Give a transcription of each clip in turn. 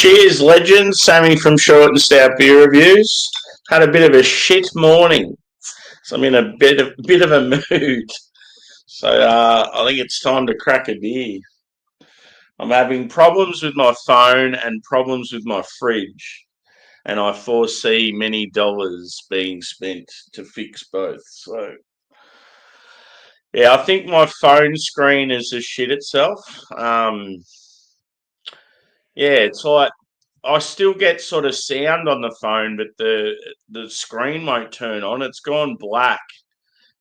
Cheers, legends. Sammy from Short and Stout Beer Reviews. Had a bit of a shit morning, so I'm in a bit of a mood. So I think it's time to crack a beer. I'm having problems with my phone and problems with my fridge, and I foresee many dollars being spent to fix both. So yeah, I think my phone screen is a shit itself. Yeah, it's like I still get sort of sound on the phone, but the screen won't turn on. It's gone black.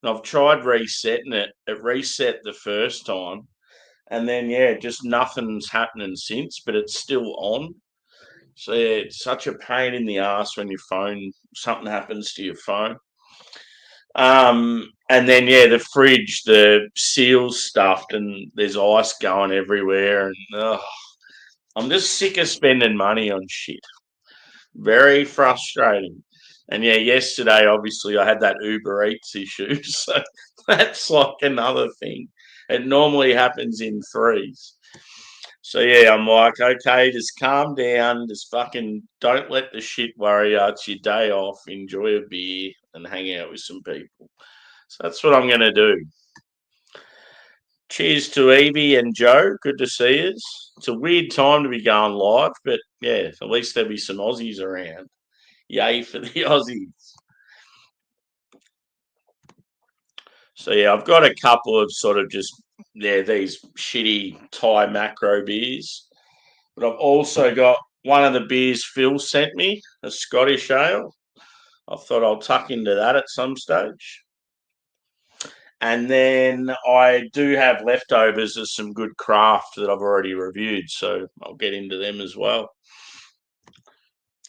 And I've tried resetting it. It reset the first time. And then yeah, just nothing's happening since, but it's still on. So yeah, it's such a pain in the ass when your phone something happens to your phone. And then yeah, the fridge, the seal's stuffed and there's ice going everywhere and I'm just sick of spending money on shit. Very frustrating. And yeah, yesterday obviously I had that Uber Eats issue, so that's like another thing. It normally happens in threes. So yeah, I'm like, okay, just calm down, just fucking don't let the shit worry you. It's your day off. Enjoy a beer and hang out with some people. So that's what I'm gonna do. Cheers to Evie and Joe. Good to see us. It's a weird time to be going live, but yeah, at least there'll be some Aussies around. Yay for the Aussies. So yeah, I've got a couple of sort of just these shitty Thai macro beers, but I've also got one of the beers Phil sent me, a Scottish ale. I thought I'll tuck into that at some stage. And then I do have leftovers of some good craft that I've already reviewed, so I'll get into them as well.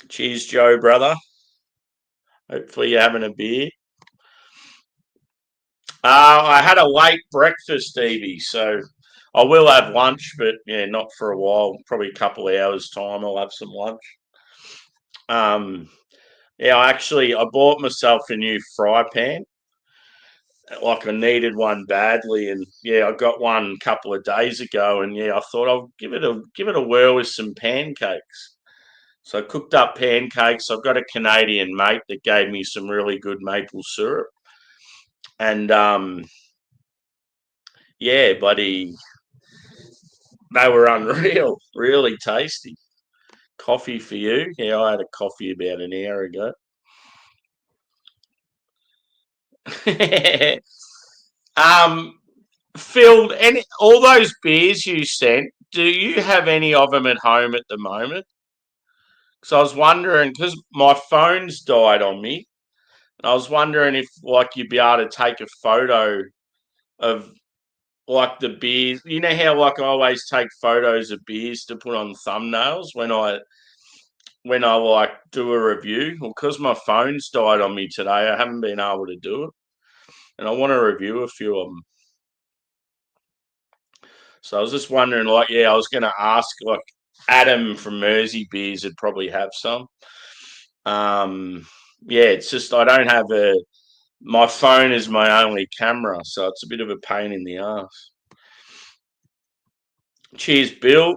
Cheers, Joe, brother. Hopefully you're having a beer. I had a late breakfast, Evie, so I will have lunch, but yeah, not for a while. Probably a couple of hours time. I'll have some lunch. Um, yeah, I bought myself a new fry pan. Like I needed one badly, and yeah, I got one a couple of days ago, and yeah, I thought I'll give it a whirl with some pancakes. So I cooked up pancakes. I've got a Canadian mate that gave me some really good maple syrup, and yeah, buddy, they were unreal, really tasty. Coffee for you? Yeah, I had a coffee about an hour ago. um, Phil, any all those beers you sent, do you have any of them at home at the moment? Because I was wondering, because my phone's died on me, and I was wondering if like you'd be able to take a photo of like the beers. You know how like I always take photos of beers to put on thumbnails when I like do a review. Well, because my phone's died on me today, I haven't been able to do it, and I want to review a few of them. So I was just wondering, like, yeah, I was going to ask, like, Adam from Mersey Beers would probably have some. Um, yeah, it's just I don't have a. My phone is my only camera, so it's a bit of a pain in the ass. Cheers, Bill.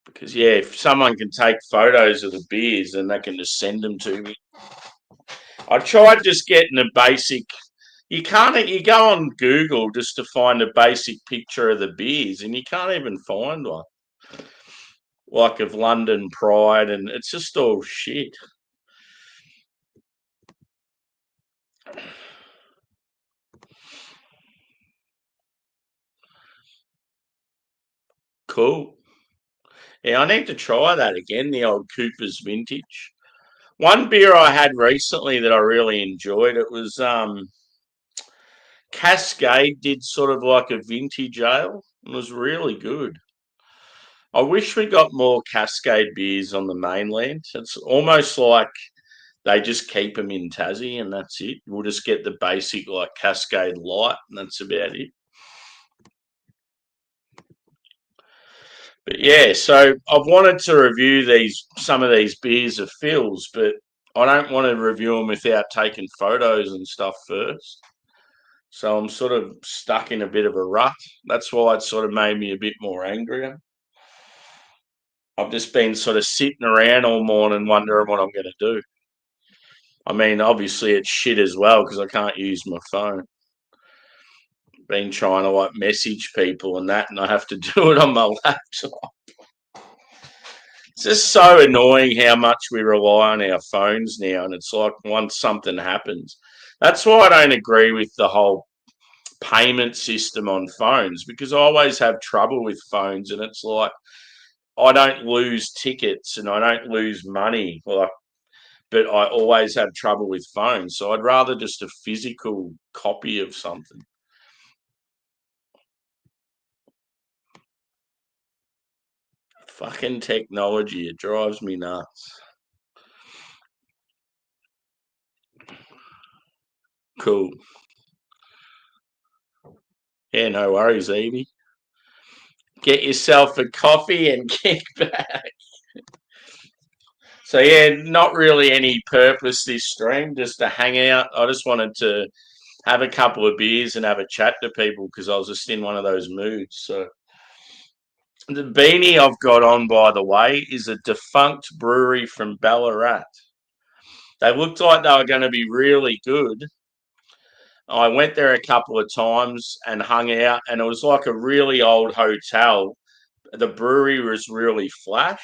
Because yeah, if someone can take photos of the beers, then they can just send them to me. I tried just getting a basic. You can't. You go on Google just to find a basic picture of the beers, and you can't even find one. Like of London Pride, and it's just all shit. Cool. Yeah, I need to try that again. The old Cooper's Vintage. One beer I had recently that I really enjoyed. It was Cascade did sort of like a vintage ale. It was really good. I wish we got more Cascade beers on the mainland. It's almost like they just keep them in Tassie and that's it. We'll just get the basic like Cascade Light and that's about it. But yeah, so I've wanted to review some of these beers of Phil's, but I don't want to review them without taking photos and stuff first. So I'm sort of stuck in a bit of a rut. That's why it sort of made me a bit more angrier. I've just been sort of sitting around all morning wondering what I'm going to do. I mean, obviously it's shit as well because I can't use my phone. Been trying to like message people and that, and I have to do it on my laptop. It's just so annoying how much we rely on our phones now, and it's like once something happens, that's why I don't agree with the whole payment system on phones because I always have trouble with phones, and it's like I don't lose tickets and I don't lose money, like, but I always have trouble with phones. So I'd rather just a physical copy of something. Fucking technology, it drives me nuts. Cool. Yeah, no worries, Evie. Get yourself a coffee and kick back. So yeah, not really any purpose this stream, just to hang out. I just wanted to have a couple of beers and have a chat to people because I was just in one of those moods. So the beanie I've got on, by the way, is a defunct brewery from Ballarat. They looked like they were going to be really good. I went there a couple of times and hung out, and it was like a really old hotel. The brewery was really flash,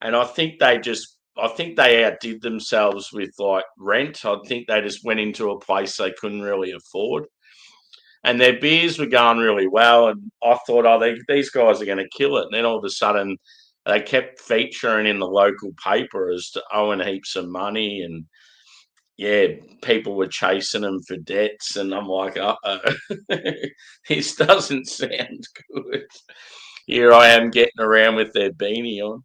and I think they outdid themselves with like rent. I think they just went into a place they couldn't really afford, and their beers were going really well. And I thought, oh, these guys are going to kill it. And then all of a sudden, they kept featuring in the local paper as to owing heaps of money, and yeah, people were chasing them for debts. And I'm like, this doesn't sound good. Here I am getting around with their beanie on.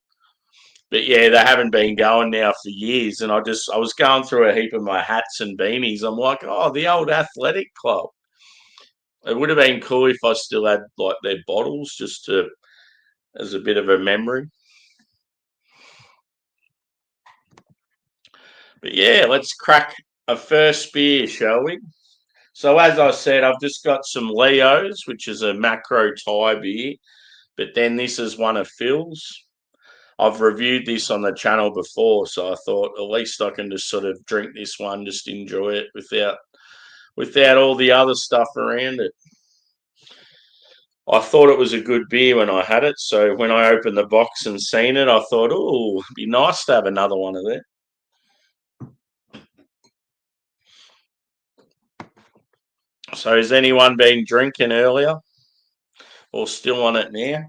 But yeah, they haven't been going now for years. And I was going through a heap of my hats and beanies. I'm like, oh, the old athletic club. It would have been cool if I still had like their bottles just to as a bit of a memory. But yeah, let's crack a first beer, shall we? So as I said, I've just got some Leos, which is a macro Thai beer. But then this is one of Phil's. I've reviewed this on the channel before, so I thought at least I can just sort of drink this one, just enjoy it without all the other stuff around it. I thought it was a good beer when I had it, so when I opened the box and seen it, I thought, oh, it'd be nice to have another one of that. So has anyone been drinking earlier or still on it now?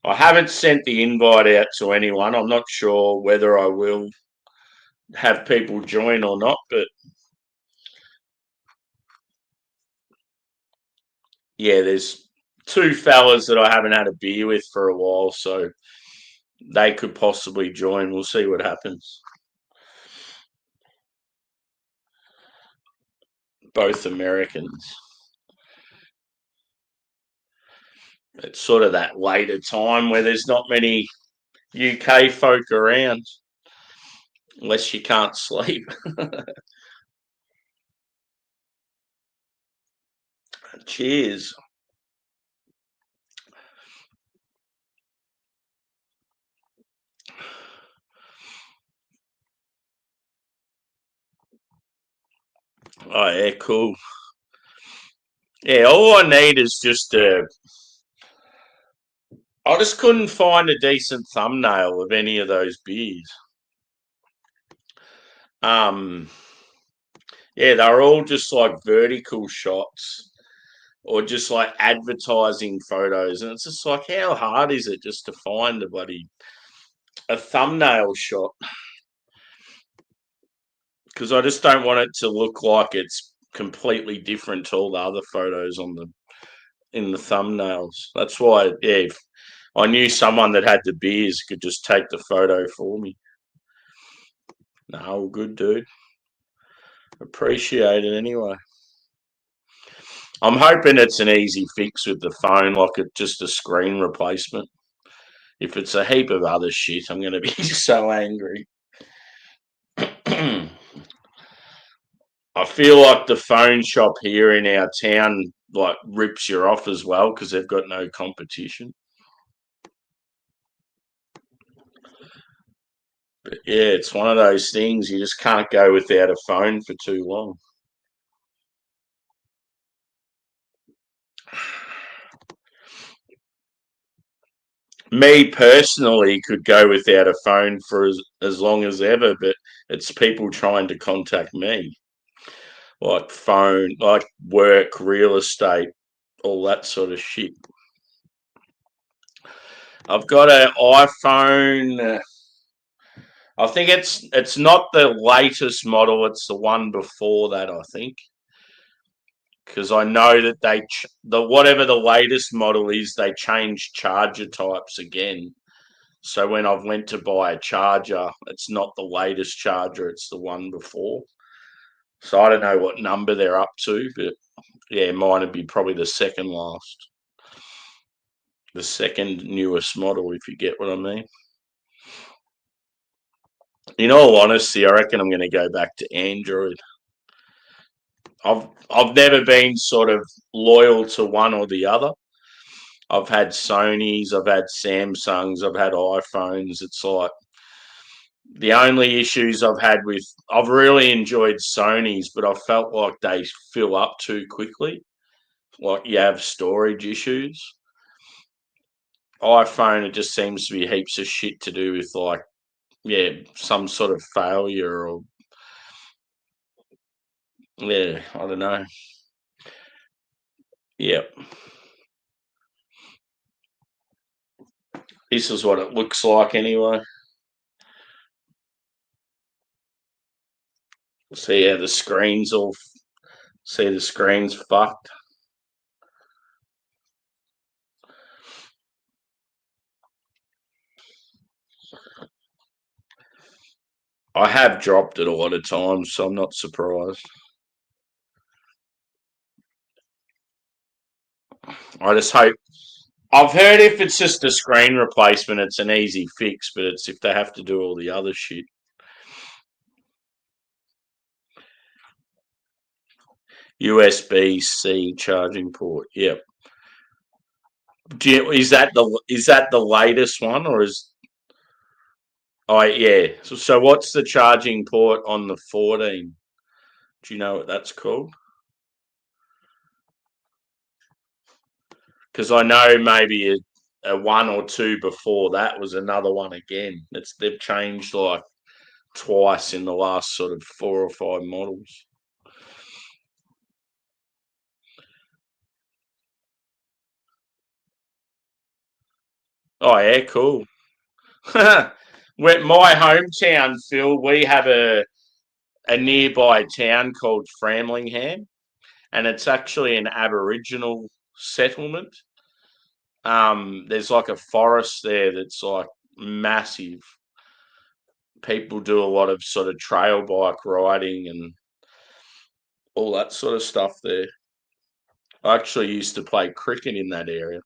I haven't sent the invite out to anyone. I'm not sure whether I will have people join or not, but yeah, there's two fellas that I haven't had a beer with for a while, so they could possibly join. We'll see what happens. Both Americans. It's sort of that later time where there's not many UK folk around, unless you can't sleep. Cheers. Oh yeah, cool. Yeah, all I need is just a. I just couldn't find a decent thumbnail of any of those beers. Um, yeah, they're all just like vertical shots or just like advertising photos, and it's just like, how hard is it just to find a thumbnail shot? Because I just don't want it to look like it's completely different to all the other photos on the in the thumbnails. That's why, yeah, if I knew someone that had the beers could just take the photo for me. No, good dude. Appreciate it anyway. I'm hoping it's an easy fix with the phone, like just a screen replacement. If it's a heap of other shit, I'm going to be so angry. I feel like the phone shop here in our town like rips you off as well because they've got no competition. But yeah, it's one of those things you just can't go without a phone for too long. Me personally could go without a phone for as long as ever, but it's people trying to contact me, like phone, like work, real estate, all that sort of shit. I've got an iPhone. I think it's not the latest model. It's the one before that. I think because I know that the whatever the latest model is, they changed charger types again. So when I've went to buy a charger, it's not the latest charger. It's the one before. So I don't know what number they're up to, but yeah, mine would be probably the second last, the second newest model, if you get what I mean. In all honesty, I reckon I'm going to go back to Android. I've never been sort of loyal to one or the other. I've had Sonys, I've had Samsungs, I've had iPhones. It's like the only issues I've really enjoyed Sonys, but I felt like they fill up too quickly. Like you have storage issues. iPhone, it just seems to be heaps of shit to do with like, yeah, some sort of failure or, yeah, I don't know. Yep. This is what it looks like anyway. See how the screen's all, see the screen's fucked. I have dropped it a lot of times, so I'm not surprised. I just hope. I've heard if it's just a screen replacement, it's an easy fix, but it's if they have to do all the other shit. USB-C charging port. Yep. Is that the latest one or is? Oh yeah. So what's the charging port on the 14? Do you know what that's called? Because I know maybe a one or two before that was another one again. They've changed like twice in the last sort of 4 or 5 models. Oh yeah, cool. Where my hometown, Phil, we have a nearby town called Framlingham, and it's actually an Aboriginal settlement. There's like a forest there that's like massive. People do a lot of sort of trail bike riding and all that sort of stuff there. I actually used to play cricket in that area.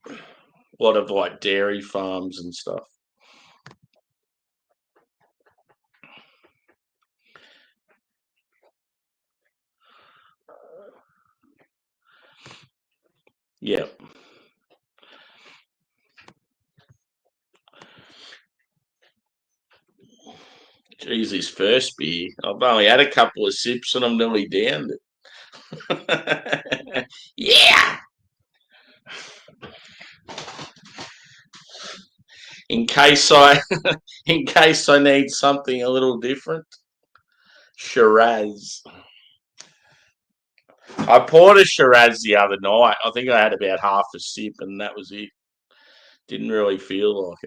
A lot of like dairy farms and stuff. Yeah. Geez, his first beer. I've only had a couple of sips and I'm nearly downed it. Yeah. In case I in case I need something a little different. Shiraz. I poured a Shiraz the other night. I think I had about half a sip and that was it. Didn't really feel like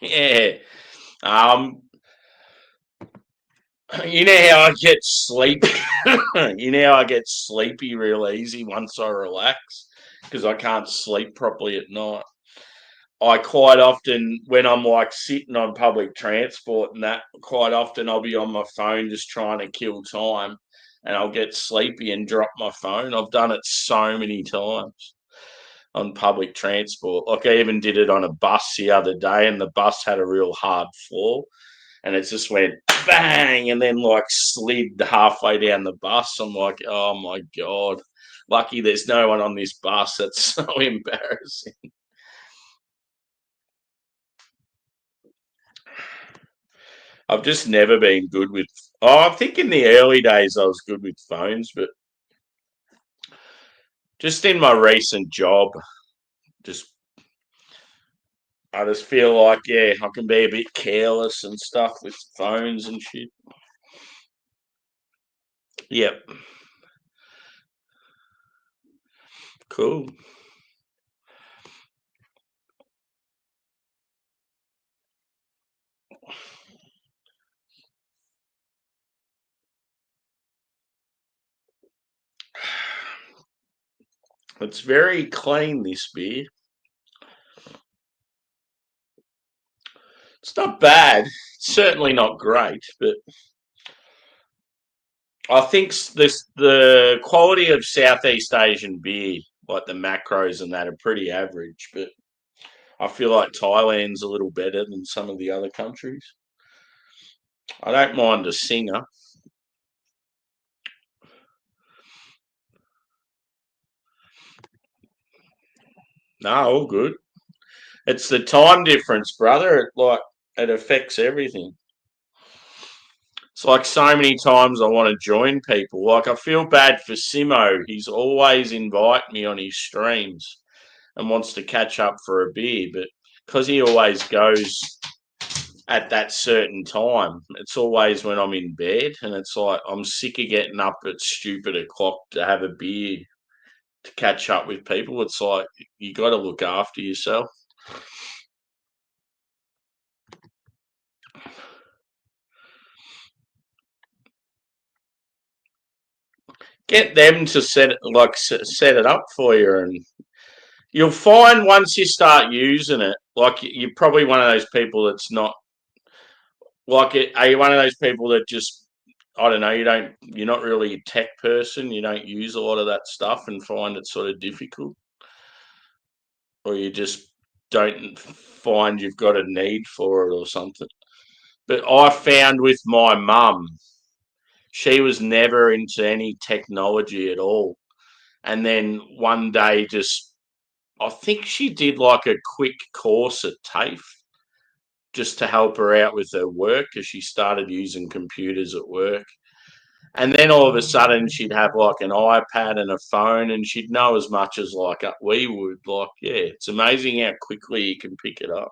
it. Yeah. You know how I get sleepy. You know how I get sleepy real easy once I relax because I can't sleep properly at night. I quite often, when I'm like sitting on public transport and that, quite often I'll be on my phone just trying to kill time and I'll get sleepy and drop my phone. I've done it so many times. on public transport. Like I even did it on a bus the other day, and the bus had a real hard floor, and it just went bang, and then like slid halfway down the bus. I'm like, oh my god, lucky there's no one on this bus. That's so embarrassing. I've just never been good with. Oh, I think in the early days I was good with phones, but just in my recent job, just I just feel like yeah, I can be a bit careless and stuff with phones and shit. Yep, cool. It's very clean, this beer. It's not bad. Certainly not great, but I think this the quality of Southeast Asian beer, like the macros and that, are pretty average. But I feel like Thailand's a little better than some of the other countries. I don't mind a singer. No, all good. It's the time difference, brother. It affects everything. It's like so many times I want to join people. Like I feel bad for Simo. He's always invite me on his streams and wants to catch up for a beer, but because he always goes at that certain time, it's always when I'm in bed, and it's like I'm sick of getting up at stupid o'clock to have a beer to catch up with people. It's like you got to look after yourself. Get them to set it up for you, and you'll find once you start using it, like you're probably one of those people that's not like it. Are you one of those people that just I don't know, you're not really a tech person, you don't use a lot of that stuff and find it sort of difficult, or you just don't find you've got a need for it or something. But I found with my mum, she was never into any technology at all. And then one day, just I think she did like a quick course at TAFE just to help her out with her work because she started using computers at work. And then all of a sudden, she'd have like an iPad and a phone, and she'd know as much as like we would. Like, yeah, it's amazing how quickly you can pick it up.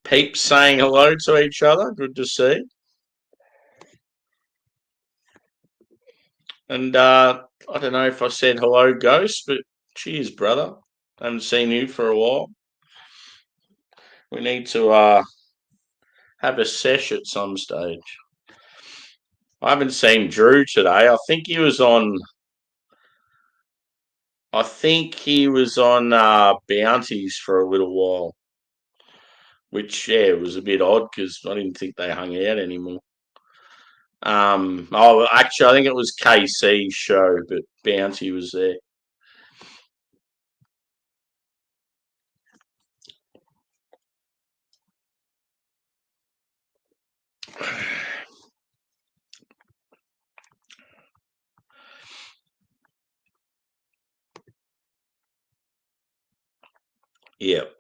Peeps saying hello to each other. Good to see. And I don't know if I said hello, Ghost, but cheers, brother. I haven't seen you for a while. We need to have a sesh at some stage. I haven't seen Drew today. I think he was on bounties for a little while, which yeah was a bit odd because I didn't think they hung out anymore. Oh, actually, I think it was KC's show, but Bounty was there. Yep.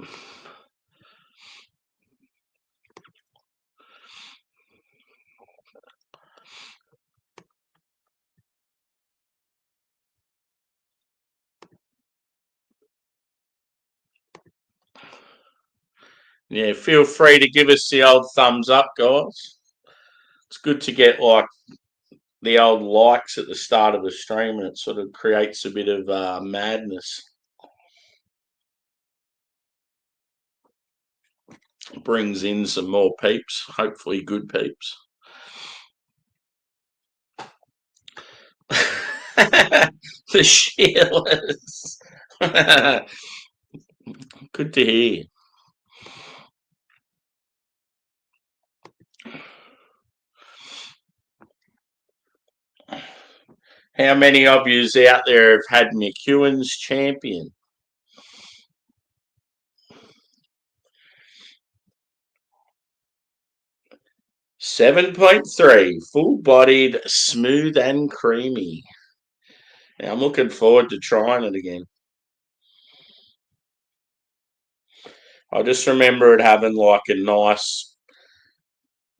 Yeah, feel free to give us the old thumbs up, guys. It's good to get like the old likes at the start of the stream, and it sort of creates a bit of madness. Brings in some more peeps, hopefully good peeps. The Sheilas. Good to hear. How many of yous out there have had McEwen's champion? 7.3, full-bodied, smooth and creamy. Now, I'm looking forward to trying it again. I just remember it having like a nice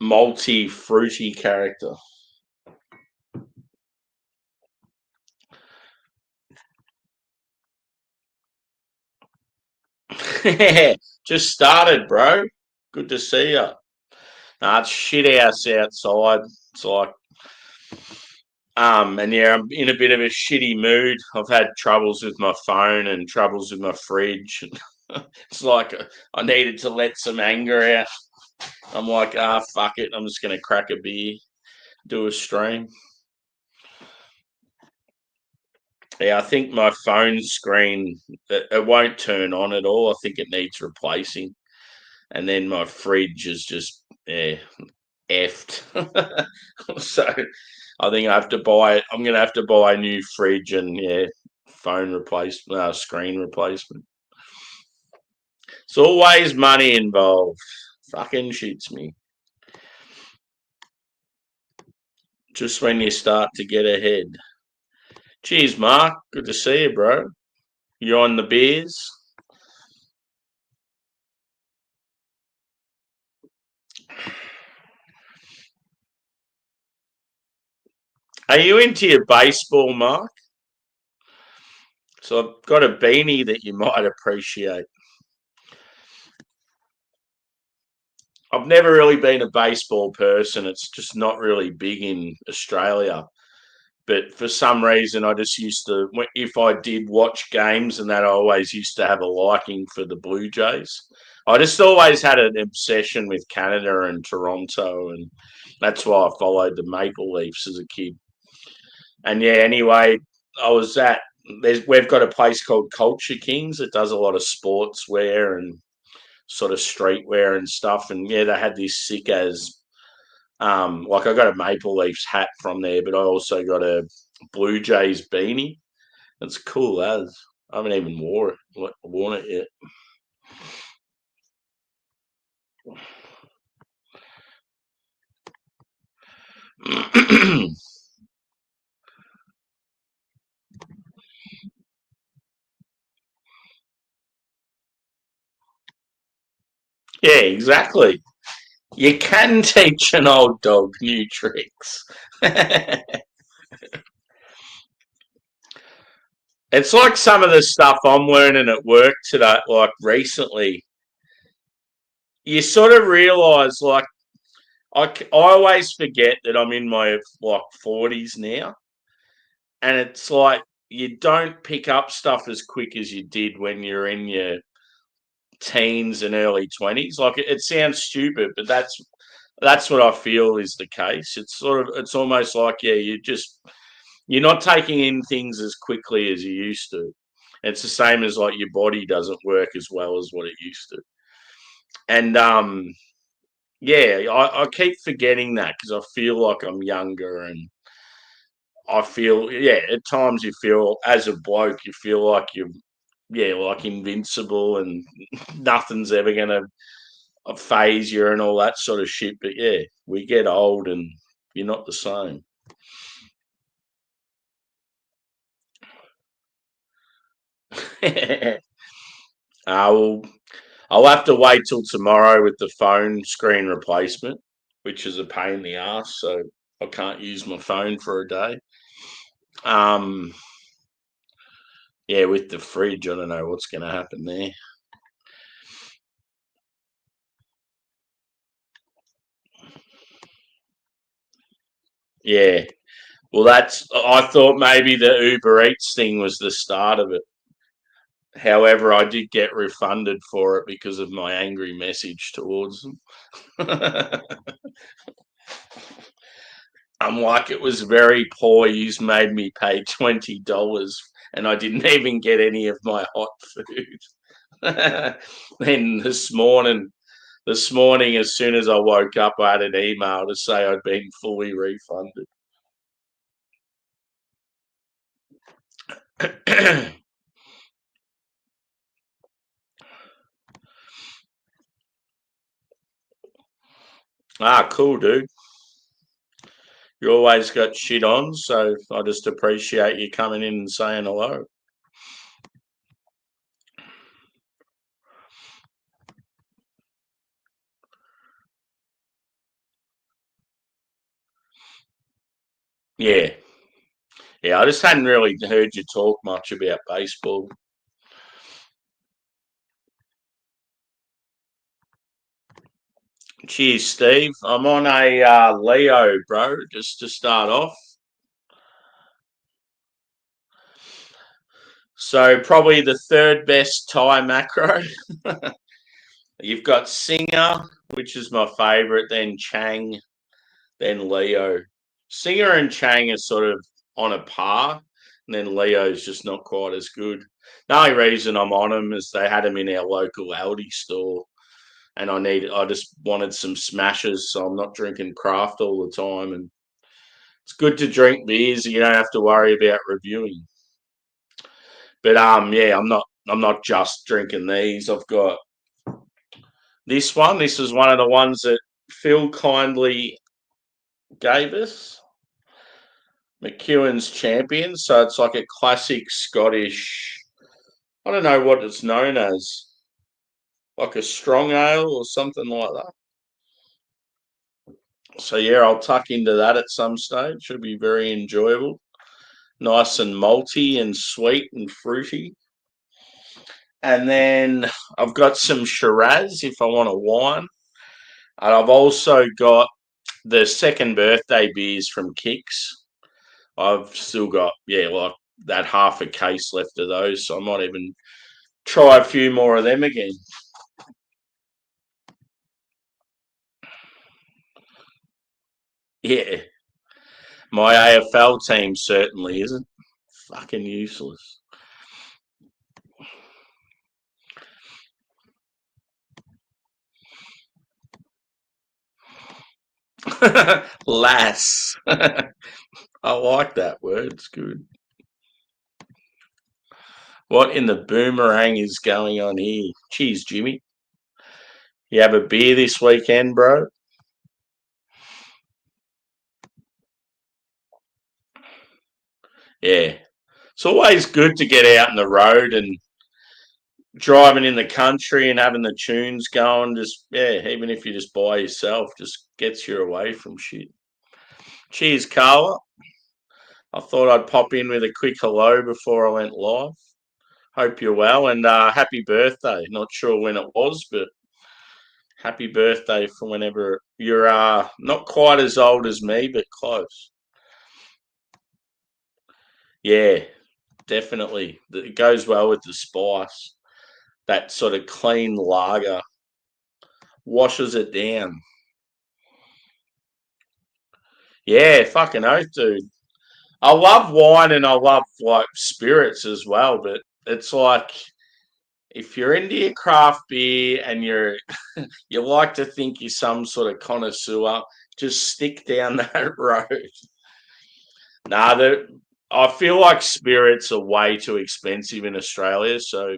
malty, fruity character. Just started, bro. Good to see you. Nah, it's shit house outside. It's like, and yeah, I'm in a bit of a shitty mood. I've had troubles with my phone and troubles with my fridge. It's like I needed to let some anger out. I'm like, fuck it. I'm just gonna crack a beer, do a stream. Yeah, I think my phone screen it won't turn on at all. I think it needs replacing, and then my fridge is just effed. So I think I have to buy. I'm gonna have to buy a new fridge and phone replacement, screen replacement. It's always money involved. Fucking shoots me. Just when you start to get ahead. Cheers, Mark. Good to see you, bro. You on the beers? Are you into your baseball, Mark? So I've got a beanie that you might appreciate. I've never really been a baseball person. It's just not really big in Australia. But for some reason, I just used to, if I did watch games and that, I always used to have a liking for the Blue Jays. I just always had an obsession with Canada and Toronto, and that's why I followed the Maple Leafs as a kid. And yeah, anyway, I was at we've got a place called Culture Kings that does a lot of sportswear and sort of streetwear and stuff. And yeah, they had this sick as like I got a Maple Leafs hat from there, but I also got a Blue Jays beanie. It's cool as I haven't even worn it yet. Yeah, exactly. You can teach an old dog new tricks. It's like some of the stuff I'm learning at work today, like recently. You sort of realize, like, I always forget that I'm in my like 40s now, and it's like you don't pick up stuff as quick as you did when you're in your teens and early 20s. Like it sounds stupid, but that's what I feel is the case. It's almost like you're not taking in things as quickly as you used to. It's the same as like your body doesn't work as well as what it used to. And yeah, I keep forgetting that because I feel like I'm younger and I feel yeah, at times you feel as a bloke you feel like you're like invincible and nothing's ever gonna phase you and all that sort of shit. But yeah, we get old and you're not the same. Well, I'll have to wait till tomorrow with the phone screen replacement, which is a pain in the ass. So I can't use my phone for a day. Um, yeah, with the fridge, I don't know what's going to happen there. Yeah, well, I thought maybe the Uber Eats thing was the start of it. However, I did get refunded for it because of my angry message towards them. I'm like, it was very poor. You made me pay $20, and I didn't even get any of my hot food. Then this morning, as soon as I woke up, I had an email to say I'd been fully refunded. Cool, dude. You always got shit on, so I just appreciate you coming in and saying hello. Yeah. Yeah, I just hadn't really heard you talk much about baseball. Cheers, Steve. I'm on a Leo, bro, just to start off. So probably the third best Thai macro. You've got Singer, which is my favourite, then Chang, then Leo. Singer and Chang are sort of on a par, and then Leo's just not quite as good. The only reason I'm on them is they had them in our local Aldi store, and I just wanted some smashes, so I'm not drinking craft all the time. And it's good to drink beers; you don't have to worry about reviewing. But yeah, I'm not just drinking these. I've got this one. This is one of the ones that Phil kindly gave us. McEwen's Champion. So it's like a classic Scottish. I don't know what it's known as, like a strong ale or something like that. So yeah, I'll tuck into that at some stage. Should be very enjoyable. Nice and malty and sweet and fruity. And then I've got some Shiraz if I want a wine. And I've also got the second birthday beers from Kicks. I've still got, yeah, like that half a case left of those. So I might even try a few more of them again. Yeah, my AFL team certainly isn't. Fucking useless. Lass. I like that word. It's good. What in the boomerang is going on here? Cheers, Jimmy. You have a beer this weekend, bro? Yeah. It's always good to get out on the road and driving in the country and having the tunes going. Just, yeah, even if you're just by yourself, just gets you away from shit. Cheers, Carla. I thought I'd pop in with a quick hello before I went live. Hope you're well and happy birthday. Not sure when it was, but happy birthday for whenever you're not quite as old as me, but close. Yeah, definitely. It goes well with the spice. That sort of clean lager washes it down. Yeah, fucking oath, dude. I love wine and I love like spirits as well, but it's like if you're into your craft beer and you like to think you're some sort of connoisseur, just stick down that road. Nah, I feel like spirits are way too expensive in Australia, so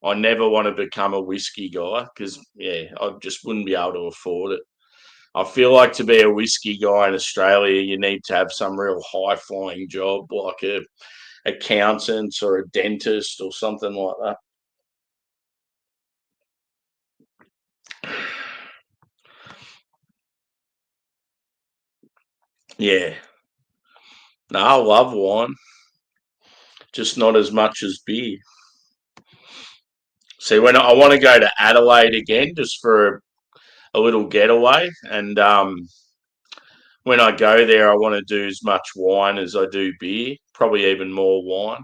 I never want to become a whiskey guy because yeah, I just wouldn't be able to afford it. I feel like to be a whiskey guy in Australia, you need to have some real high flying job like a accountant or a dentist or something like that. Yeah. No, I love wine, just not as much as beer. See, when I want to go to Adelaide again, just for a little getaway, and when I go there, I want to do as much wine as I do beer, probably even more wine.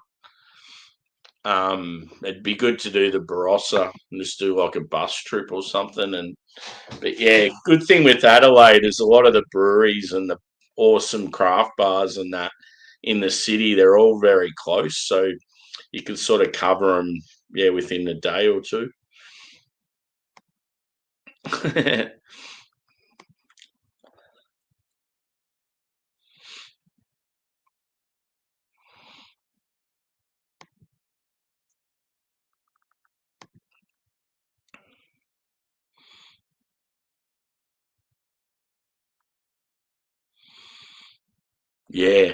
It'd be good to do the Barossa and just do like a bus trip or something. But yeah, good thing with Adelaide is a lot of the breweries and the awesome craft bars and that in the city, they're all very close, so you can sort of cover them, yeah, within a day or two. Yeah.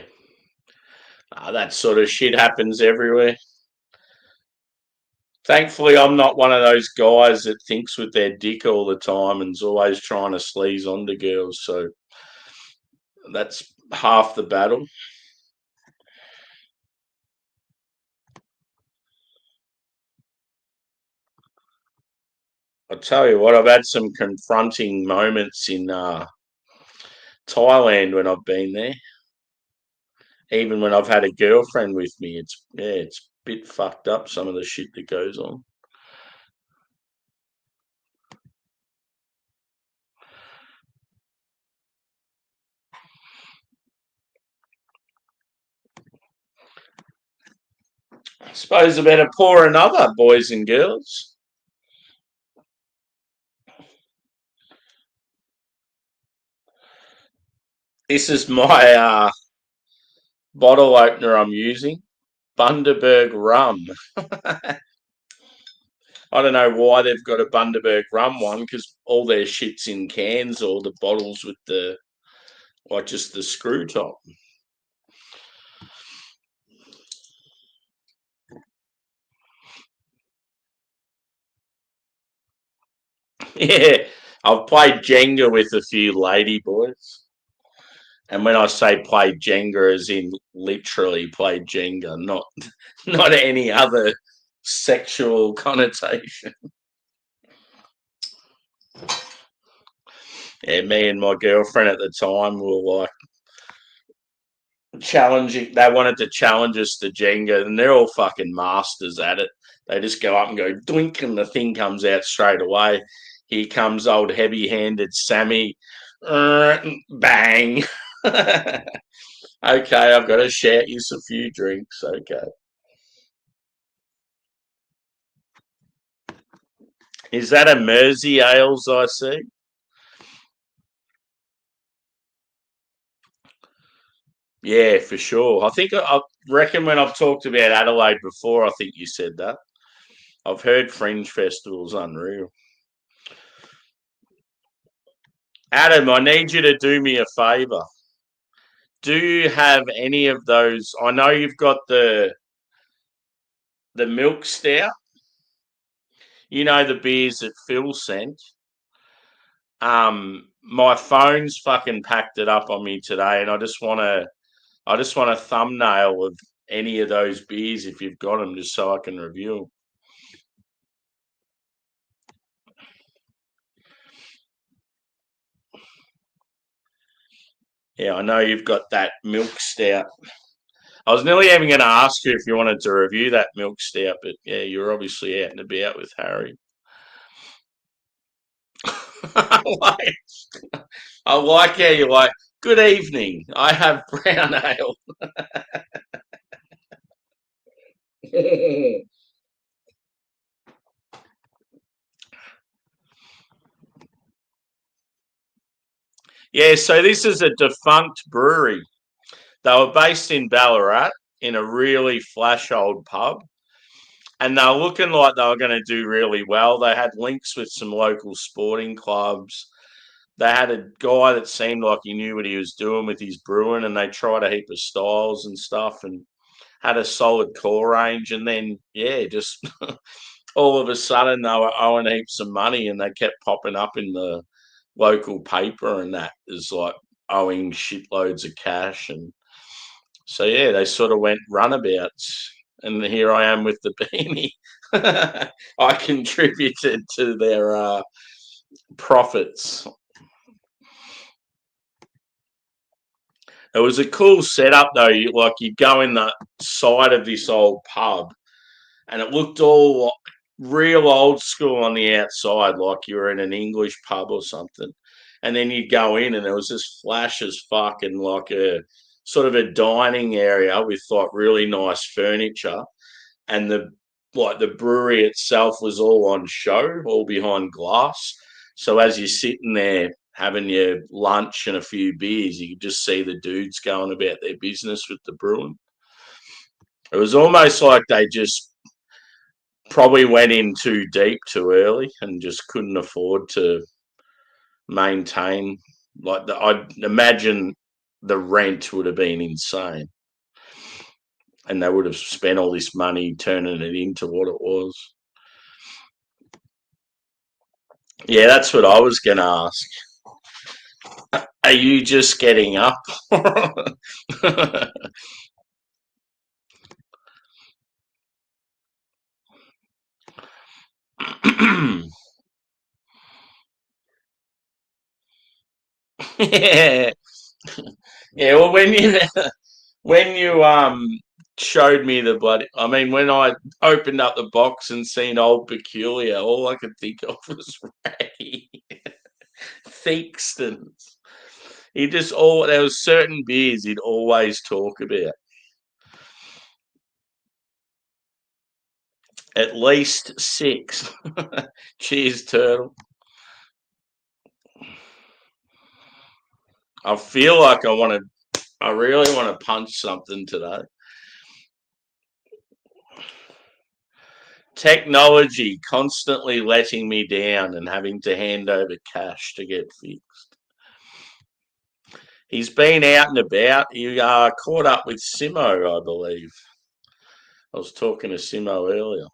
That sort of shit happens everywhere. Thankfully, I'm not one of those guys that thinks with their dick all the time and's always trying to sleaze onto girls. So that's half the battle. I tell you what, I've had some confronting moments in Thailand when I've been there. Even when I've had a girlfriend with me, it's a bit fucked up some of the shit that goes on. I suppose I better pour another, boys and girls. This is my bottle opener I'm using. Bundaberg rum. I don't know why they've got a Bundaberg rum one because all their shit's in cans or the bottles with the like just the screw top. Yeah, I've played Jenga with a few lady boys. And when I say play Jenga, as in literally play Jenga, not not any other sexual connotation. Yeah, me and my girlfriend at the time were like challenging. They wanted to challenge us to Jenga, and they're all fucking masters at it. They just go up and go doink, and the thing comes out straight away. Here comes old heavy-handed Sammy. Bang. Okay, I've got to shout you a few drinks. Okay. Is that a Mersey Ales I see? Yeah, for sure. I reckon when I've talked about Adelaide before, I think you said that. I've heard Fringe Festival's unreal. Adam, I need you to do me a favour. Do you have any of those? I know you've got the milk stout. You know the beers that Phil sent. My phone's fucking packed it up on me today, and I just want a thumbnail of any of those beers if you've got them, just so I can review them. Yeah, I know you've got that milk stout. I was nearly even going to ask you if you wanted to review that milk stout, but yeah, you're obviously out and about with Harry. I like how you're like, good evening. I have brown ale. Yeah, so this is a defunct brewery. They were based in Ballarat in a really flash old pub, and they were looking like they were going to do really well. They had links with some local sporting clubs. They had a guy that seemed like he knew what he was doing with his brewing, and they tried a heap of styles and stuff, and had a solid core range. And then, yeah, just all of a sudden they were owing heaps of money, and they kept popping up in the local paper, and that is like owing shitloads of cash. And so, yeah, they sort of went runabouts. And here I am with the beanie. I contributed to their profits. It was a cool setup though. You go in the side of this old pub, and it looked all real old school on the outside, like you were in an English pub or something. And then you go in, and there was this flash as fuck, and like a sort of a dining area with like really nice furniture, and the brewery itself was all on show, all behind glass. So as you're sitting there having your lunch and a few beers, you could just see the dudes going about their business with the brewing. It was almost like they just probably went in too deep too early and just couldn't afford to maintain. I'd imagine the rent would have been insane. And they would have spent all this money turning it into what it was. Yeah, that's what I was going to ask. Are you just getting up? Yeah. Yeah, well when you showed me the bloody I mean when I opened up the box and seen old Peculiar, all I could think of was Ray Theakston's. He just all there was certain beers he'd always talk about. At least six. Cheers, Turtle. I feel like I really want to punch something today. Technology constantly letting me down and having to hand over cash to get fixed. He's been out and about. You caught up with Simo, I believe. I was talking to Simo earlier.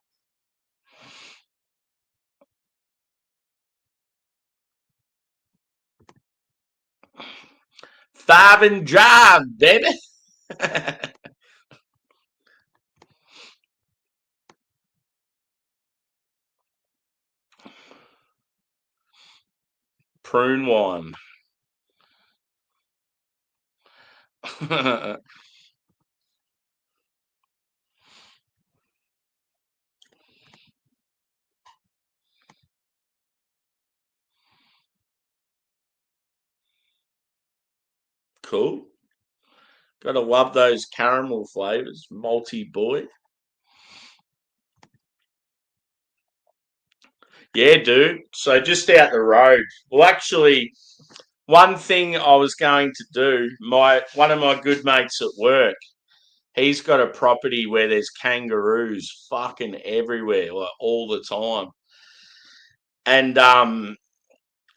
Five and drive, baby. Prune wine. Cool. Gotta love those caramel flavors. Multi boy. Yeah, dude. So just out the road. Well, actually, one thing I was going to do, one of my good mates at work, he's got a property where there's kangaroos fucking everywhere, like all the time. And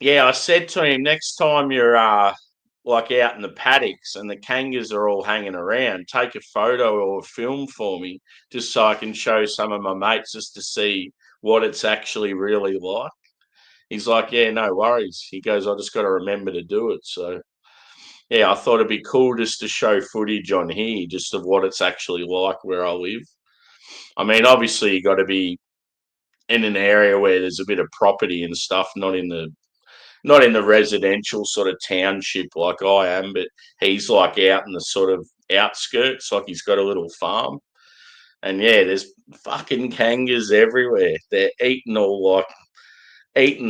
yeah, I said to him, next time you're like out in the paddocks and the kangas are all hanging around, take a photo or a film for me, just so I can show some of my mates just to see what it's actually really like. He's like, yeah, no worries. He goes, I just got to remember to do it. So yeah, I thought it'd be cool just to show footage on here, just of what it's actually like where I live. I mean, obviously you got to be in an area where there's a bit of property and stuff, not in the residential sort of township like I am, but he's like out in the sort of outskirts, like he's got a little farm. And yeah, there's fucking kangas everywhere. They're eating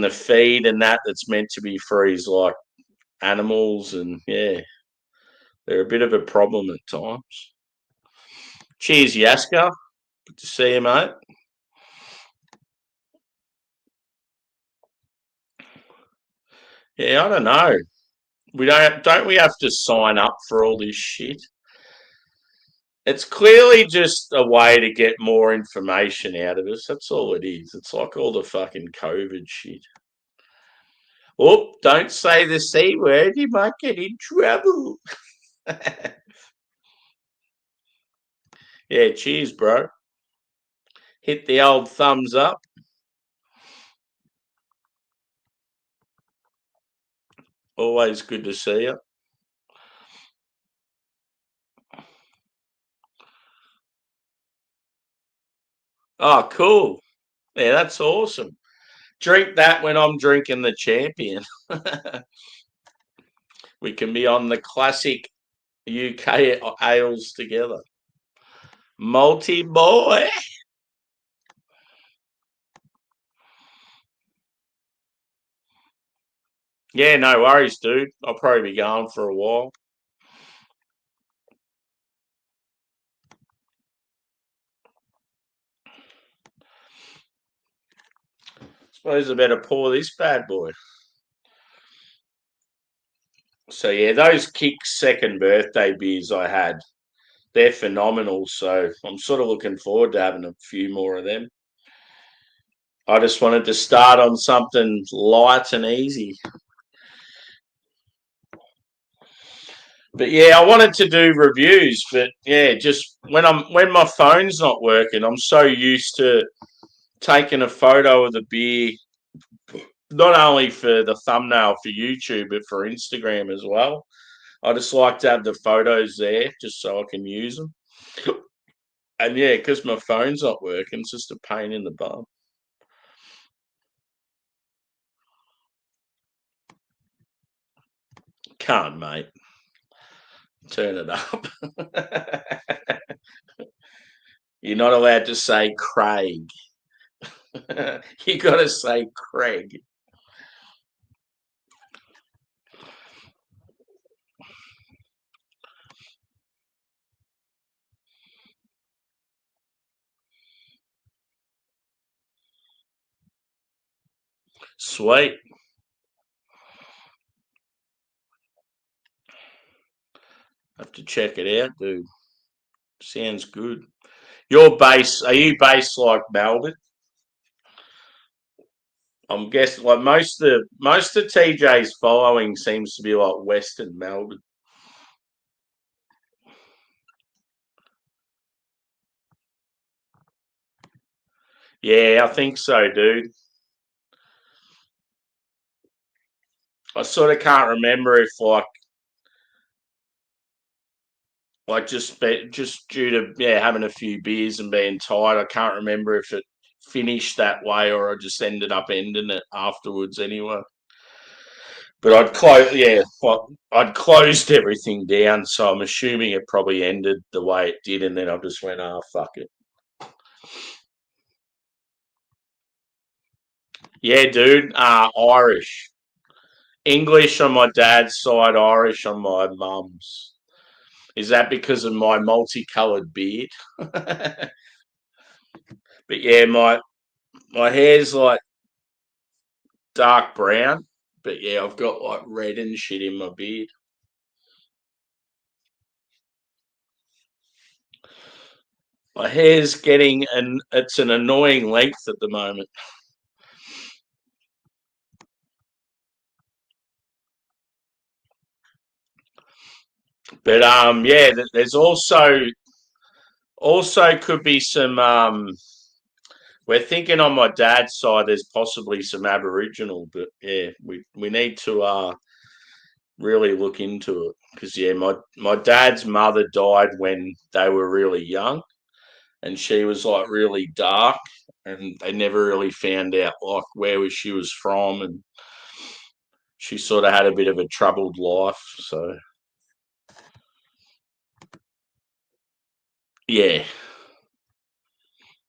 the feed and that's meant to be for his like animals, and yeah, they're a bit of a problem at times. Cheers, Yaska. Good to see you, mate. Yeah, I don't know. Don't we have to sign up for all this shit? It's clearly just a way to get more information out of us. That's all it is. It's like all the fucking COVID shit. Oh, don't say the C word. You might get in trouble. Yeah, cheers, bro. Hit the old thumbs up. Always good to see you. Oh, cool. Yeah, that's awesome. Drink that when I'm drinking the champion. We can be on the classic UK ales together. Multi boy. Yeah, no worries, dude. I'll probably be going for a while. Suppose I better pour this bad boy. So yeah, those Kick's second birthday beers I had, they're phenomenal. So I'm sort of looking forward to having a few more of them. I just wanted to start on something light and easy. But yeah, I wanted to do reviews, but yeah, just when my phone's not working, I'm so used to taking a photo of the beer, not only for the thumbnail for YouTube, but for Instagram as well. I just like to have the photos there just so I can use them. And yeah, because my phone's not working, it's just a pain in the bum. Can't, mate. Turn it up. You're not allowed to say Craig. You got to say Craig. Sweet. Have to check it out, dude. Sounds good. Are you based like Melbourne? I'm guessing like most of TJ's following seems to be like Western Melbourne. Yeah, I think so, dude. I sort of can't remember if like just due to having a few beers and being tired, I can't remember if it finished that way or I just ended up ending it afterwards anyway. But I'd closed everything down, so I'm assuming it probably ended the way it did, and then I just went, "Ah, fuck it." Yeah, dude. Irish, English on my dad's side, Irish on my mum's. Is that because of my multicolored beard? But yeah, my hair's like dark brown, but yeah, I've got like red and shit in my beard. My hair's getting it's an annoying length at the moment. But yeah, there's also could be some we're thinking on my dad's side there's possibly some Aboriginal, but yeah, we need to really look into it because yeah, my dad's mother died when they were really young, and she was like really dark, and they never really found out like where she was from, and she sort of had a bit of a troubled life. So yeah,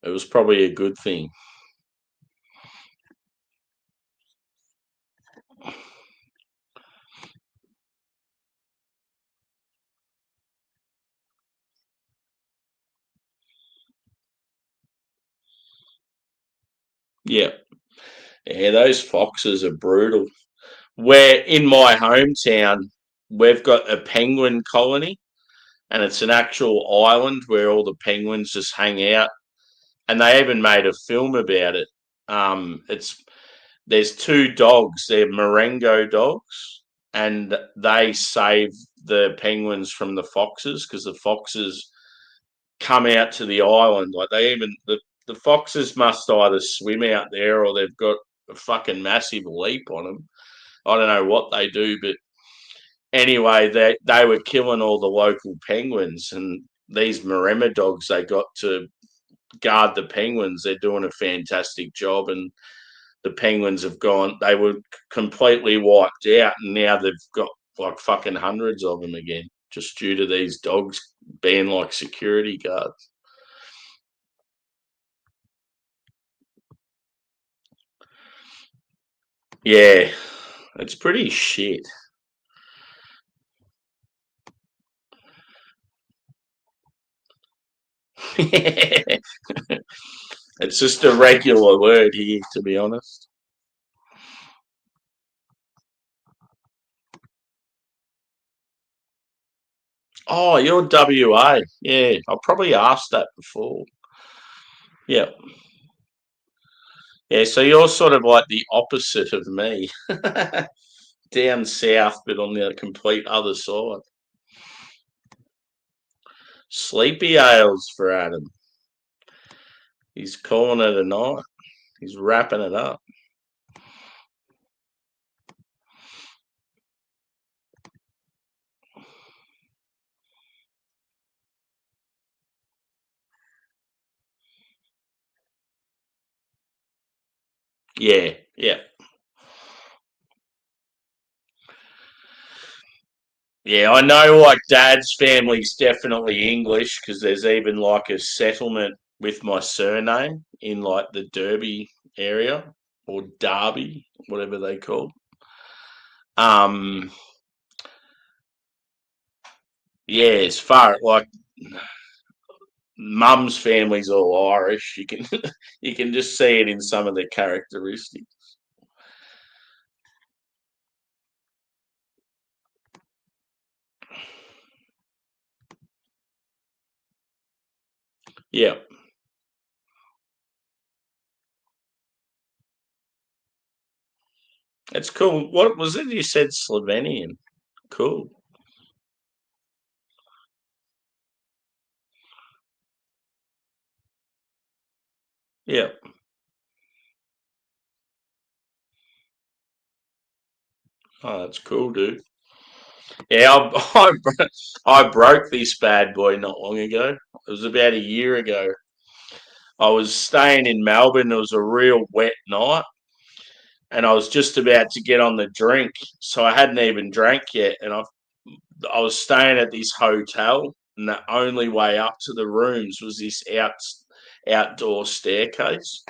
it was probably a good thing. Yeah, yeah, those foxes are brutal. Where in my hometown, we've got a penguin colony, and it's an actual island where all the penguins just hang out, and they even made a film about it. It's There's two dogs. They're Marengo dogs, and they save the penguins from the foxes because the foxes come out to the island. Like the foxes must either swim out there or they've got a fucking massive leap on them. I don't know what they do, but anyway, they were killing all the local penguins, and these Maremma dogs they got to guard the penguins. They're doing a fantastic job, and the penguins have gone. They were completely wiped out, and now they've got like fucking hundreds of them again, just due to these dogs being like security guards. Yeah, it's pretty shit. It's just a regular word here, to be honest. Oh, you're WA. Yeah, I probably asked that before. Yeah. Yeah, so you're sort of like the opposite of me. Down south, but on the complete other side. Sleepy ales for Adam. He's calling it a night. He's wrapping it up. Yeah, yeah. Yeah, I know like Dad's family's definitely English because there's even like a settlement with my surname in like the Derby area or Derby, whatever they call. Um, yeah, as far like Mum's family's all Irish, you can you can just see it in some of the characteristics. Yeah, it's cool. What was it you said? Slovenian. Cool. Yeah. Oh, that's cool, dude. Yeah, I broke this bad boy not long ago. It was about a year ago. I was staying in Melbourne. It was a real wet night, and I was just about to get on the drink, so I hadn't even drank yet. And I was staying at this hotel, and the only way up to the rooms was this outdoor staircase.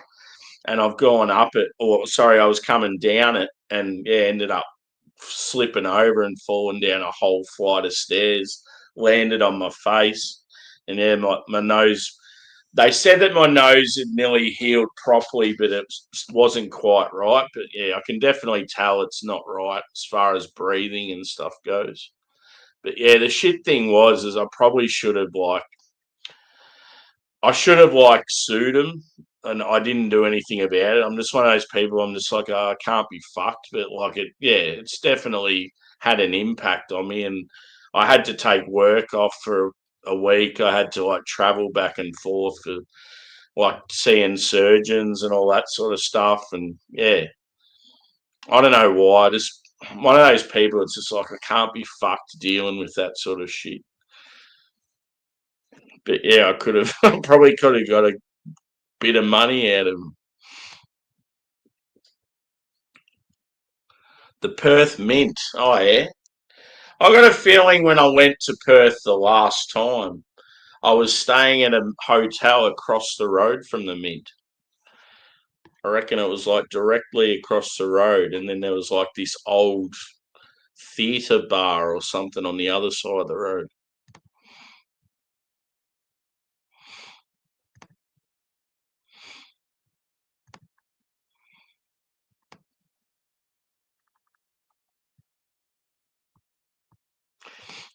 And I've gone up it, or sorry, I was coming down it, and yeah, ended up slipping over and falling down a whole flight of stairs, landed on my face, and yeah, my nose. They said that my nose had nearly healed properly, but it wasn't quite right. But yeah, I can definitely tell it's not right as far as breathing and stuff goes. But yeah, the shit thing was, is I probably should have like sued him, and I didn't do anything about it. I'm just one of those people. I'm just like, oh, I can't be fucked. But like yeah, it's definitely had an impact on me, and I had to take work off for a week. I had to like travel back and forth for like seeing surgeons and all that sort of stuff. And yeah, I don't know why. Just one of those people. It's just like I can't be fucked dealing with that sort of shit. But yeah, I could have probably could have got a bit of money out of him. The Perth Mint. Oh yeah. I got a feeling when I went to Perth the last time, I was staying at a hotel across the road from the Mint. I reckon it was like directly across the road, and then there was like this old theatre bar or something on the other side of the road.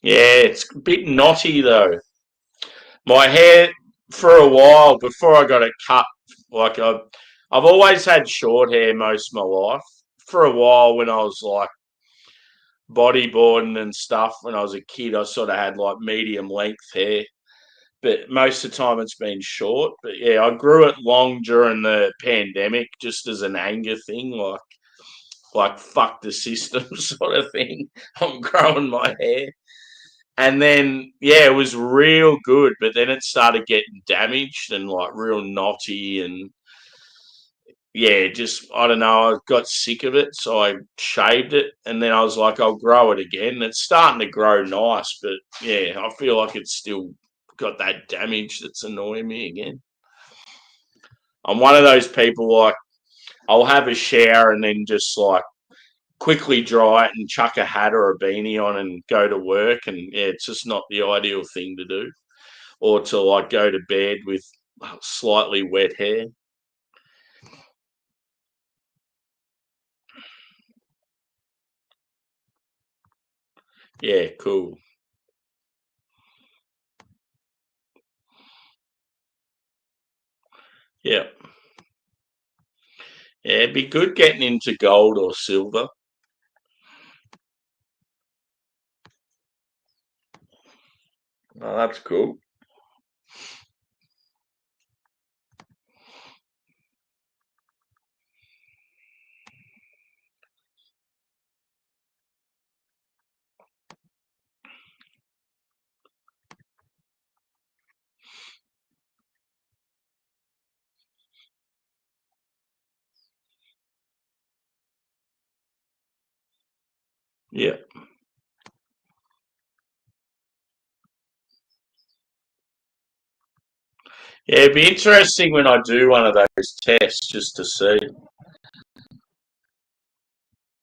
Yeah, it's a bit knotty though. My hair for a while before I got it cut, like I've always had short hair most of my life. For a while when I was like bodyboarding and stuff when I was a kid, I sort of had like medium length hair, but most of the time it's been short. But yeah, I grew it long during the pandemic just as an anger thing, like fuck the system sort of thing. I'm growing my hair. And then yeah, it was real good, but then it started getting damaged and like real knotty and yeah, just I don't know. I got sick of it, so I shaved it, and then I was like, I'll grow it again. It's starting to grow nice, but yeah, I feel like it's still got that damage that's annoying me again. I'm one of those people like I'll have a shower and then just like quickly dry it and chuck a hat or a beanie on and go to work, and yeah, it's just not the ideal thing to do, or to like go to bed with slightly wet hair. Yeah, cool. Yeah. Yeah, it'd be good getting into gold or silver. Oh, that's cool. Yeah. Yeah, it'd be interesting when I do one of those tests just to see.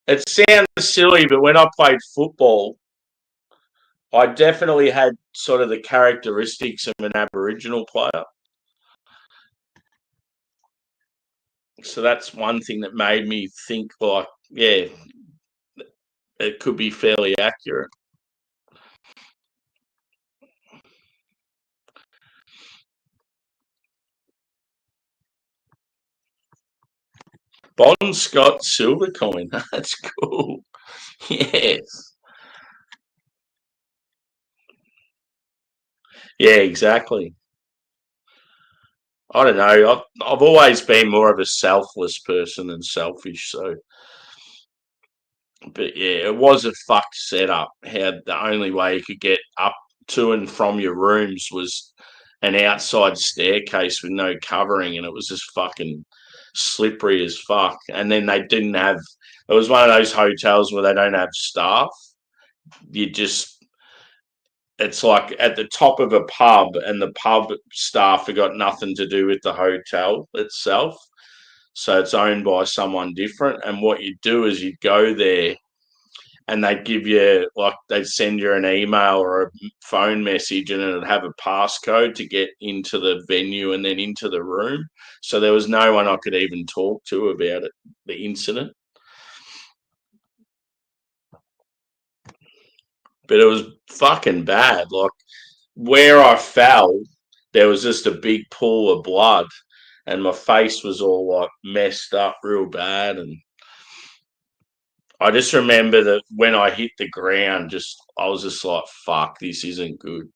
It sounds silly, but when I played football, I definitely had sort of the characteristics of an Aboriginal player. So that's one thing that made me think, like, yeah, it could be fairly accurate. Bon Scott silver coin. That's cool. Yes. Yeah, exactly. I don't know. I've always been more of a selfless person than selfish. So, but yeah, it was a fucked setup. How the only way you could get up to and from your rooms was an outside staircase with no covering, and it was just fucking slippery as fuck. And then they didn't have. It was one of those hotels where they don't have staff. You just it's like at the top of a pub, and the pub staff have got nothing to do with the hotel itself. So it's owned by someone different. And what you do is you go there and they'd give you, like, they'd send you an email or a phone message, and it'd have a passcode to get into the venue and then into the room. So there was no one I could even talk to about it, the incident. But it was fucking bad. Like, where I fell, there was just a big pool of blood, and my face was all like messed up real bad. And I just remember that when I hit the ground, just I was just like, "Fuck, this isn't good."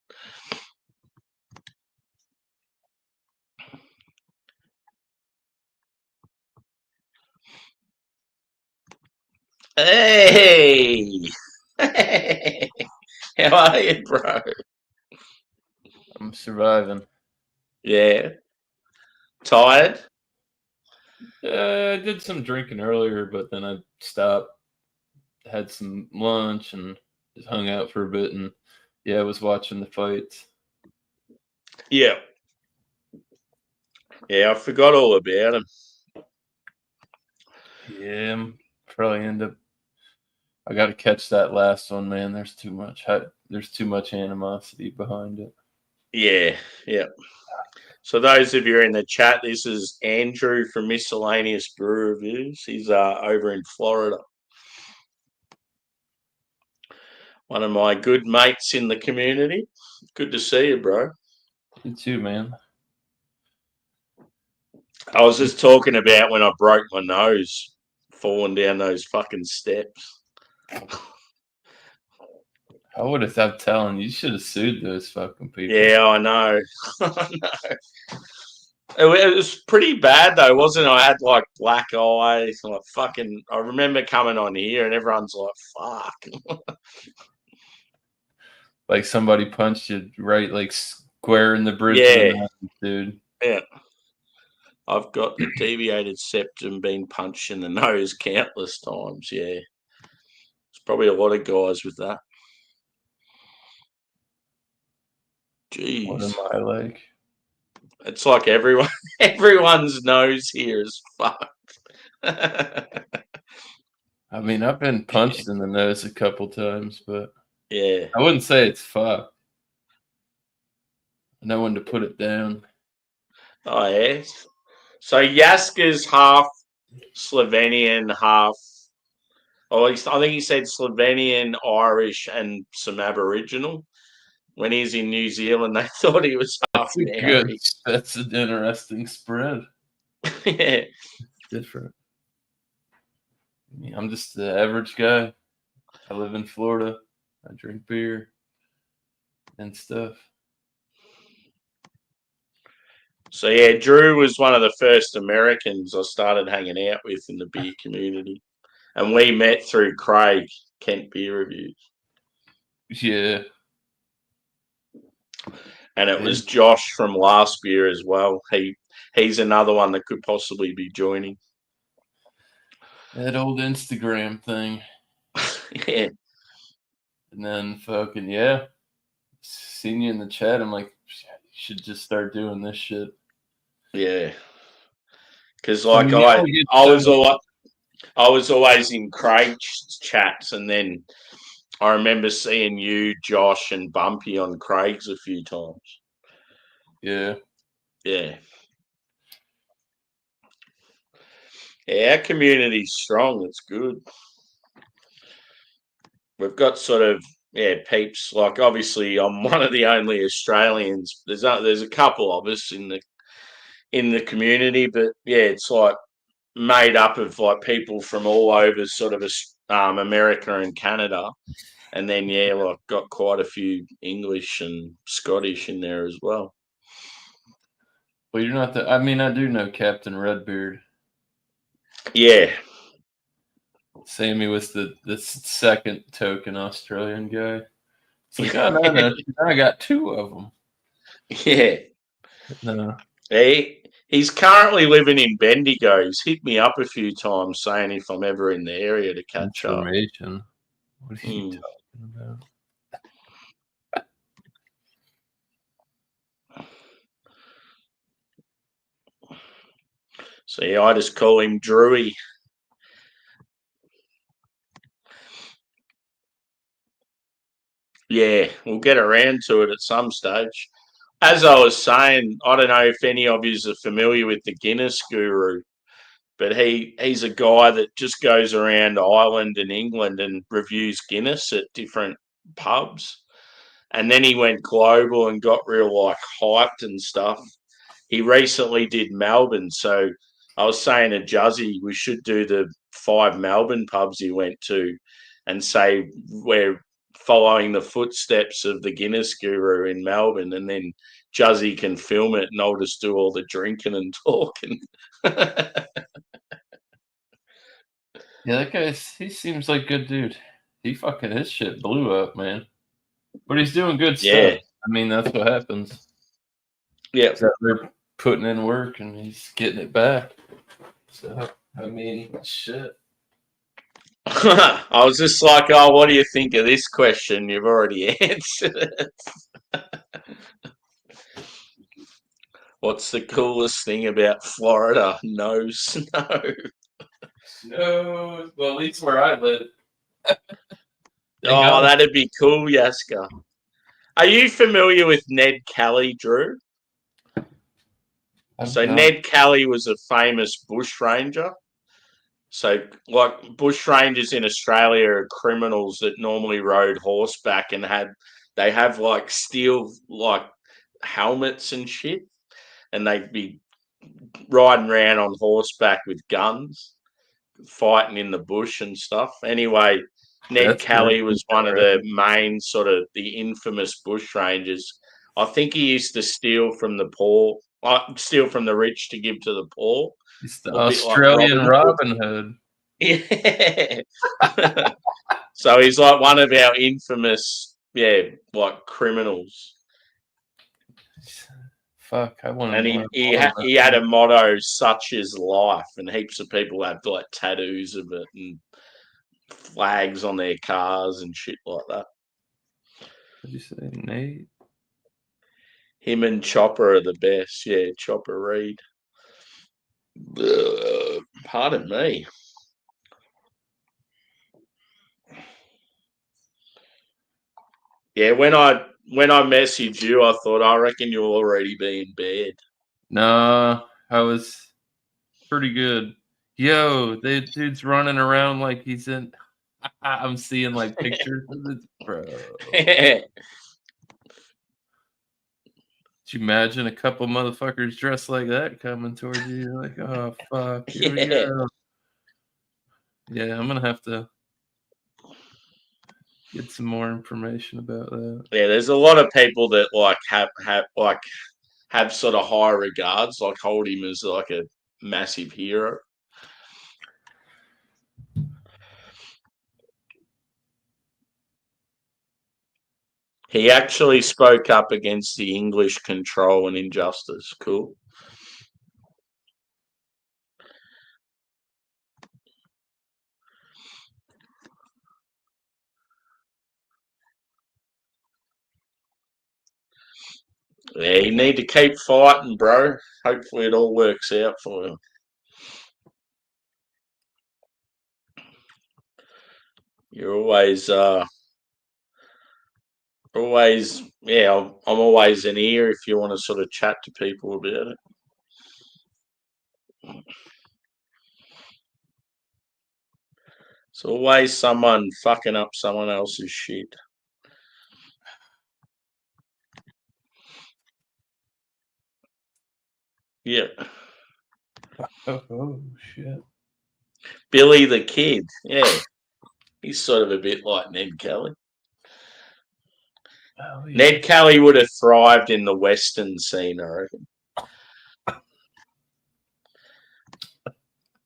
Hey, how are you, bro? I'm surviving. Yeah, tired. I did some drinking earlier, but then I stopped, had some lunch, and just hung out for a bit. And yeah, I was watching the fights. Yeah, yeah, I forgot all about him. Yeah, I'm probably end up. I got to catch that last one, man. There's too much. There's too much animosity behind it. Yeah, yeah. So those of you in the chat, this is Andrew from Miscellaneous Brew Reviews. He's over in Florida. One of my good mates in the community. Good to see you, bro. You too, man. I was just talking about when I broke my nose falling down those fucking steps. I would have stopped telling you. You should have sued those fucking people. Yeah, I know. I know. It was pretty bad though, wasn't it? I had like black eyes, like fucking. I remember coming on here and everyone's like, "Fuck." Like somebody punched you right, like square in the bridge of the Yeah, nose, dude. yeah. I've got the deviated septum being punched in the nose countless times. Yeah, there's probably a lot of guys with that. What Jeez, am I like? it's like everyone's nose here is fucked. I mean, I've been punched in the nose a couple times, but Yeah. I wouldn't say it's fucked. I know when to put it down. Oh yeah. So Yaska's half Slovenian, half. Oh, I think he said Slovenian, Irish, and some Aboriginal. When he was in New Zealand, they thought he was half That's a good. Maori. That's an interesting spread. Yeah. Different. I mean, I'm just the average guy. I live in Florida. I drink beer and stuff. So yeah, Drew was one of the first Americans I started hanging out with in the beer community, and we met through Craig Kent Beer Reviews, Yeah. and it was Josh from last beer as well. He's another one that could possibly be joining. That old Instagram thing. Yeah. And then fucking, yeah. Seen you in the chat. I'm like, you should just start doing this shit. Yeah. Because, I like, mean, you only get I was so I was always in Craig's chats, and then I remember seeing you, Josh, and Bumpy on Craig's a few times. yeah. Yeah. Yeah, our community's strong. It's good. We've got sort of peeps. Like, obviously, I'm one of the only Australians. There's a couple of us in the community, but yeah, it's like made up of like people from all over, sort of America and Canada, and then like got quite a few English and Scottish in there as well. Well, you're not the. I mean, I do know Captain Redbeard. Yeah. Sammy was the second token Australian guy. It's like, oh no, I got two of them. Yeah. No. He's currently living in Bendigo. He's hit me up a few times saying if I'm ever in the area to catch up. Information. What are you talking about? So yeah, I just call him Drewy. Yeah, we'll get around to it at some stage. As I was saying, I don't know if any of you are familiar with the Guinness Guru, but he's a guy that just goes around Ireland and England and reviews Guinness at different pubs. And then he went global and got real like hyped and stuff. He recently did Melbourne, so I was saying to Juzzy we should do the 5 Melbourne pubs he went to, and say we're following the footsteps of the Guinness Guru in Melbourne, and then Juzzy can film it, and I'll just do all the drinking and talking. Yeah, that guy. He seems like a good dude. He fucking his shit blew up, man. But he's doing good stuff. Yeah. I mean, that's what happens. Yeah. So they're putting in work and he's getting it back. So I mean, shit. I was just like, oh, what do you think of this question? You've already answered it. What's the coolest thing about Florida? No snow. No, well, at least where I live. Oh, that'd be cool, Yaska. Are you familiar with Ned Kelly, Drew? So Ned Kelly was a famous bushranger. So, like, bushrangers in Australia are criminals that normally rode horseback and they have like steel like helmets and shit, and they'd be riding around on horseback with guns, fighting in the bush and stuff. Anyway, Ned Kelly was one of the main sort of the infamous bushrangers. I think he used to steal from the poor, steal from the rich to give to the poor. It's the Australian Robin Hood. Yeah. So he's like one of our infamous, like criminals. Fuck, I want to. And he had a motto such as life, and heaps of people have like tattoos of it and flags on their cars and shit like that. What did you say, Nate? Him and Chopper are the best. Yeah, Chopper Reed. Pardon me. Yeah, when I messaged you, I thought, I reckon you'll already be in bed. No, I was pretty good. Yo, the dude's running around like he's in. I'm seeing like pictures of it, bro. Could you imagine a couple motherfuckers dressed like that coming towards you? You're like, oh fuck, here we go. Yeah, I'm gonna have to get some more information about that. Yeah, there's a lot of people that like have sort of high regards, like hold him as like a massive hero. He actually spoke up against the English control and injustice. Cool. Yeah, you need to keep fighting, bro. Hopefully it all works out for you. You're always, yeah, I'm always an ear if you want to sort of chat to people about it. It's always someone fucking up someone else's shit. Yeah. Oh shit. Billy the Kid. Yeah. He's sort of a bit like Ned Kelly. Oh, yeah. Ned Kelly would have thrived in the Western scene, I reckon.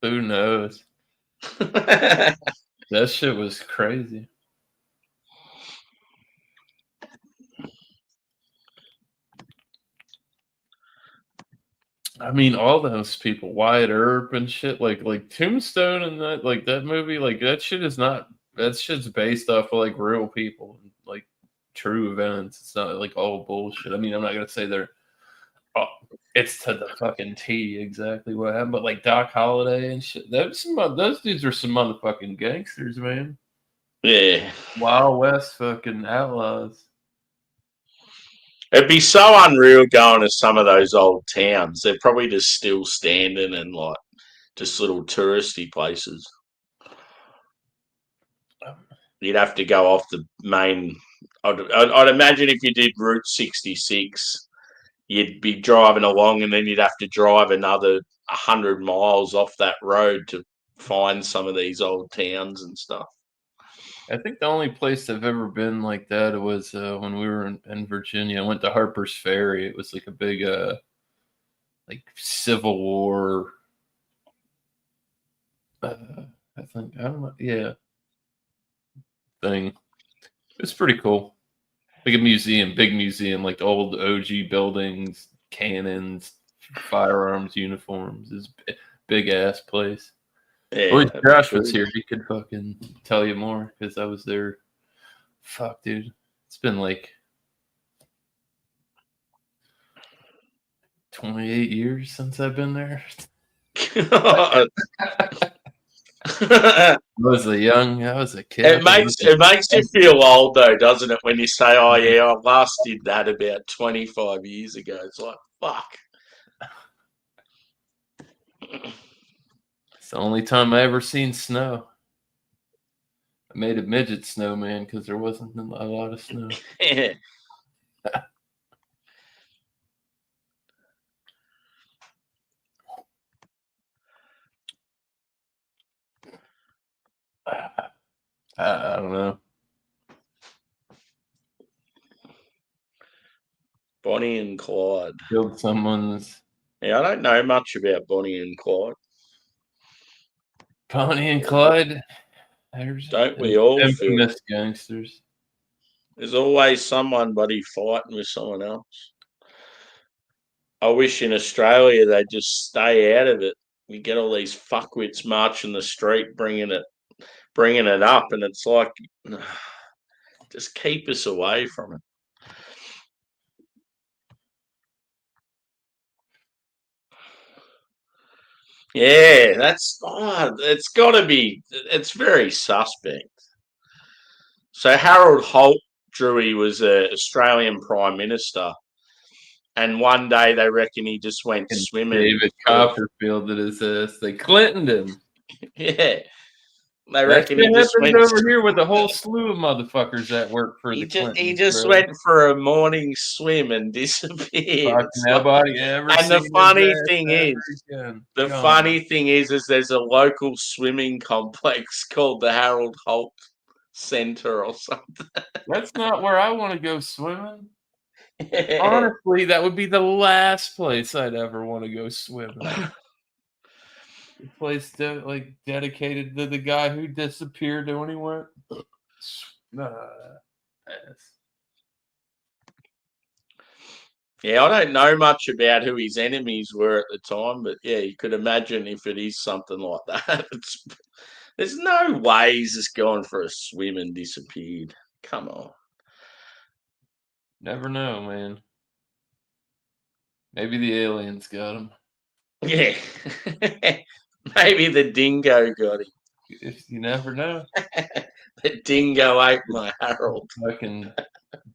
Who knows? That shit was crazy. I mean, all those people, Wyatt Earp and shit, like Tombstone and that movie, like that shit's based off of like real people, like true events. It's not like all bullshit. I mean, I'm not gonna say it's to the fucking T exactly what happened, but like Doc Holliday and shit, those dudes are some motherfucking gangsters, man. Yeah. Wild West fucking outlaws. It'd be so unreal going to some of those old towns. They're probably just still standing and like just little touristy places. You'd have to go off the main. I'd imagine if you did Route 66, you'd be driving along and then you'd have to drive another 100 miles off that road to find some of these old towns and stuff. I think the only place I've ever been like that was when we were in Virginia. I went to Harper's Ferry. It was like a big like Civil War. I think I don't know. Yeah, thing. It's pretty cool. Like a museum, big museum, like the old OG buildings, cannons, firearms, uniforms. It's big ass place. Yeah, Well, Josh was cool. here. He could fucking tell you more because I was there. Fuck, dude. It's been like 28 years since I've been there. I was a kid. It makes you feel old though, doesn't it? When you say, "Oh yeah, I last did that about 25 years ago." It's like, fuck. It's the only time I ever seen snow. I made a midget snowman because there wasn't a lot of snow. Yeah. I don't know. Bonnie and Clyde. Killed someone's. Yeah, I don't know much about Bonnie and Clyde. Bonnie and Clyde. Don't we all, Phil? Infamous gangsters. There's always someone buddy fighting with someone else. I wish in Australia they'd just stay out of it. We get all these fuckwits marching the street, bringing it up, and it's like, just keep us away from it. Yeah, it's got to be. It's very suspect. So Harold Holt, Drewy, was an Australian Prime Minister, and one day they reckon he just went And swimming. David Copperfield at his ass. They Clintoned him. Yeah, they That reckon shit he just happens went. over here with a whole slew of motherfuckers that work for the Clintons. He just bro. went for a morning swim and disappeared. Nobody ever. And the funny thing is, there's a local swimming complex called the Harold Holt Center or something. That's not where I want to go swimming. Honestly, that would be the last place I'd ever want to go swimming. The place dedicated to the guy who disappeared when he went. Yeah, I don't know much about who his enemies were at the time, but yeah, you could imagine if it is something like that. There's no way he's just gone for a swim and disappeared. Come on. Never know, man. Maybe the aliens got him. Yeah. Maybe the dingo got him. If you never know. The dingo ate my Harold. Fucking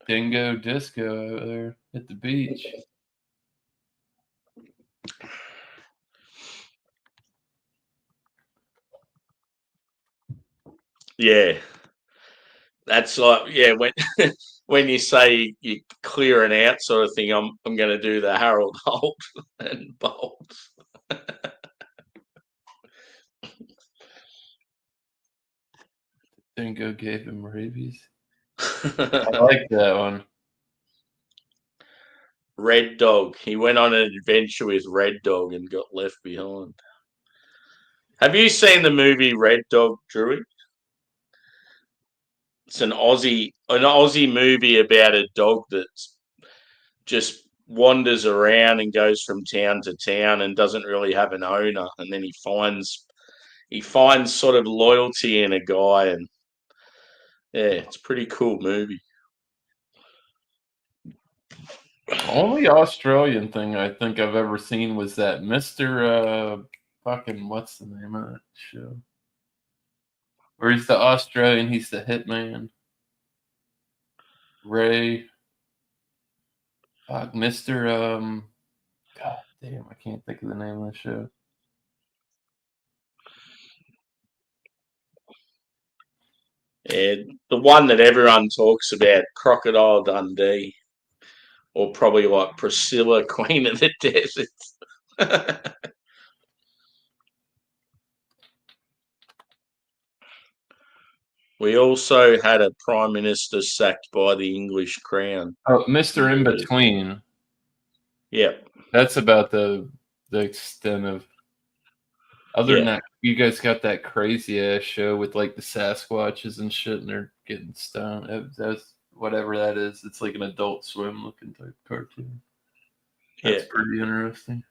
dingo disco out there at the beach. Yeah. That's like, yeah, when when you say you clear an out sort of thing, I'm going to do the Harold Holt and Bolt. Dingo gave him rabies. I like that one. Red Dog. He went on an adventure with Red Dog and got left behind. Have you seen the movie Red Dog, Drewy? It's an Aussie movie about a dog that's just wanders around and goes from town to town and doesn't really have an owner, and then he finds sort of loyalty in a guy, and yeah, it's a pretty cool movie. Only Australian thing I think I've ever seen was that Mr. Fucking what's the name of that show? Where he's the Australian, he's the hitman. Ray. Fuck, Mr. God damn, I can't think of the name of the show. Yeah, the one that everyone talks about, Crocodile Dundee, or probably like Priscilla, Queen of the Desert. We also had a prime minister sacked by the English crown. Oh, Mr. In Between. Yep. That's about the extent of. Other than Yeah. that, you guys got that crazy ass show with like the Sasquatches and shit, and they're getting stoned. That's whatever that is. It's like an Adult Swim looking type cartoon. That's Yeah. pretty interesting.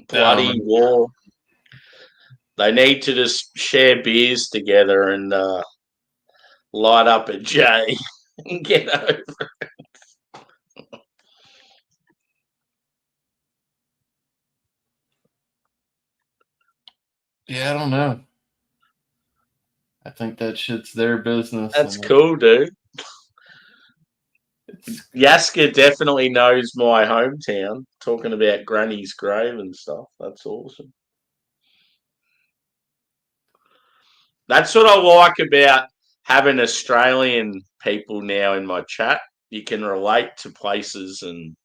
Bloody war. They need to just share beers together and light up a J and get over. Yeah, I don't know. I think that shit's their business. That's cool, dude. Yaska definitely knows my hometown, talking about Granny's grave and stuff. That's awesome. That's what I like about having Australian people now in my chat. You can relate to places and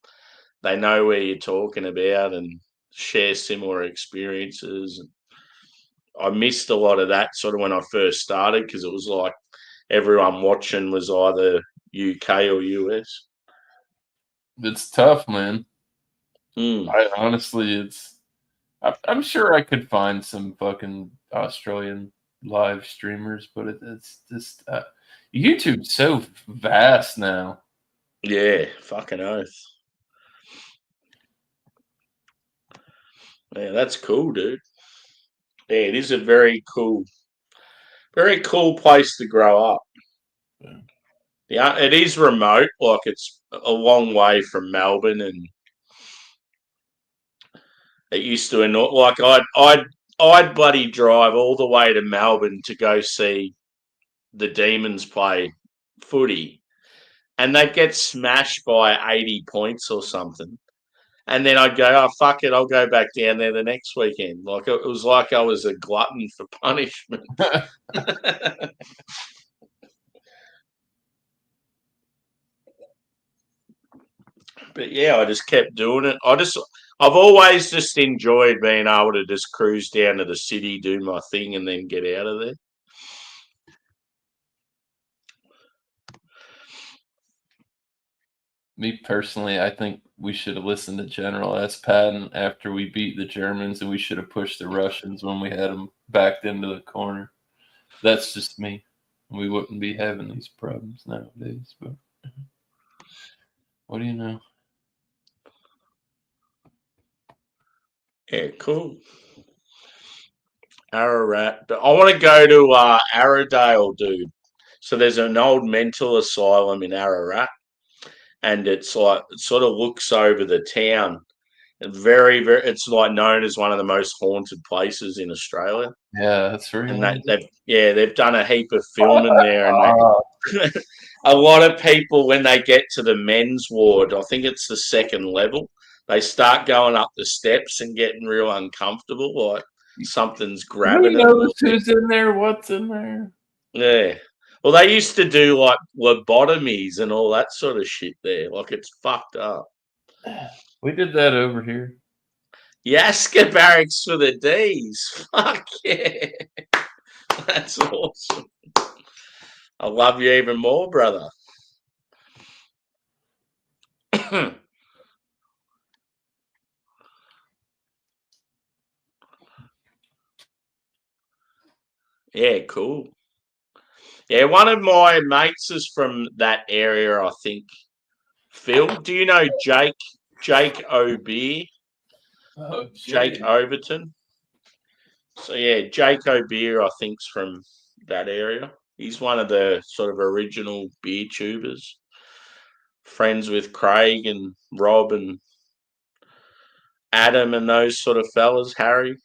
they know where you're talking about and share similar experiences. I missed a lot of that sort of when I first started because it was like everyone watching was either UK or US. It's tough, man. Mm. I honestly, I'm sure I could find some fucking Australian live streamers, but it's just YouTube's so vast now. Yeah, fucking oath. Yeah, that's cool, dude. Yeah, it is a very cool place to grow up. Yeah, it is remote, like it's a long way from Melbourne, and it used to annoy. Like I'd bloody drive all the way to Melbourne to go see the Demons play footy, and they'd get smashed by 80 points or something. And then I'd go, oh, fuck it, I'll go back down there the next weekend. Like it was like I was a glutton for punishment. But yeah, I just kept doing it. I've always just enjoyed being able to just cruise down to the city, do my thing, and then get out of there. Me personally, I think we should have listened to General S. Patton after we beat the Germans, and we should have pushed the Russians when we had them backed into the corner. That's just me. We wouldn't be having these problems nowadays. But what do you know? Yeah, cool. Ararat. But I want to go to Arradale, dude. So there's an old mental asylum in Ararat, and it's like it sort of looks over the town. And it's like known as one of the most haunted places in Australia. Yeah, that's very And haunted. they've done a heap of filming there, and a lot of people when they get to the men's ward, I think it's the second level, they start going up the steps and getting real uncomfortable, like something's grabbing Who them. knows who's in there? What's in there? Yeah. Well, they used to do like lobotomies and all that sort of shit there. Like it's fucked up. We did that over here. Yaska barracks for the D's. Fuck yeah. That's awesome. I love you even more, brother. Yeah, cool. Yeah, one of my mates is from that area, I think. Phil, do you know Jake O'Beer? Oh, Jake Jake. Overton? So yeah, Jake O'Beer, I think's from that area. He's one of the sort of original beer tubers. Friends with Craig and Rob and Adam and those sort of fellas, Harry.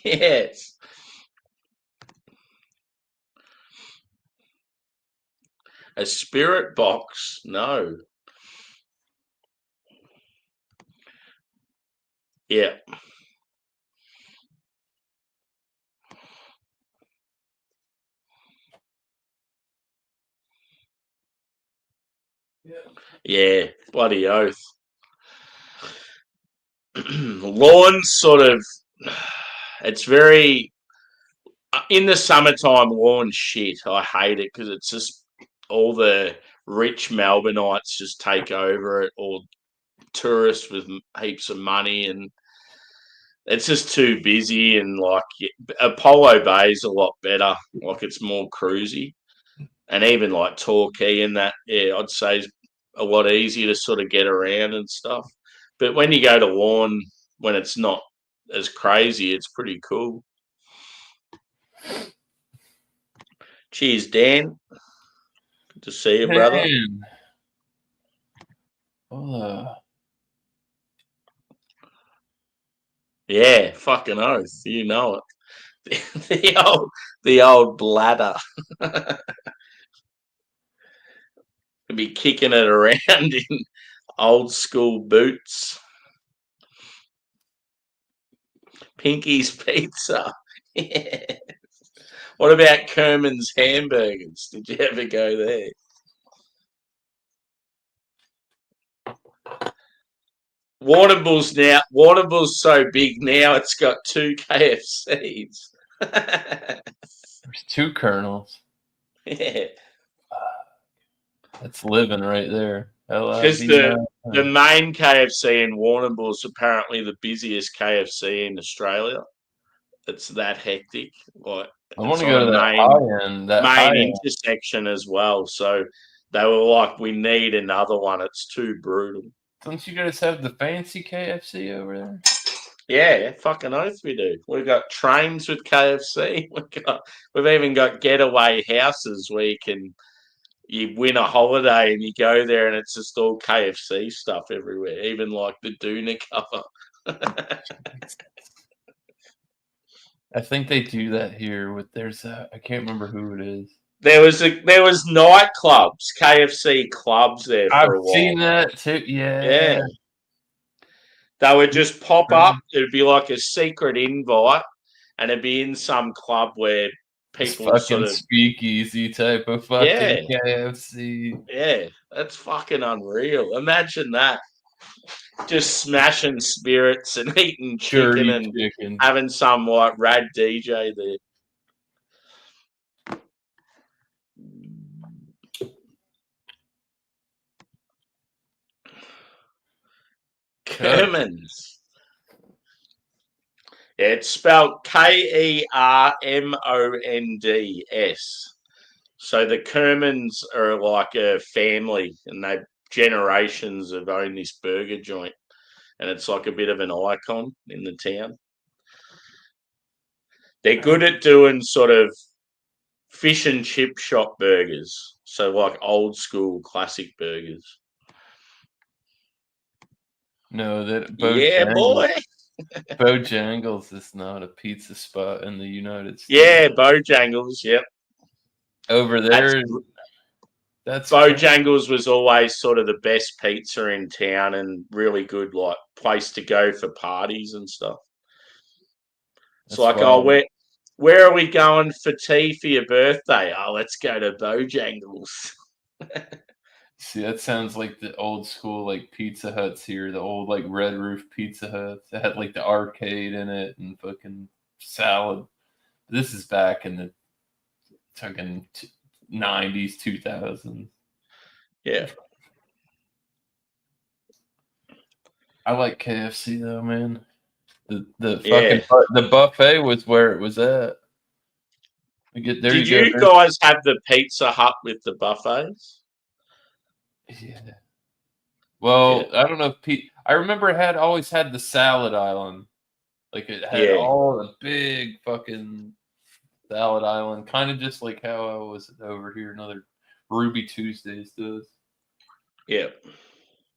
Yes. A spirit box? No. Yeah. Yeah. Bloody oath. Lawn's sort of. It's very. In the summertime, lawn's shit. I hate it because it's just all the rich Melbourneites just take over it, or tourists with heaps of money, and it's just too busy. And like Apollo Bay is a lot better. Like it's more cruisy, and even like Torquay and that, yeah, I'd say is a lot easier to sort of get around and stuff. But when you go to Lawn, when it's not as crazy, it's pretty cool. Cheers, Dan. Good to see you, brother. Man. Oh, Yeah, fucking oath. You know it. The old bladder. Be kicking it around in old school boots. Pinky's Pizza. Yeah. What about Kerman's Hamburgers? Did you ever go there? Warrnambool's so big now it's got 2 KFCs. there's 2 kernels. Yeah. That's living right there. Because L-I-V-I. the main KFC in Warrnambool is apparently the busiest KFC in Australia. It's that hectic. Like I want it's to on go a to that high end. That high main end. intersection as well. So they were like, we need another one. It's too brutal. Don't you guys have the fancy KFC over there? Yeah, fucking oath we do. We've got trains with KFC. We've even got getaway houses where you win a holiday and you go there and it's just all KFC stuff everywhere, even like the Doona cover. I think they do that here with I can't remember who it is. There was nightclubs, KFC clubs there I've for a while. seen that too. Yeah. Yeah. They would just pop up. It'd be like a secret invite, and it'd be in some club where It's people fucking sort of speakeasy type of fucking KFC. yeah, that's fucking unreal. Imagine that. Just smashing spirits and eating chicken Dirty and chicken. having some like rad DJ there. Kermans. It's spelled Kermonds. So the Kermans are like a family, and they generations have owned this burger joint, and it's like a bit of an icon in the town. They're good at doing sort of fish and chip shop burgers, so like old school classic burgers. No, that Yeah, boy. Bojangles is not a pizza spot in the United States. Yeah, Bojangles. Yep. Over That's there, that's crazy. Bojangles was always sort of the best pizza in town and really good like place to go for parties and stuff. It's That's like, oh, wild. where are we going for tea for your birthday? Oh, let's go to Bojangles. See, that sounds like the old school like Pizza Huts here, the old like red roof Pizza Huts. It had like the arcade in it and fucking salad. This is back in the fucking 90s, 2000s. Yeah. I like KFC though, man. The Yeah. fucking the buffet was where it was at. There Did you go. you guys have the Pizza Hut with the buffets? Yeah. Yeah. Well, I don't know if I remember it had always had the salad island. Like it had Yeah. all the big fucking salad island, kind of just like how I was over here. Another Ruby Tuesdays does. Yeah.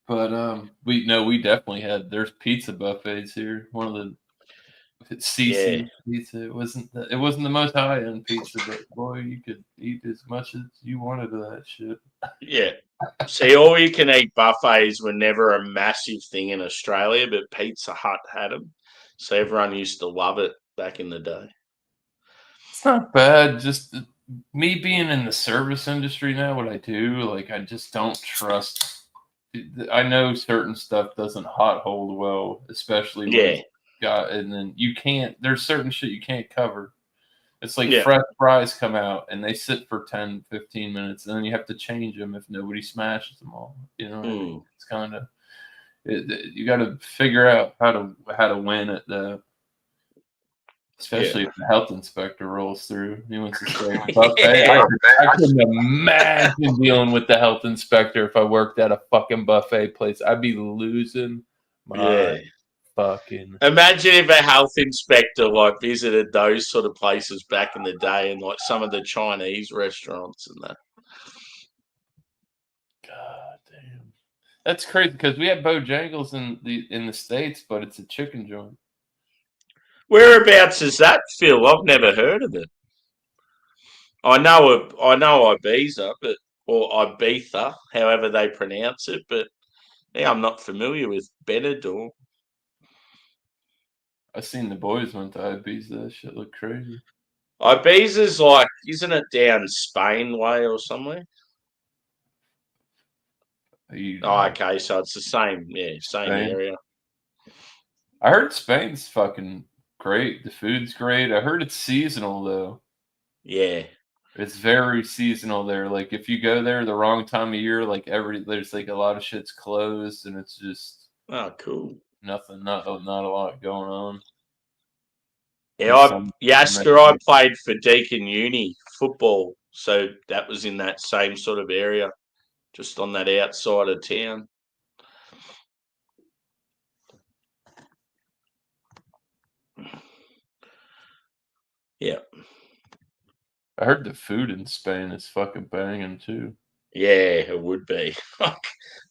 But we definitely had. There's pizza buffets here. One of the Yeah. CC pizza. It wasn't the most high end pizza, but boy, you could eat as much as you wanted of that shit. Yeah. See, all you can eat buffets were never a massive thing in Australia, but Pizza Hut had them. So everyone used to love it back in the day. It's not bad. Just me being in the service industry now, what I do, like I just don't trust. I know certain stuff doesn't hot hold well, especially when Yeah. it's and then you can't. There's certain shit you can't cover. It's like Yeah. fresh fries come out and they sit for 10, 15 minutes, and then you have to change them if nobody smashes them all. You know what I mean? It's kind of you got to figure out how to win at the. Especially if the health inspector rolls through. He wants to say buffet. Yeah. I couldn't imagine dealing with the health inspector if I worked at a fucking buffet place. I'd be losing my Yeah. fucking. Imagine if a health inspector like visited those sort of places back in the day and like some of the Chinese restaurants and that. God damn. That's crazy because we have Bojangles in the States, but it's a chicken joint. Whereabouts is that, Phil? I've never heard of it. I know Ibiza, or Ibiza, however they pronounce it, but yeah, I'm not familiar with Benidorm. I seen the boys went to Ibiza. That shit looked crazy. Ibiza's like, isn't it down Spain way or somewhere? Oh, okay, so it's the same, same Spain. area. I heard Spain's fucking great. The food's great. I heard it's seasonal though. Yeah. It's very seasonal there. Like if you go there the wrong time of year, like there's like a lot of shit's closed and it's just cool. Nothing, not a lot going on. Yeah, I played for Deakin Uni football, so that was in that same sort of area, just on that outside of town. Yeah. I heard the food in Spain is fucking banging too. Yeah, it would be.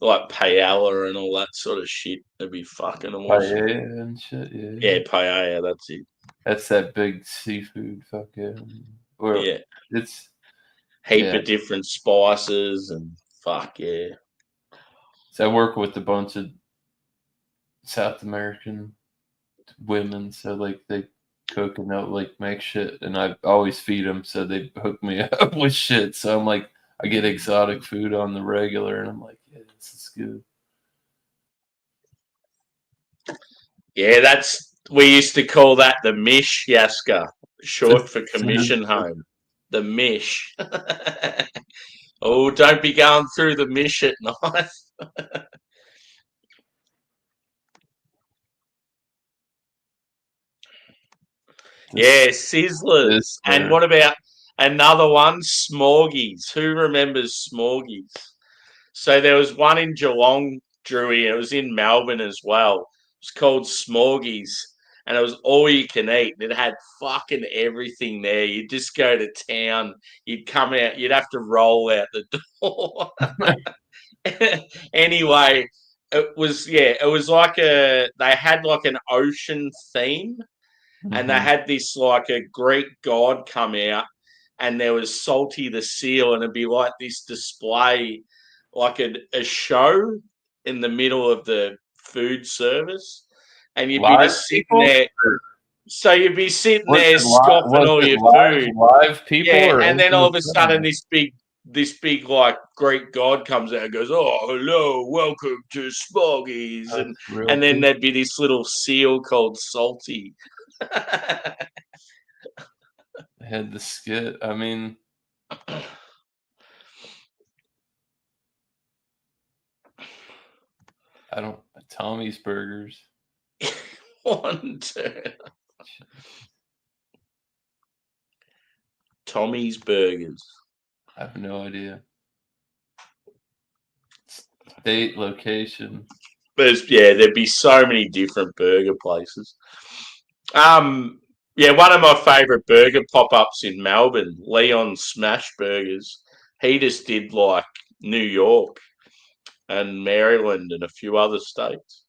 Like paella and all that sort of shit. It'd be fucking awesome. Paella and shit, Yeah, paella, that's it. That's that big seafood fucking. Well, yeah. It's heap of different spices and fuck yeah. So I work with a bunch of South American women, so like they cook and they'll like make shit, and I always feed them, so they hook me up with shit. So I'm like, I get exotic food on the regular, and I'm like, yeah, this is good. Yeah, we used to call that the mish, Yaska, short for commission home. The mish. Oh, don't be going through the mish at night. Yeah, Sizzlers. And what about another one? Smorgies. Who remembers Smorgies? So there was one in Geelong, Drewy, and it was in Melbourne as well. It's called Smorgies, and it was all you can eat. It had fucking everything there. You'd just go to town. You'd come out. You'd have to roll out the door. Anyway, it was like they had like an ocean theme, and they had this like a Greek god come out, and there was Salty the Seal, and it'd be like this display, like a show in the middle of the food service, and you'd be Live just sitting people? there. So you'd be sitting Was there it scoffing all your food, live people? yeah, Or and then all of a sudden this this big like Greek god comes out and goes, "Oh, hello, welcome to Smoggies," real and then people? there'd be this little seal called Salty. Had the skit. I mean, I don't. Tommy's Burgers. One, two. Tommy's Burgers. I have no idea. State, location. There'd be so many different burger places. One of my favourite burger pop-ups in Melbourne, Leon Smash Burgers. He just did like New York and Maryland and a few other states.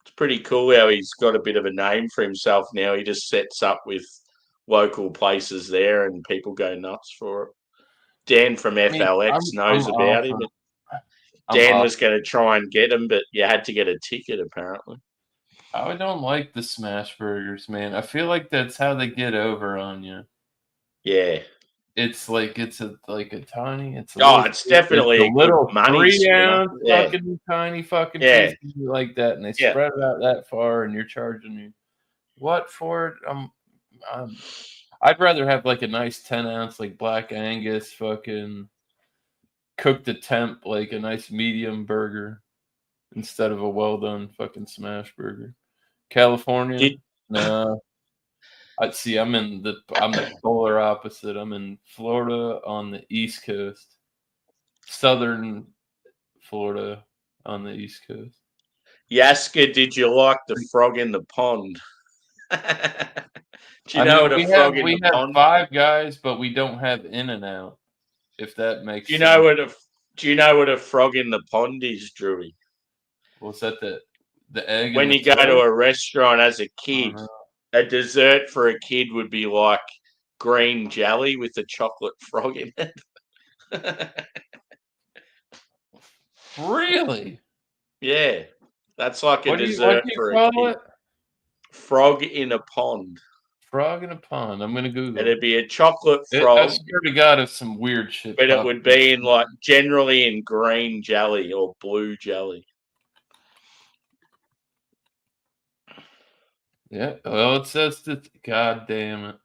It's pretty cool how he's got a bit of a name for himself now. He just sets up with local places there and people go nuts for it. Dan from FLX knows about him. Dan was going to try and get him, but you had to get a ticket apparently. I don't like the smash burgers, man. I feel like that's how they get over on you. Yeah. It's like it's a tiny. It's definitely a little 3-ounce fucking tiny fucking piece like that, and they spread it out that far, and you're charging me what for it? I'd rather have like a nice 10-ounce like Black Angus fucking cooked at temp, like a nice medium burger instead of a well done fucking smash burger. California, no. I'm the polar opposite. I'm in Florida on the East Coast, Southern Florida on the East Coast. Yaska, did you like the frog in the pond? Do you know what a frog in the pond? We have Five Guys, but we don't have In-N-Out. If that makes sense. Do you know what a frog in the pond is, Drewy? What's that? The egg. When you go to a restaurant as a kid, a dessert for a kid would be like green jelly with a chocolate frog in it. Really? Yeah. That's like a dessert for a kid. Frog in a pond. Frog in a pond. I'm gonna Google. It'd be a chocolate frog. I swear to God, if some weird shit. But it would be in like generally in green jelly or blue jelly. Yeah. Well, it says that. God damn it.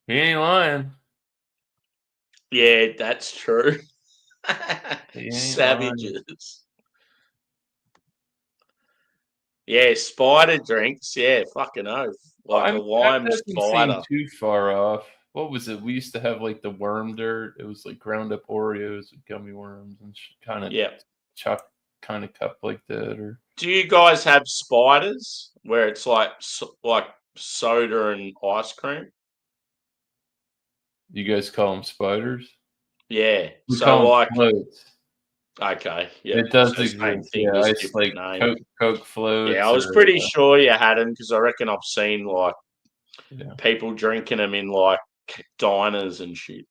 He ain't lying. Yeah, that's true. Savages. Lying. Yeah, spider drinks. Yeah, fucking oath. Like a lime spider. Too far off. What was it? We used to have like the worm dirt. It was like ground up Oreos with gummy worms and kind of kind of cup like that. Or do you guys have spiders where it's like soda and ice cream? You guys call them spiders? Yeah. We call them floats. Okay. Yeah. It does exist. Yeah, it's like Coke floats. Yeah, I was pretty sure you had them because I reckon I've seen like people drinking them in like diners and shit.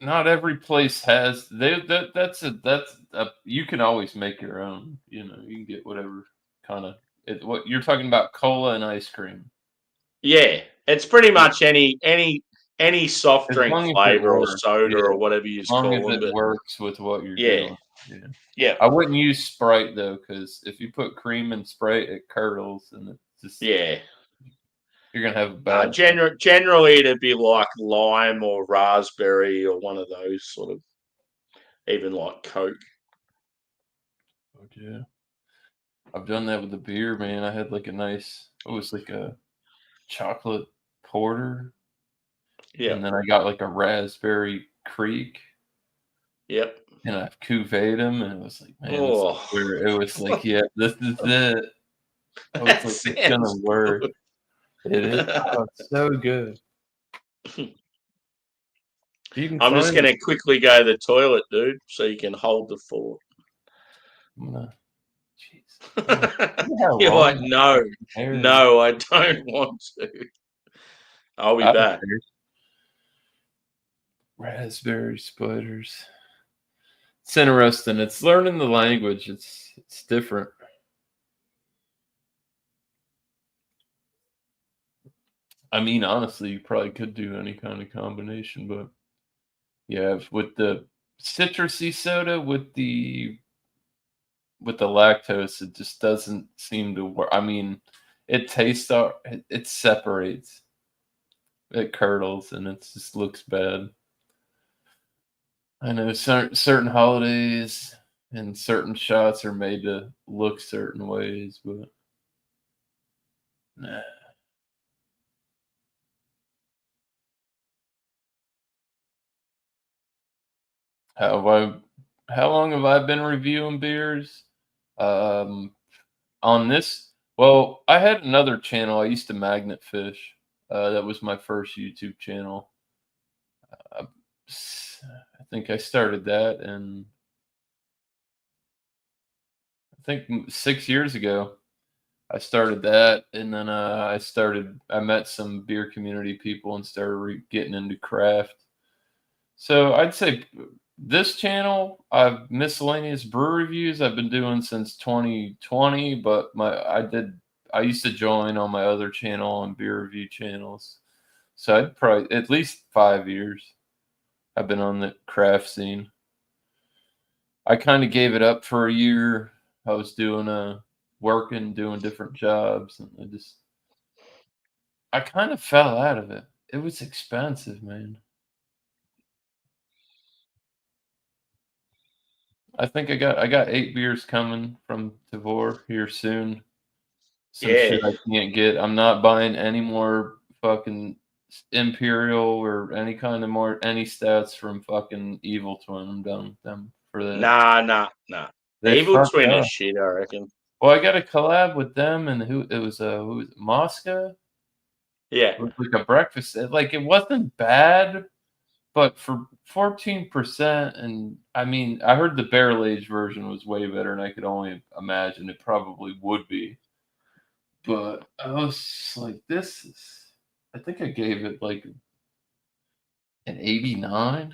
Not every place has. That's you can always make your own. You know, you can get whatever kind of. What you're talking about, cola and ice cream. Yeah, it's pretty much any soft drink flavor or soda or whatever you call them. As long as it works with what you're doing. Yeah. I wouldn't use Sprite though, because if you put cream in Sprite, it curdles and it's just you're gonna have a bad. Generally, it'd be like lime or raspberry or one of those sort of, even like Coke. Yeah. I've done that with the beer, man. I had like a nice, it was like a chocolate porter, Yeah. and then I got like a raspberry creek, Yep. and I've cuvee them, and it was like, man, this is Oh, where it was like, yeah, this is it. I was that like, it's gonna sounds work. good. It is. Oh, it's so good. You can I'm just find going it. to quickly go to the toilet, dude, so you can hold the fort. I'm gonna, jeez. Man, you know how You're like, long my no, fucking hair is? no, I don't want to. I'll be I don't back. care. Raspberry spiders. It's interesting. It's learning the language. It's different. I mean, honestly, you probably could do any kind of combination, but yeah, with the citrusy soda with the lactose, it just doesn't seem to work. I mean, it tastes it separates, it curdles, and it just looks bad. I know certain holidays and certain shots are made to look certain ways, but nah. How have how long have I been reviewing beers? Um, on this, well, I had another channel. I used to magnet fish. That was my first YouTube channel. Uh, I think I started that, and I think 6 years ago I started that, and then I met some beer community people and started getting into craft. So I'd say this channel, I've miscellaneous brew reviews I've been doing since 2020, but I used to join on my other channel on beer review channels. So I'd probably at least 5 years I've been on the craft scene. I kind of gave it up for a year. I was doing working, doing different jobs, and I kind of fell out of it. It was expensive, man. I think I got 8 beers coming from Tavor here soon. Some Yeah. shit I can't get. I'm not buying any more fucking Imperial or any kind of more any stats from fucking Evil Twin. I'm done with them for that. Nah. They Evil fucked Twin is up. shit, I reckon. Well, I got a collab with them and who was it, Mosca? Yeah. It was like a breakfast. Like it wasn't bad, but for 14%, and I mean, I heard the barrel aged version was way better, and I could only imagine it probably would be. But I was like, this is. I think I gave it like an 89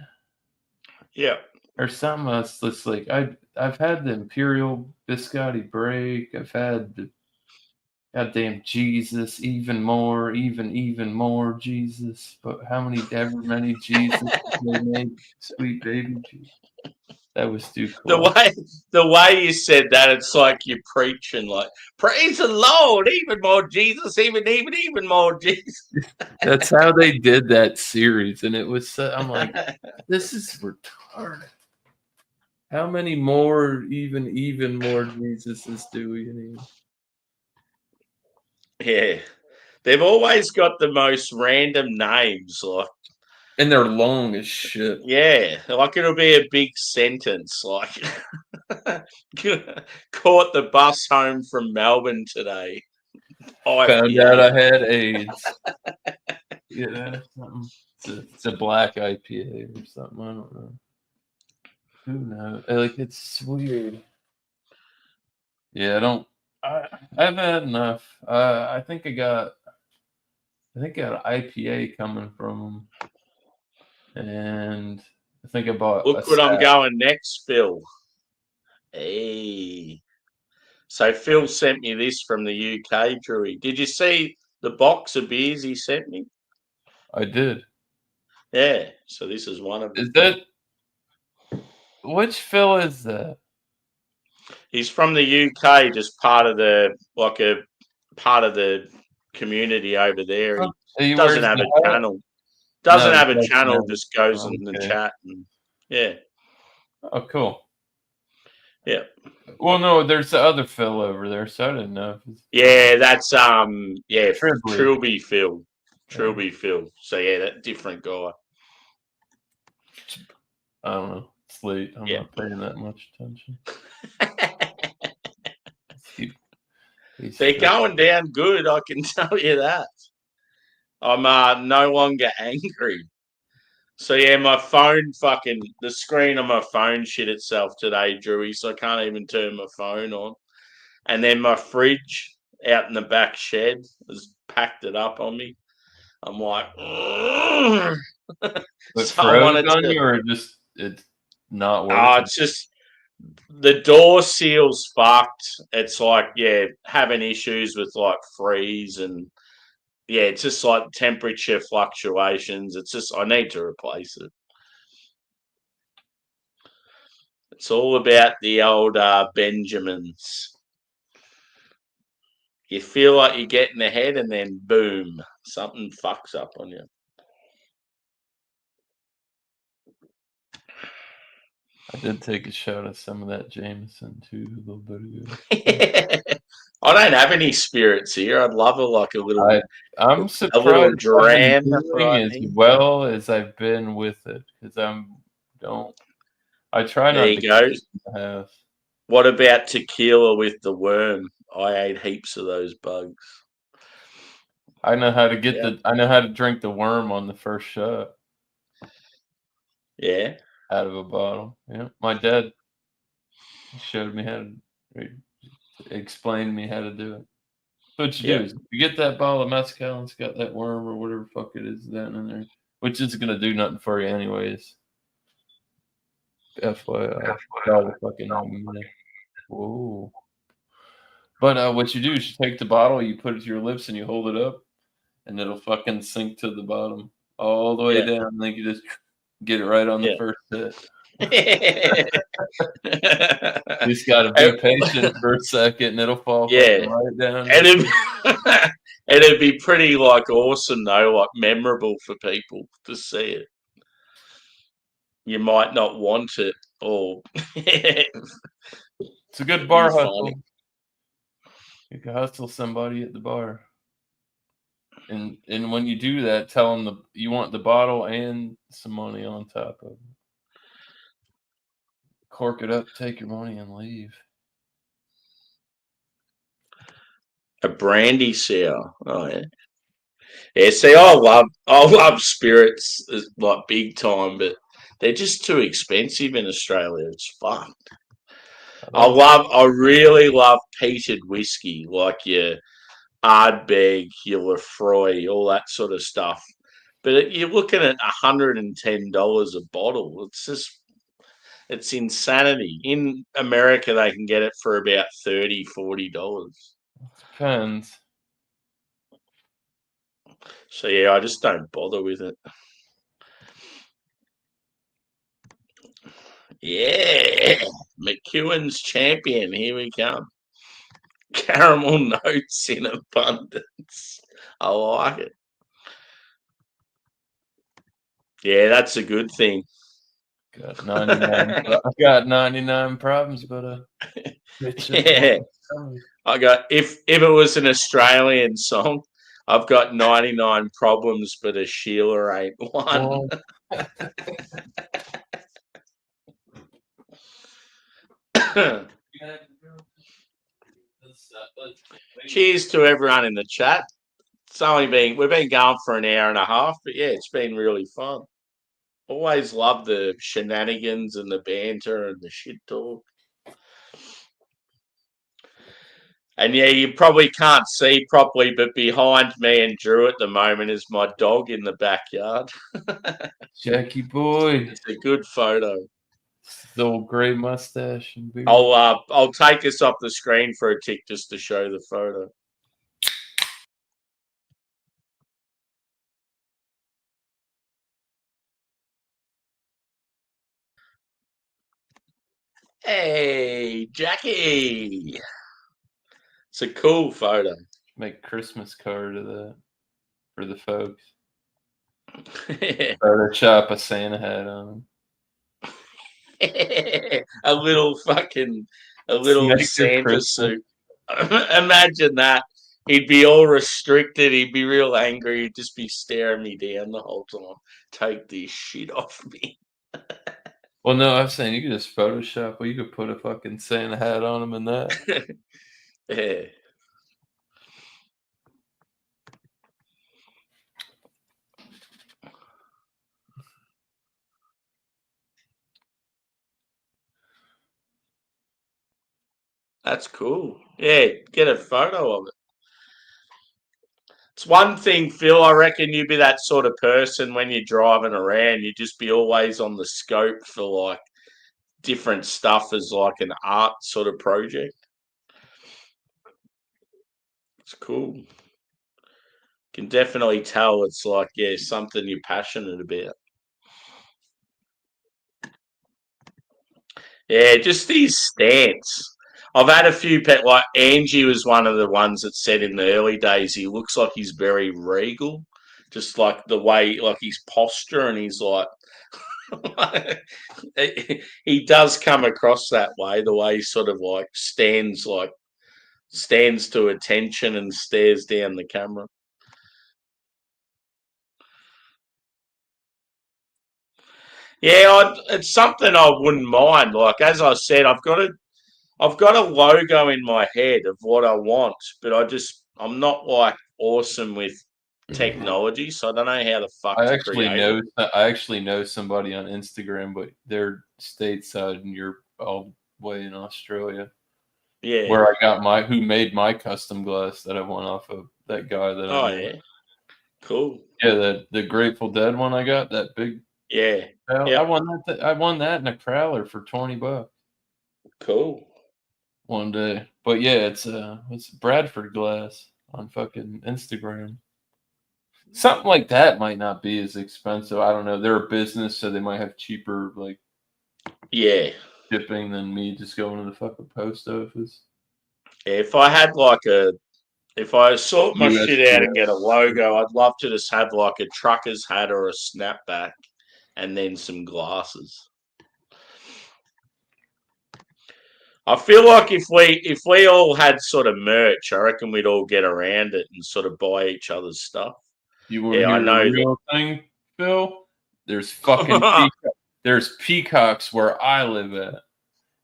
Yeah. or something. Else. It's like I've had the Imperial Biscotti Break. I've had the goddamn Jesus, even more Jesus. But how many ever many Jesus they made? Sweet baby Jesus. That was too The close. way the way you said that, it's like you're preaching, like praise the Lord, even more Jesus, even more Jesus. That's how they did that series, and it was. I'm like, this is retarded. How many more, even more Jesuses do we need? Yeah, they've always got the most random names, like And they're long as shit. yeah, like it'll be a big sentence, like caught the bus home from Melbourne today. Found out IPA. I had AIDS. You know, something. It's a black IPA or something. I don't know. Who knows? Like it's weird. Yeah, I don't. I've had enough. I think I got an IPA coming from them, and I think I bought a Look what I'm stout. going next, Phil. Hey. So Phil sent me this from the UK, Drewy. Did you see the box of beers he sent me? I did. Yeah. So this is one of them. Is that which Phil is that? He's from the UK, just part of the like a part of the community over there. Huh. He He doesn't wears have the a hat. channel. No, Doesn't he have a doesn't channel. have it. Just goes Oh, in the okay. chat and yeah. Oh, cool. Yeah. Well, no, there's the other Phil over there, so I didn't know. Yeah, that's Tribley. Trilby Phil. Yeah. Trilby Phil. So yeah, that different guy. I don't know. It's late. I'm Yeah. not paying that much attention. They're going down good, I can tell you that. I'm no longer angry. So yeah, my phone the screen on my phone shit itself today, Drewy, so I can't even turn my phone on. And then my fridge out in the back shed has packed it up on me. I'm like, But so I froze wanted on to. you, or just it's not working? It's just the door seal's fucked. It's like, yeah, having issues with like freeze and yeah, it's just like temperature fluctuations. It's just I need to replace it. It's all about the old Benjamins. You feel like you're getting ahead, and then boom, something fucks up on you. I did take a shot of some of that Jameson too a little bit ago. I don't have any spirits here. I'd love I'm a little surprised I've been dram doing right as here. well as I've been with it because I try There not you to go. keep it in the house. What about tequila with the worm? I ate heaps of those bugs. I know how to get Yeah. I know how to drink the worm on the first shot Yeah. out of a bottle. Yeah. My dad showed me how to explain to me how to do it. So what you do Yep. is you get that bottle of mezcal and it's got that worm or whatever fuck it is down in there, which isn't gonna do nothing for you anyways. FYI. All the fucking whoa. But what you do is you take the bottle, you put it to your lips, and you hold it up, and it'll fucking sink to the bottom all the way Yeah. down. And then you just get it right on the Yeah. first hit. Yeah. You just got to be patient for a second, and it'll fall fucking Yeah. right down. And it'd be pretty like awesome though, like memorable for people to see it. You might not want it, or It's a good be bar funny. hustle. You can hustle somebody at the bar. And when you do that, tell them you want the bottle and some money on top of it. Cork it up, take your money, and leave. A brandy sour. Oh yeah. Yeah, see, I love spirits like big time, but they're just too expensive in Australia. It's fucked. I really love peated whiskey, like your Ardbeg, your Lefroy, all that sort of stuff. But you're looking at $110 a bottle. It's insanity. In America, they can get it for about $30-$40. Depends. So yeah, I just don't bother with it. Yeah, McEwen's champion. Here we come. Caramel notes in abundance. I like it. Yeah, that's a good thing. Got 99. I got 99 problems, but it's just Yeah, one. I got if it was an Australian song, I've got 99 problems, but a Sheila ain't one. Cheers to everyone in the chat. We've been going for an hour and a half, but yeah, it's been really fun. Always love the shenanigans and the banter and the shit talk. And yeah, you probably can't see properly, but behind me and Drew at the moment is my dog in the backyard. Jackie boy. It's a good photo. The old gray mustache and beard. I'll take this off the screen for a tick just to show the photo. Hey, Jackie. It's a cool photo. Make Christmas card of that for the folks. Photoshop a Santa hat on. a little fucking, a little Snicker Santa Christmas. suit. Imagine that. He'd be all restricted. He'd be real angry. He'd just be staring me down the whole time. Take this shit off me. Well, no, I'm saying you could just Photoshop. Well, you could put a fucking Santa hat on him and that. Yeah. That's cool. Yeah, get a photo of it. It's one thing, Phil. I reckon you'd be that sort of person when you're driving around. You'd just be always on the scope for like different stuff as like an art sort of project. It's cool. Can definitely tell it's like, yeah, something you're passionate about. Yeah, just his stance. I've had a few pet like Angie was one of the ones that said in the early days he looks like he's very regal, just like the way like his posture and he's like he does come across that way, the way he sort of like stands to attention and stares down the camera. Yeah, it's something I wouldn't mind. Like as I said, I've got a logo in my head of what I want, but I'm not like awesome with technology, so I don't know how the fuck to create it. I actually know somebody on Instagram, but they're stateside and you're all the way in Australia. Yeah. Where I got who made my custom glass that I won off of that guy that I Oh know. yeah. Cool. Yeah, the Grateful Dead one I got, that big. Yeah. I Yep. won that. I won that in a Crowler for $20 Cool. one day. But yeah, it's Bradford glass on fucking Instagram. Something like that might not be as expensive. I don't know. They're a business, so they might have cheaper like Yeah. shipping than me just going to the fucking post office. If I sort my shit out and get a USPS. logo, I'd love to just have like a trucker's hat or a snapback and then some glasses. I feel like if we all had sort of merch, I reckon we'd all get around it and sort of buy each other's stuff. You want to Yeah, I hear a know real thing, Phil? that. There's peacocks where I live at,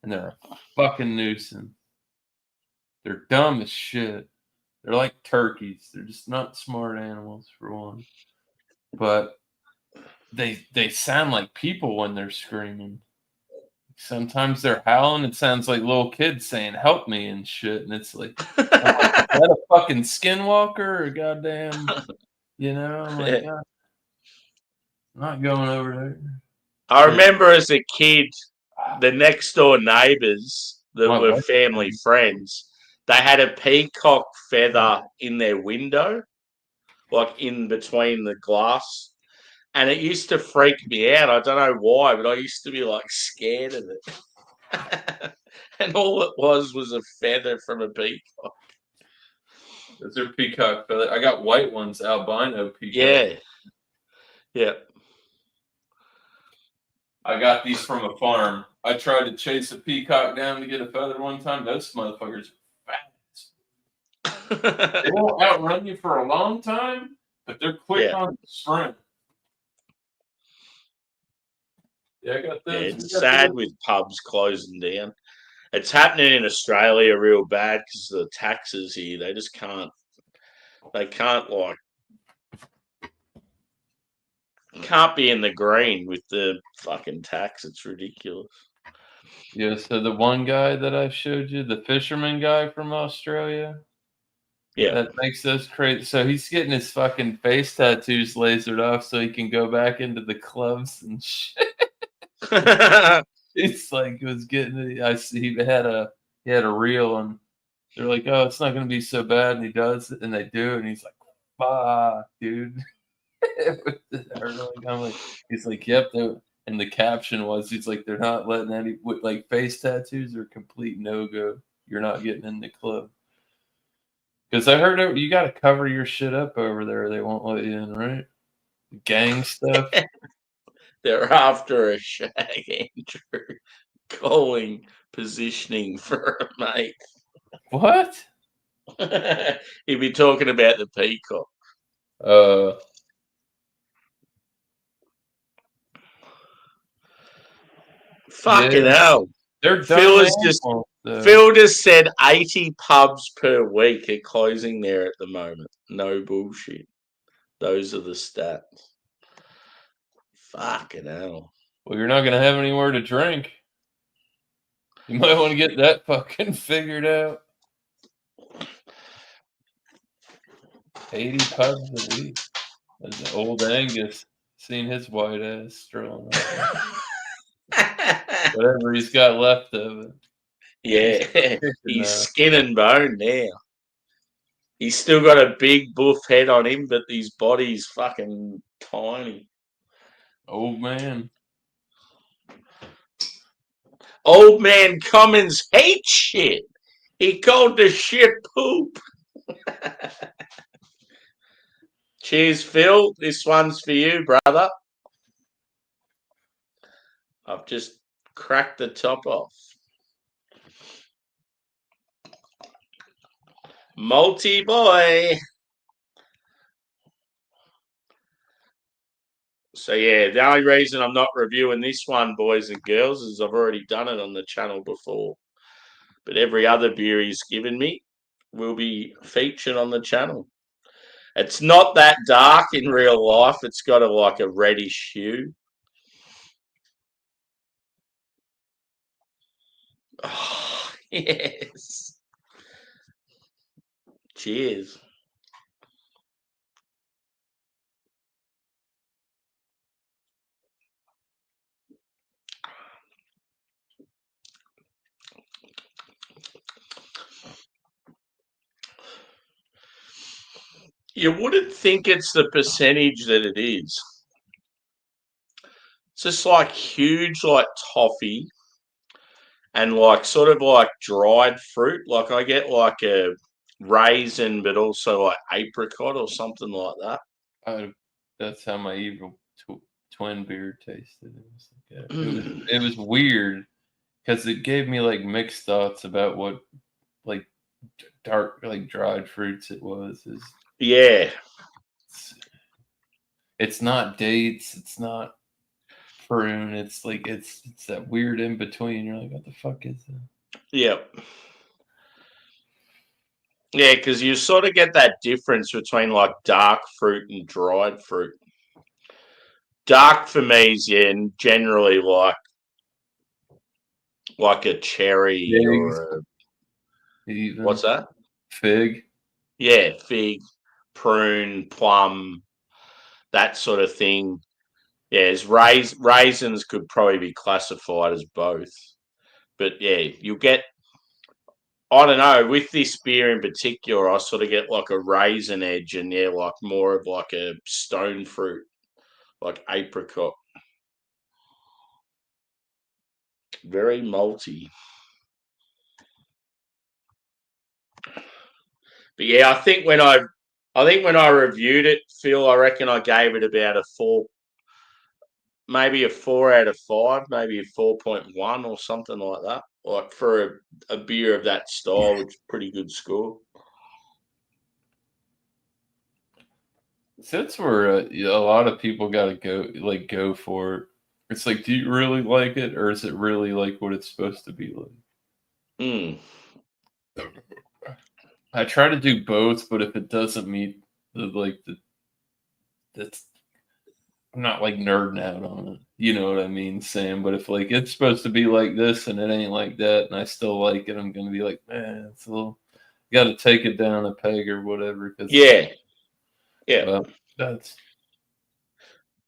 and they're a fucking nuisance. They're dumb as shit. They're like turkeys. They're just not smart animals for one. But they sound like people when they're screaming. Sometimes they're howling. It sounds like little kids saying "help me" and shit. And it's like, I'm like, is that a fucking skinwalker or goddamn? You know, I'm like, God, I'm not going over there. I remember as a kid, the next door neighbours that My were wife. family friends, they had a peacock feather in their window, like in between the glass. And it used to freak me out. I don't know why, but I used to be like scared of it. And all it was a feather from a peacock. Those are peacock feather. I got white ones, albino peacock. Yeah. Yeah. I got these from a farm. I tried to chase a peacock down to get a feather one time. Those motherfuckers are fast. They won't outrun you for a long time, but they're quick Yeah. on the sprint. Yeah, I got Yeah, those. it's sad with pubs closing down. It's happening in Australia real bad because of the taxes here. They just can't. They can't be in the green with the fucking tax. It's ridiculous. Yeah, so the one guy that I showed you, the fisherman guy from Australia, Yeah. that makes those crazy. So he's getting his fucking face tattoos lasered off so he can go back into the clubs and shit. It's like it was getting. I see he had a reel and they're like, oh, it's not gonna be so bad, and he does it, and they do, and he's like, fuck, dude. I'm like, he's like, yep. And the caption was, he's like, they're not letting any with like face tattoos are complete no go. You're not getting in the club because I heard you got to cover your shit up over there. They won't let you in, right? Gang stuff. They're after a shag, Andrew. Calling, positioning for a mate. What? He'd be talking about the peacock. Fucking Yeah, hell. they're Phil dumb has just animals. Though. Phil just said 80 pubs per week are closing there at the moment. No bullshit. Those are the stats. Fucking hell. Well, you're not gonna have anywhere to drink. You might want to get that fucking figured out. 80 pubs a week. That's old Angus. Seen his white ass strolling up there. Whatever he's got left of it. Yeah, he's Now. skin and bone now. He's still got a big buff head on him, but his body's fucking tiny. Old man. Old man Cummins hates shit. He called the shit poop. Cheers, Phil. This one's for you, brother. I've just cracked the top off. Multi-boy. So, yeah, the only reason I'm not reviewing this one, boys and girls, is I've already done it on the channel before. But every other beer he's given me will be featured on the channel. It's not that dark in real life. It's got a reddish hue. Oh, yes. Cheers. You wouldn't think it's the percentage that it is. It's just like huge, like toffee and like sort of like dried fruit. Like I get like a raisin, but also like apricot or something like that. That's how my evil twin beer tasted. It was weird because it gave me like mixed thoughts about what like dark like dried fruits it was. Yeah. It's not dates. It's not prune. It's like it's that weird in between. You're like, what the fuck is that? Yep. Yeah, because you sort of get that difference between like dark fruit and dried fruit. Dark for me is generally like a cherry Figs, or even what's that? fig. Yeah, fig, prune, plum, that sort of thing. Yeah, raisins could probably be classified as both. But yeah, you'll get, I don't know, with this beer in particular, I sort of get like a raisin edge and yeah, like more of like a stone fruit, like apricot. Very malty. But yeah, I think when I reviewed it, Phil, I reckon I gave it about a 4, maybe a 4 out of 5, maybe a 4.1 or something like that. Like for a beer of that style, which is a pretty good score. So that's where a lot of people got to go for it. It's like, do you really like it, or is it really like what it's supposed to be like? Mm. I try to do both, but if it doesn't meet that's I'm not like nerding out on it. You know what I mean, Sam? But if like it's supposed to be like this and it ain't like that, and I still like it, I'm gonna be like, man, it's a little. Got to take it down a peg or whatever. Yeah. Yeah. Well, that's.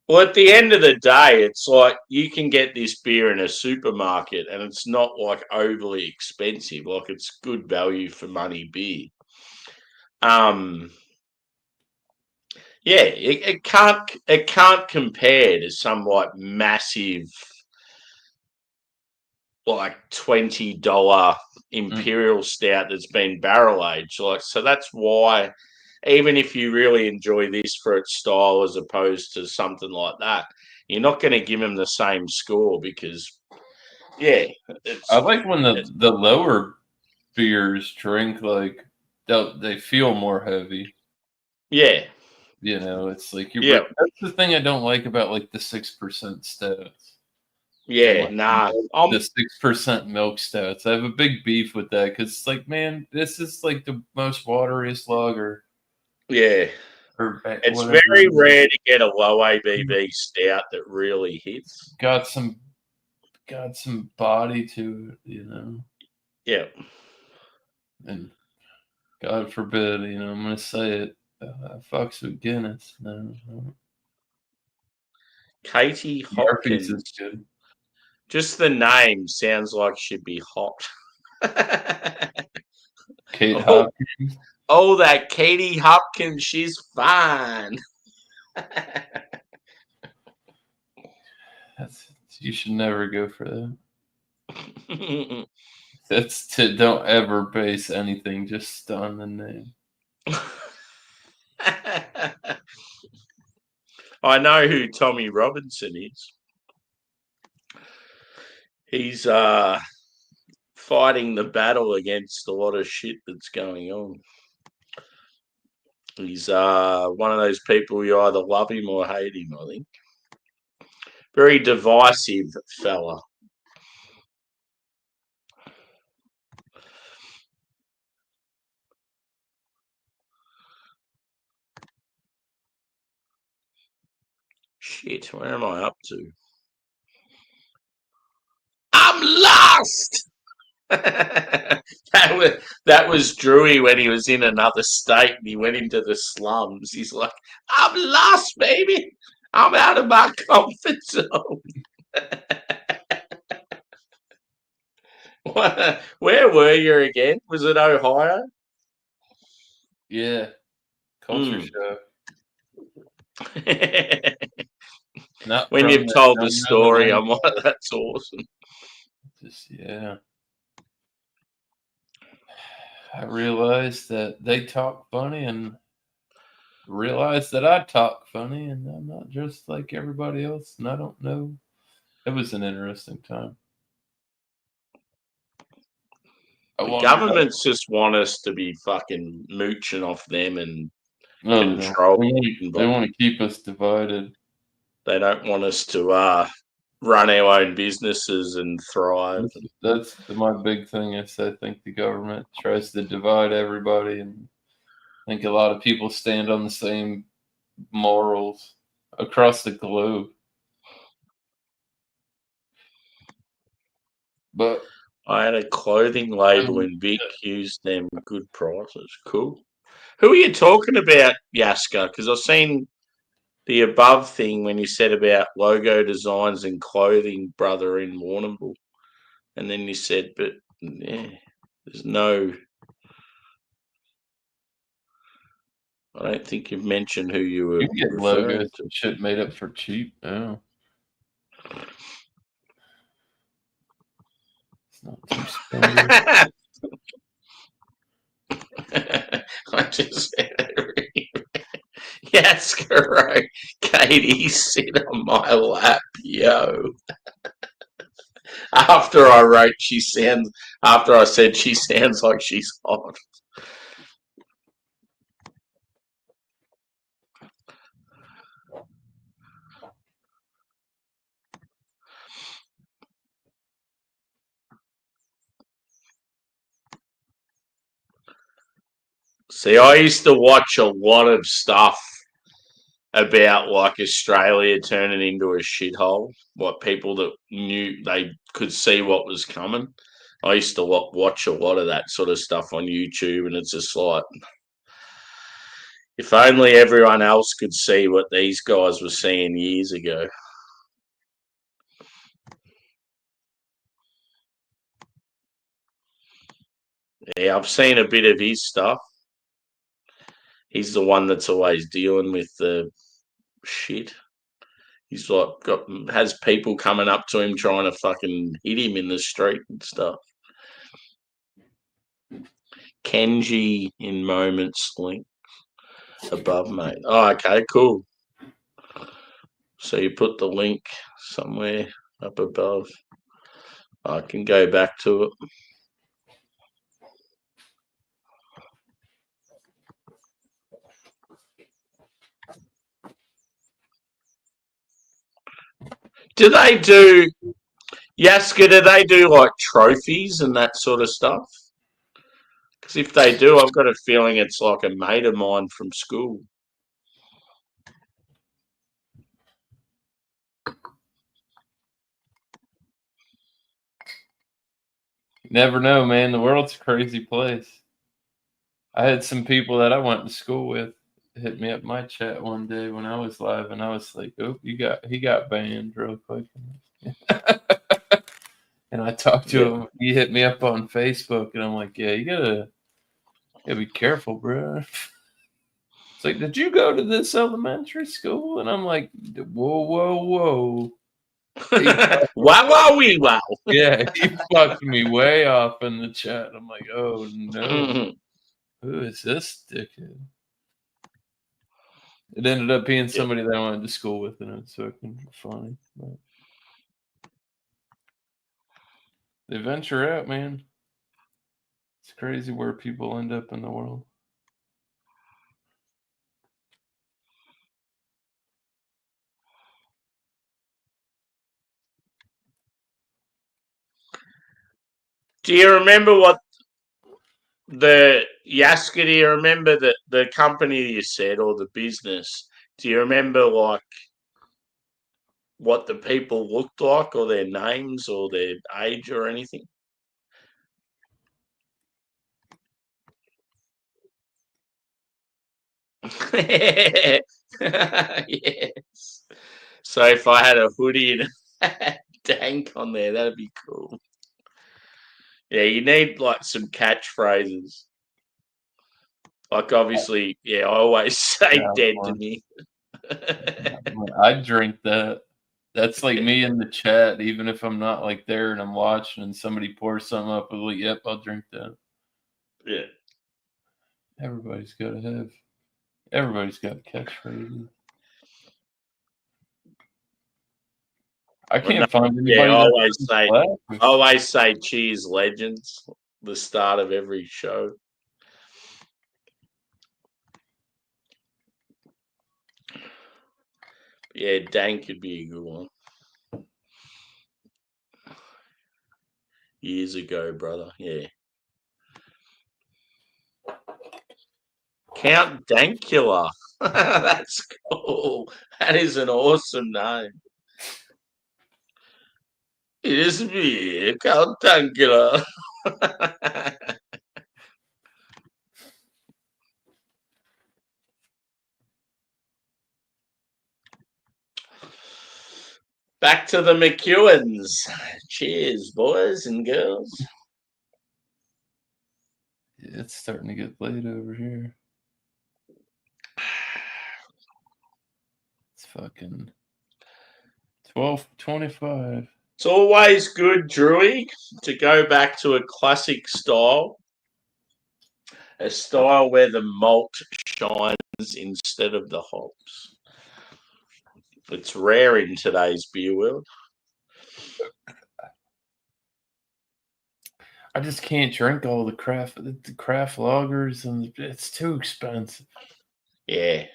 Well, at the end of the day, it's like you can get this beer in a supermarket and it's not like overly expensive. Like it's good value for money beer. Yeah, it can't compare to some like massive like $20 imperial stout that's been barrel aged. Like so that's why even if you really enjoy this for its style as opposed to something like that, you're not going to give them the same score because, yeah, I like when the lower beers drink like they feel more heavy. yeah, You know, it's like yeah, that's the thing I don't like about like the 6% stouts. And yeah. like Nah, the 6% milk stouts. I have a big beef with that because it's like, man, this is like the most wateriest lager yeah. or It's whatever. very rare to get a low ABV stout that really hits. Got some body to it, you know. Yeah. And God forbid, you know, I'm gonna say it. Fucks with Guinness. No. Katie Murphy's is Hopkins. good. Just the name sounds like she'd be hot. Kate oh, Hopkins. oh, that Katie Hopkins, she's fine. You should never go for that. Don't ever base anything just on the name. I know who Tommy Robinson is. He's fighting the battle against a lot of shit that's going on. He's one of those people you either love him or hate him, I think. Very divisive fella. Shit, where am I up to? I'm lost! that was Drewy when he was in another state and he went into the slums. He's like, I'm lost, baby. I'm out of my comfort zone. Where were you again? Was it Ohio? Yeah. Culture show. Not When from you've the, told the don't know the story, name. I'm like, that's awesome. Just yeah. I realized that they talk funny and realized that I talk funny and I'm not just like everybody else and I don't know. It was an interesting time. I The wondered. governments just want us to be fucking mooching off them and No, they don't. control. They want to keep us divided. They don't want us to run our own businesses and thrive. That's my big thing. Is I think the government tries to divide everybody, and I think a lot of people stand on the same morals across the globe. But I had a clothing label in Vic, used them good prices. Cool. Who are you talking about, Yaska? Because I've seen the above thing when you said about logo designs and clothing, brother, in Warrnambool. And then you said, but yeah, there's no. I don't think you've mentioned who you were you can get referring logos to. and shit made up for cheap. Oh, it's not too spendy. I just yes, correct. Katie sit on my lap, yo. After I wrote, she sounds. After I said she sounds like she's hot. See, I used to watch a lot of stuff about like Australia turning into a shithole. What people that knew they could see what was coming. I used to watch a lot of that sort of stuff on YouTube, and it's just like, if only everyone else could see what these guys were seeing years ago. Yeah, I've seen a bit of his stuff. He's the one that's always dealing with the shit. He's like has people coming up to him trying to fucking hit him in the street and stuff. Kenji in Moments link above, mate. Oh, okay, cool. So you put the link somewhere up above. I can go back to it. Do they do, Yaska, do they do like trophies and that sort of stuff? Because if they do, I've got a feeling it's like a mate of mine from school. Never know, man. The world's a crazy place. I had some people that I went to school with hit me up my chat one day when I was live, and I was like, "Oh, he got banned real quick." And I talked to him. He hit me up on Facebook, and I'm like, "Yeah, you gotta be careful, bro." It's like, "Did you go to this elementary school?" And I'm like, "Whoa, whoa, whoa." Wow, wee, wow. Yeah, he fucked me way off in the chat. I'm like, "Oh no, who is this dickhead?" It ended up being somebody that I went to school with, and it's fucking funny. But they venture out, man. It's crazy where people end up in the world. Do you remember what the Yaska? Do you remember the company you said or the business? Do you remember like what the people looked like or their names or their age or anything? Yes. So if I had a hoodie and Dank on there, that'd be cool. Yeah, you need like some catchphrases. Like obviously, I always say Yeah, dead to me. I drink that. That's like me in the chat, even if I'm not like there and I'm watching and somebody pours something up, I'm like, "Yep, I'll drink that." Yeah. Everybody's got catchphrases. I can't find anybody that always say cheers legends, the start of every show. Yeah, Dank could be a good one. Years ago, brother. Yeah. Count Dankula. That's cool. That is an awesome name. It is me, Count Dankula. Back to the McEwens. Cheers, boys and girls. It's starting to get late over here. It's fucking 12:25. It's always good, Drewy, to go back to a classic style. A style where the malt shines instead of the hops. It's rare in today's beer world. I just can't drink all the craft lagers, and it's too expensive. Yeah.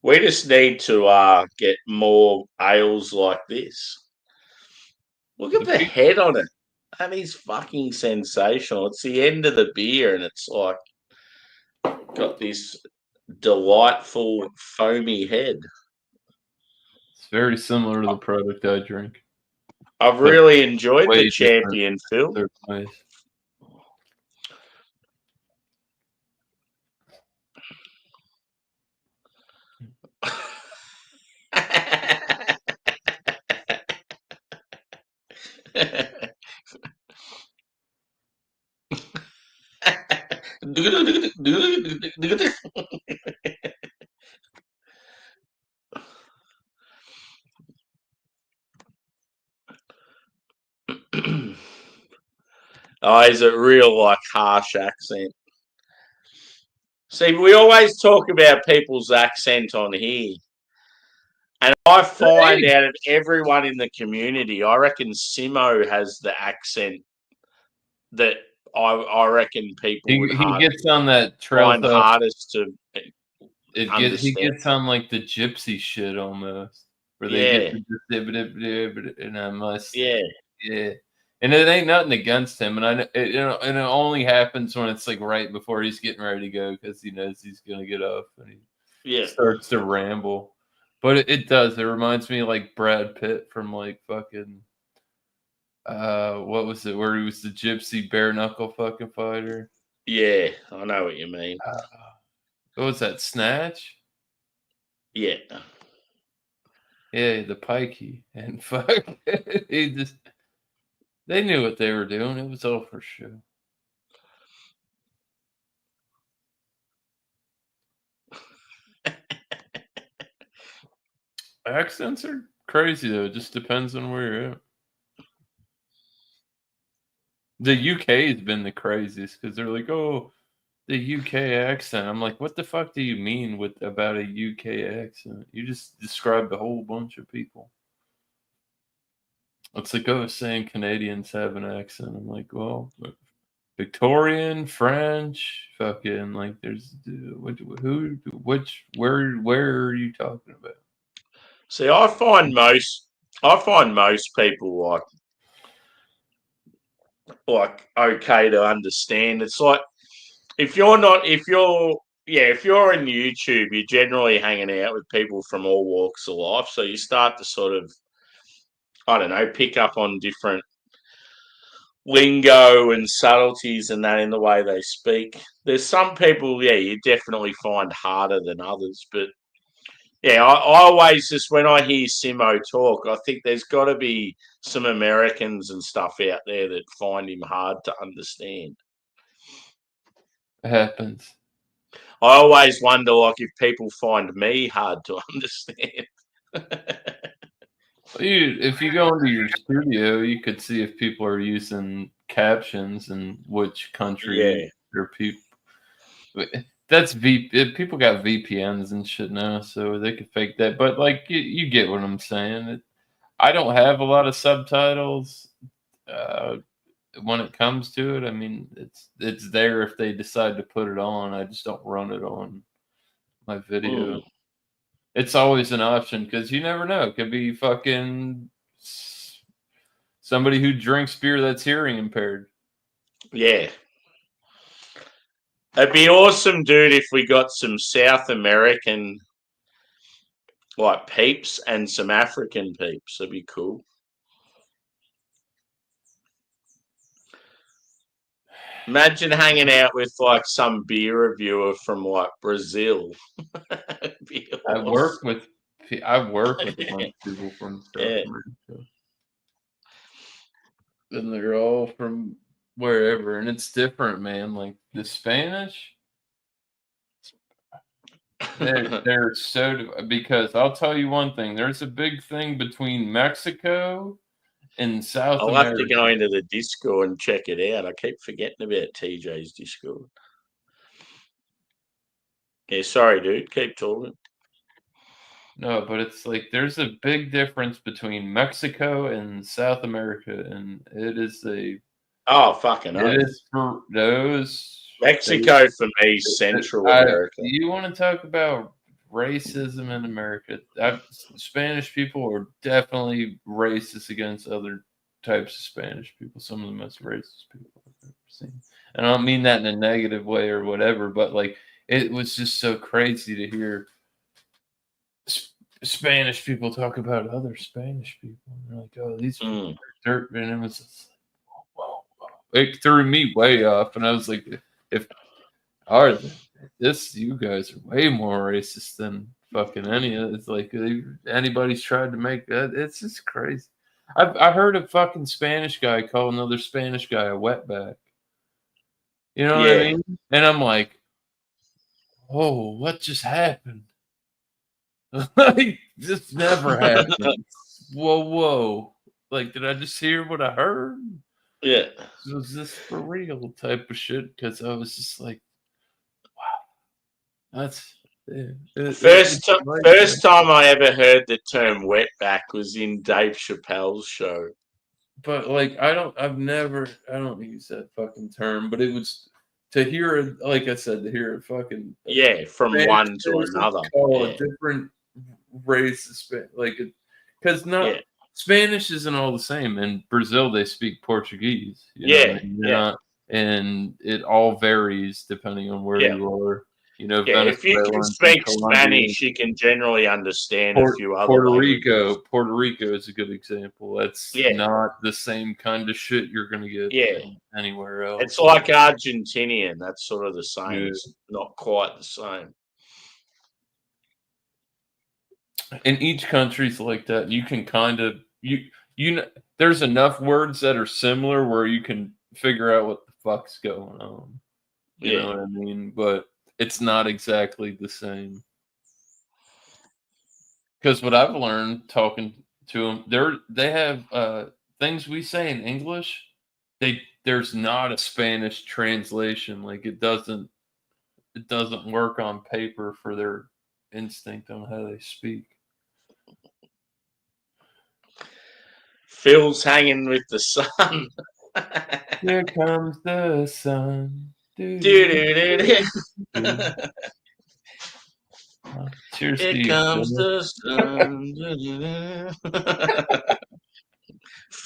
We just need to get more ales like this. Look at the head on it. That is fucking sensational. It's the end of the beer and it's like got this delightful foamy head. It's very similar to the product I drink. I've really enjoyed the Champion, Phil. Oh, is it real like harsh accent? See, we always talk about people's accent on here. And I find out of everyone in the community, I reckon Simo has the accent that I reckon people would He gets on that trail find stuff. hardest to He understand. gets on like the gypsy shit almost, where they Yeah, get the and I must yeah, yeah. And it ain't nothing against him, and I know and it only happens when it's like right before he's getting ready to go because he knows he's gonna get up and he yeah. starts to ramble. But it does. It reminds me of like Brad Pitt from like fucking what was it? Where he was the gypsy bare knuckle fucking fighter. Yeah, I know what you mean. What was that? Snatch? Yeah. Yeah, the pikey and fuck. He just they knew what they were doing. It was all for show. Accents are crazy though. It just depends on where you're at. The UK has been the craziest because they're like, oh, the UK accent. I'm like, what the fuck do you mean with about a UK accent? You just described a whole bunch of people. It's like, oh, saying Canadians have an accent. I'm like, well, Victorian, French, fucking like, there's where are you talking about? See, I find most people like okay to understand. It's like if you're not if you're yeah, if you're in YouTube, you're generally hanging out with people from all walks of life. So you start to sort of I don't know, pick up on different lingo and subtleties and that in the way they speak. There's some people, yeah, you definitely find harder than others, but yeah, I always just when I hear Simo talk, I think there's got to be some Americans and stuff out there that find him hard to understand. It happens. I always wonder, like, if people find me hard to understand. If you go into your studio, you could see if people are using captions and which country Yeah, or people. That's people got VPNs and shit now, so they could fake that. But like, you get what I'm saying. I don't have a lot of subtitles uh, when it comes to it. I mean, it's there if they decide to put it on. I just don't run it on my video. mm, It's always an option because you never know. It could be fucking somebody who drinks beer that's hearing impaired. yeah. It'd be awesome, dude, if we got some South American like peeps and some African peeps. That'd be cool. Imagine hanging out with like some beer reviewer from like Brazil. It'd be I work awesome. with I work with a bunch of people from South Yeah. America, and they're all from wherever, and it's different, man. Like the Spanish, they're so because I'll tell you one thing. There's a big thing between Mexico and South I'll have to America. go into the Discord and check it out. I keep forgetting about TJ's Discord. Yeah, sorry, dude. Keep talking. No, but it's like there's a big difference between Mexico and South America, and Oh, fucking it oath. is for those. Mexico for me, Central America. You want to talk about racism in America? Spanish people are definitely racist against other types of Spanish people. Some of the most racist people I've ever seen. And I don't mean that in a negative way or whatever, but like it was just so crazy to hear Spanish people talk about other Spanish people. And they're like, oh, these people Mm. are dirt. And it was just like, whoa, whoa. It threw me way off. And I was like, if are you guys are way more racist than fucking any of it. It's like anybody's tried to make that. It's just crazy. I heard a fucking Spanish guy call another Spanish guy a wetback. You know what I Yeah, mean? And I'm like, oh, what just happened? Like this never happened. Whoa, whoa. Like, did I just hear what I heard? yeah. Was this for real type of shit? Because I was just like, wow, that's Yeah. First, Like first time I ever heard the term wetback was in Dave Chappelle's show. but like I don't use that fucking term, but it was to hear it, like I said, to hear it fucking Yeah, from Spanish one to person another. call Yeah, a different race of like because not yeah, Spanish isn't all the same. In Brazil, they speak Portuguese. You know what yeah, I mean? They're yeah, not, and it all varies depending on where yeah. you are. You know, Yeah, if you can Venezuelans and speak Colombians. Spanish, you can generally understand a few other Puerto languages. Rico, Puerto Rico is a good example. That's Yeah, not the same kind of shit you're gonna get yeah. anywhere It's else. like Argentinian. That's sort of the same. Yeah. It's not quite the same. And each country's like that. You can kind of you know, there's enough words that are similar where you can figure out what the fuck's going on. You know Yeah. what I mean? But it's not exactly the same. Because what I've learned talking to them, they have things we say in English. There's not a Spanish translation. Like it doesn't work on paper for their instinct on how they speak. Phil's hanging with the sun. Here comes the sun. Do, do, Doo-doo-doo-doo. do. Cheers to Here you, comes Philly. the sun.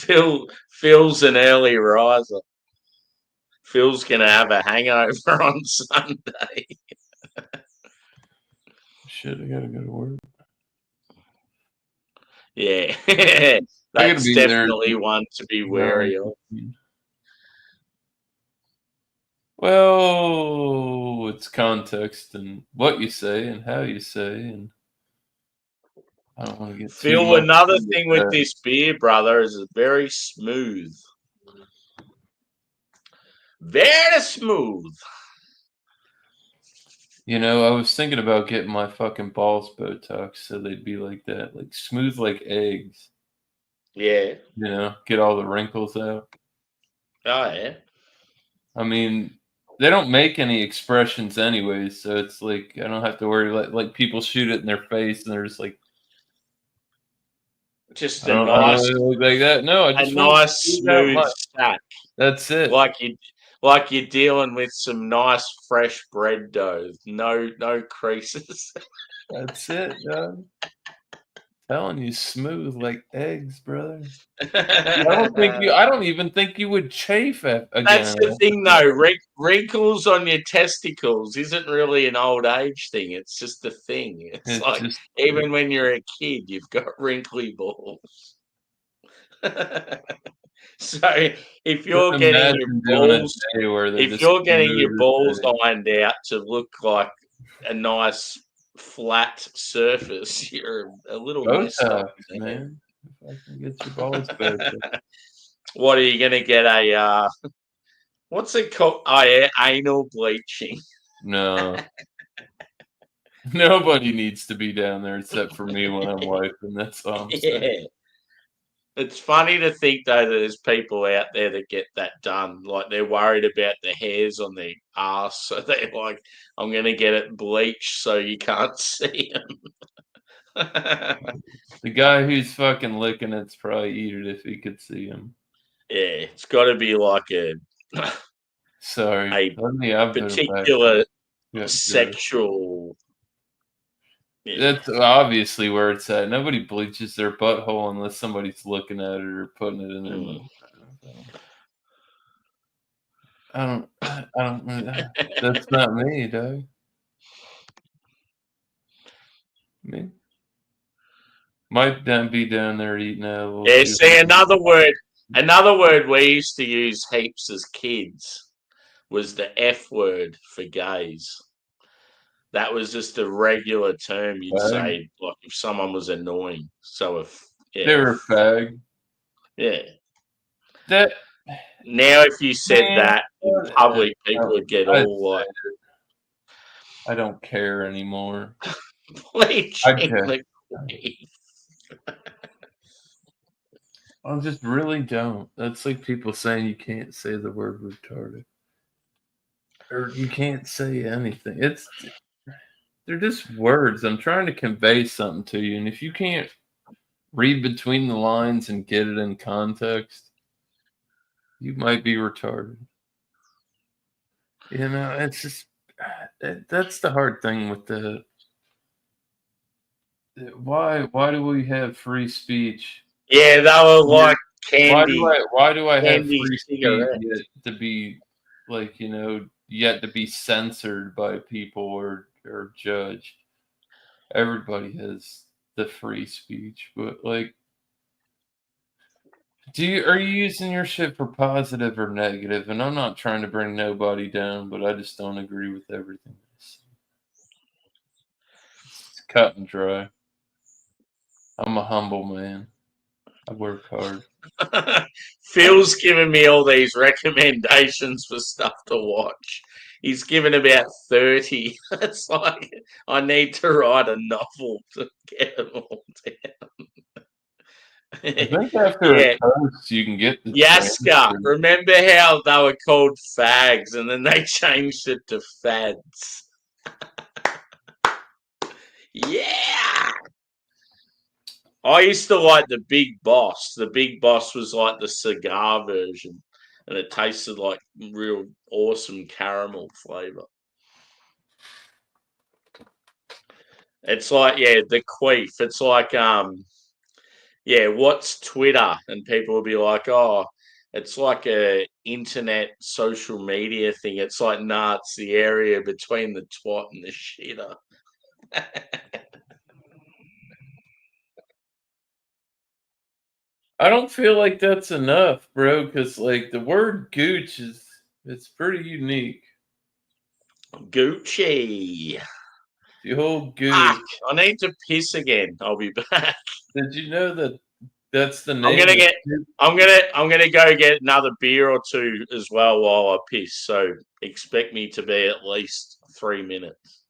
Doo-doo-doo. Phil's an early riser. Phil's gonna have a hangover on Sunday. Shit, I gotta go to work. Yeah, I gotta that's be there at definitely one to be wary of. 9:15. Well, it's context and what you say and how you say, and I don't want to get too Phil, much another into thing with that. this beer, brother, is it's very smooth. Very smooth. You know, I was thinking about getting my fucking balls Botox so they'd be like that, like smooth like eggs. Yeah. You know, get all the wrinkles out. Oh, yeah. I mean, they don't make any expressions anyways, so it's like I don't have to worry. Like people shoot it in their face and they're just like, Just I don't really look like that. No, I a just want to nice smooth out smooth my. stack, That's it. like like you're dealing with some nice fresh bread dough. No creases. That's it, dog. Telling you, smooth like eggs, brother. I don't even think you would chafe That's again. the thing, though. Wrinkles on your testicles isn't really an old age thing. It's just a thing. It's It's like just even when you're a kid, you've got wrinkly balls. So if you're couldn't getting your imagine doing a balls, day where they're if just you're getting your smooth balls as ironed out to look like a nice flat surface, you're a little messed up, Botox, man. man. If I can get your balls Botox. What are you gonna get what's it called? Oh yeah, anal bleaching. No. Nobody needs to be down there except for me when I'm wiping. That's all I'm saying. Yeah. It's funny to think though that there's people out there that get that done. Like they're worried about the hairs on their ass, so they're like, "I'm gonna get it bleached so you can't see them." The guy who's fucking licking it's probably eat it if he could see him. Yeah, it's got to be like a Sorry. a Let me I've been back. particular Yeah, good. sexual. Yeah, That's obviously where it's at. Nobody bleaches their butthole unless somebody's looking at it or putting it in their mm. mouth. I don't, that's not me, dog. Me? Might be down there eating a little Yeah. too See, hard. another word we used to use heaps as kids was the F word for gays. That was just a regular term you'd Fag. say, like if someone was annoying. So They were a fag. yeah. That Now, if you said man, that in public, people would get I'd all say like I don't care anymore. I'd bleaching care. the queen. I just really don't. That's like people saying you can't say the word retarded. Or you can't say anything. they're just words. I'm trying to convey something to you, and if you can't read between the lines and get it in context, you might be retarded. You know, it's just that's the hard thing with the why do we have free speech? Yeah, they were like candy Why do I have candy free speech cigarettes. yet to be like, you know, yet to be censored by people or judged? Everybody has the free speech, but like are you using your shit for positive or negative? And I'm not trying to bring nobody down, but I just don't agree with everything. It's cut and dry. I'm a humble man. I work hard. Phil's giving me all these recommendations for stuff to watch. He's given about 30. It's like I need to write a novel to get them all I down. think after a Yeah, coast, you can get the Yaska. transcript. Remember how they were called fags and then they changed it to fads? Yeah. I used to like the Big Boss. The Big Boss was like the cigar version, and it tasted like real awesome caramel flavor. It's like the queef. It's like what's Twitter? And people will be like, oh, it's like a internet social media thing. It's like nah, it's the area between the twat and the shitter. I don't feel like that's enough, bro, because like the word gooch it's pretty unique. Gucci. The whole Fuck, gooch. I need to piss again. I'll be back. Did you know that that's the I'm name gonna of get. I'm gonna go get another beer or two as well while I piss. So expect me to be at least 3 minutes.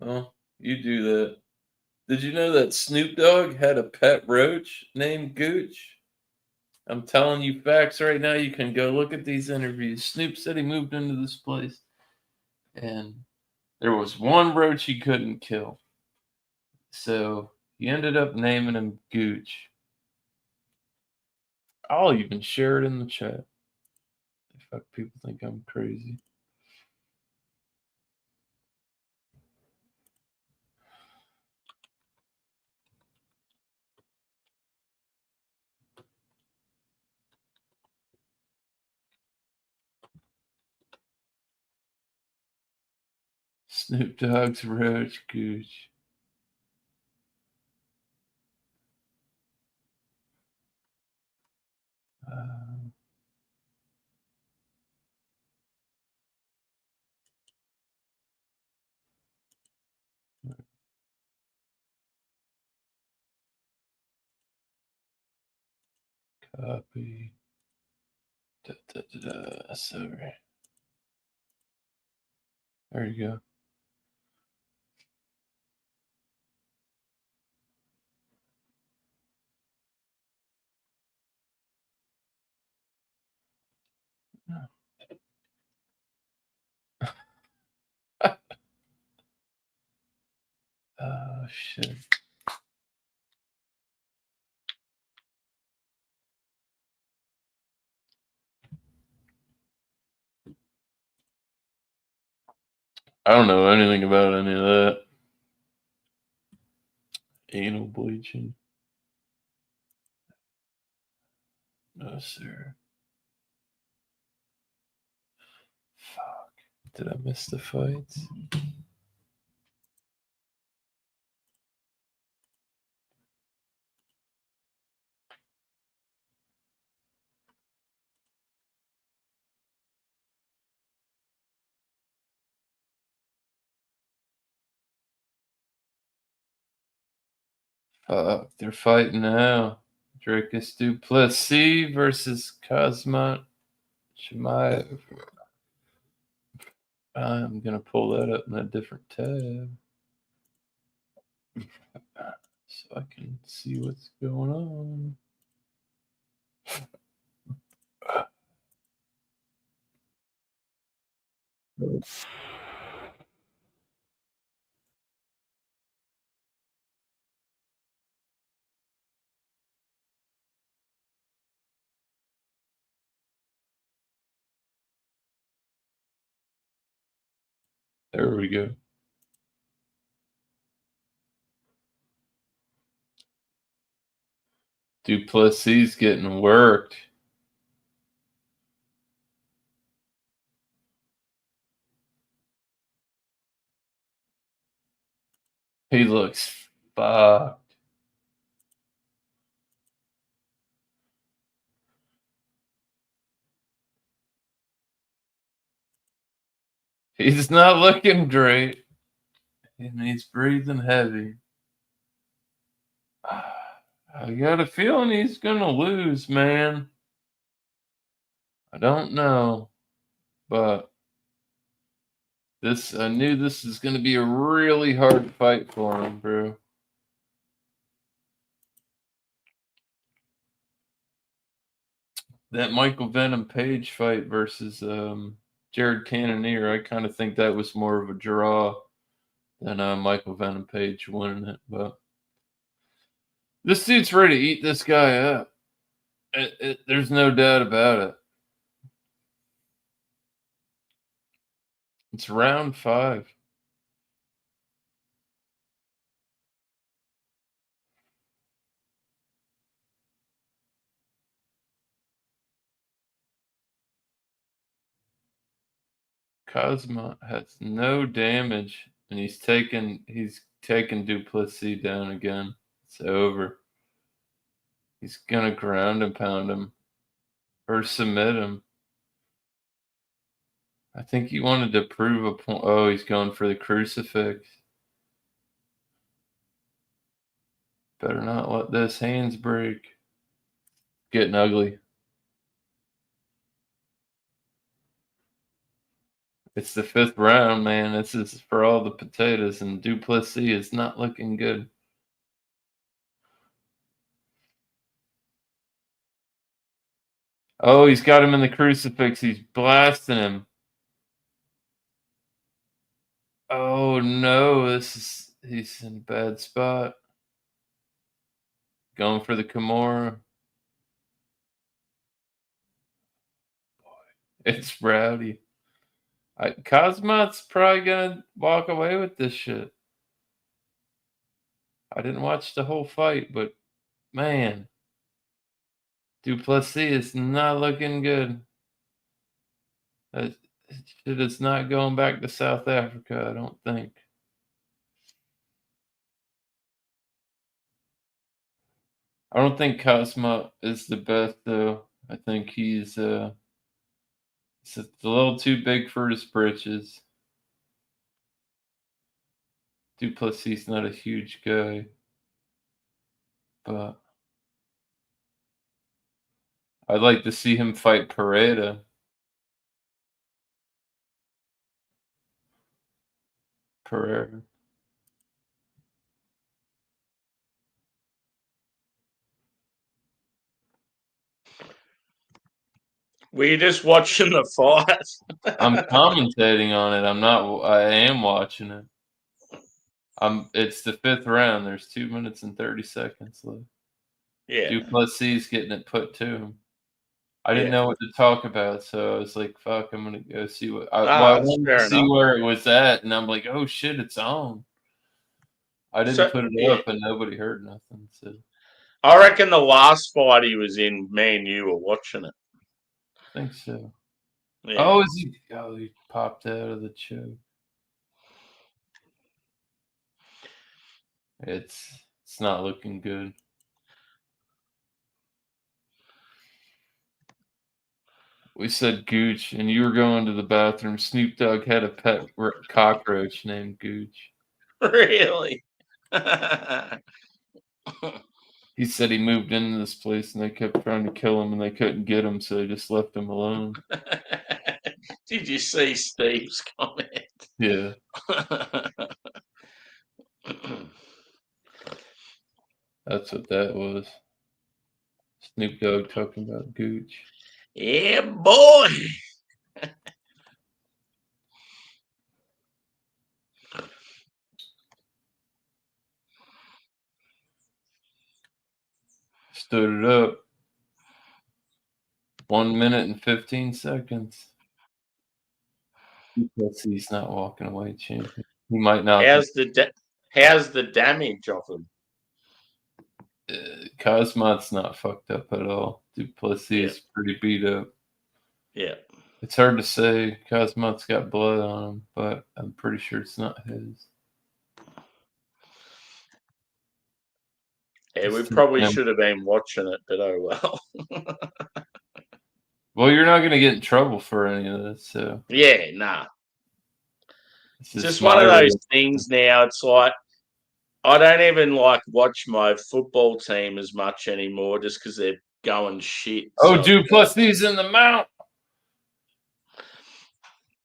well, you do that. Did you know that Snoop Dogg had a pet roach named Gooch? I'm telling you facts right now. You can go look at these interviews. Snoop said he moved into this place and there was one roach he couldn't kill. So he ended up naming him Gooch. I'll even share it in the chat. Fuck, people think I'm crazy. Snoop Dogg's roach Gooch. Uh, copy. Sorry. There you go. Oh shit. I don't know anything about any of that. Anal bleaching. No, sir. Fuck. Did I miss the fights? Fuck, they're fighting now. Dracus Duplessis versus Cosmot Shemaev. I'm gonna pull that up in a different tab so I can see what's going on. There we go. Duplessis getting worked. He looks fucked. He's not looking great. And he's breathing heavy. I got a feeling he's gonna lose, man. I don't know, but I knew this is gonna be a really hard fight for him, bro. That Michael Venom Page fight versus Jared Cannonier, I kind of think that was more of a draw than Michael Venom Page winning it. But this dude's ready to eat this guy up. There's no doubt about it. It's round 5. Cosmo has no damage, and he's taken Duplessis down again. It's over. He's gonna ground and pound him or submit him. I think he wanted to prove a point. Oh, he's going for the crucifix. Better not let this hands break. Getting ugly. It's the 5th round, man. This is for all the potatoes, and Duplessis is not looking good. Oh, he's got him in the crucifix. He's blasting him. Oh no, he's in a bad spot. Going for the Kimura. It's rowdy. Cosmot's probably gonna walk away with this shit. I didn't watch the whole fight, but man, Duplessis is not looking good. That shit is not going back to South Africa, I don't think. I don't think Cosmo is the best though. I think he's a little too big for his britches. Duplessis not a huge guy, but I'd like to see him fight Pereira. Pereira. Were you just watching the fight? I'm commentating on it. I am watching it. It's the 5th round. There's 2 minutes and 30 seconds left. Yeah. Duplessis getting it put to him. I didn't Yeah. know what to talk about, so I was like, "Fuck, I'm gonna go see what." I That's wanted to fair see enough. where it was at, and I'm like, "Oh shit, it's on." I didn't So put it yeah, up, and nobody heard nothing. So I reckon the last fight he was in, me and you were watching it. I think so. Yeah. Oh, is he? Oh, he popped out of the choke. It's not looking good. We said Gooch, and you were going to the bathroom. Snoop Dogg had a pet cockroach named Gooch. Really? He said he moved into this place and they kept trying to kill him and they couldn't get him, so they just left him alone. Did you see Steve's comment? Yeah. That's what that was. Snoop Dogg talking about Gooch. Yeah, boy. Stood it up. 1 minute and 15 seconds. He's not walking away champion. He might not. How's the damage of him? Cosmot's not fucked up at all. Duplessis is pretty beat up. Yeah. It's hard to say. Cosmot's got blood on him, but I'm pretty sure it's not his. Yeah, we probably should have been watching it, but oh well. Well, you're not going to get in trouble for any of this, so. Yeah, nah. It's just one of those things now. It's like I don't even watch my football team as much anymore just because they're going shit. Oh, so. Duplessis in the mount.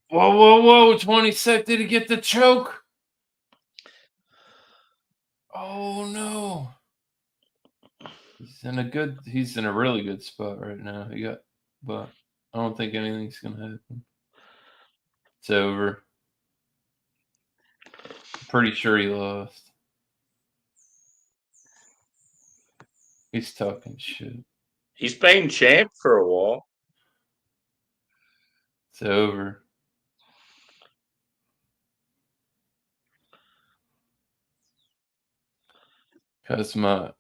Whoa. 20 did he get the choke? Oh, no. He's in a really good spot right now. But I don't think anything's going to happen. It's over. Pretty sure he lost. He's talking shit. He's been champ for a while. It's over.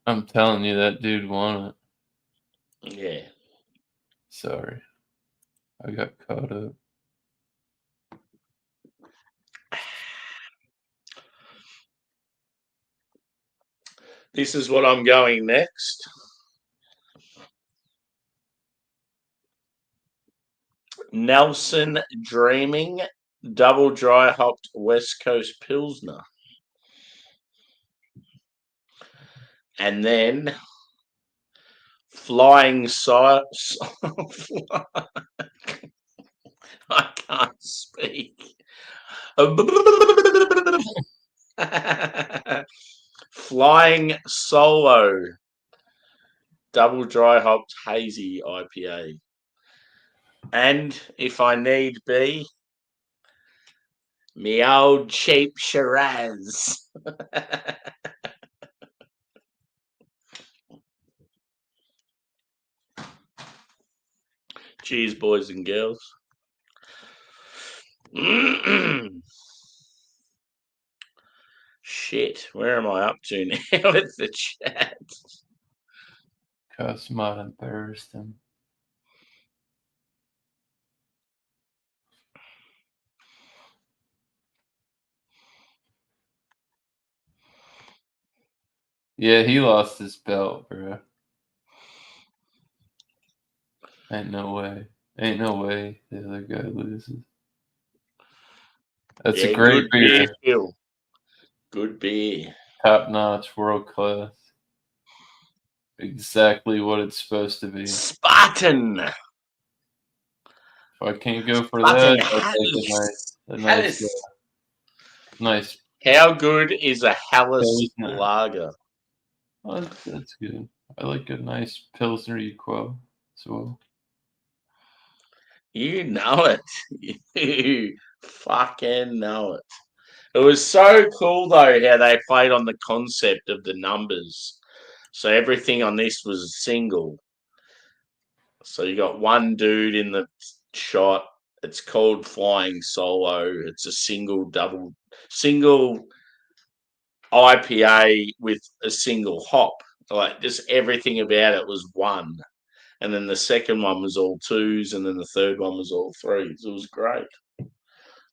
I'm telling you, that dude won it. Yeah. Sorry. I got caught up. This is what I'm going next. Nelson Dreaming Double Dry Hopped West Coast Pilsner. And then Flying Sauce. I can't speak. Flying Solo Double Dry Hopped Hazy IPA. And if I need be, me old cheap Shiraz. Cheers, boys and girls. Shit, where am I up to now with the chat? Cosmot embarrassed him. Yeah, he lost his belt, bro. Ain't no way the other guy loses. That's a great beer. Good beer. Top notch, world class. Exactly what it's supposed to be. Spartan. If I can't go for Spartan that, I'll take a nice. How good is a Hallis lager? Oh, that's good. I like a nice Pilsner Equal as well. You know it. You fucking know it. It was so cool, though, how they played on the concept of the numbers. So everything on this was single. So you got one dude in the shot. It's called Flying Solo. It's a single IPA with a single hop. Like just everything about it was one. And then the second one was all twos, and then the third one was all threes. It was great.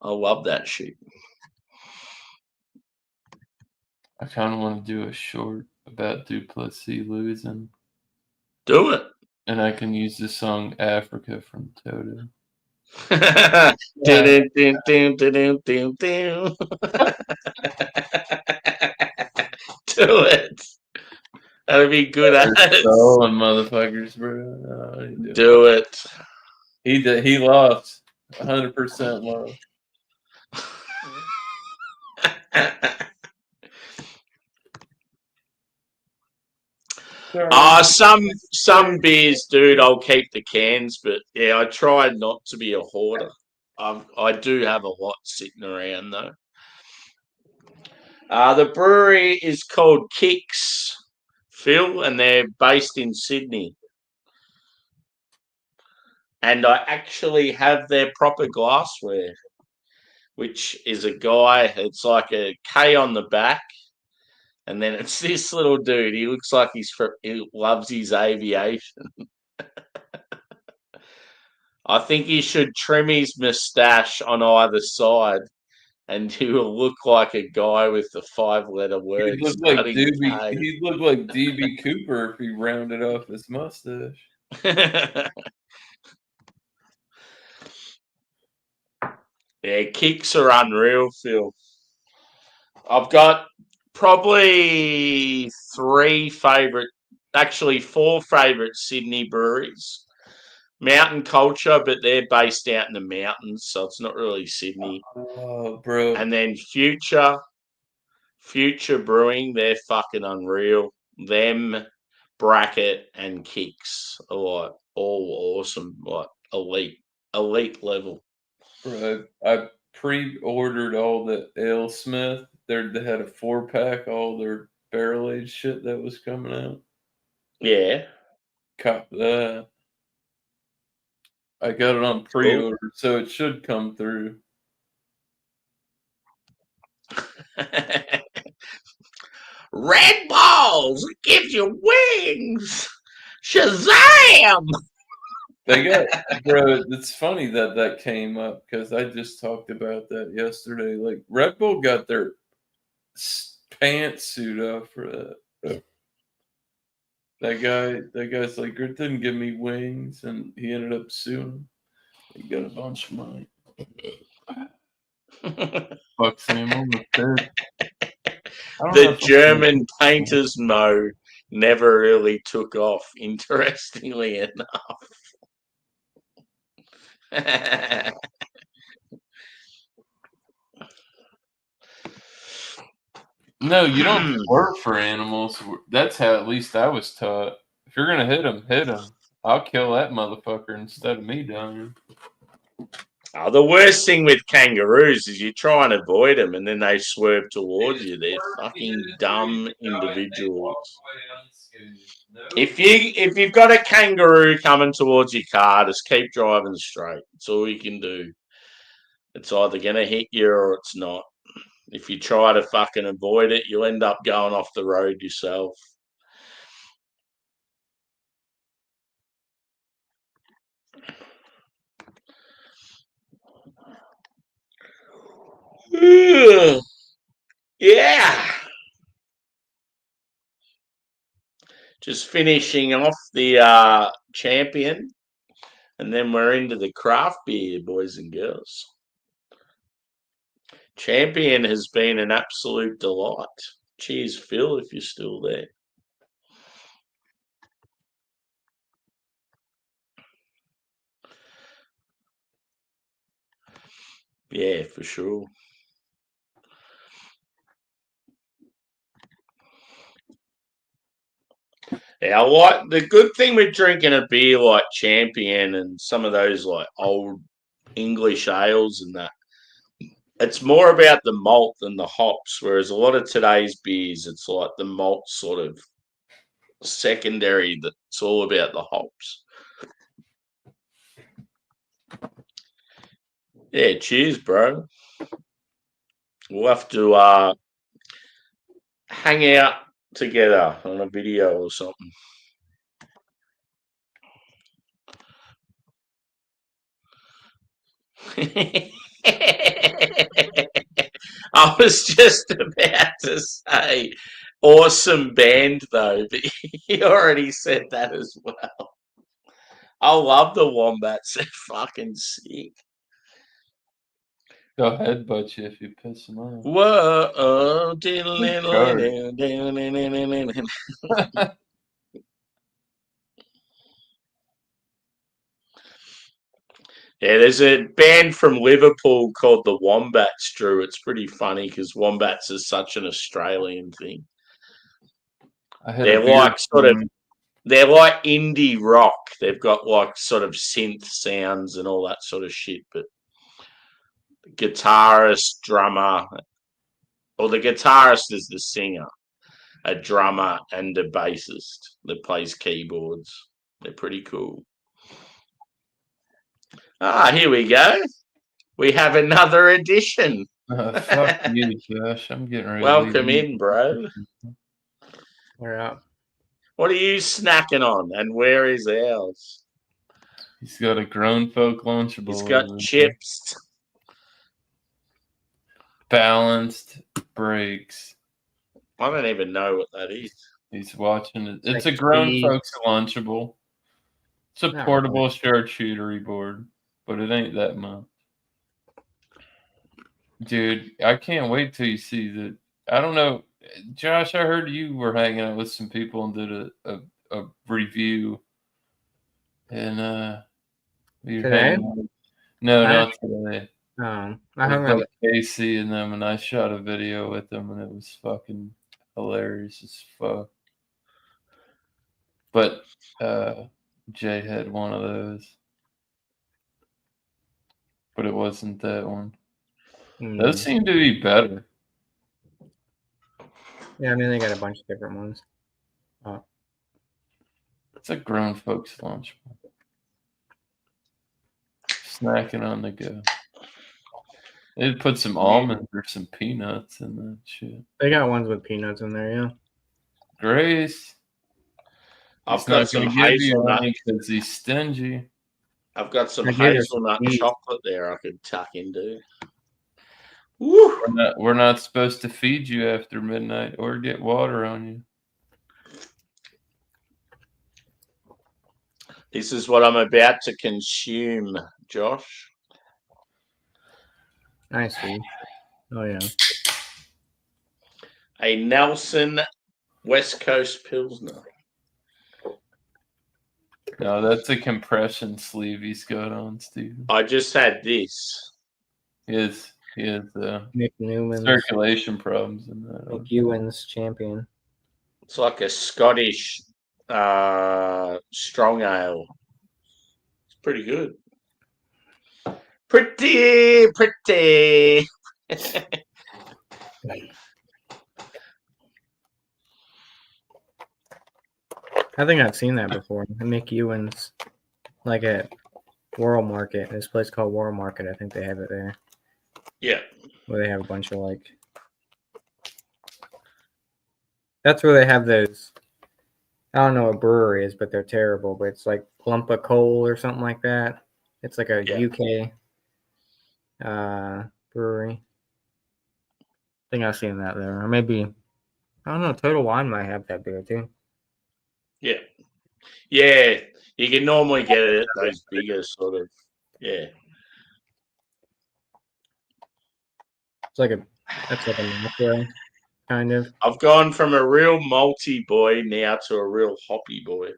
I love that shit. I kind of want to do a short about Duplessis losing. Do it. And I can use the song Africa from Toto. Do it. That'd be good. Stolen motherfuckers, bro. No, do it. He did. He lost. 100% lost. Some beers, dude, I'll keep the cans, but yeah, I try not to be a hoarder. I do have a lot sitting around though. The brewery is called Kicks, Phil, and they're based in Sydney. And I actually have their proper glassware. which is a guy. It's like a K on the back, and then it's this little dude. He looks like he loves his aviation. I think he should trim his moustache on either side, and he will look like a guy with the 5-letter word starting K. He'd look like DB Cooper if he rounded off his mustache. Yeah, kicks are unreal, Phil. I've got probably four favourite Sydney breweries. Mountain Culture, but they're based out in the mountains, so it's not really Sydney. Oh, bro. And then Future Brewing, they're fucking unreal. Them, Bracket, and Kicks are like all awesome, like elite level. Bro, I pre-ordered all the AleSmith. They had a 4-pack, all their barrel aged shit that was coming out. Yeah. Cop that. I got it on pre-order, so it should come through. Red balls gives you wings. Shazam! They got, bro. It's funny that came up because I just talked about that yesterday. Like Red Bull got their pantsuit off for that. That guy's like, it didn't give me wings, and he ended up suing. He got a bunch of money. Fuck Sam, I'm the German painter's mode never really took off, interestingly enough. No, you don't work for animals. That's how at least I was taught. If you're gonna hit them, hit them. I'll kill that motherfucker instead of me dying. Oh, the worst thing with kangaroos is you try and avoid them and then they swerve towards you. They're fucking dumb individuals. If you've got a kangaroo coming towards your car, just keep driving straight. That's all you can do. It's either gonna hit you or it's not. If you try to fucking avoid it, you'll end up going off the road yourself. Yeah. Just finishing off the champion, and then we're into the craft beer, boys and girls. Champion has been an absolute delight. Cheers, Phil, if you're still there. Yeah, for sure. Yeah, the good thing with drinking a beer like Champion and some of those like old English ales and that, it's more about the malt than the hops. Whereas a lot of today's beers, it's like the malt sort of secondary. That's all about the hops. Yeah, cheers, bro. We'll have to hang out together on a video or something. I was just about to say awesome band though, but you already said that as well. I love the Wombats. They're fucking sick. They'll headbutt you if you piss them off. Whoa. Yeah, there's a band from Liverpool called the Wombats, Drew. It's pretty funny because Wombats is such an Australian thing. They're like they're like indie rock. They've got like sort of synth sounds and all that sort of shit, but guitarist, drummer, or the guitarist is the singer, a drummer and a bassist that plays keyboards. They're pretty cool. Ah, here we go. We have another edition. Fuck you, Josh. I'm getting ready to Welcome leave. in, bro. We're up. What are you snacking on, and where is ours? He's got a grown folk lunchable. He's got over there. chips. Balanced breaks. I don't even know what that is. He's watching it. It's Like a grown cheese. folks lunchable. It's a Not portable charcuterie board, but it ain't that much. Dude, I can't wait till you see that. I don't know, Josh. I heard you were hanging out with some people and did a review, and you're Today? hanging out. No, I- not today. I With hung out. like Casey and them, and I shot a video with them, and it was fucking hilarious as fuck. But Jay had one of those, but it wasn't that one. Those seem to be better. Yeah, I mean they got a bunch of different ones. It's a grown folks lunch. Snacking on the go. They'd put some almonds or some peanuts in that shit. They got ones with peanuts in there, yeah. Grace. I've He's got not some going to give you hazelnut. any because he's stingy. I've got some I gave her some hazelnut cheese. chocolate there I could tuck into. Woo! We're not supposed to feed you after midnight or get water on you. This is what I'm about to consume, Josh. I see. Oh yeah. A Nelson West Coast Pilsner. No, that's a compression sleeve he's got on, Steven. I just had this. He has Nick Newman's circulation problems in that. Nick Ewan's champion. It's like a Scottish strong ale. It's pretty good. Pretty. I think I've seen that before. Nick Ewan's, like at World Market. This place called World Market. I think they have it there. Yeah. Where they have a bunch of like. That's where they have those. I don't know what brewery is, but they're terrible. But it's like Plumpa Coal or something like that. It's like a UK brewery. I think I've seen that there. Or maybe, I don't know, Total Wine might have that beer too. Yeah. Yeah. You can normally get it at those bigger sort of, yeah. That's like a macro, kind of. I've gone from a real malty boy now to a real hoppy boy.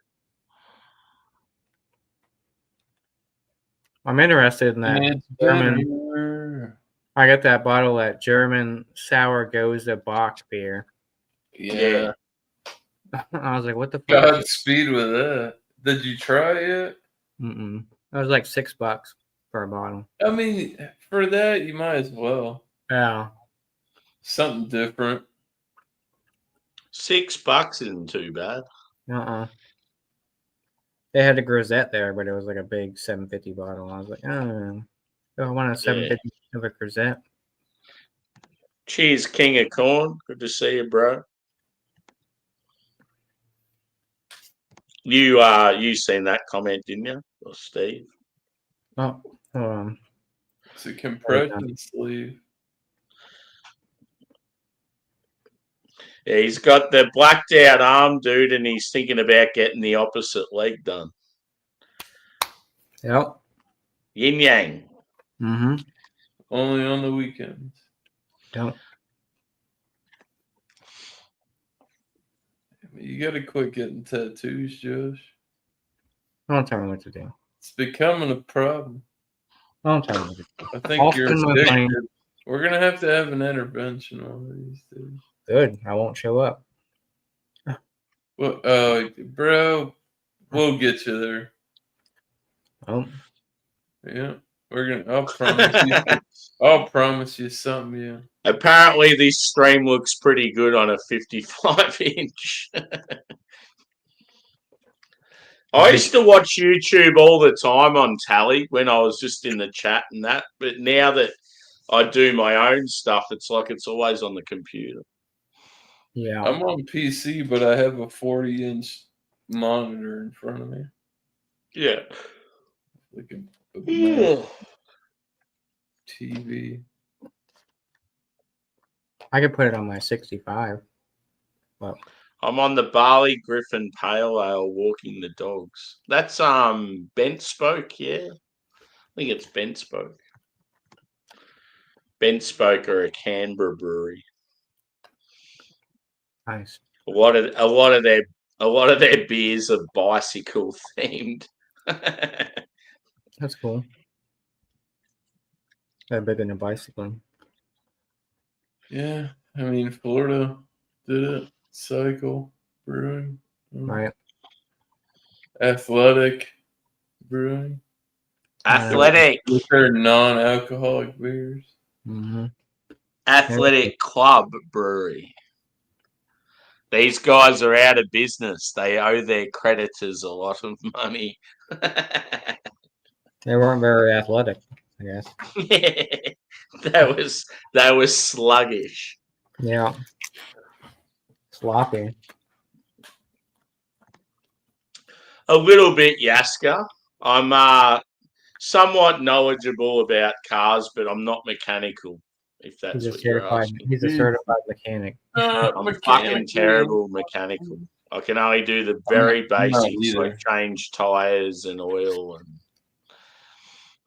I'm interested in that It's German. better. I got that bottle of German sour Gose Bock beer. Yeah. I was like, what the fuck? Godspeed with that. Did you try it? Mm-mm. That was like $6 for a bottle. I mean, for that, you might as well. Yeah. Something different. $6 isn't too bad. They had a Grisette there, but it was like a big 750 bottle. I was like, oh, I want a 750 of a Grisette. Cheers, King of Corn. Good to see you, bro. You seen that comment, didn't you? Or Steve? Oh, hold on. It's a compression sleeve. Yeah, he's got the blacked out arm, dude, and he's thinking about getting the opposite leg done. Yep. Yin yang. Mm-hmm. Only on the weekends. Don't. You gotta quit getting tattoos, Josh. Don't tell me what to do. It's becoming a problem. Don't tell me what to do. I think Often you're my brain- addicted. We're gonna have to have an intervention on these days. Good. I won't show up. Well, bro, we'll get you there. Oh. Yeah, we're gonna. I'll promise you. I'll promise you something. Yeah. Apparently, this stream looks pretty good on a 55-inch. I used to watch YouTube all the time on Tally when I was just in the chat and that. But now that I do my own stuff, it's like it's always on the computer. Yeah. I'm on PC, but I have a 40-inch monitor in front of me. Yeah. Like a TV. I could put it on my 65. Well, I'm on the Barley Griffin Pale Ale walking the dogs. That's Bent Spoke, yeah. I think it's Bent Spoke. Bent Spoke are a Canberra brewery. nice. A lot of their beers are bicycle themed. That's cool. They're bigger than bicycling. Yeah, I mean, Florida did it. Cycle Brewing. Right. Athletic Brewing. Athletic. With their non-alcoholic beers. Mm-hmm. Athletic Club Brewery. These guys are out of business. They owe their creditors a lot of money. They weren't very athletic, I guess. Yeah, that was sluggish. Yeah. Sloppy. A little bit, Yaska. I'm somewhat knowledgeable about cars, but I'm not mechanical. If that's what you're asking. He's a certified mechanic. I'm a fucking terrible mechanical. I can only do the very basics, like change tires and oil. And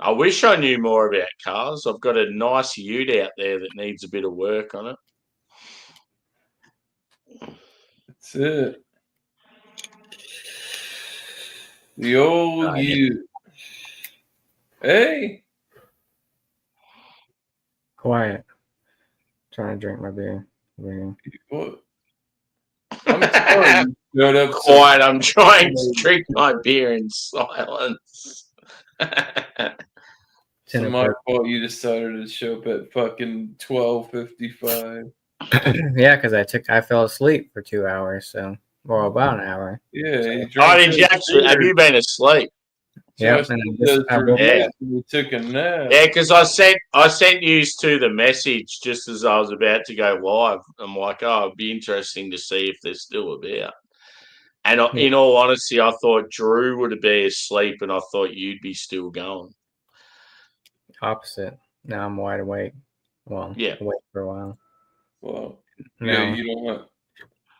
I wish I knew more about cars. I've got a nice ute out there that needs a bit of work on it. That's it. The old ute. Hey. Quiet. Trying to drink my beer. What? I'm sorry. Quiet. I'm trying to drink my beer in silence. It's my fault you decided to show up at fucking 12:55. Yeah, because I fell asleep for 2 hours, so about an hour. Yeah. Have you been asleep? Yeah, you took a nap. Yeah, because I sent you to the message just as I was about to go live. I'm like, oh, it'd be interesting to see if they're still about. And in all honesty, I thought Drew would be asleep, and I thought you'd be still going. Opposite. Now I'm wide awake. Well, yeah, awake for a while. Well, yeah, you don't want.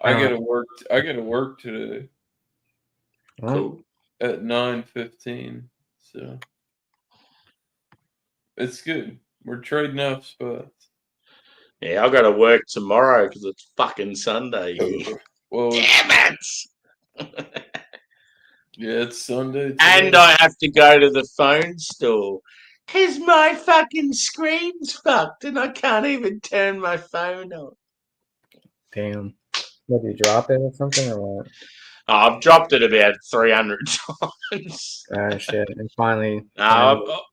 I gotta work. I gotta work today. Cool. At 9:15, so it's good. We're trading off spots. Yeah, I got to work tomorrow because it's fucking Sunday. Well, damn it! Yeah, it's Sunday today. And I have to go to the phone store because my fucking screen's fucked and I can't even turn my phone on. Damn. Did you drop it or something or what? I've dropped it about 300 times. Oh shit! And finally,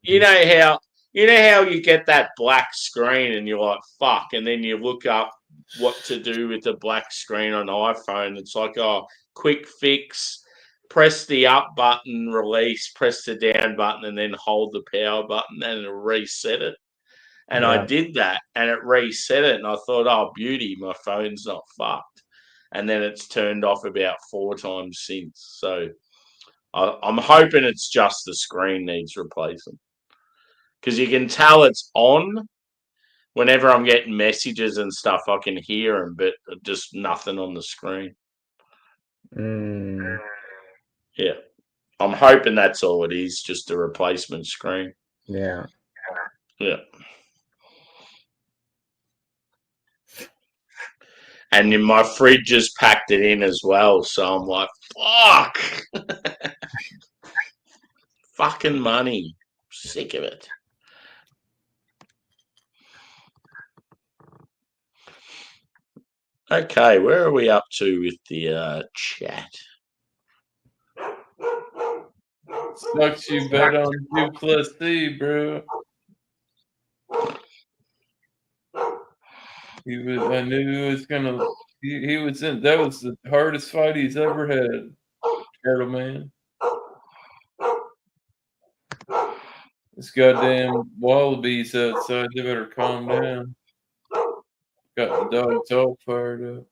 you know how you get that black screen and you're like fuck, and then you look up what to do with the black screen on iPhone. It's like, oh, quick fix. Press the up button, release, press the down button, and then hold the power button, and it'll reset it. And I did that, and it reset it, and I thought, oh, beauty, my phone's not fucked. And then it's turned off about 4 times since. So I'm hoping it's just the screen needs replacing. Because you can tell it's on. Whenever I'm getting messages and stuff, I can hear them, but just nothing on the screen. Yeah. I'm hoping that's all it is, just a replacement screen. Yeah. Yeah. And then my fridge just packed it in as well. So I'm like, fuck. Fucking money. Sick of it. Okay, where are we up to with the chat? Sucks you bet on Duplessis, bro. I knew he was gonna. He was in. That was the hardest fight he's ever had, Turtle Man. This goddamn wallabies outside. They better calm down. Got the dogs all fired up.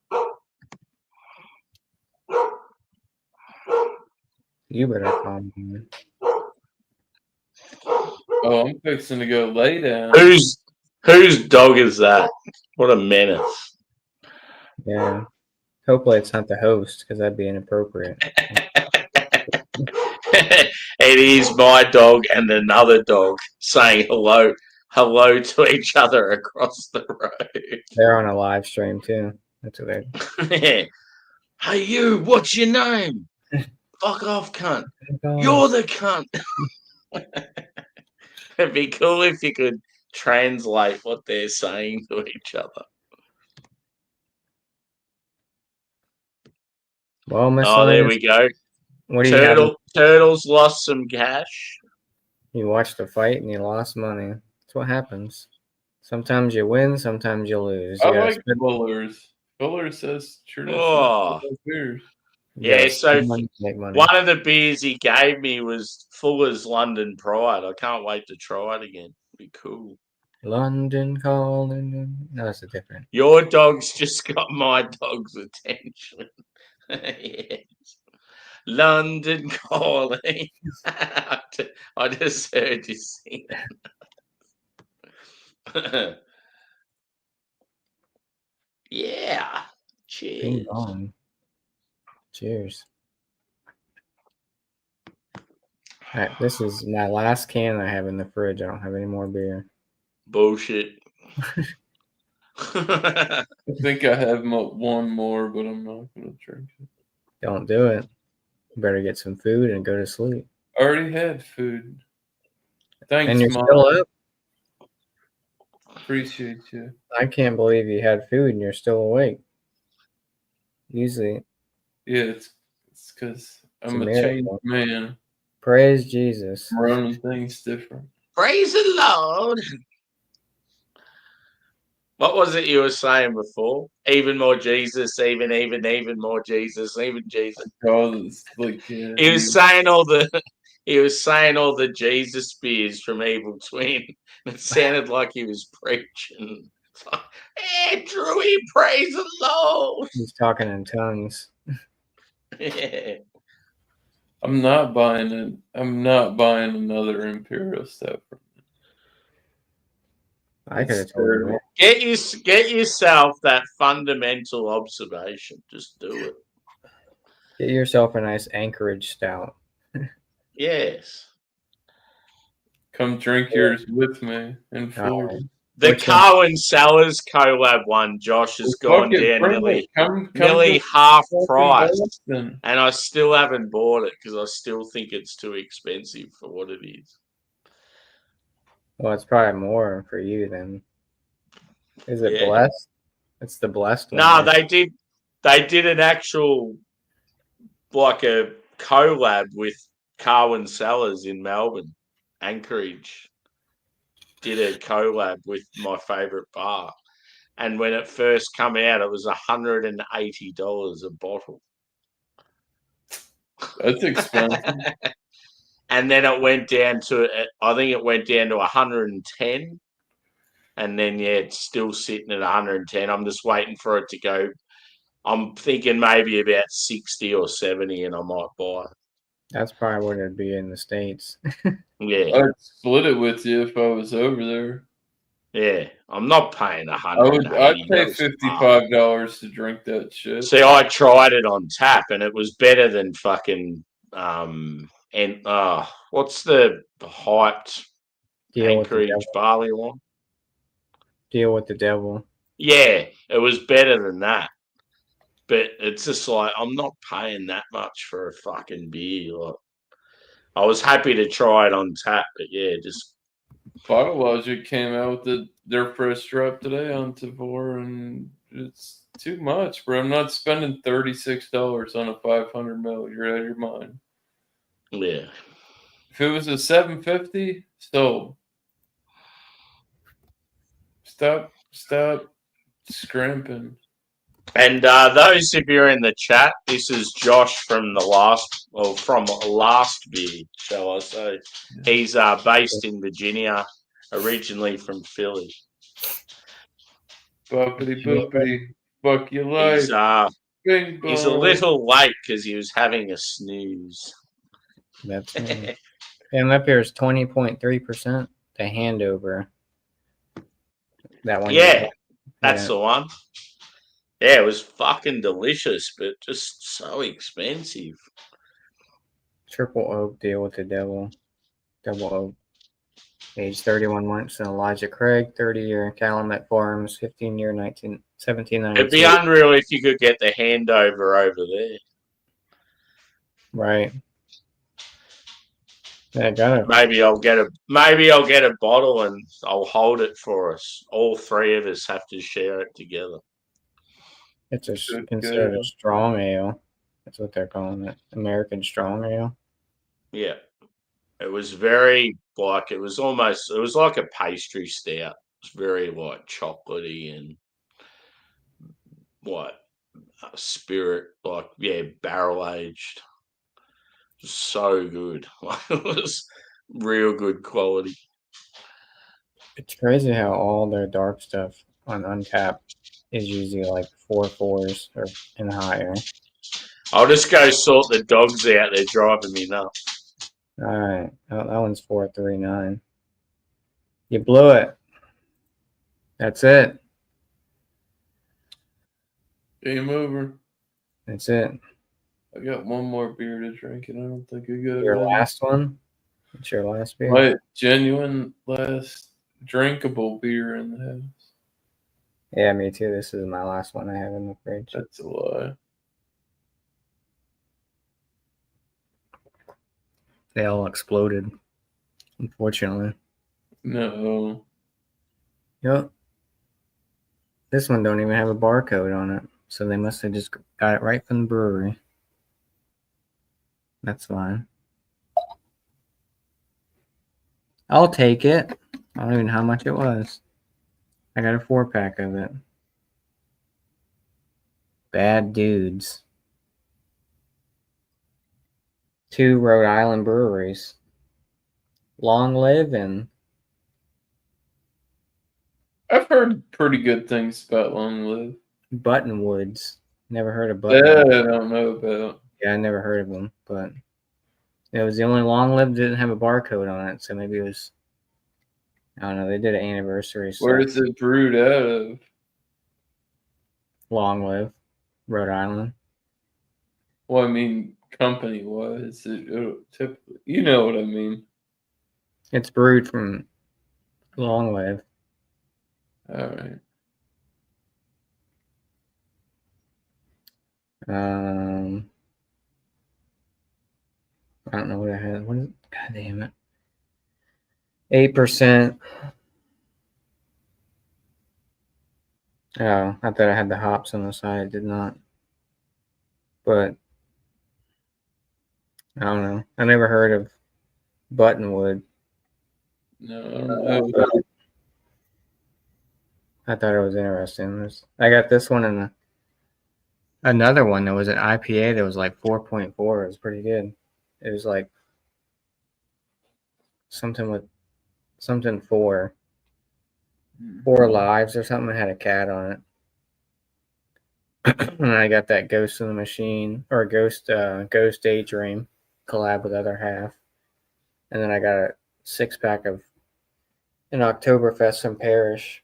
You better calm down. Oh, I'm fixing to go lay down. Whose dog is that? What a menace. Yeah. Hopefully it's not the host, because that'd be inappropriate. It is my dog and another dog saying hello to each other across the road. They're on a live stream too. That's what they're. Hey you, what's your name? Fuck off, cunt. You're the cunt. It'd be cool if you could translate what they're saying to each other. Well, Oh, there we go. What do you have? Turtles lost some cash. You watched the fight and you lost money. That's what happens. Sometimes you win, sometimes you lose. I like Fuller's. Fuller says traditional beers. Yeah, so make money. One of the beers he gave me was Fuller's London Pride. I can't wait to try it again. It'd be cool. London calling. No, that's a different. Your dog's just got my dog's attention. Yes. London calling. I just heard you sing it. Yeah. Cheers. Bing bong. Cheers. All right, this is my last can I have in the fridge. I don't have any more beer. Bullshit. I think I have one more, but I'm not going to drink it. Don't do it. You better get some food and go to sleep. I already had food. Thanks, and you're Mom. still up? Appreciate you. I can't believe you had food and you're still awake. Usually. Yeah, it's because I'm a changed man. Praise Jesus. I'm running things different. Praise the Lord. What was it you were saying before? Even more Jesus, even more Jesus, even Jesus. Oh, like, yeah, he was saying all the Jesus spears from Evil Twin. It sounded like he was preaching. Andrew, praise the Lord. He's talking in tongues. Yeah. I'm not buying it. I'm not buying another Imperial Stout from it. I could have told you. Get yourself that fundamental observation. Just do it. Get yourself a nice Anchorage Stout. Yes. Come drink yours with me in Florida. The Cowan Sellers collab one, Josh, has gone down nearly half price. And I still haven't bought it because I still think it's too expensive for what it is. Well, it's probably more for you then. Is it blessed? It's the blessed one. No, right? They did an actual like a collab with Cowan Sellers in Melbourne, Anchorage. Did a collab with my favorite bar, and when it first come out, it was $180 a bottle. That's expensive. And then it went down to, I think it went down to 110, and then it's still sitting at 110. I'm just waiting for it to go. I'm thinking maybe about 60 or 70, and I might buy it. That's probably what it'd be in the States. Yeah. I'd split it with you if I was over there. Yeah. I'm not paying $180. I'd pay $55 to drink that shit. See, I tried it on tap, and it was better than fucking what's the hyped Anchorage barley one? Deal with the devil. Yeah, it was better than that. But it's just like, I'm not paying that much for a fucking beer. Like, I was happy to try it on tap, but yeah, just. Bottle Logic came out with their first drop today on Tavor, and it's too much, bro. I'm not spending $36 on a 500 ml. You're out of your mind. Yeah. If it was a $7.50, so stop scrimping. And those of you in the chat, this is Josh from from last beer, shall I say? He's based in Virginia, originally from Philly. Boppity boopity, fuck your life. Bing bong. He's a little late because he was having a snooze. That's me. And up here is 20.3%. The handover. That one. Yeah, that's the one. Yeah, it was fucking delicious, but just so expensive. Triple oak deal with the devil. Double oak. Age 31 months in Elijah Craig, 30-year Calumet Farms, 15-year 1792. It'd be unreal if you could get the handover over there. Right. Yeah, got it. Maybe I'll get a bottle and I'll hold it for us. All three of us have to share it together. It's considered a strong ale. That's what they're calling it. American strong ale. Yeah. It was very it was like a pastry stout. It was very chocolatey and spirit, barrel aged. So good. It was real good quality. It's crazy how all their dark stuff on Untappd is usually like 4.4s or and higher. I'll just go sort the dogs out. They're driving me nuts. All right, that one's 4.39. You blew it. That's it. Game over. That's it. I got one more beer to drink, and I don't think I got your last one. It's your last beer. My genuine last drinkable beer in the house. Yeah, me too. This is my last one I have in the fridge. That's a lie. They all exploded, unfortunately. No. Yep. This one don't even have a barcode on it, so they must have just got it right from the brewery. That's fine. I'll take it. I don't even know how much it was. I got a 4-pack of it. Bad Dudes. 2 Rhode Island breweries. Long live and I've heard pretty good things about Long Live. Buttonwoods. Never heard of That Buttonwoods. I don't know about. Yeah, I never heard of them, but it was the only Long Live that didn't have a barcode on it, so maybe it was. I don't know. They did an anniversary. Where is it brewed out of? Long Live, Rhode Island. Well, I mean, company-wise, typically, you know what I mean. It's brewed from Long Live. All right. I don't know what I had. What is it? God damn it. 8%. Oh, I thought I had the hops on the side. I did not. But I don't know. I never heard of Buttonwood. No. I thought it was interesting. I got this one and another one that was an IPA that was like 4.4. It was pretty good. It was like something 4 lives or something. It had a cat on it. And I got that Ghost in the Machine or Ghost Daydream collab with Other Half. And then I got a 6-pack of an Oktoberfest from Parrish.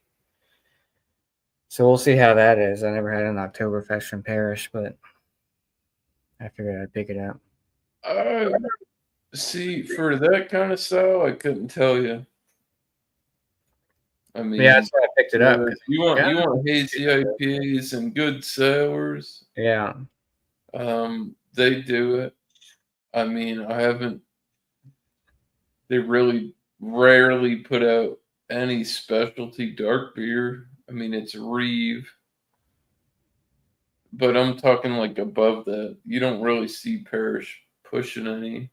So we'll see how that is. I never had an Oktoberfest from Parrish, but I figured I'd pick it up. See, for that kind of style, I couldn't tell you. I mean, yeah, that's why I picked it up. You want hazy IPAs and good sours. Yeah. They do it. I mean, they really rarely put out any specialty dark beer. I mean, it's Reeve. But I'm talking like above that. You don't really see Parrish pushing any.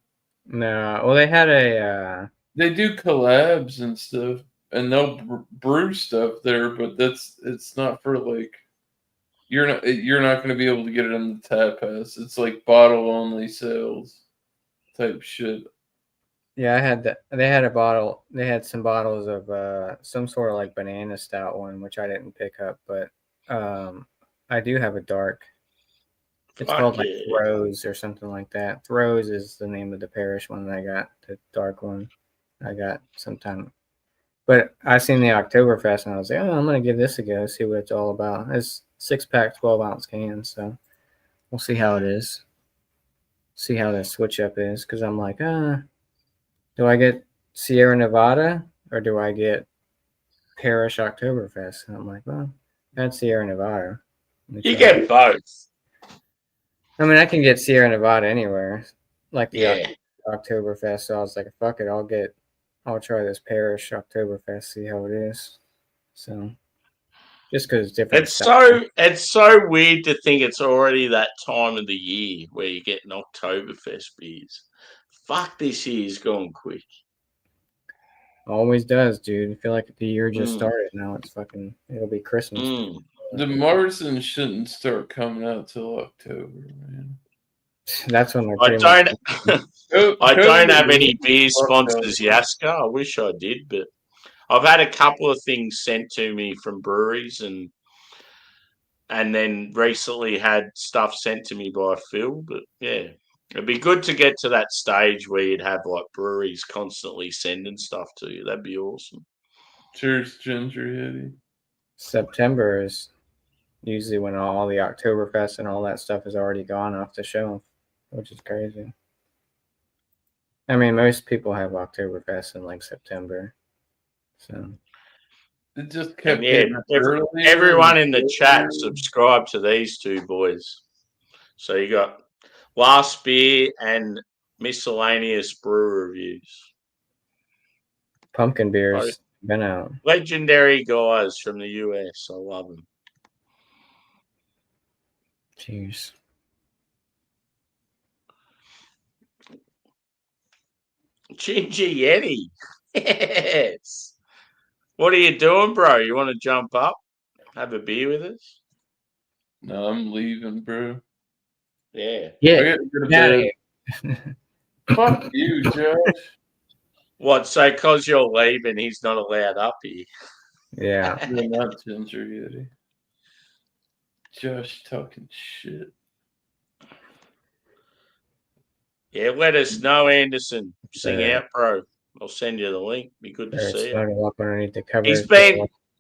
No. Well, they had a... They do collabs and stuff. And they'll brew stuff there, but it's not for you're not going to be able to get it on the tap pass. It's like bottle only sales type shit. Yeah, I had that. They had a bottle. They had some bottles of some sort of like banana stout one, which I didn't pick up, but I do have a dark. It's called Fuck like yeah. Throws or something like that. Throws is the name of the parish one that I got. The dark one I got sometime. But I seen the Oktoberfest and I was like, oh, I'm gonna give this a go, see what it's all about. It's 6-pack, 12-ounce cans, so we'll see how it is. See how the switch up is, because I'm like, do I get Sierra Nevada or do I get Parish Oktoberfest? And I'm like, well, that's Sierra Nevada. You get both. I mean, I can get Sierra Nevada anywhere, like the Yeah. Oktoberfest. So I was like, fuck it, I'll try this Parish Oktoberfest, see how it is. So just because it's different. It's so weird to think it's already that time of the year where you get an Oktoberfest beers. Fuck, this year's gone quick. Always does, dude. I feel like the year just Mm. started. Now it'll be Christmas. Mm. The Marzen shouldn't start coming out till October, man. That's when they're I pretty don't. I don't have any beer Fucked up. sponsors, Yaska. I wish I did, but I've had a couple of things sent to me from breweries, and then recently had stuff sent to me by Phil. But yeah, it'd be good to get to that stage where you'd have like breweries constantly sending stuff to you. That'd be awesome. Cheers, Ginger Yeti. September is usually when all the Oktoberfest and all that stuff is already gone off the shelf, which is crazy. I mean, most people have Oktoberfest in like September, so It just kept And yeah, getting earlier. everyone in the and chat earlier. subscribe to these two boys. So you got Last Beer and Miscellaneous Brew Reviews. pumpkin beers been out. Legendary guys from the US. I love them. Cheers. Ginger Yeti. Yes. What are you doing, bro? You want to jump up? Have a beer with us? No, I'm leaving, bro. Yeah. Yeah. I gotta go to bed. Fuck you, Josh. What? So because you're leaving, he's not allowed up here? Yeah. You're not Ginger Yeti. Josh talking shit. Yeah, let us know, Anderson. Sing Yeah. out, bro. I'll send you the link. Be good to see you. Snuggle up underneath the covers.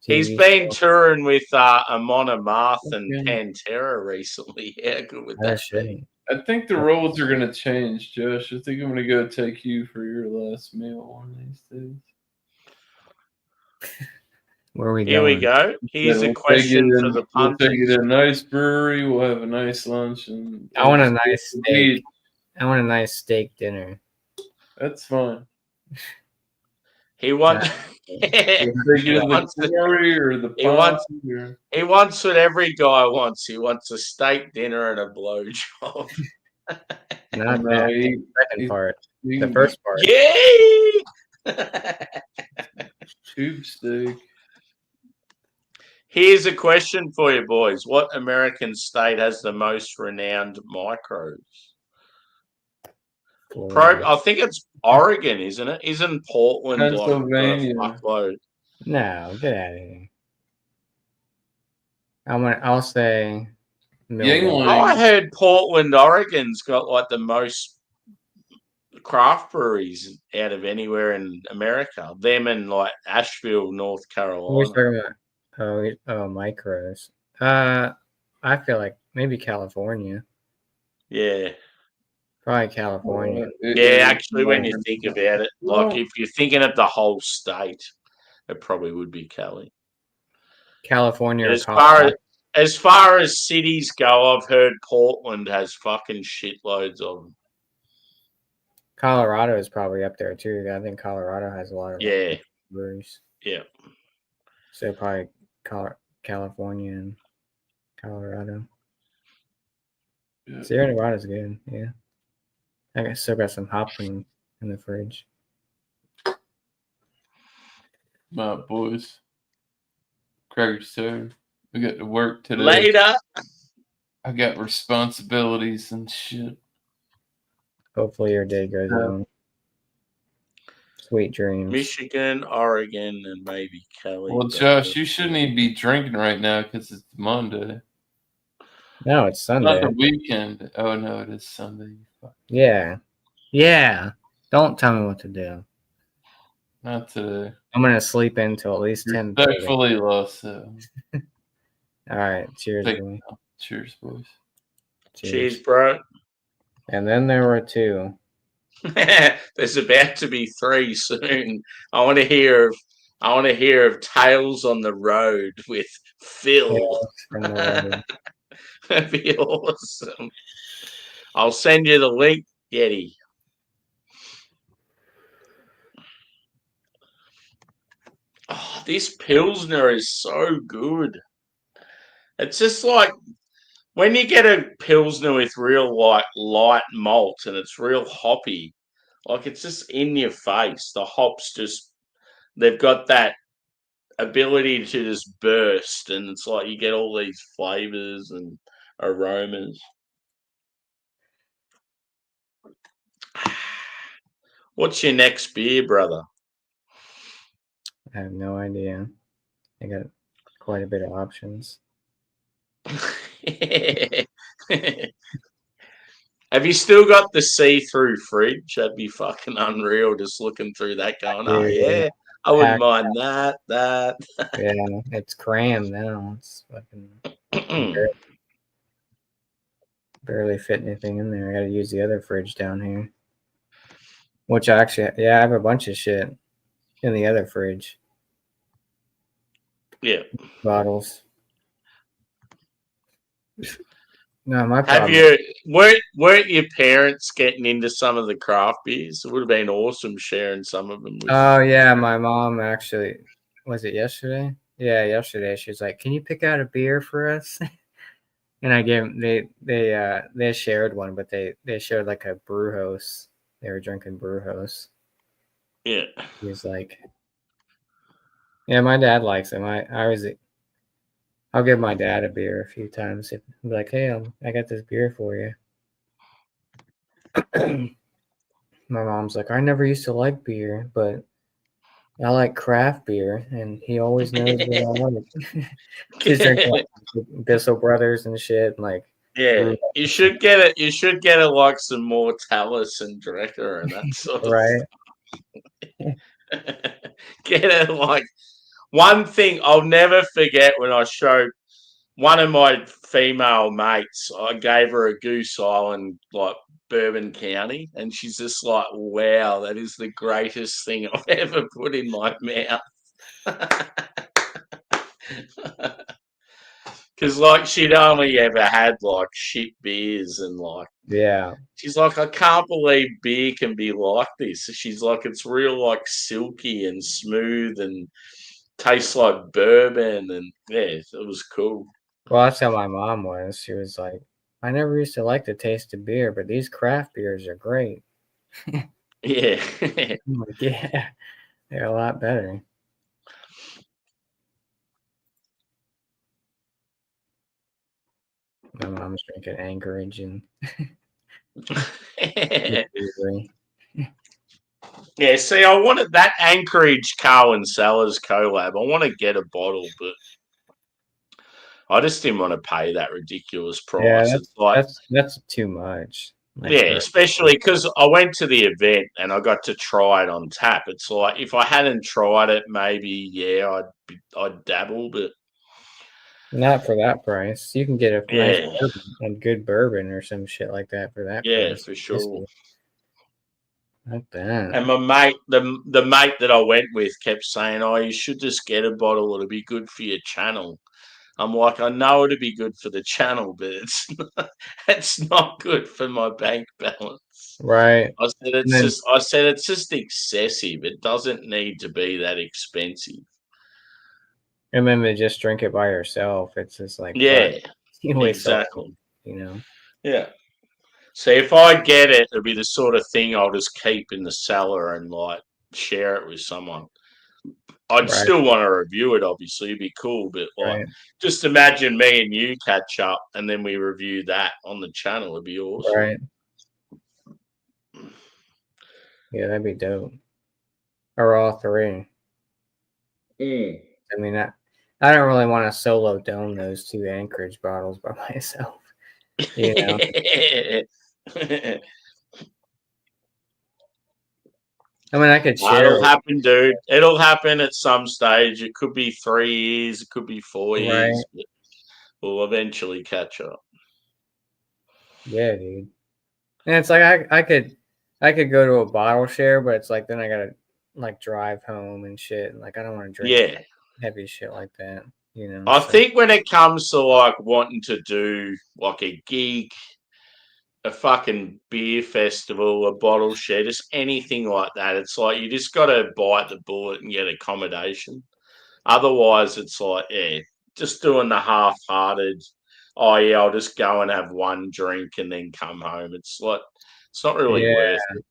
He's been touring with Amon Amarth and Pantera recently. How good would that be? I think the roles are gonna change, Josh. I think I'm gonna go take you for your last meal one of these days. Where are we Here going? we go. Here's a question for the We'll take you punters. to a nice brewery. We'll have a nice lunch, and I want a nice steak. I want a nice steak dinner. That's fine. He wants. He wants what every guy wants. He wants a steak dinner and a blowjob. Not that second part. The first part. Yeah. Tube steak. Here's a question for you, boys. What American state has the most renowned micros? I think it's Oregon, isn't it? Isn't Portland Pennsylvania? Like fuckload? No, get out of here. I'll say Yingling. I heard Portland, Oregon's got like the most craft breweries out of anywhere in America. Them and like Asheville, North Carolina. We're talking about micros. I feel like maybe California. Yeah. Probably California. Yeah, actually, when you think about it, like if you're thinking of the whole state, it probably would be Cali. California. As far as cities go, I've heard Portland has fucking shitloads of them. Colorado is probably up there too. I think Colorado has a lot of breweries. Yeah. So probably California and Colorado. Yeah. Sierra Nevada's good. Yeah. I still got some Hopkins in the fridge. My boys. Craig's turn. We got to work today. Later. I got responsibilities and shit. Hopefully your day goes well. Sweet dreams. Michigan, Oregon, and maybe Kelly. Well, Josh, you shouldn't even be drinking right now because it's Monday. No, it's Sunday. Not the weekend. Oh, no, it is Sunday. Yeah. Yeah. Don't tell me what to do. Not today. I'm going to sleep until at least 10:30. Respectfully lost. So. All right. Cheers, boy. Cheers, boys. Cheers, bro. And then there were 2. There's about to be 3 soon. I want to hear of Tales on the Road with Phil. That'd be awesome. I'll send you the link, Getty. Oh, this Pilsner is so good. It's just like when you get a Pilsner with real light malt and it's real hoppy, like it's just in your face. The hops they've got that ability to just burst, and it's like you get all these flavors and aromas. What's your next beer, brother? I have no idea. I got quite a bit of options. Have you still got the see-through fridge? That'd be fucking unreal. Just looking through that, going, "Oh yeah, I wouldn't mind that." Yeah, it's crammed now. It's fucking barely fit anything in there. I got to use the other fridge down here. Which I have a bunch of shit in the other fridge. Yeah, bottles. No, my problem. Weren't your parents getting into some of the craft beers? It would have been awesome sharing some of them with yeah, my mom actually, was it yesterday? Yeah, yesterday she was like, "Can you pick out a beer for us?" And I gave them, they shared one, but they shared like a Brewhouse. They were drinking Brewhouse. Yeah. He was like, "Yeah, my dad likes them. I'll give my dad a beer a few times. He'll be like, "Hey, I got this beer for you." My mom's like, "I never used to like beer, but I like craft beer," and he always knows what I like. She's drinking like Bissell Brothers and shit, like. Yeah, you should get it. You should get it like some more Talus and Drecker and that sort of right. Get it like one thing I'll never forget when I showed one of my female mates. I gave her a Goose Island like Bourbon County, and she's just like, "Wow, that is the greatest thing I've ever put in my mouth." Because like she'd only ever had like shit beers and like she's like, "I can't believe beer can be like this." She's like, "It's real like silky and smooth and tastes like bourbon," and yeah, it was cool. Well, that's how my mom was. She was like, "I never used to like the taste of beer, but these craft beers are great." Yeah. I'm like, yeah, they're a lot better. My mom's drinking Anchorage and yeah, see, I wanted that Anchorage Cowan Sellers collab. I want to get a bottle, but I just didn't want to pay that ridiculous price. Yeah, it's like that's too much. Like, yeah, especially because I went to the event and I got to try it on tap. It's like if I hadn't tried it, maybe I'd dabble, but not for that price. You can get a nice bourbon, a good bourbon or some shit like that for that price. Yeah, for sure. Like that. And my mate, the mate that I went with, kept saying, "Oh, you should just get a bottle. It'll be good for your channel." I'm like, I know it'd be good for the channel, but it's not good for my bank balance. Right. I said it's just excessive. It doesn't need to be that expensive. And then they just drink it by yourself. It's just like, exactly. You know. Yeah. So if I get it, it'll be the sort of thing I'll just keep in the cellar and like share it with someone. I'd still want to review it, obviously. It'd be cool, but like, Right. just imagine me and you catch up and then we review that on the channel. It'd be awesome. Right. Yeah, that'd be dope. Or all three. I mean, I don't really want to solo dome those 2 Anchorage bottles by myself. You know? I mean, I could share. It'll happen, dude. It'll happen at some stage. It could be 3 years. It could be 4 years. But we'll eventually catch up. Yeah, dude. And it's like I could go to a bottle share, but it's like then I gotta like drive home and shit. And like I don't want to drink heavy shit like that. You know. I think when it comes to like wanting to do like a gig, a fucking beer festival, a bottle share, just anything like that, it's like you just got to bite the bullet and get accommodation. Otherwise, it's like, just doing the half-hearted, oh, yeah, I'll just go and have one drink and then come home. It's like, it's not really worth it.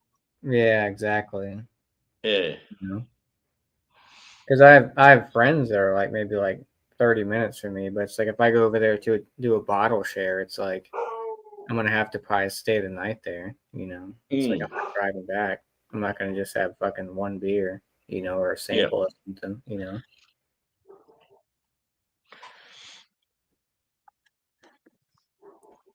Yeah, exactly. Yeah. Because I have friends that are like maybe like 30 minutes from me, but it's like if I go over there to do a bottle share, it's like I'm gonna have to probably stay the night there. You know, it's like I'm not driving back. I'm not gonna just have fucking one beer, you know, or a sample or something, you know.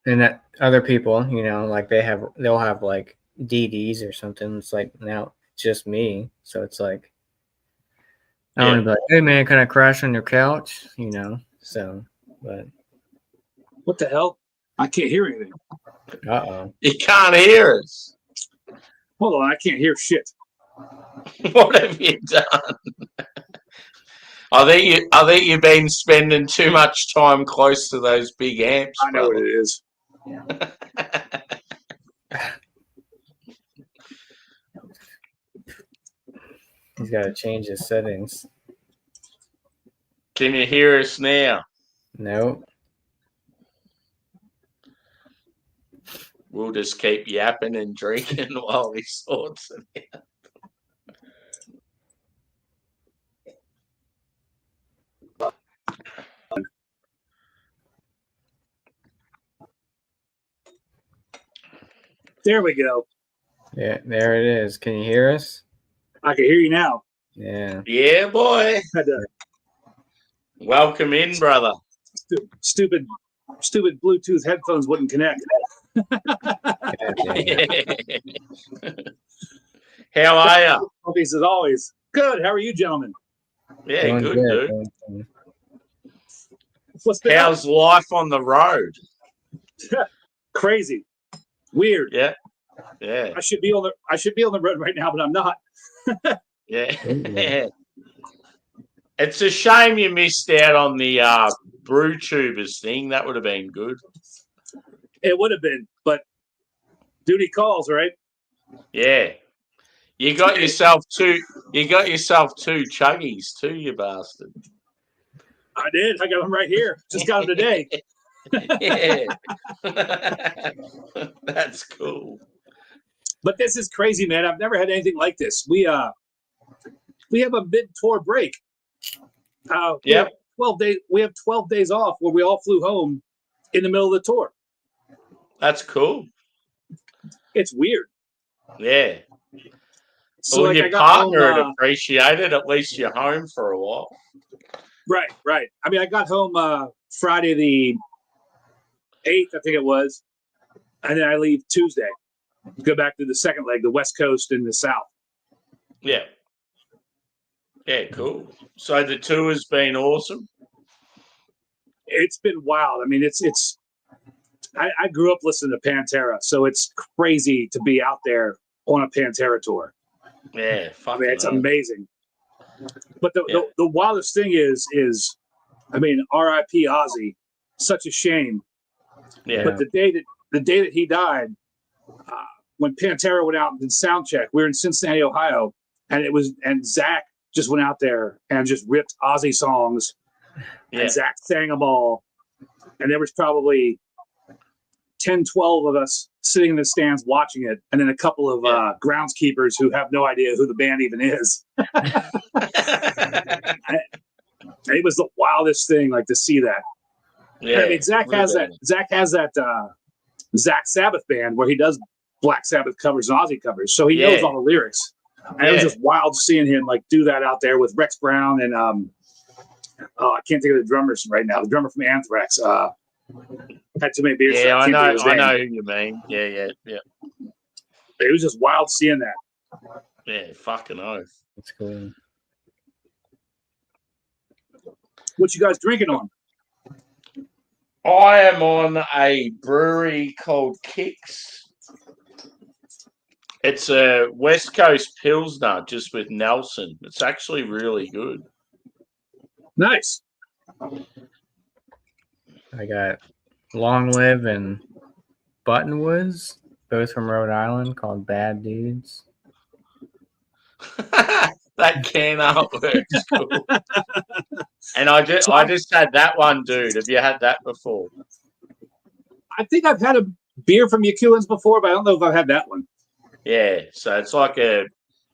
And that other people, you know, like they'll have like DDs or something. It's like now it's just me, so it's like I don't want to be like, hey man, can I crash on your couch? You know, so but what the hell? I can't hear anything. Uh-oh. You can't hear us. Hold on, I can't hear shit. What have you done? I think you've been spending too much time close to those big amps. I know what it is. He's got to change his settings. Can you hear us now? Nope. We'll just keep yapping and drinking while he sorts it out. There we go. Yeah, there it is. Can you hear us? I can hear you now. Yeah. Yeah, boy. Welcome in, brother. Stupid Bluetooth headphones wouldn't connect. How are you? As always. Good. How are you, gentlemen? Yeah, doing good, dude. How's life on the road? Crazy. Weird. Yeah. I should be on the road right now, but I'm not. Yeah. It's a shame you missed out on the Brew Tubers thing. That would have been good. It would have been, but duty calls, right? Yeah. You got yourself two chuggies too, you bastard. I did. I got them right here. Just got them today. Yeah. That's cool. But this is crazy, man. I've never had anything like this. We have a mid-tour break. We have 12 days off where we all flew home in the middle of the tour. That's cool. It's weird. Yeah. So well, your partner would appreciate it. At least you're home for a while. Right. I mean, I got home Friday the 8th, I think it was. And then I leave Tuesday. Go back to the second leg, the West Coast and the South. Yeah. Yeah, cool. So the tour has been awesome. It's been wild. I mean, I grew up listening to Pantera, so it's crazy to be out there on a Pantera tour. Yeah, I mean, it's amazing. But the wildest thing is, I mean, R.I.P. Ozzy. Such a shame. Yeah. But the day that he died, when Pantera went out and did sound check, we were in Cincinnati, Ohio, and Zach just went out there and just ripped Ozzy songs, and Zach sang them all, and there was probably 10, 12 of us sitting in the stands watching it, and then a couple of groundskeepers who have no idea who the band even is. It was the wildest thing, like to see that. Yeah, I mean, Zach has that Zach Sabbath band where he does Black Sabbath covers and Ozzy covers, so he knows all the lyrics. And it was just wild seeing him like do that out there with Rex Brown and I can't think of the drummers right now. The drummer from Anthrax. Had too many beers. Yeah, I know who you mean. Yeah. It was just wild seeing that. Yeah, fucking oath. That's cool. What you guys drinking on? I am on a brewery called Kicks. It's a West Coast Pilsner just with Nelson. It's actually really good. Nice. I got Long Live and Buttonwoods, both from Rhode Island, called Bad Dudes. That can artwork's cool. And I just had that one, dude. Have you had that before? I think I've had a beer from Yakuans before, but I don't know if I've had that one. Yeah, so it's like a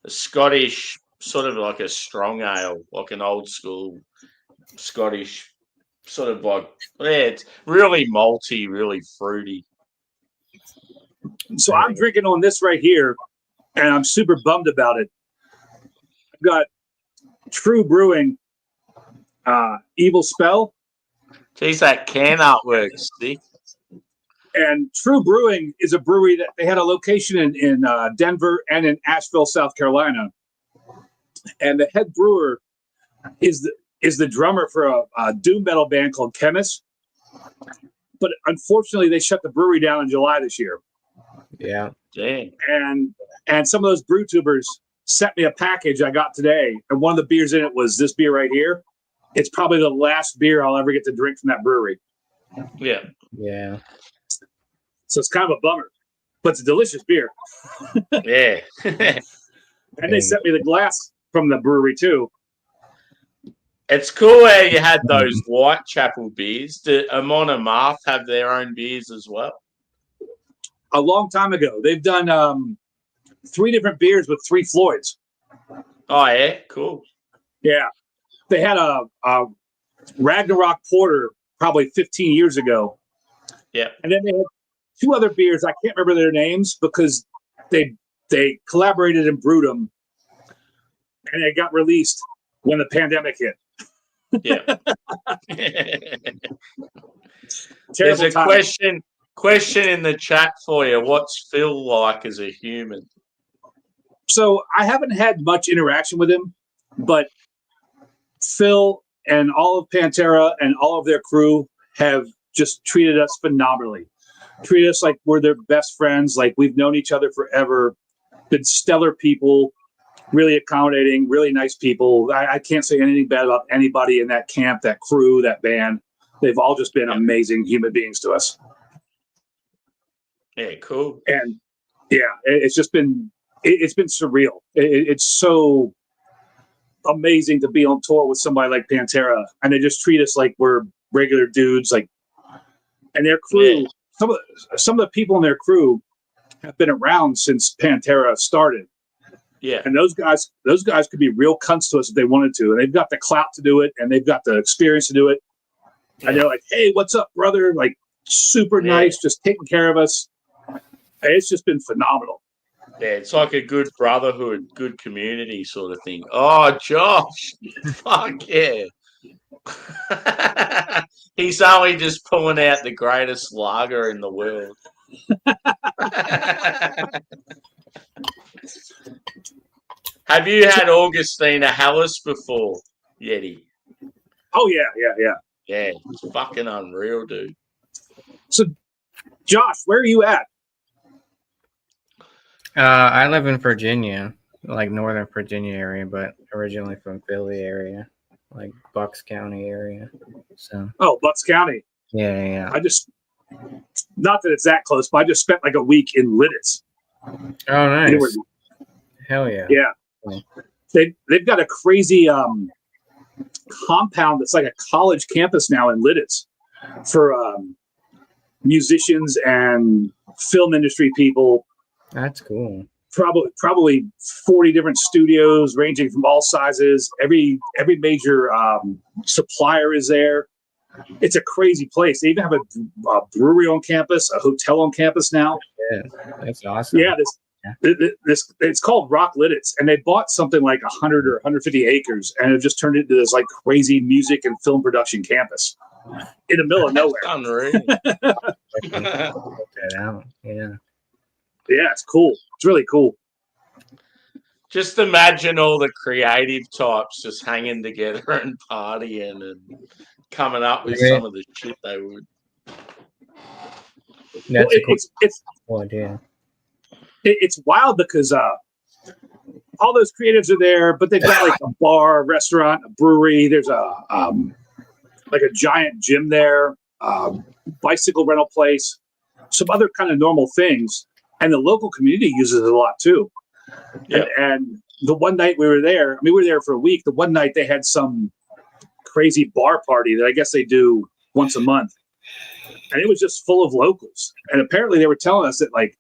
Scottish, sort of like a strong ale, like an old school Scottish, sort of like, it's really malty, really fruity. So I'm drinking on this right here, and I'm super bummed about it. I've got True Brewing, Evil Spell. Geez, that can artwork, Stick. And True Brewing is a brewery that they had a location in Denver and in Asheville, South Carolina. And the head brewer is the drummer for a doom metal band called Chemist. But unfortunately, they shut the brewery down in July this year. Yeah. Dang. And some of those brew tubers sent me a package I got today, and one of the beers in it was this beer right here. It's probably the last beer I'll ever get to drink from that brewery. Yeah. Yeah. So it's kind of a bummer, but it's a delicious beer. Yeah. And they sent me the glass from the brewery too. It's cool how you had those Whitechapel beers. Did Amon and Marth have their own beers as well? A long time ago. They've done 3 different beers with 3 Floyds. Oh, yeah? Cool. Yeah. They had a Ragnarok Porter probably 15 years ago. Yeah. And then they had 2 other beers. I can't remember their names because they collaborated and brewed them. And they got released when the pandemic hit. Yeah. Terrible There's a time. question in the chat for you. What's Phil like as a human? So I haven't had much interaction with him, but Phil and all of Pantera and all of their crew have just treated us phenomenally. Treated us like we're their best friends, like we've known each other forever. Been stellar people, really accommodating, really nice people. I can't say anything bad about anybody in that camp, that crew, that band. They've all just been amazing human beings to us. Yeah, cool. And yeah, it's just been surreal. It's so amazing to be on tour with somebody like Pantera, and they just treat us like we're regular dudes. Like, and their crew, some of the people in their crew have been around since Pantera started. Yeah, and those guys could be real cunts to us if they wanted to, and they've got the clout to do it, and they've got the experience to do it. Yeah. And they're like, "Hey, what's up, brother?" Like, super nice, just taking care of us. And it's just been phenomenal. Yeah, it's like a good brotherhood, good community sort of thing. Oh, Josh, fuck yeah. He's only just pulling out the greatest lager in the world. Have you had Augustina Hallis before, Yeti? Oh, yeah. Yeah, it's fucking unreal, dude. So, Josh, where are you at? I live in Virginia, like Northern Virginia area, but originally from Philly area, like Bucks County area. So. Oh, Bucks County. Yeah. I just, not that it's that close, but I just spent like a week in Lidditz. Oh, nice. Hell yeah. Yeah. They've got a crazy compound that's like a college campus now in Lidditz for musicians and film industry people. That's cool. Probably 40 different studios ranging from all sizes. Every major supplier is there. It's a crazy place. They even have a brewery on campus, a hotel on campus now. Yeah, that's awesome. Yeah, this it's called Rock Lidditz, and they bought something like 100 or 150 acres, and it just turned into this like crazy music and film production campus in the middle of nowhere. Unreal. Check that out. Yeah. Yeah, it's cool. It's really cool. Just imagine all the creative types just hanging together and partying and coming up with some of the shit they would. That's cool idea. It's wild because all those creatives are there, but they've got like a bar, a restaurant, a brewery. There's a like a giant gym there, bicycle rental place, some other kind of normal things, and the local community uses it a lot too. Yeah. And the one night we were there, I mean, we were there for a week. The one night they had some crazy bar party that I guess they do once a month, and it was just full of locals. And apparently they were telling us that like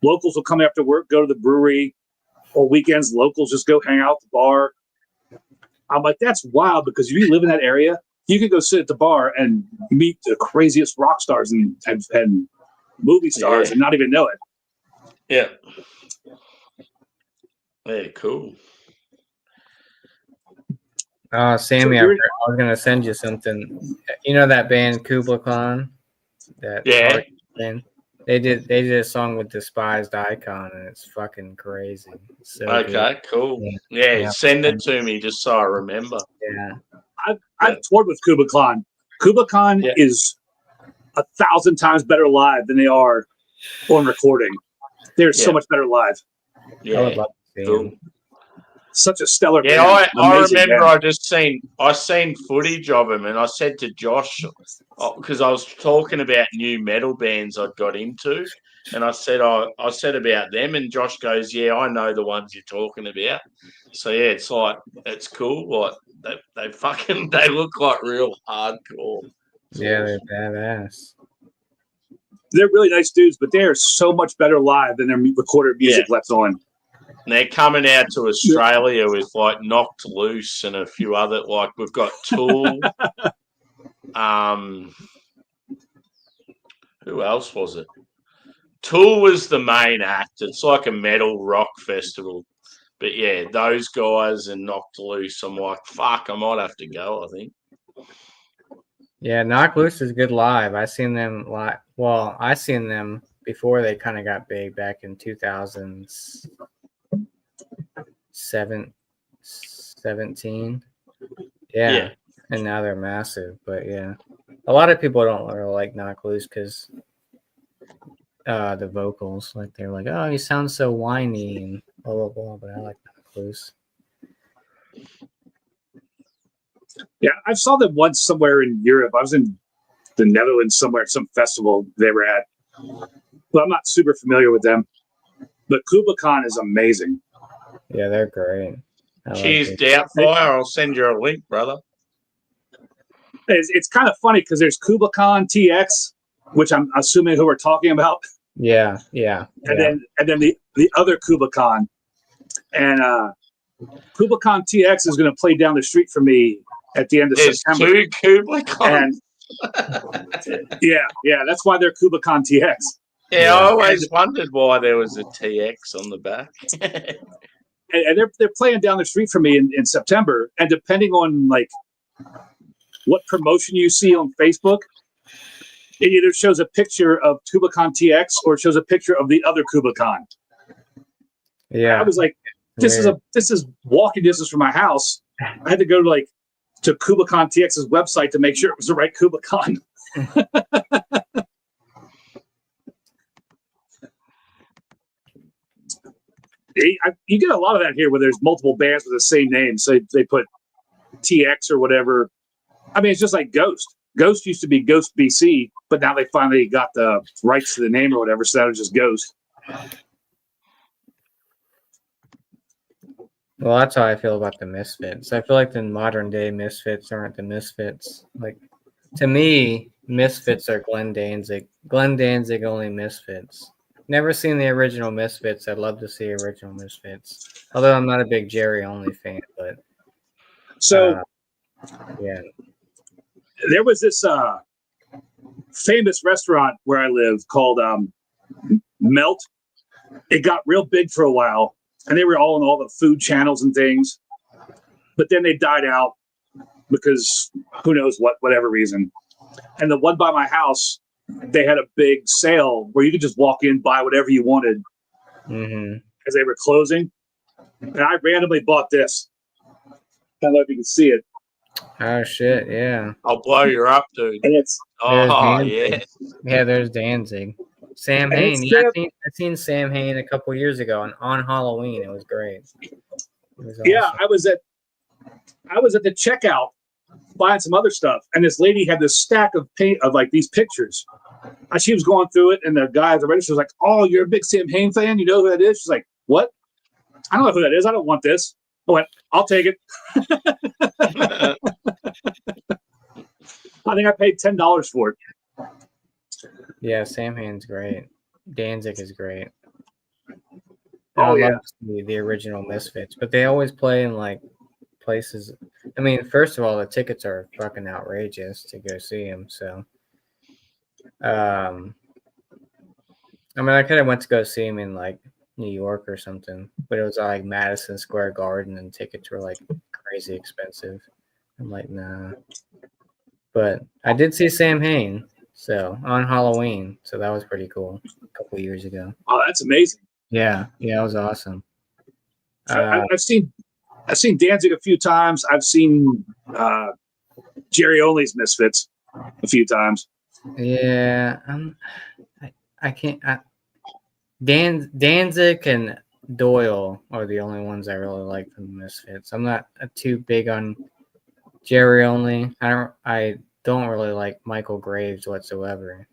locals will come after work, go to the brewery, or weekends locals just go hang out at the bar. I'm like, that's wild, because if you live in that area, you could go sit at the bar and meet the craziest rock stars and movie stars and not even know it. Yeah. Very cool. Sammy, I was going to send you something. You know that band Kubla Khan? That band? They did a song with Despised Icon, and it's fucking crazy. So okay, good. cool. Yeah, send it to me just so I remember. Yeah. I've toured with Kubla Khan. Kubla Khan is 1,000 times better live than they are on recording. They're so much better live. Yeah. I would love to see them. Such a stellar band. I remember band. I seen footage of him, and I said to Josh, because I was talking about new metal bands I'd got into, and I said about them, and Josh goes, "Yeah, I know the ones you're talking about." So yeah, it's like it's cool. Like they look like real hardcore. Yeah, they're badass. They're really nice dudes, but they are so much better live than their recorded music left on. And they're coming out to Australia with like Knocked Loose and a few other, like we've got Tool. Who else was it? Tool was the main act. It's like a metal rock festival. But yeah, those guys and Knocked Loose, I'm like, fuck, I might have to go, I think. Yeah, Knocked Loose is good live. I seen them live. Well, I seen them before they kind of got big back in 2017. Yeah. And now they're massive. But yeah, a lot of people don't really like Knocked Loose because the vocals, like they're like, oh, he sounds so whiny and blah blah blah. But I like Knocked Loose. Yeah, I saw them once somewhere in Europe. I was in the Netherlands somewhere at some festival they were at. But I'm not super familiar with them. But Kubla Khan is amazing. Yeah, they're great. Cheers, Doubtfire. I'll send you a link, brother. It's kind of funny because there's Kubla Khan TX, which I'm assuming who we're talking about. Yeah. And then the other Kubla Khan. And Kubla Khan TX is going to play down the street from me at the end of September. There's 2 Kubla Khans. Yeah, that's why they're Kubla Khan TX. Yeah, I always wondered why there was a TX on the back. and they're playing down the street from me in September, and depending on like what promotion you see on Facebook, it either shows a picture of Kubla Khan TX or it shows a picture of the other Kubla Khan. Yeah, I was like, this is walking distance from my house. I had to go to Kubla Khan TX's website to make sure it was the right Kubla Khan. You get a lot of that here where there's multiple bands with the same name. So they put TX or whatever. I mean, it's just like Ghost. Ghost used to be Ghost BC, but now they finally got the rights to the name or whatever, so that was just Ghost. Well, that's how I feel about the Misfits. I feel like the modern day Misfits aren't the Misfits. Like, to me, Misfits are Glenn Danzig. Glenn Danzig only Misfits. Never seen the original Misfits. I'd love to see original Misfits. Although I'm not a big Jerry only fan, but So yeah. there was this famous restaurant where I live called Melt. It got real big for a while, and they were all on all the food channels and things. But then they died out because who knows whatever reason. And the one by my house, they had a big sale where you could just walk in, buy whatever you wanted as they were closing. And I randomly bought this. I don't know if you can see it. Oh shit! Yeah. I'll blow you up, dude. And it's Yeah. Yeah, there's Danzig. Sam And Hain. it's Yeah, straight I seen Sam Hain a couple years ago on Halloween. It was great. It was yeah, awesome. I was at the checkout buying some other stuff, and this lady had this stack of paint of like these pictures. And she was going through it, and the guy at the register was like, "Oh, you're a big Sam Hain fan? You know who that is?" She's like, "What? I don't know who that is. I don't want this." I went, "I'll take it." I think I paid $10 for it. Yeah, Sam Hain's great. Danzig is great. Oh, I yeah. love the original Misfits, but they always play in like places. I mean, first of all, the tickets are fucking outrageous to go see them. So, I mean, I kind of went to go see him in like New York or something, but it was like Madison Square Garden, and tickets were like crazy expensive. I'm like, nah. But I did see Sam Hain, so on Halloween, so that was pretty cool a couple of years ago. Oh, that's amazing. Yeah, it was awesome. I've seen Danzig a few times. I've seen Jerry Only's Misfits a few times. Yeah, I can't. Danzig and Doyle are the only ones I really like from the Misfits. I'm not too big on Jerry Only. I don't really like Michael Graves whatsoever.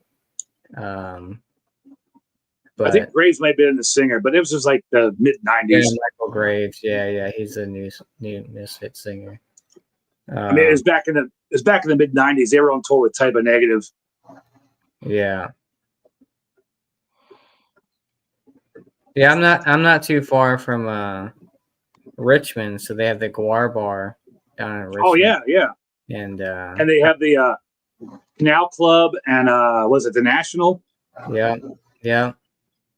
But I think Graves might have been the singer, but it was just like the mid '90s. Yeah, Michael Graves. Yeah, he's a new Misfit singer. I mean, it was back in the mid '90s. They were on tour with Type of Negative. Yeah. Yeah, I'm not too far from Richmond, so they have the Guar Bar down in Richmond. Oh yeah. And they have the Canal Club and was it the National? Yeah,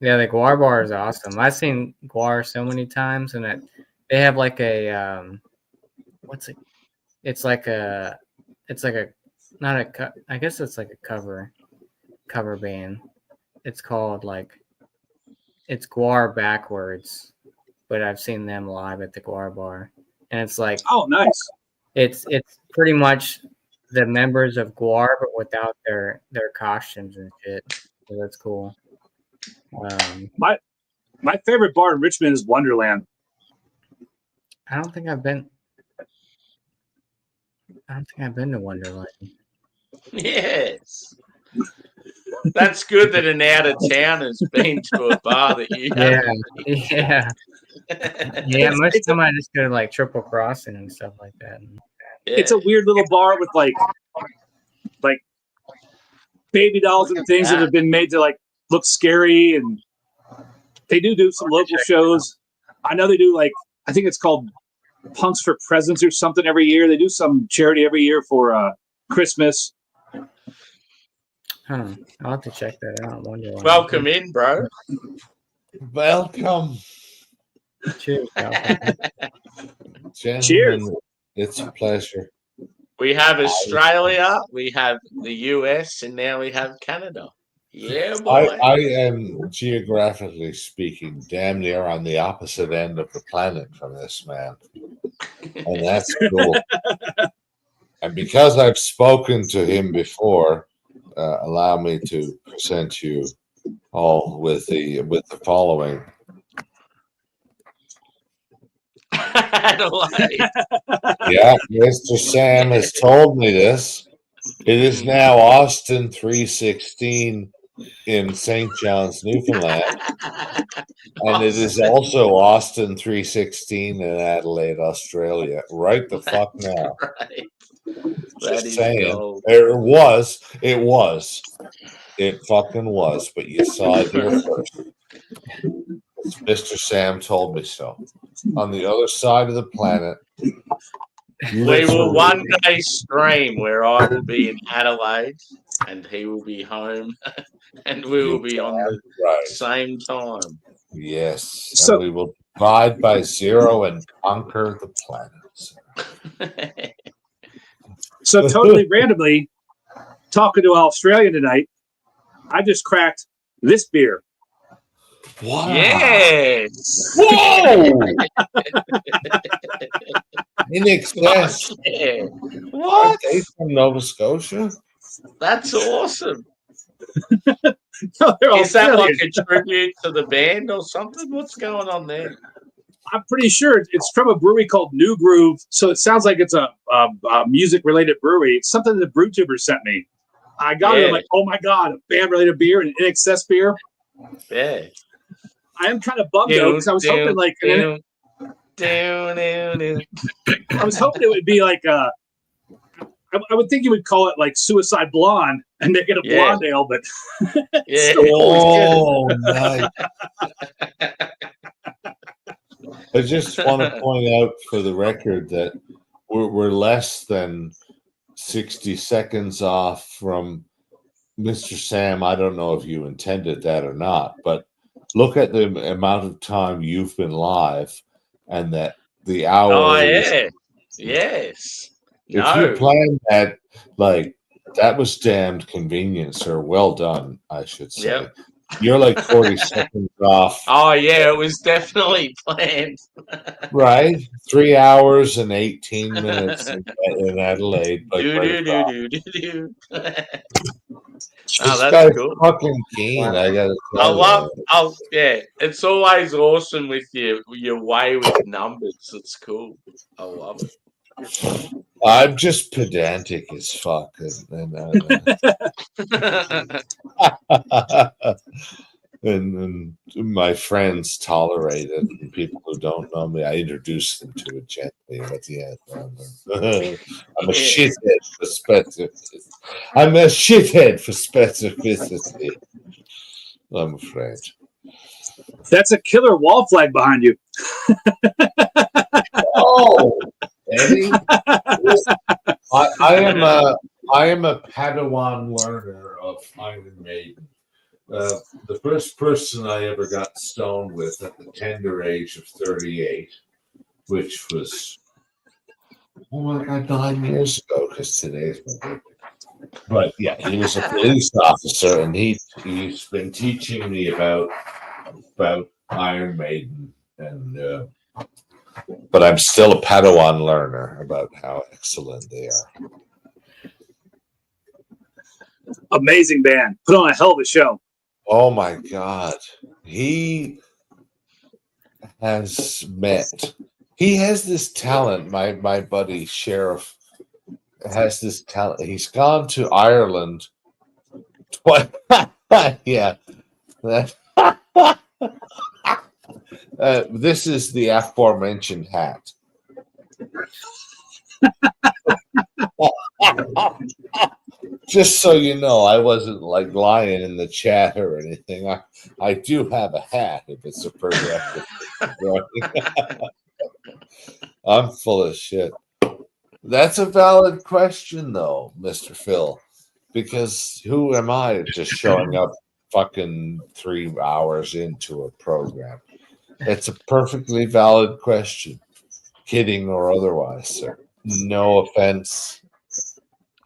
the Guar Bar is awesome. I've seen Guar so many times, and they have like a what's it? It's like a not a I guess it's like a cover band. It's called it's Guar backwards, but I've seen them live at the Guar Bar, and it's like, oh, nice. It's pretty much the members of Guar, but without their costumes and shit. So that's cool. My favorite bar in Richmond is Wonderland. I don't think I've been to Wonderland. Yes. That's good that an out of town has been to a bar that you haven't. Yeah. Most of the time I just go to like Triple Crossing and stuff like that. Yeah. It's a weird little bar with like baby dolls and things that have been made to like look scary, and they do some local shows. I know they do I think it's called Punks for Presents or something every year. They do some charity every year for Christmas. I'll have to check that out. Wonderland. Welcome in, bro. Welcome. Cheers. Cheers. It's a pleasure. We have Australia, we have the US, and now we have Canada. Yeah, boy. I am, geographically speaking, damn near on the opposite end of the planet from this man. And that's cool. And because I've spoken to him before, allow me to present you all with the following. Yeah, Mr. Sam has told me this. It is now Austin 3:16 in St. John's, Newfoundland. And it is also Austin 316 in Adelaide, Australia. Right the fuck now. Right. Just That is saying. gold. It fucking was, but you saw it here first. Mr. Sam told me so. On the other side of the planet. We will literally- one day stream where I will be in Adelaide and he will be home and we will be on the Right. same time. Yes. So- And we will divide by 0 and conquer the planet. So totally randomly, talking to an Australian tonight, I just cracked this beer. Wow. Yes. Whoa! In excess. Yeah. Are What? they from Nova Scotia? That's awesome. No, they're Is that like Australian. a tribute to the band or something? What's going on there? I'm pretty sure it's from a brewery called New Groove. So it sounds like it's a music-related brewery. It's something that BrewTuber sent me. I got it. I'm Yeah. like, oh my God, a band-related beer and in excess beer. Yeah. I am kind of bummed though, because I was hoping like I was hoping it would be like I would think you would call it like Suicide Blonde and make it a Yeah. blonde ale, but Yeah. Oh, nice. I just want to point out for the record that we're less than 60 seconds off from Mr. Sam. I don't know if you intended that or not, but look at the amount of time you've been live and that the hour. Oh is- yeah. Yes. If you No. planned that, like, that was damned convenient, sir. Well done, I should say. Yep. You're like 40 seconds off. Oh yeah, it was definitely planned. Right? 3 hours and 18 minutes in Adelaide. Like, Do right do across. do do do do. This Oh, that's guy's cool. fucking keen. I gotta I tell love. you. Yeah. It's always awesome with your way with numbers. It's cool. I love it. I'm just pedantic as fuck. And my friends tolerate it. And people who don't know me, I introduce them to it gently at the end. I'm a shithead for specificity. I'm a shithead for specificity. I'm afraid. that's a killer wall flag behind you. Oh, Eddie, I am a Padawan learner of Iron Maiden. The first person I ever got stoned with at the tender age of 38, which was, oh my God, 9 years ago, because today's my birthday. But yeah, he was a police officer, and he's been teaching me about Iron Maiden, and but I'm still a Padawan learner about how excellent they are. Amazing band. Put on a hell of a show. Oh my God. He has this talent. My buddy Sheriff has this talent. He's gone to Ireland twice. Yeah. This is the aforementioned hat. Just so you know, I wasn't like lying in the chat or anything. I do have a hat if it's a progressive. I'm full of shit. That's a valid question, though, Mr. Phil, because who am I just showing up fucking 3 hours into a program? It's a perfectly valid question, kidding or otherwise, sir. No offense.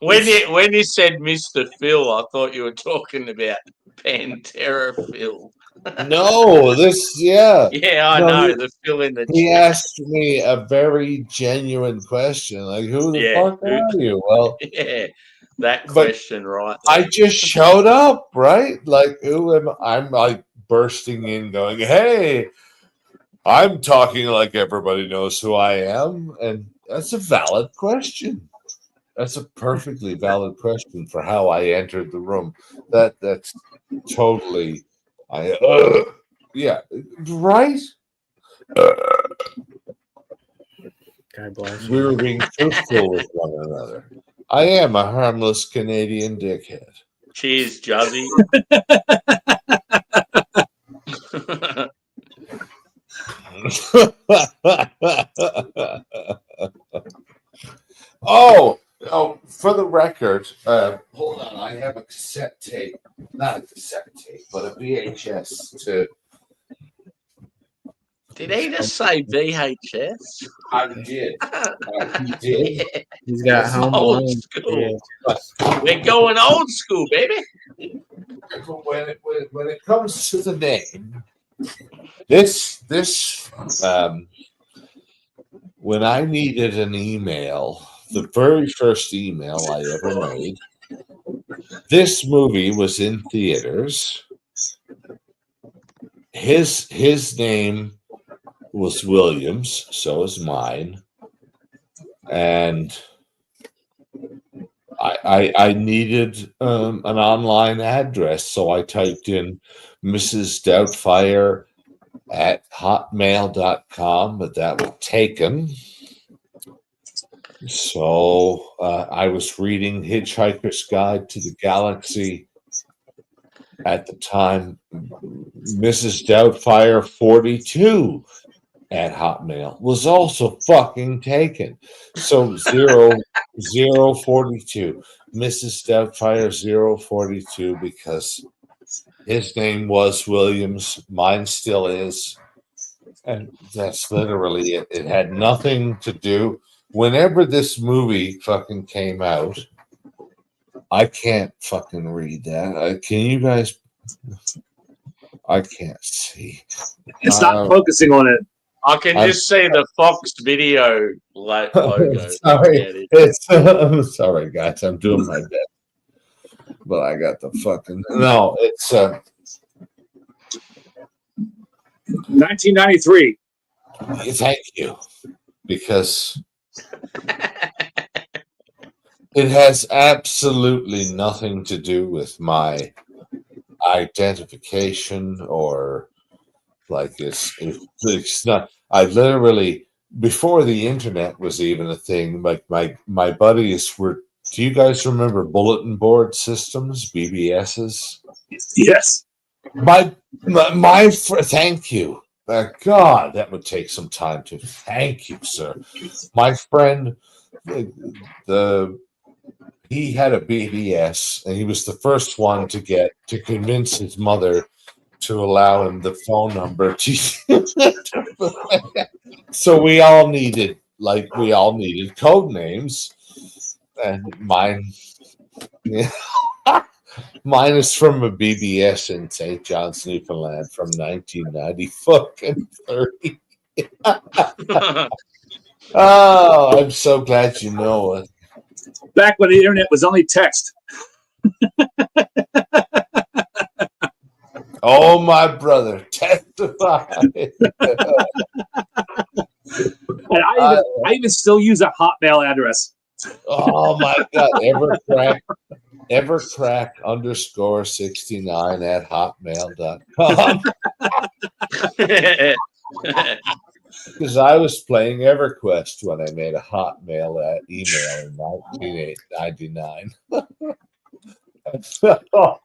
When you said Mr. Phil, I thought you were talking about Pantera Phil. No, yeah. Yeah, I No, know the Phil in the He chat. asked me a very genuine question, like, who the Yeah, fuck are you? Well, Yeah, that But question right I there. just showed up, right? Like, who am I? I'm like bursting in, going, "Hey, I'm talking like everybody knows who I am," and that's a valid question. That's a perfectly valid question for how I entered the room. That's totally. Yeah, right. God bless We you. were being truthful with one another. I am a harmless Canadian dickhead. Cheers, Juzzy. Oh, for the record, hold on. I have a cassette tape, not a cassette tape, but a VHS to. Did he just say VHS? I did. He did. He's got It's home old alone. school. Yeah. We're going old school, baby. When it comes to the name, this when I needed an email, the very first email I ever made, this movie was in theaters. His name was Williams, so is mine, and I needed an online address, so I typed in Mrs. Doubtfire at hotmail.com, but that was taken. So I was reading Hitchhiker's Guide to the Galaxy at the time. Mrs. Doubtfire 42 at Hotmail was also fucking taken. So 042. Mrs. Doubtfire 042, because his name was Williams, mine still is. And that's literally it. It had nothing to do. Whenever this movie fucking came out, I can't fucking read that. Can you guys? I can't see. It's not focusing on it. I can just see the Fox Video logo. Sorry, I'm sorry, guys. I'm doing my best, but I got the fucking no. It's 1993. Thank you, because it has absolutely nothing to do with my identification or like it's not. I literally, before the internet was even a thing, like my buddies were. Do you guys remember bulletin board systems, BBSs? Yes. Thank you. God, that would take some time to. Thank you, sir. My friend, he had a BBS, and he was the first one to convince his mother to allow him the phone number to. So we all needed code names, and mine. Yeah. Mine is from a BBS in St. John's, Newfoundland from 1990 fucking 30. Oh, I'm so glad you know it. Back when the internet was only text. Oh, my brother, testify. And I even still use a Hotmail address. Oh my God, evercrack_69 at hotmail.com. Because I was playing EverQuest when I made a Hotmail email in 1999.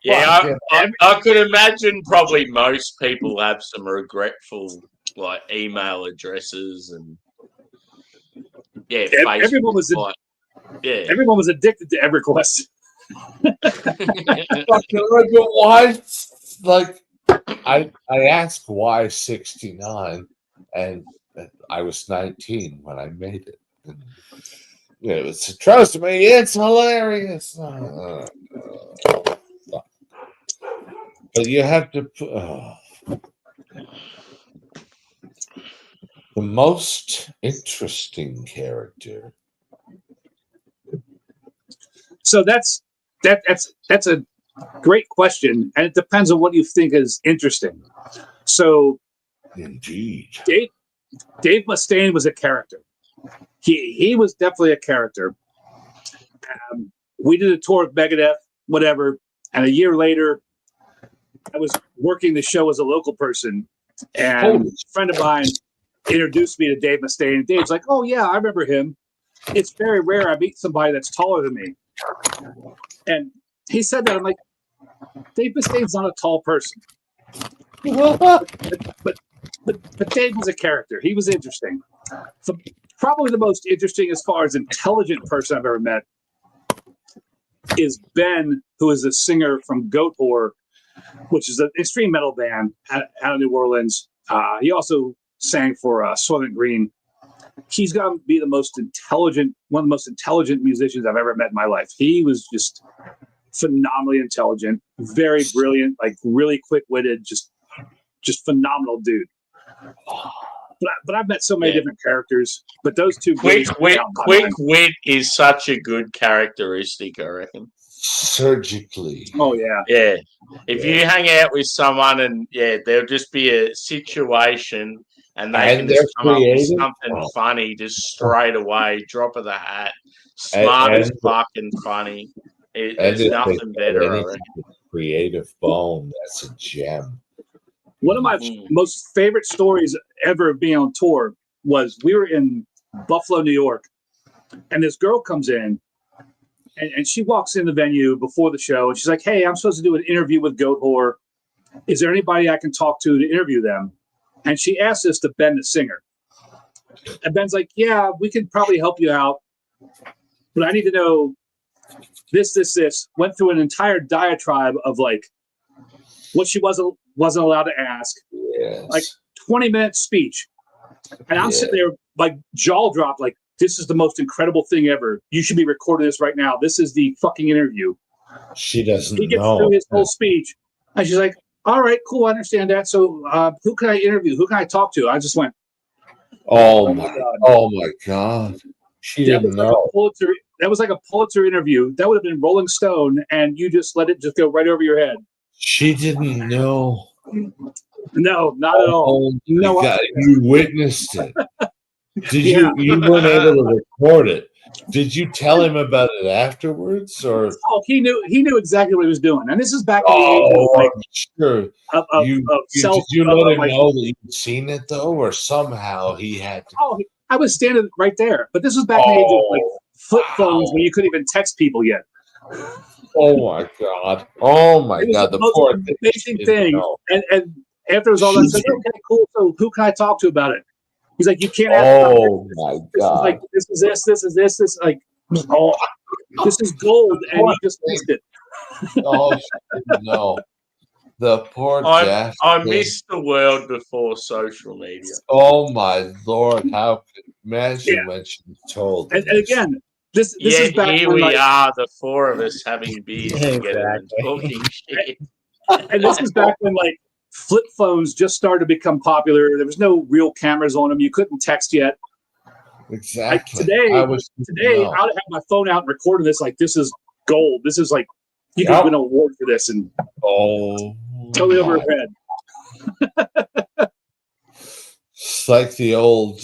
Yeah, I could imagine probably most people have some regretful like email addresses and everyone was addicted to EverQuest. Why? Like, I asked why 69, and I was 19 when I made it. And, trust me, it's hilarious. But you have to put the most interesting character. So that's a great question, and it depends on what you think is interesting. So, indeed, Dave Mustaine was a character. He was definitely a character. We did a tour of Megadeth, whatever, and a year later, I was working the show as a local person, and a friend of mine introduced me to Dave Mustaine. And Dave's like, "Oh yeah, I remember him. It's very rare I meet somebody that's taller than me." And he said that. I'm like, Dave Mustaine's not a tall person, but Dave was a character. He was interesting. So probably the most interesting, as far as intelligent person I've ever met, is Ben, who is a singer from Goat Whore, which is an extreme metal band out of New Orleans. He also sang for Soylent Green. He's got to be one of the most intelligent musicians I've ever met in my life. He was just phenomenally intelligent, very brilliant, like really quick-witted, just phenomenal dude. But I've met so many different characters. But those two quick wit is such a good characteristic, I reckon. Surgically. Oh yeah. Yeah. If you hang out with someone and there'll just be a situation and they can just come up with something funny just straight away, drop of the hat, smart as fucking funny. There's nothing better. I reckon. Creative bone, that's a gem. One of my most favorite stories ever of being on tour was we were in Buffalo, New York, and this girl comes in, and she walks in the venue before the show, and she's like, "Hey, I'm supposed to do an interview with Goat Whore. Is there anybody I can talk to interview them?" And she asked us to Ben, the singer. And Ben's like, "Yeah, we can probably help you out, but I need to know this. Went through an entire diatribe of like what she wasn't allowed to ask. Like 20-minute speech. And I'm sitting there like jaw dropped, like, this is the most incredible thing ever. You should be recording this right now. This is the fucking interview. She doesn't know. He gets through his whole speech. And she's like, all right, cool, I understand that. So who can I interview? Who can I talk to? I just went, oh my God. She didn't know. That was like a Pulitzer interview. That would have been Rolling Stone, and you just let it just go right over your head. She didn't know. No, not at all. No, God, you witnessed it. Did you weren't able to record it? Did you tell him about it afterwards, or? Oh, he knew exactly what he was doing, and this is back in the age sure. Did you let him know that you'd seen it though, or somehow he had to? Oh, I was standing right there, but this was back in the age of like flip phones when you couldn't even text people yet. Oh my God! Oh my God! The poor amazing thing. And after it was all that, I said, okay, cool. So who can I talk to about it? He's like, you can't ask. Oh my God! Like this is this. Like, oh, this is gold, and you just missed it. Oh no! The poor Jeff. I missed the world before social media. Oh my Lord! How could imagine when she told? And again. This is back here when, we are, the four of us having beers together and talking shit. And this is back when like flip phones just started to become popular. There was no real cameras on them. You couldn't text yet. Exactly. Like today, I would have my phone out and recording this. Like this is gold. This is like you could win an award for this, and totally over her head. It's like the old.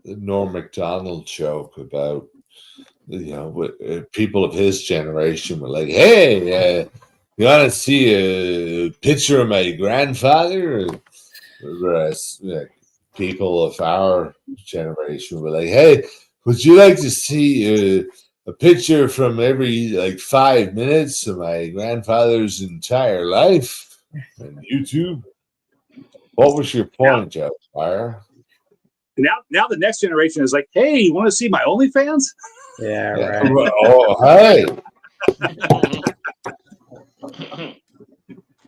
Norm Macdonald joke about people of his generation were like, hey, you want to see a picture of my grandfather? Whereas people of our generation were like, hey, would you like to see a picture from every like 5 minutes of my grandfather's entire life on YouTube? What was your point, Jeff Fire? Now the next generation is like, hey, you want to see my OnlyFans? Yeah, right. Oh, hey.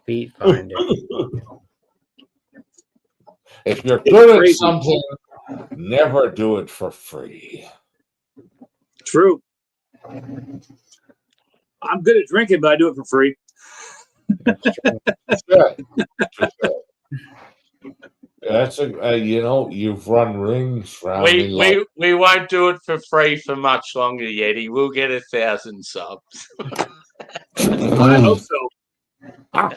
Feet finder. If you're good at something, never do it for free. True. I'm good at drinking, but I do it for free. Sure. That's you've run rings around we won't do it for free for much longer, Yeti. We'll get 1,000 subs. I hope so. I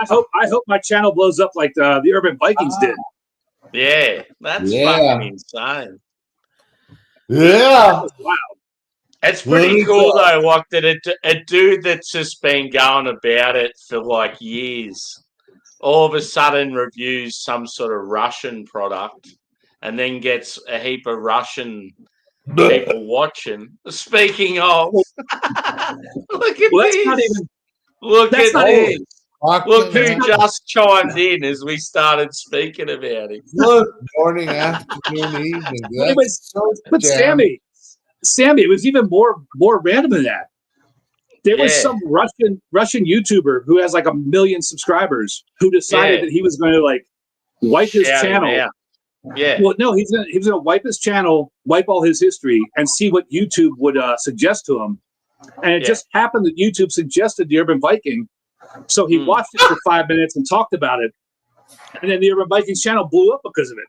hope my channel blows up like the Urban Vikings did. Yeah, that's fucking insane. Yeah. Wow. It's pretty cool though, like that a dude that's just been going about it for like years, all of a sudden reviews some sort of Russian product and then gets a heap of Russian people watching. Speaking of, look at this. Look at this. Look who just chimed in as we started speaking about it. Look, morning, afternoon, evening. But Sammy, it was even more random than that. There was some Russian YouTuber who has like 1 million subscribers who decided that he was going to like wipe his channel. Yeah. Well, no, he was going to wipe his channel, wipe all his history, and see what YouTube would suggest to him. And it just happened that YouTube suggested the Urban Viking. So he watched it for 5 minutes and talked about it. And then the Urban Vikings channel blew up because of it.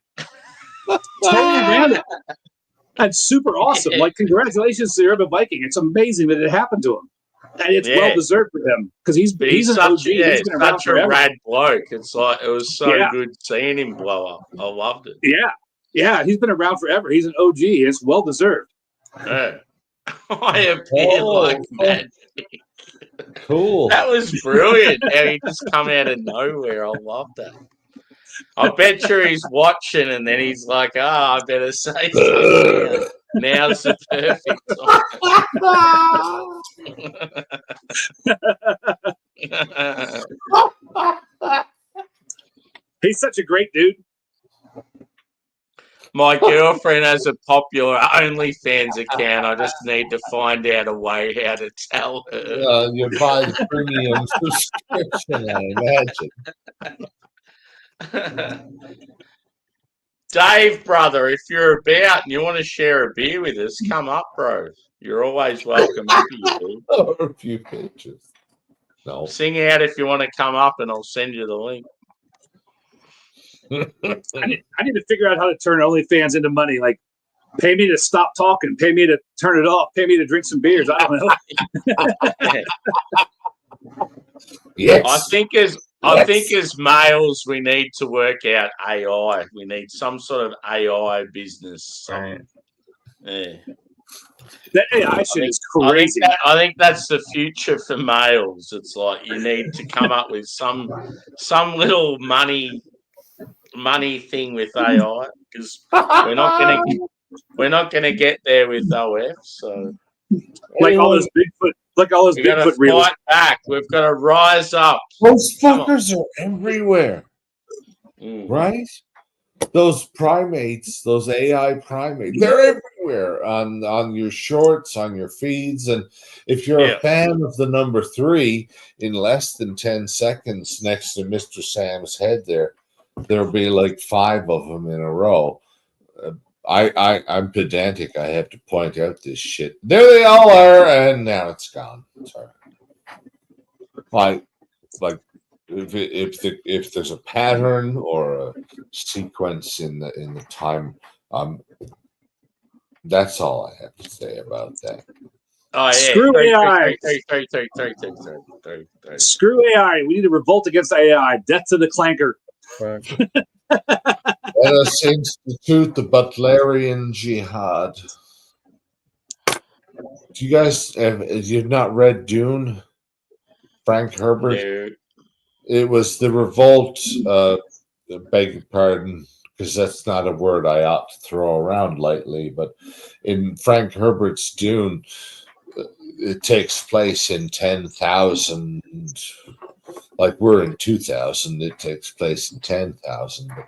Totally random. And super awesome. Like, congratulations to the Urban Viking. It's amazing that it happened to him. And it's well deserved for him because he's an OG. He's been around such forever. a rad bloke. It's like, it was so good seeing him blow up. I loved it. Yeah, he's been around forever. He's an OG. It's well deserved. Yeah. I appeared like magic. Cool. That was brilliant. How he just come out of nowhere. I love that. I bet you he's watching and then he's like, I better say something. Now's the perfect time. He's such a great dude. My girlfriend has a popular OnlyFans account. I just need to find out a way how to tell her. You buy the premium subscription, I imagine. Dave, brother, if you're about and you want to share a beer with us, come up, bro. You're always welcome. Or a few pictures. No. Sing out if you want to come up, and I'll send you the link. I need to figure out how to turn OnlyFans into money. Like, pay me to stop talking, pay me to turn it off, pay me to drink some beers. I don't know. Yes. I think as males, we need to work out AI. We need some sort of AI business. Right. Yeah. That AI shit is crazy. I think that's the future for males. It's like you need to come up with some little money thing with AI because we're not gonna get there with OF. So like all those Bigfoot reels. Fight back. We've got to rise up. Those fuckers are everywhere, right? Those primates, those AI primates, they're everywhere on your shorts, on your feeds, and if you're a fan of the number 3, in less than 10 seconds next to Mr. Sam's head, there'll be like 5 of them in a row. I'm pedantic. I have to point out this shit. There they all are, and now it's gone. Sorry. Like if there's a pattern or a sequence in the time, that's all I have to say about that. Oh yeah. Screw AI. Screw AI. We need to revolt against AI. Death to the clanker. Let us institute the Butlerian Jihad. Do you guys you've not read Dune? Frank Herbert? No. It was the revolt, beg your pardon, because that's not a word I ought to throw around lightly, but in Frank Herbert's Dune, it takes place in 10,000, like we're in 2000, it takes place in 10,000. But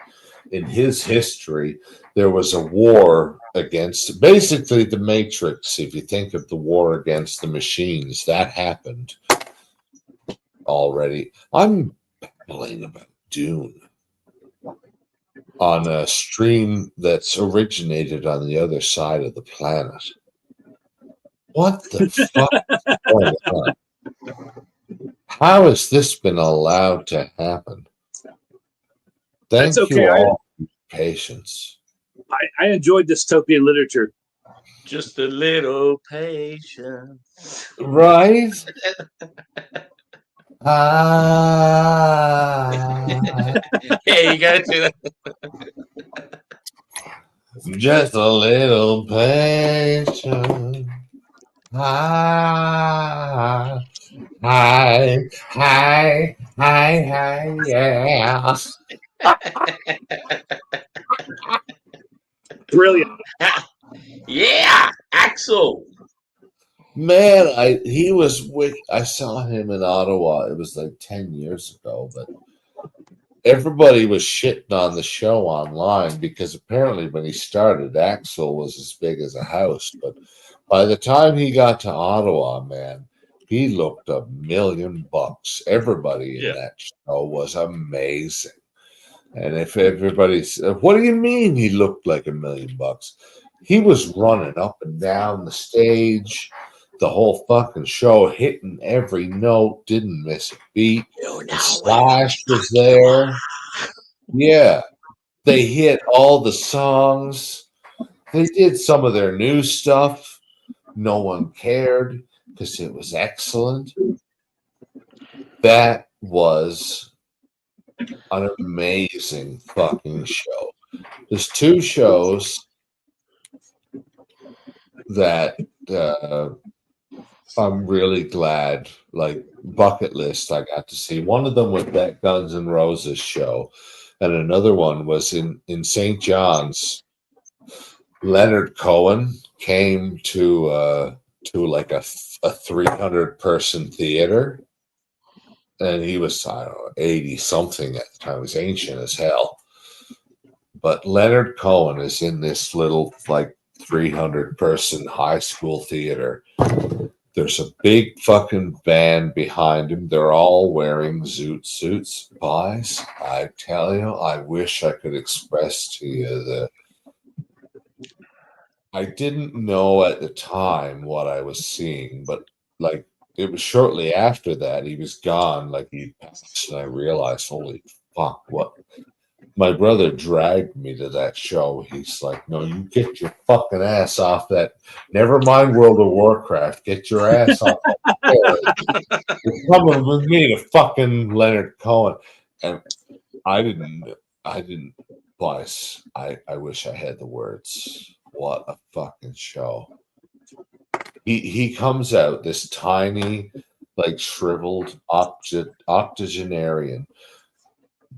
in his history, there was a war against, basically the Matrix, if you think of the war against the machines, that happened already. I'm babbling about Dune on a stream that's originated on the other side of the planet. What the fuck is going on? How has this been allowed to happen? Thank you all for your patience. I enjoyed dystopian literature. Just a little patience. Right? Yeah, you gotta do that. Just a little patience. Hi, hi, hi, hi, hi, yeah. Brilliant. Yeah, Axel. Man, he was I saw him in Ottawa. It was like 10 years ago, but everybody was shitting on the show online because apparently when he started, Axel was as big as a house. But by the time he got to Ottawa, man, he looked $1,000,000. Everybody in Yeah. that show was amazing. And if everybody's, what do you mean he looked like $1,000,000? He was running up and down the stage, the whole fucking show, hitting every note, didn't miss a beat. And Slash was there. Yeah, they hit all the songs. They did some of their new stuff. No one cared because it was excellent. That was an amazing fucking show. There's two shows that I'm really glad, like bucket list, I got to see. One of them was that Guns N' Roses show, and another one was in St. John's. Leonard Cohen came to like a 300-person theater, and he was, I don't know, 80 something at the time. He was ancient as hell. But Leonard Cohen is in this little like 300-person high school theater. There's a big fucking band behind him. They're all wearing zoot suits. Boys, I tell you, I wish I could express to you the. I didn't know at the time what I was seeing, but like it was shortly after that he was gone. Like he passed, and I realized, holy fuck, what? My brother dragged me to that show. He's like, no, you get your fucking ass off that. Never mind World of Warcraft. Get your ass off that. You're coming with me to fucking Leonard Cohen. And I didn't, plus, I wish I had the words. What a fucking show. He comes out, this tiny, like shriveled octogenarian,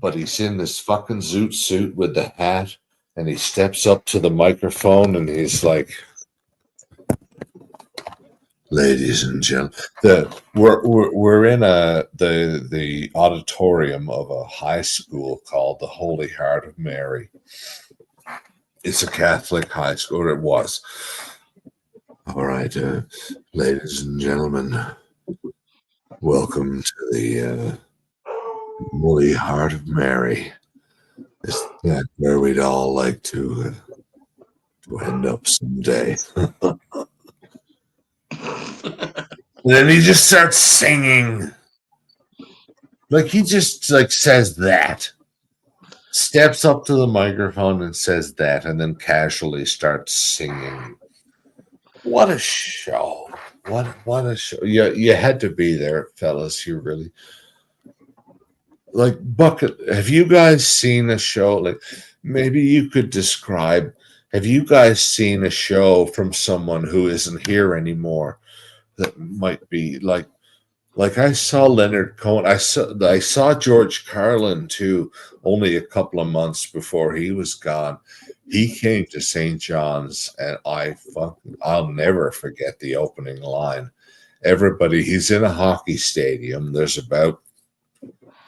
but he's in this fucking zoot suit with the hat, and he steps up to the microphone and he's like, ladies and gentlemen, we're in the auditorium of a high school called the Holy Heart of Mary. It's a Catholic high school, or it was. All right, ladies and gentlemen, welcome to the Holy Heart of Mary. Is that where we'd all like to end up someday? And then he just starts singing. Like he just like says that. Steps up to the microphone and says that, and then casually starts singing. What a show. What a show. You had to be there, fellas. You really like bucket. Have you guys seen a show? Like maybe you could describe, have you guys seen a show from someone who isn't here anymore that might be like I saw Leonard Cohen. I saw George Carlin too, only a couple of months before he was gone. He came to St. John's, and I'll never forget the opening line. Everybody, he's in a hockey stadium. There's about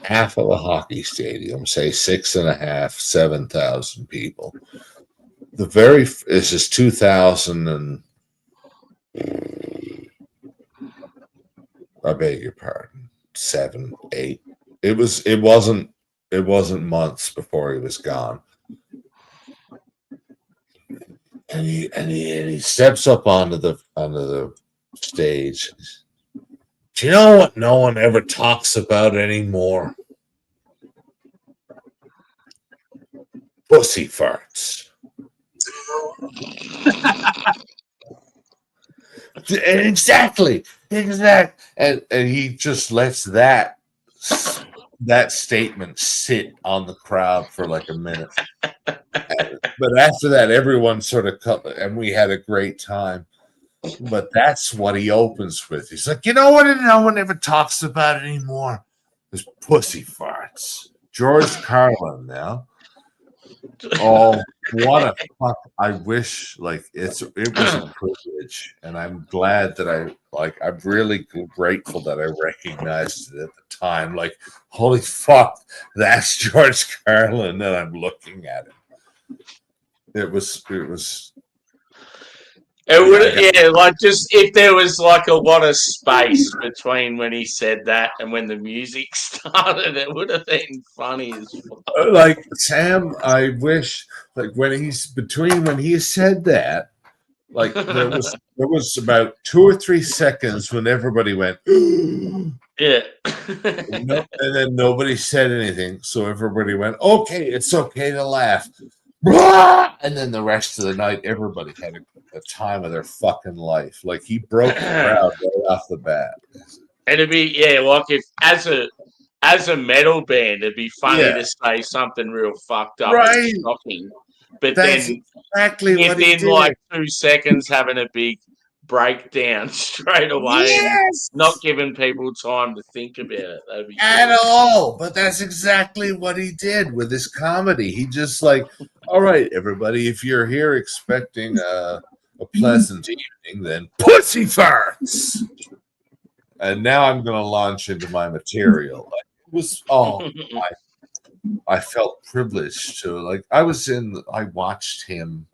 half of a hockey stadium, say 6,500, 7,000 people. This is 2000 and I beg your pardon, 7, 8. It wasn't months before he was gone. And he steps up onto the stage. Do you know what no one ever talks about anymore? Pussy farts. Exactly. And he just lets that statement sit on the crowd for like a minute. But after that, everyone sort of cut, and we had a great time. But that's what he opens with. He's like, you know what? No one ever talks about it anymore. There's pussy farts. George Carlin now. Oh, what a fuck! I wish it was a privilege, and I'm glad that I'm really grateful that I recognized it at the time. Like, holy fuck, that's George Carlin, and I'm looking at him. It was. It would, like just if there was like a lot of space between when he said that and when the music started, it would have been funny as fuck. Like Sam, I wish when he said that, like there was about 2 or 3 seconds when everybody went, yeah, and then nobody said anything, so everybody went, okay, it's okay to laugh. And then the rest of the night, everybody had a time of their fucking life. Like he broke the crowd right off the bat. It'd be like if as a metal band, it'd be funny to say something real fucked up and shocking, but that's then exactly what he within did. like 2 seconds, having a big breakdown straight away, and not giving people time to think about it. That'd be at all. But that's exactly what he did with his comedy. He just all right, everybody, if you're here expecting a pleasant evening, then pussy farts. And now I'm going to launch into my material. It was I felt privileged to I watched him.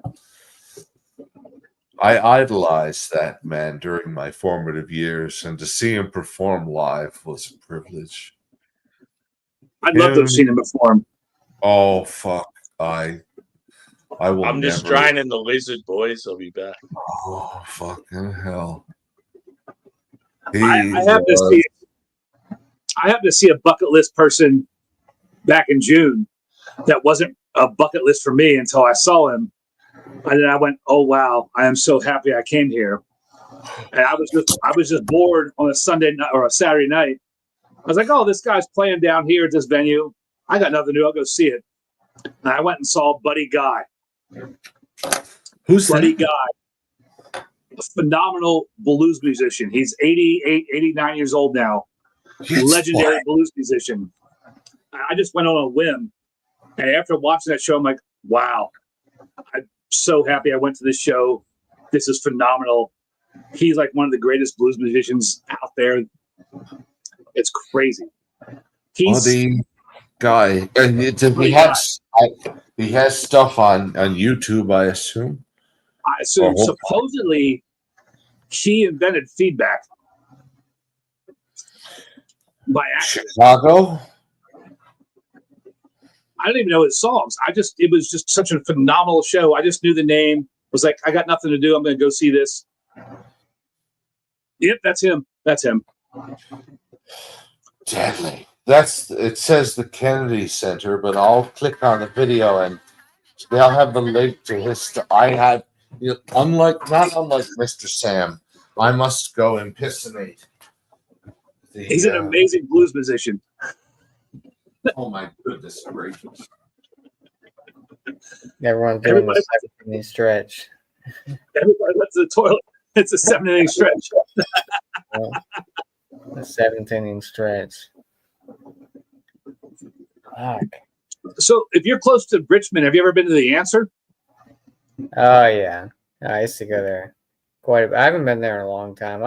I idolized that man during my formative years, and to see him perform live was a privilege. I'd love to have seen him perform. Oh fuck! I will. I'm just draining the lizard, boys. I'll be back. Oh fucking hell! I have to see a bucket list person back in June that wasn't a bucket list for me until I saw him. And then I went, oh wow, I am so happy I came here. And I was just bored on a Sunday night or a Saturday night. I was like, oh, this guy's playing down here at this venue. I got nothing to do. I'll go see it. And I went and saw Buddy Guy. Who's Buddy Guy? A phenomenal blues musician. He's 88, 89 years old now. Legendary blues musician. I just went on a whim. And after watching that show, I'm like, wow. I'm so happy I went to this show. This is phenomenal. He's like one of the greatest blues musicians out there. It's crazy. He's Buddy Guy. And he has stuff on YouTube, I assume. So supposedly he invented feedback by accident. Chicago. I didn't even know his songs. It was just such a phenomenal show. I just knew the name. Was like, I got nothing to do. I'm going to go see this. Yep, that's him. That's him. Deadly. It says the Kennedy Center, but I'll click on the video and they'll have the link to his. Not unlike Mr. Sam, I must go impersonate. He's an amazing blues musician. Oh my goodness gracious! Everyone's doing the 7-inning stretch. Everybody went to the toilet. It's a 7-inning stretch. The 7th-inning stretch. Fuck. So, if you're close to Richmond, have you ever been to The Answer? Oh yeah, I used to go there quite a bit. I haven't been there in a long time.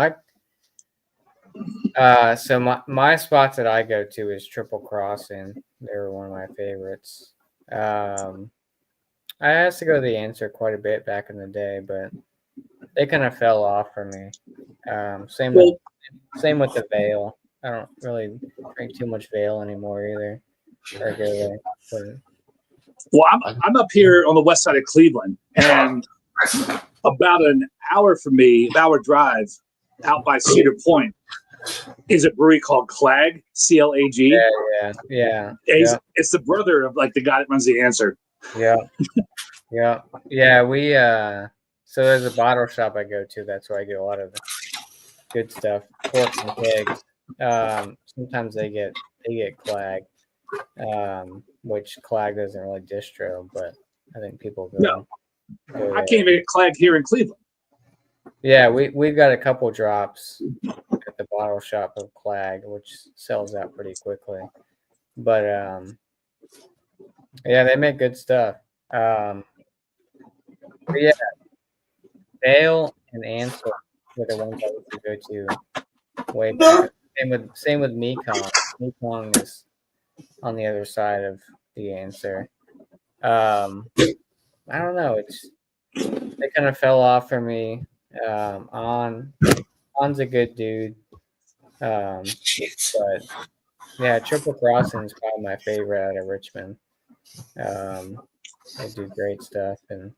So my spots that I go to is Triple Crossing. They're one of my favorites. I used to go to The Answer quite a bit back in the day, but they kind of fell off for me. Same with the Veil. I don't really drink too much Veil anymore either. Well, I'm up here on the west side of Cleveland, and about an hour from me, hour drive out by Cedar Point, is a brewery called Clag, C-L-A-G. Yeah. It's the brother of the guy that runs The Answer. Yeah. We so there's a bottle shop I go to. That's where I get a lot of the good stuff, corks and kegs. Sometimes they get Clag, which Clag doesn't really distro, but I think people go. No, I can't even get Clag here in Cleveland. Yeah, we've got a couple drops at the bottle shop of Clag, which sells out pretty quickly. But yeah, they make good stuff. But yeah, Dale and Ansel were the ones I used to go to way back. Same with Mekong. Mekong is on the other side of the answer. I don't know. They kind of fell off for me. On's a good dude. Shit. But yeah, Triple Crossing is probably my favorite out of Richmond. They do great stuff, and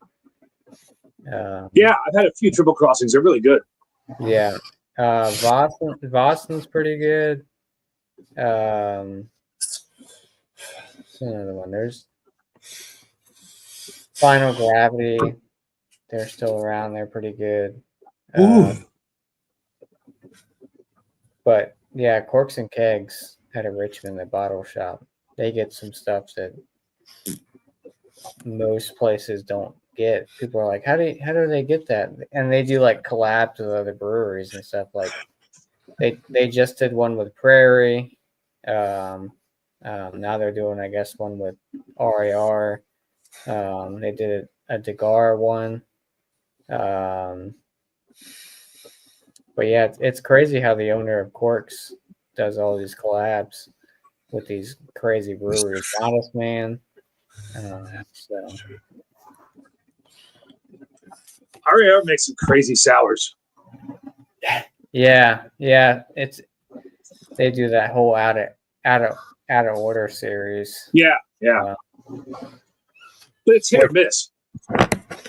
Yeah, I've had a few Triple Crossings. They're really good. yeah, Boston's pretty good. What's another one? There's Final Gravity. They're still around. They're pretty good. But yeah, Corks and Kegs out of Richmond, the bottle shop. They get some stuff that most places don't get. People are like, how do they get that? And they do like collabs with other breweries and stuff. Like they just did one with Prairie. Now they're doing, I guess, one with RAR. They did a Degar one. But yeah, it's crazy how the owner of Corks does all these collabs with these crazy breweries. Modest Man. So RAR makes some crazy sours. yeah, they do that whole out of order series. Yeah. But it's hit or miss.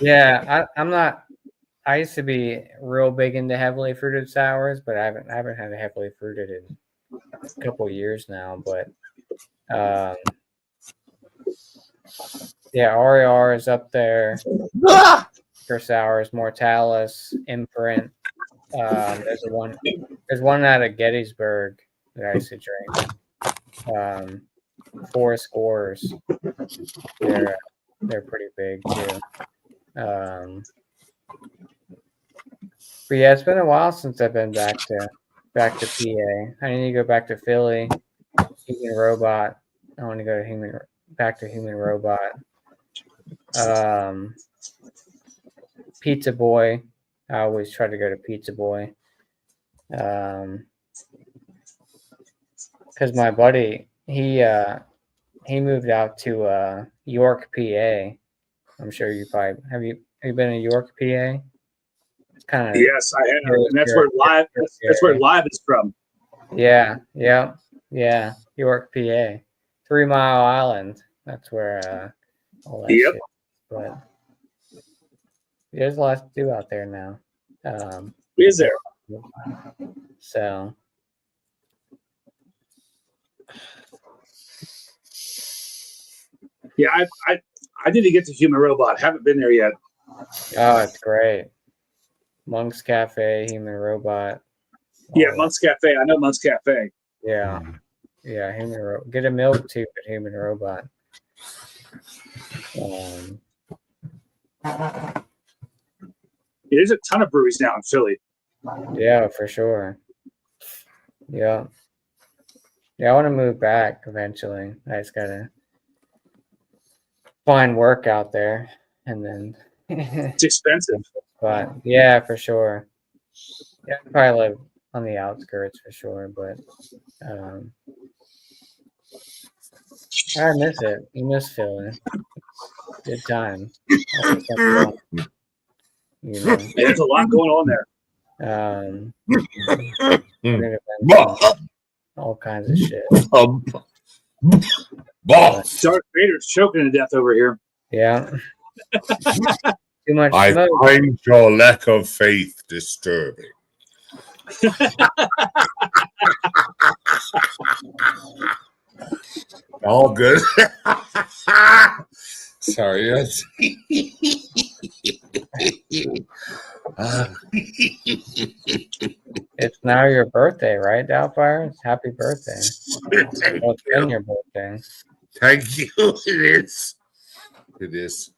Yeah, I'm not. I used to be real big into heavily fruited sours, but I haven't had a heavily fruited in a couple of years now. But yeah, RAR is up there for sours. Mortalis, Imprint. There's one out of Gettysburg that I used to drink. Four Scores. They're pretty big too. But yeah, it's been a while since I've been back to PA. I need to go back to Philly. Human Robot. I want to go to back to Human Robot. Pizza Boy. I always try to go to Pizza Boy. Because my buddy, he moved out to York, PA. I'm sure you probably have you been in York, PA? It's kind of Yes, I have, and that's where live. That's where live is from. Yeah. York, PA, 3 Mile Island. That's where all that shit. But there's a lot to do out there now. Is there? So. Yeah, I need to get to Human Robot. Haven't been there yet. Oh, it's great. Monk's Cafe, Human Robot. Yeah, Monk's Cafe. I know Monk's Cafe. Yeah, Human Robot. Get a milk too at Human Robot. There's a ton of breweries now in Philly. Yeah, for sure. Yeah, I want to move back eventually. I just gotta find work out there, and then It's expensive. But yeah, for sure. Yeah, I probably live on the outskirts for sure, but I miss it. You miss Philly. Good time. There's a lot going on there. All kinds of shit. Darth Vader's choking to death over here. Yeah. Too much I smoke. find your lack of faith disturbing. All good. Sorry. It's now your birthday, right, Doubtfire? It's happy birthday. Well, it's been your birthday. Thank you. It is. It is.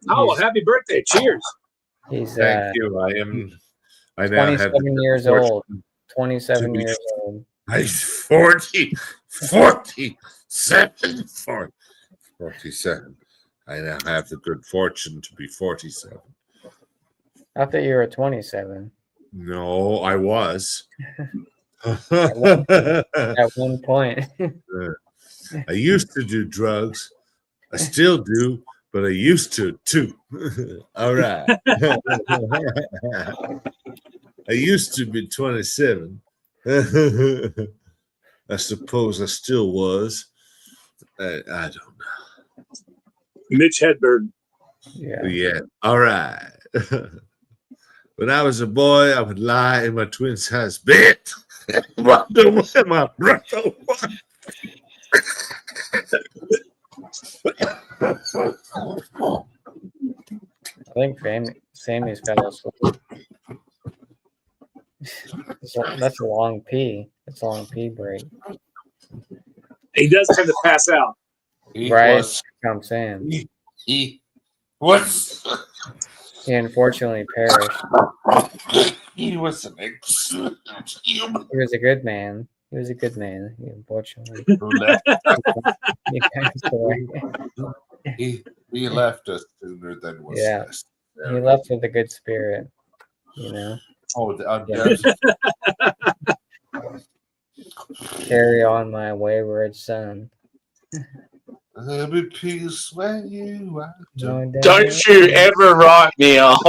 Happy birthday. Cheers. He's Thank you. I am I now have 27 years old. 27 years old. I'm 47. I now have the good fortune to be 47. I thought you were 27. No, I was. At one point. I used to do drugs. I still do, but I used to too. All right. I used to be 27. I suppose I still was. I don't know. Mitch Hedberg. Yeah. All right. When I was a boy, I would lie in my twin size bed. Wonder where my brother was. I think Sammy's fell asleep. That's a long pee. That's a long pee break. He does tend to pass out. Right? That's what I'm saying. He was. He unfortunately perished. He was an excellent human. He was a good man. He was a good man. He unfortunately he passed away. He left us sooner than was necessary. He left with a good spirit, you know. Carry on, my wayward son. There'll be peace when you are done. Don't you ever write me off.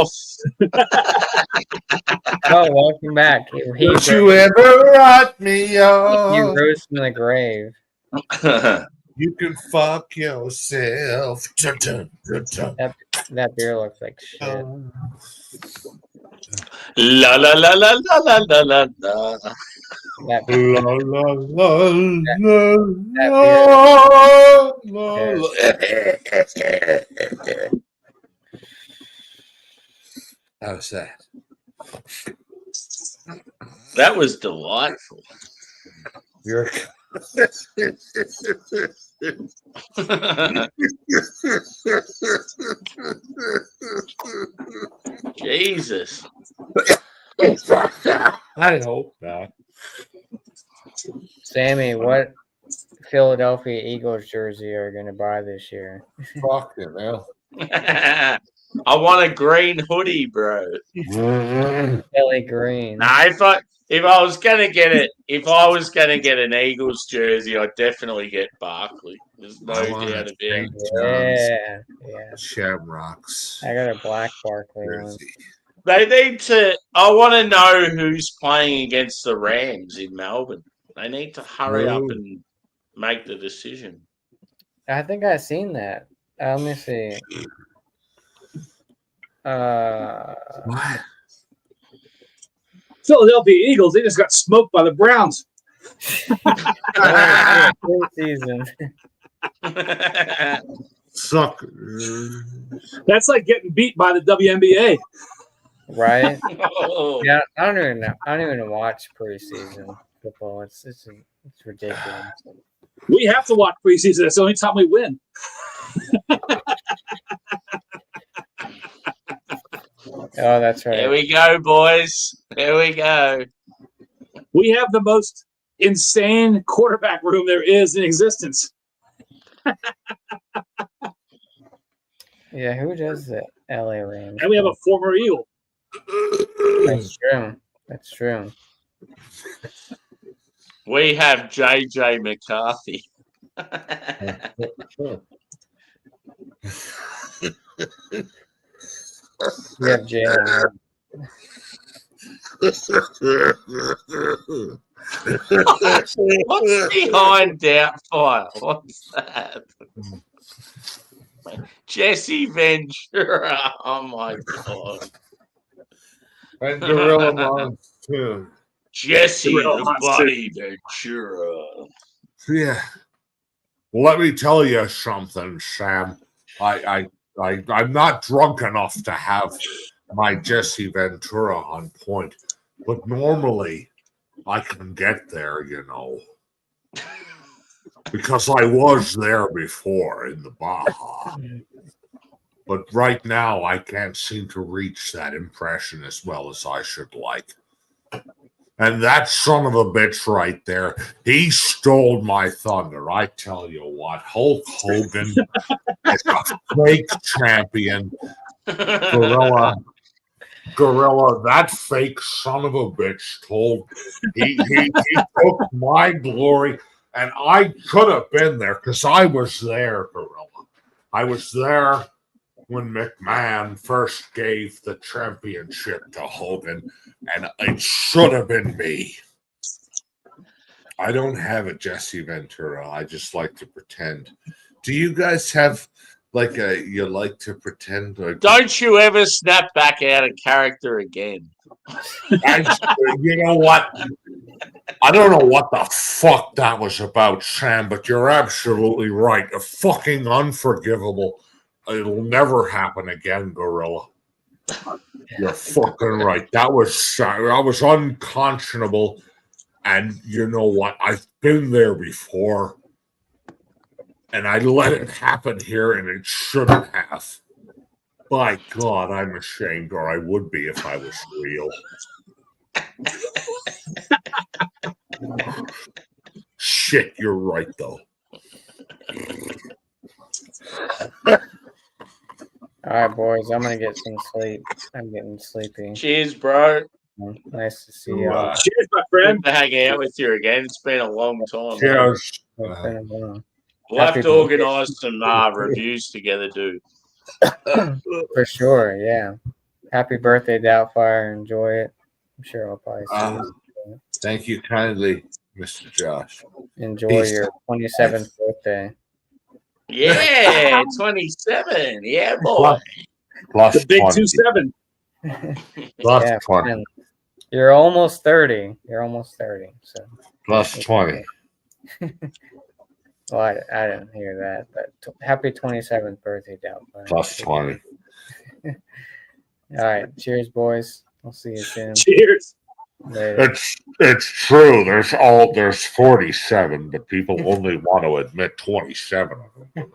Oh, welcome back. Don't you ever write me off. You rose from the grave. You can fuck yourself. Dun, dun, dun, dun. That beer looks like shit. La la la la la la la la la. That How's that? That was delightful. You're Jesus. I hope not. Sammy, what Philadelphia Eagles jersey are you going to buy this year? Fucking hell. I want a green hoodie, bro. Philly green. Nah, if I was gonna get an Eagles jersey, I'd definitely get Barkley. There's no doubt about it. Yeah. Shamrocks. I got a black Barkley one. They need to. I want to know who's playing against the Rams in Melbourne. They need to hurry up and make the decision. I think I've seen that. Let me see. What? Philadelphia Eagles, they just got smoked by the Browns. Season. Suckers. That's like getting beat by the WNBA. Right? Oh. Yeah, I don't even watch preseason football. It's ridiculous. We have to watch preseason. That's the only time we win. Oh, that's right. There we go, boys. There we go. We have the most insane quarterback room there is in existence. Yeah, who does the LA Rams? And we have a former Eagle. That's true. That's true. We have JJ McCarthy. We have Jalen. What's behind Doubtfire? What's that? Jesse Ventura. Oh my god. And Gorilla Monsoon. Jesse the Buddy Ventura. Yeah. Let me tell you something, Sam. I'm not drunk enough to have my Jesse Ventura on point, but normally I can get there, you know, because I was there before in the Baja. But right now, I can't seem to reach that impression as well as I should like. And that son of a bitch right there, he stole my thunder. I tell you what, Hulk Hogan is a fake champion. Gorilla, that fake son of a bitch he took my glory, and I could have been there because I was there, Gorilla. I was there when McMahon first gave the championship to Hogan, and it should have been me. I don't have a Jesse Ventura. I just like to pretend. Do you guys have you like to pretend? Don't you ever snap back out of character again. You know what? I don't know what the fuck that was about, Sam, but you're absolutely right. A fucking unforgivable. It'll never happen again, Gorilla. You're fucking right. That was unconscionable. And you know what? I've been there before. And I let it happen here, and it shouldn't have. By God, I'm ashamed, or I would be if I was real. Shit, you're right, though. All right, boys. I'm gonna get some sleep. I'm getting sleepy. Cheers, bro. Nice to see y'all. Cheers, my friend. Good to hang out with you again. It's been a long time. Cheers. It's been a while. We'll have to organise some reviews together, dude. For sure, yeah. Happy birthday, Doubtfire. Enjoy it. I'm sure I'll probably see you. Thank you kindly, Mr. Josh. Enjoy your 27th birthday. Yeah, 27. Yeah, boy. Plus The big 20. 27. Plus Yeah, 20. man. You're almost 30. So Plus 20. well, I didn't hear that, but happy 27th birthday, Doubtfire. Plus 20. All right, cheers, boys. We'll see you soon. Cheers. Later. It's true. There's 47, but people only want to admit 27 of them.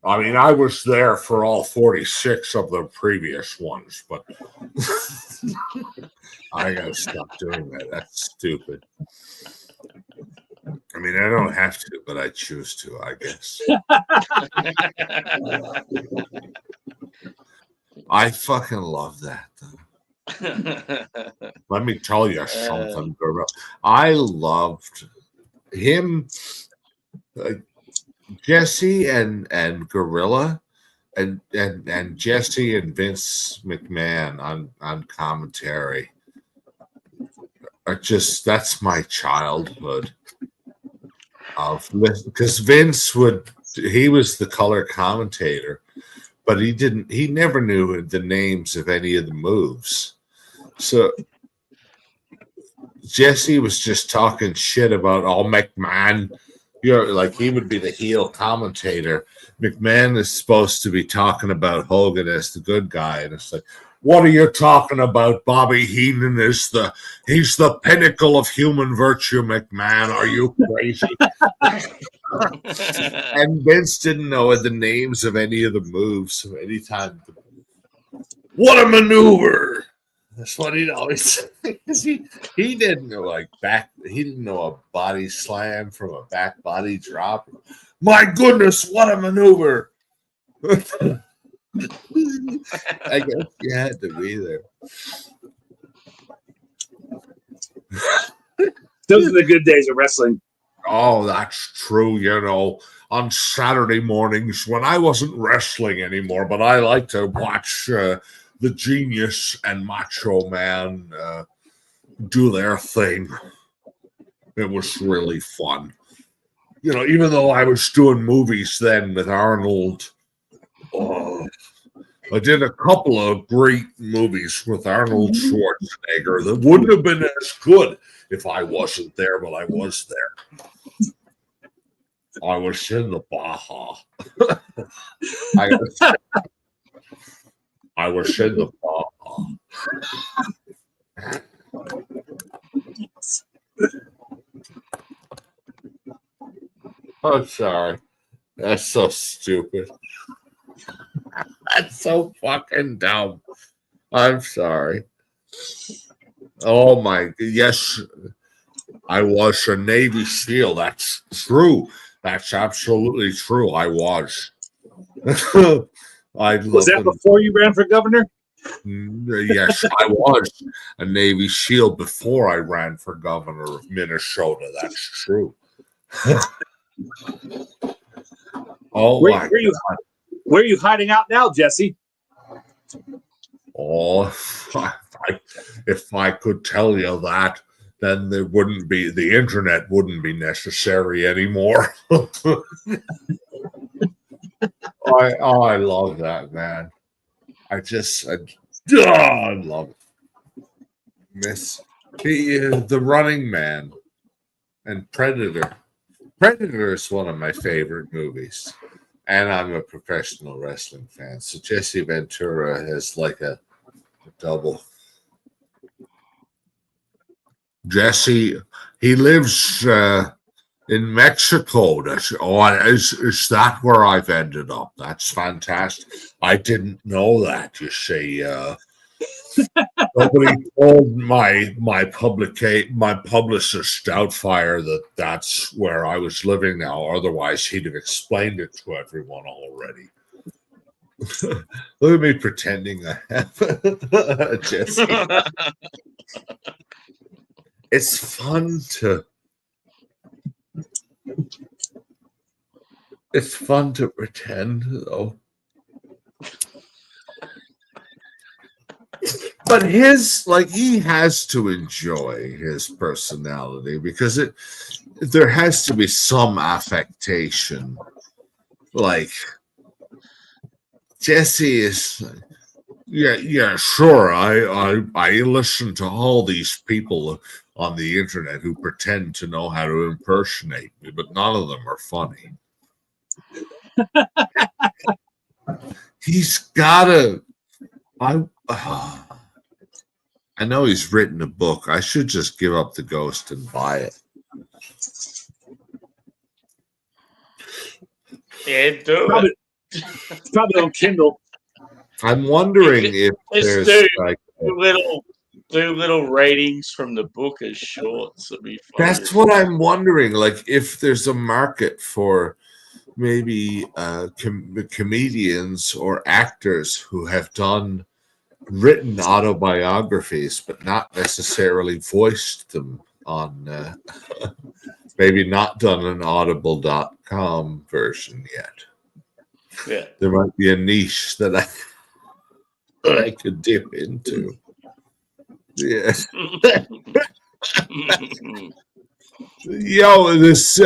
I mean, I was there for all 46 of the previous ones, but I gotta stop doing that. That's stupid. I mean, I don't have to, but I choose to, I guess. I fucking love that, though. Let me tell you something, Gorilla. I loved him, Jesse and Gorilla, and Jesse and Vince McMahon on commentary. That's my childhood. Because Vince he was the color commentator, but he never knew the names of any of the moves. So Jesse was just talking shit about McMahon. Like he would be the heel commentator. McMahon is supposed to be talking about Hogan as the good guy, and it's like, what are you talking about? Bobby Heenan he's the pinnacle of human virtue, McMahon. Are you crazy? And Vince didn't know the names of any of the moves. So anytime, what a maneuver! That's what he'd always say. He didn't know he didn't know a body slam from a back body drop. My goodness, what a maneuver! I guess you had to be there. Those are the good days of wrestling. Oh, that's true. On Saturday mornings when I wasn't wrestling anymore, but I like to watch the Genius and Macho Man do their thing. It was really fun. Even though I was doing movies then with Arnold, I did a couple of great movies with Arnold Schwarzenegger that wouldn't have been as good if I wasn't there, but I was there. I was in the Baja. I was in the Baja. Oh, sorry. That's so stupid. That's so fucking dumb. I'm sorry. Oh my, yes, I was a Navy SEAL. That's true. That's absolutely true. I was. I Was that before you ran for governor? Yes, I was a Navy SEAL before I ran for governor of Minnesota. That's true. Oh my God. Where are you hiding out now, Jesse? Oh, if I could tell you that, then the internet wouldn't be necessary anymore. I love that, man. I love it. Miss the Running Man and Predator. Predator is one of my favorite movies, and I'm a professional wrestling fan. So Jesse Ventura is like a double. Jesse, he lives in Mexico. Is that where I've ended up? That's fantastic. I didn't know that. You see, nobody told my publicist Doubtfire that that's where I was living now. Otherwise, he'd have explained it to everyone already. Look at me pretending I have Jesse. It's fun to pretend, though. But he has to enjoy his personality because there has to be some affectation. Like Jesse is, yeah, sure. I listen to all these people on the internet who pretend to know how to impersonate me, but none of them are funny. He's gotta. I know he's written a book. I should just give up the ghost and buy it. Yeah, do it. It's probably on Kindle. I'm wondering if there's do little ratings from the book as shorts. It'd be funny. That's what I'm wondering. Like if there's a market for maybe comedians or actors who have written autobiographies, but not necessarily voiced them on, maybe not done an audible.com version yet. Yeah. There might be a niche that I could dip into. Yeah. Yo, this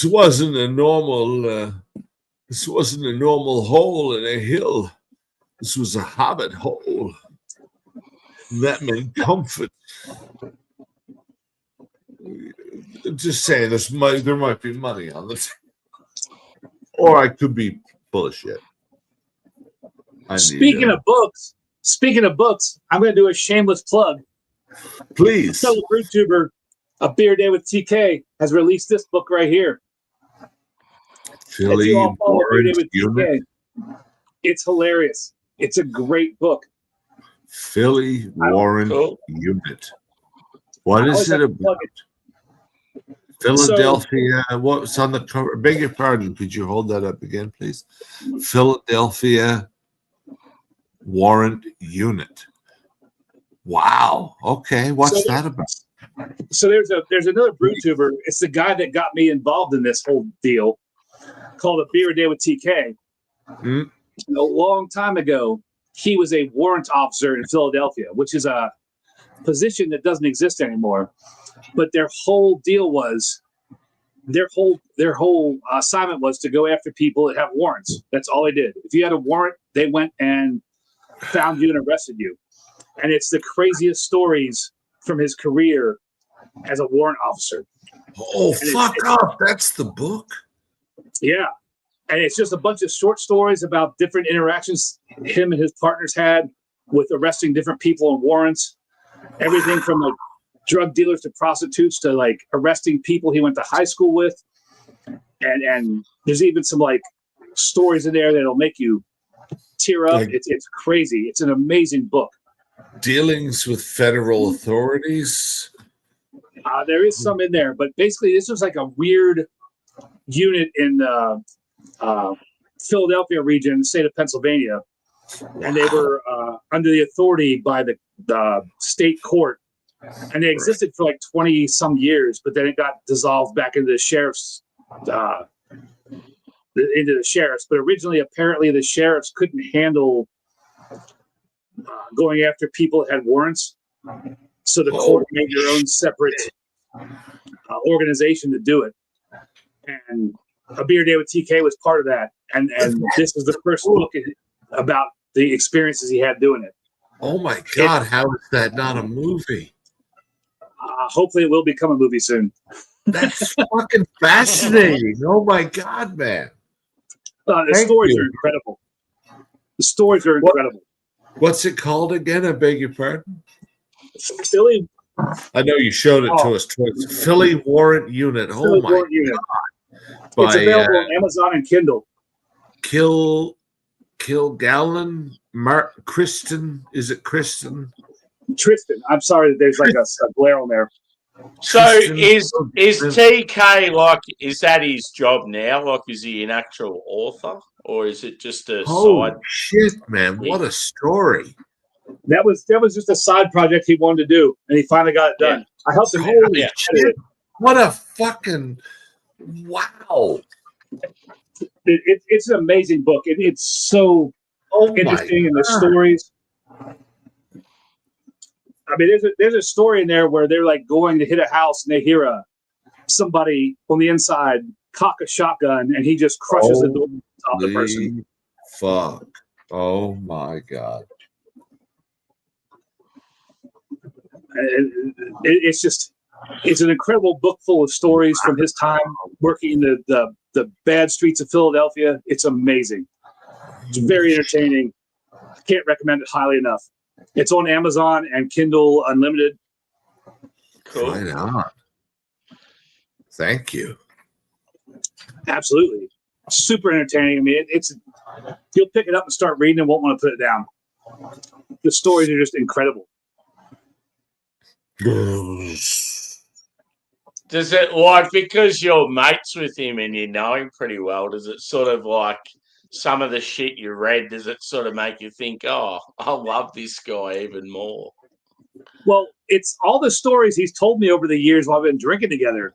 wasn't a normal hole in a hill. This was a hobbit hole. That meant comfort. Just saying, there might be money on this. Or I could be bullshit. Speaking of books, I'm going to do a shameless plug. Please. Fellow YouTuber, A Beer Day with TK, has released this book right here. Philly Warren Unit. It's hilarious. It's a great book. Philly Warren Unit. What is it about? Philadelphia. What's on the cover? Beg your pardon. Could you hold that up again, please? Philadelphia Warrant Unit. Wow. Okay. What's that about? So there's another YouTuber. It's the guy that got me involved in this whole deal, called A Beer Day with TK. Mm. A long time ago, he was a warrant officer in Philadelphia, which is a position that doesn't exist anymore. But their whole deal was, their whole assignment was to go after people that have warrants. That's all they did. If you had a warrant, they went and found you and arrested you. And it's the craziest stories from his career as a warrant officer. Oh, fuck off. That's the book? Yeah. And it's just a bunch of short stories about different interactions him and his partners had with arresting different people on warrants. Everything from like drug dealers to prostitutes to like arresting people he went to high school with. And there's even some like stories in there that'll make you tear up. Like- It's crazy. It's an amazing book. Dealings with federal authorities. There is some in there, but basically this was like a weird unit in the Philadelphia region, the state of Pennsylvania, and they were under the authority by the state court, and they existed for like 20 some years, but then it got dissolved back into the sheriff's But originally, apparently, the sheriffs couldn't handle going after people that had warrants, so the court made their own separate organization to do it. And A Beer Day with TK was part of that, and this is the first book about the experiences he had doing it. Oh my God! How is that not a movie? Hopefully, it will become a movie soon. That's fucking fascinating. Oh my God, man! The Thank stories you. are incredible. The stories are incredible. What's it called again? I beg your pardon. Philly, I know you showed it to us twice. Philly Warrant Unit. Oh Philly my Warrant Unit. It's By available on Amazon and Kindle. Gallon. Kristen. Is it Kristen? Tristan, I'm sorry that there's like a glare on there. So Christian- is TK like, is that his job now? Like, is he an actual author, or is it just a Holy side? shit, man! What a story! That was just a side project he wanted to do, and he finally got it done. I helped him. Holy edit shit! it. What a fucking wow! It's an amazing book. It's so Oh interesting, and the God. stories. I mean, there's a story in there where they're like going to hit a house and they hear somebody on the inside cock a shotgun, and he just crushes the door on top of the person. Fuck! Oh my God! And it's an incredible book full of stories from his time working the bad streets of Philadelphia. It's amazing. It's very entertaining. I can't recommend it highly enough. It's on Amazon and Kindle Unlimited. Cool. Right on. Thank you. Absolutely. Super entertaining. I mean, you'll pick it up and start reading and won't want to put it down. The stories are just incredible. Does it, like, because you're mates with him and you know him pretty well, does it sort of like some of the shit you read, does it sort of make you think, oh, I love this guy even more? Well, it's all the stories he's told me over the years while I've been drinking together.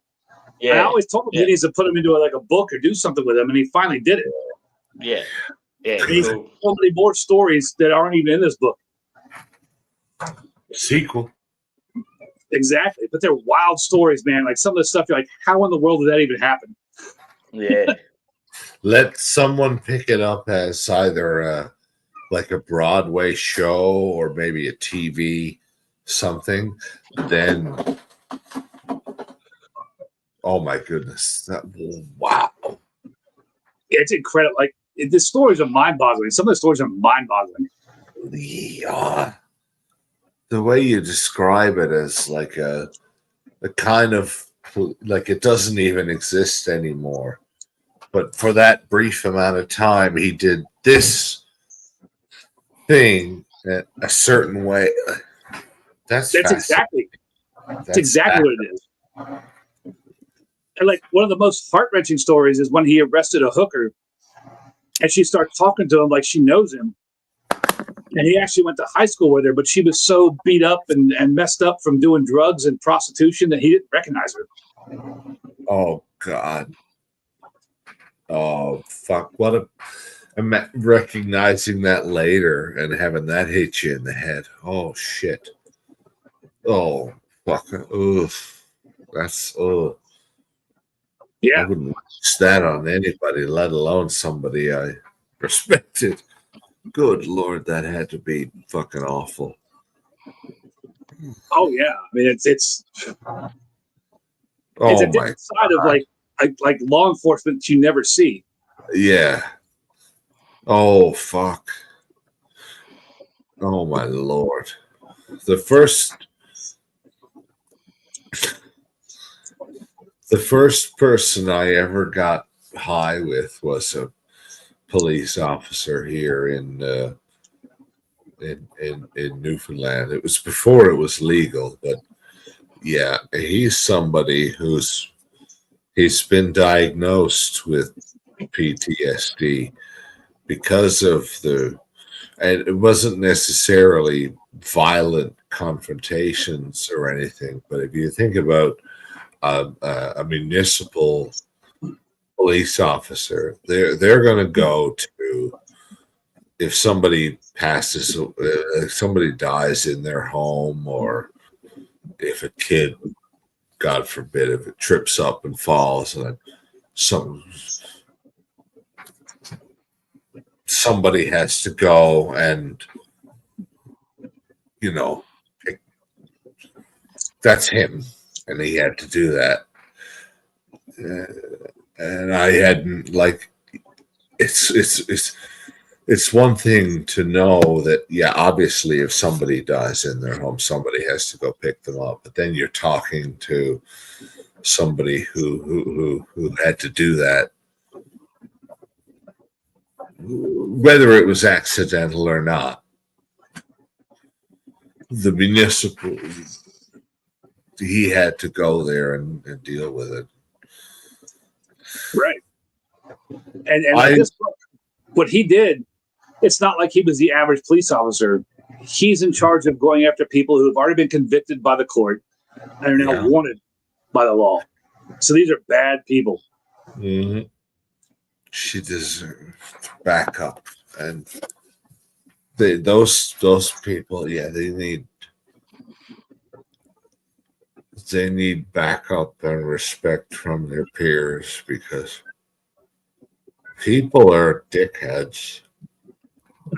Yeah. And I always told him he needs to put him into a book or do something with him, and he finally did it. Yeah. Yeah. And he's Cool. so many more stories that aren't even in this book. Sequel. Exactly. But they're wild stories, man. Like some of the stuff you're like, how in the world did that even happen? Yeah. Let someone pick it up as either like a Broadway show or maybe a TV something. Then, oh my goodness! Wow. It's incredible. Like the stories are mind-boggling. Some of the stories are mind-boggling. Yeah. The way you describe it as like a kind of like it doesn't even exist anymore. But for that brief amount of time, he did this thing a certain way. That's exactly what it is. And like one of the most heart-wrenching stories is when he arrested a hooker, and she starts talking to him like she knows him. And he actually went to high school with her, but she was so beat up and messed up from doing drugs and prostitution that he didn't recognize her. Oh God. Oh fuck! Recognizing that later and having that hit you in the head. Oh shit! Oh fuck! Oof! That's I Yeah, wouldn't wish that on anybody, let alone somebody I respected. Good Lord, that had to be fucking awful. oh yeah. I mean, it's Oh a my different side of like law enforcement that you never see. yeah. Oh fuck. Oh my Lord. The first person I ever got high with was police officer here in Newfoundland. It was before it was legal, but yeah, he's somebody he's been diagnosed with PTSD because of and it wasn't necessarily violent confrontations or anything, but if you think about a municipal police officer, they're going to go to, if somebody passes, if somebody dies in their home, or if a kid, God forbid, if it trips up and falls and somebody has to go and, that's him, and he had to do that. And I hadn't, like, it's one thing to know that, yeah, obviously if somebody dies in their home, somebody has to go pick them up. But then you're talking to somebody who had to do that, whether it was accidental or not. The municipal, he had to go there and deal with it. Right. And at this point, what he did, it's not like he was the average police officer. He's in charge of going after people who have already been convicted by the court and are now wanted by the law. So these are bad people. Mm-hmm. She deserves backup, and those people, yeah, they need backup and respect from their peers, because people are dickheads.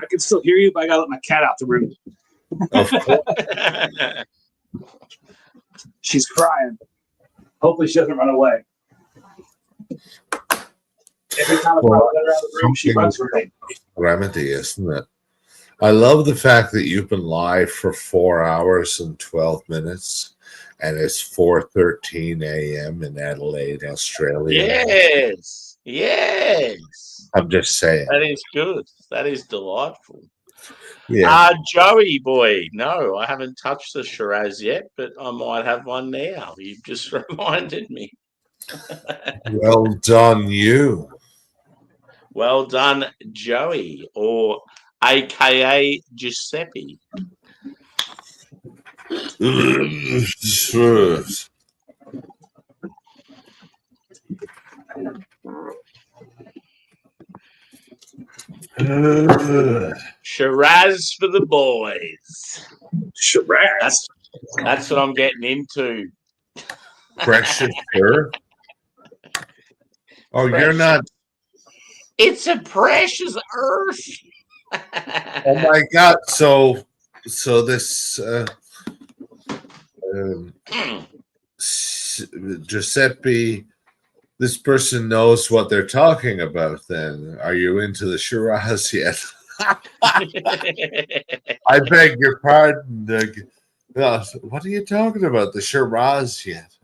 I can still hear you, but I gotta let my cat out the room. Of course. She's crying. Hopefully she doesn't run away. Every time I let her out of the room, she runs for me. Remedy, isn't it? I love the fact that you've been live for 4 hours and 12 minutes, and it's 4:13 a.m. in Adelaide, Australia. Yes. I'm just saying. That is good. That is delightful. Yeah. Joey boy, no, I haven't touched the Shiraz yet, but I might have one now. You've just reminded me. Well done, you. Well done, Joey, or AKA Giuseppe. Shiraz for the boys. Shiraz. That's what I'm getting into. Precious sir. Oh, Precious. you're not. It's a precious earth. Oh my God! So this Giuseppe, this person knows what they're talking about. Then, are you into the Shiraz yet? I beg your pardon. What are you talking about? The Shiraz yet?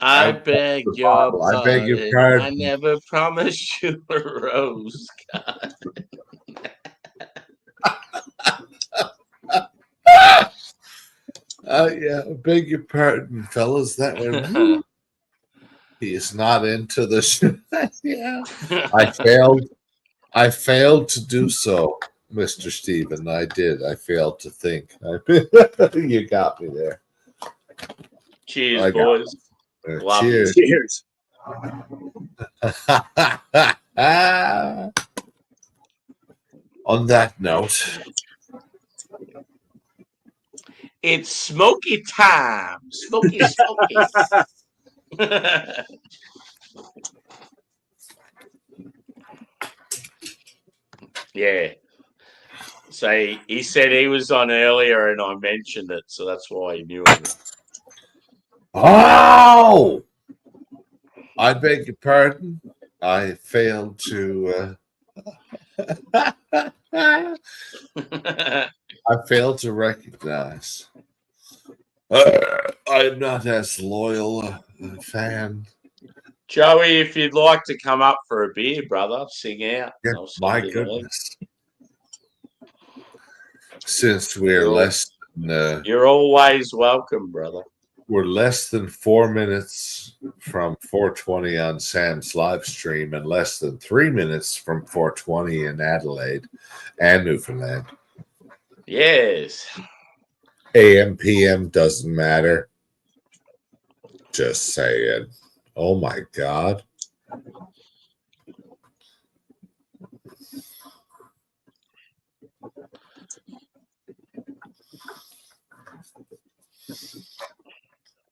I beg your pardon. I beg your pardon. I never promised you a rose garden. Yeah, I beg your pardon, fellas. That one. He is not into the. Yeah, I failed to do so, Mr. Stephen. I did. I failed to think. You got me there. Cheers, boys. Cheers. Cheers. On that note, it's smoky time. Smoky. Yeah. So he said he was on earlier and I mentioned it, so that's why he knew it. Oh! I beg your pardon. I failed to I failed to recognize. I'm not as loyal a fan Joey, if you'd like to come up for a beer, brother, sing out. Yeah, I'll send my you the link. goodness. Since we're less than You're always welcome, brother. we're less than 4 minutes from 420 on Sam's live stream and less than 3 minutes from 420 in Adelaide and Newfoundland. Yes. AM, PM doesn't matter. Just saying. Oh my God.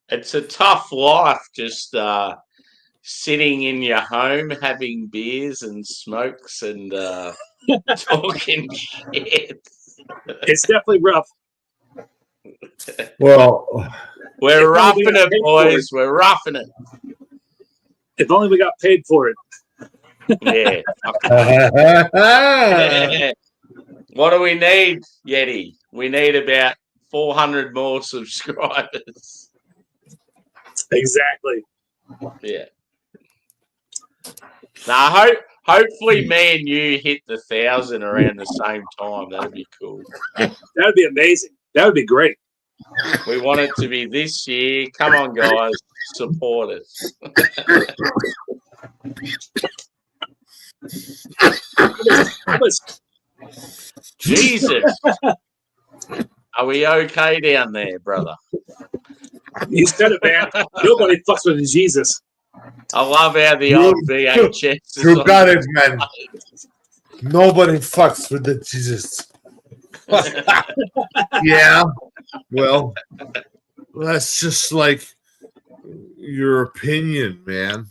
It's a tough life just sitting in your home having beers and smokes and talking shit. It's definitely rough. Well, We're If only we roughing got it, paid for boys. We're roughing it. If only we got paid for it. Yeah. What do we need, Yeti? We need about 400 more subscribers. Exactly. Yeah. Now, hopefully me and you hit the 1,000 around the same time. That'd be cool. That'd be amazing. That would be great. We want it to be this year. Come on, guys. Support us. Jesus. Are we okay down there, brother? You said it, man. Nobody fucks with Jesus. I love how the old VHS is you on got the- it, man. Nobody fucks with the Jesus. Yeah. Well, that's just like your opinion, man.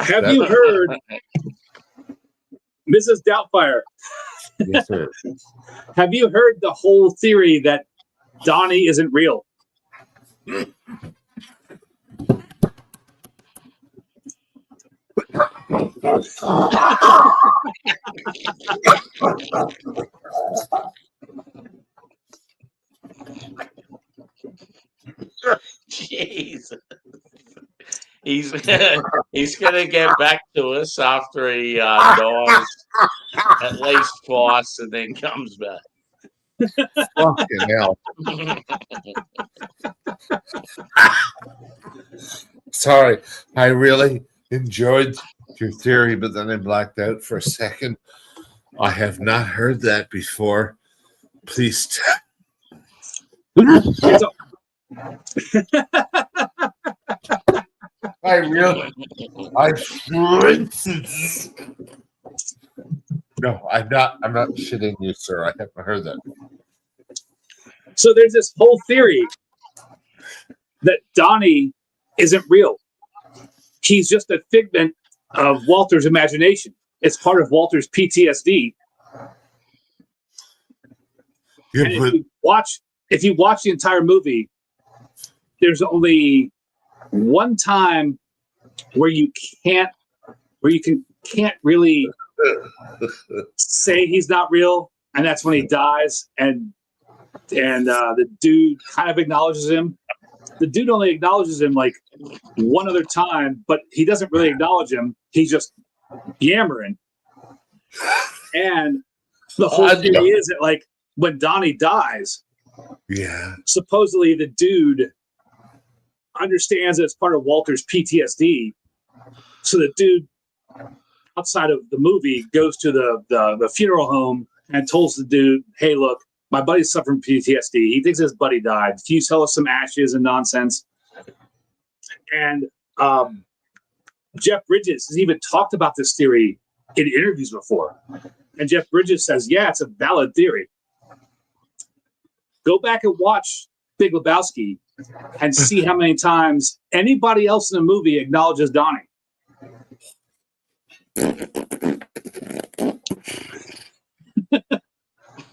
Have you heard, Mrs. Doubtfire? Yes, sir. Have you heard the whole theory that Donnie isn't real? Jesus. He's gonna get back to us after he dies at least twice and then comes back. Fucking hell. Sorry, I really enjoyed your theory, but then I blacked out for a second. I have not heard that before. Please tell. I no, I'm not shitting you, sir. I haven't heard that. So there's this whole theory that Donnie isn't real. He's just a figment of Walter's imagination. It's part of Walter's PTSD. Yeah, And but if you watch the entire movie, there's only one time where you can't really say he's not real, and that's when he dies, and the dude kind of acknowledges him. The dude only acknowledges him like one other time, but he doesn't really acknowledge him. He's just yammering. And the whole theory is that, like, when Donnie dies, yeah, supposedly the dude understands that it's part of Walter's PTSD. So the dude outside of the movie goes to the funeral home and tells the dude, "Hey, look, my buddy's suffering PTSD. He thinks his buddy died. Can you sell us some ashes and nonsense?" And Jeff Bridges has even talked about this theory in interviews before. And Jeff Bridges says, yeah, it's a valid theory. Go back and watch Big Lebowski and see how many times anybody else in the movie acknowledges Donnie.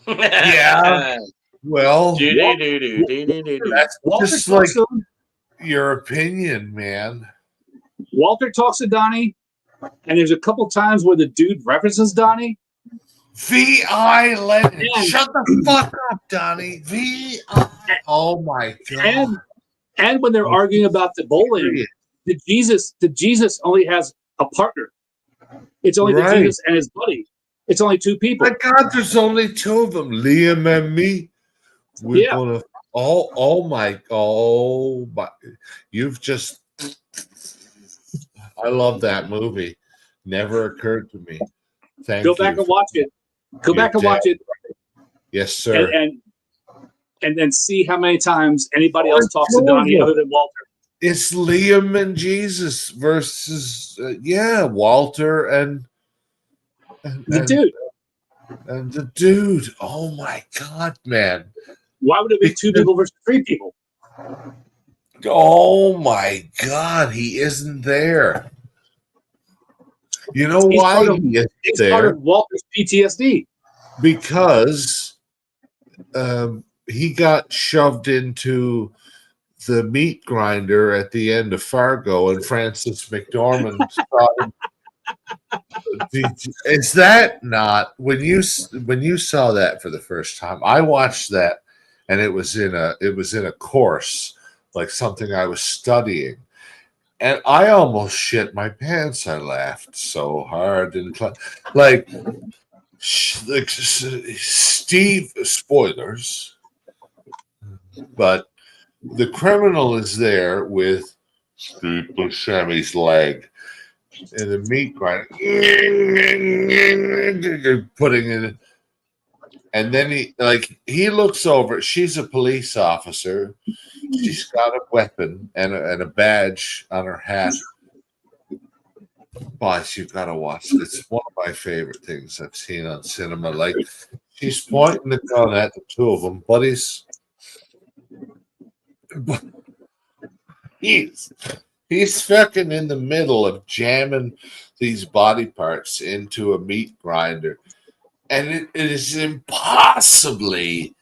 Yeah. Well, that's Walter just like talks to him. your opinion, man. Walter talks to Donnie, and there's a couple times where the dude references Donnie. V.I. Lenin. Shut the fuck up, Donnie. V.I. Oh my god. And And when they're arguing about the bowling, the Jesus only has a partner. It's only the Jesus and his buddy. It's only two people. My God, there's only two of them, Liam and me. We're gonna oh my, you've just, I love that movie. Never occurred to me. Thank you. Go back and watch it. Go back and watch it. Yes, sir. And then see how many times anybody else talks to Donnie other than Walter. It's Liam and Jesus versus Walter and the dude. And the dude. Oh my God, man. Why would it be two people versus three people? Oh my God, he isn't there. You know why he isn't he's there? Part of Walter's PTSD. Because he got shoved into the meat grinder at the end of Fargo, and Francis McDormand started. Is that not when you saw that for the first time? I watched that, and it was in a course, like something I was studying, and I almost shit my pants. I laughed so hard and like Steve, spoilers, but the criminal is there with Steve Buscemi's leg in the meat grinder, putting in, and then he looks over. She's a police officer. She's got a weapon and a badge on her hat. Boss, you've got to watch it. It's one of my favorite things I've seen on cinema. Like, she's pointing the gun at the two of them, buddies. He's fucking in the middle of jamming these body parts into a meat grinder. And it is impossibly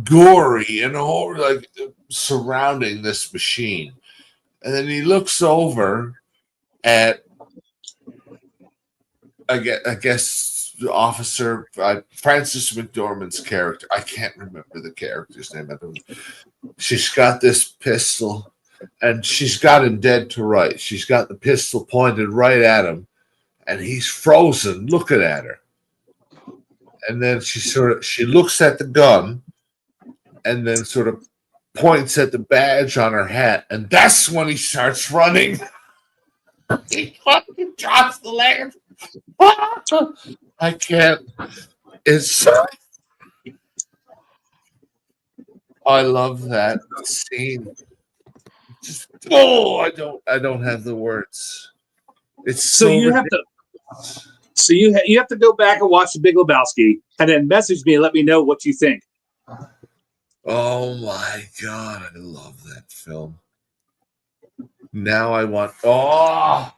gory and like surrounding this machine. And then he looks over at, I guess the officer, Francis McDormand's character. I can't remember the character's name. She's got this pistol, and she's got him dead to right. She's got the pistol pointed right at him, and he's frozen looking at her. And then she looks at the gun, and then sort of points at the badge on her hat, and that's when he starts running. He fucking drops the leg. I can't. I love that scene. I don't have the words. It's so you have to. So you have to go back and watch The Big Lebowski, and then message me and let me know what you think. Oh my God, I love that film. Now I want. Oh,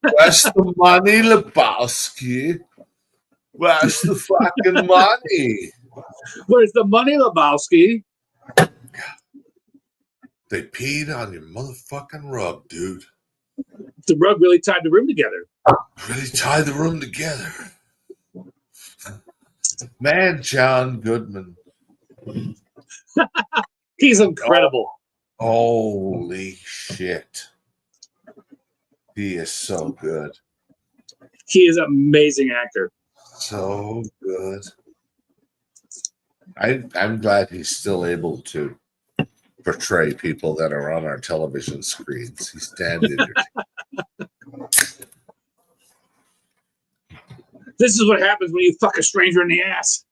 where's the money, Lebowski? Where's the fucking money? Where's the money, Lebowski? They peed on your motherfucking rug, dude. The rug really tied the room together. Really tied the room together. Man, John Goodman. He's incredible. Holy shit. He is so good. He is an amazing actor. So good. I'm glad he's still able to portray people that are on our television screens. He's damn entertaining. This is what happens when you fuck a stranger in the ass.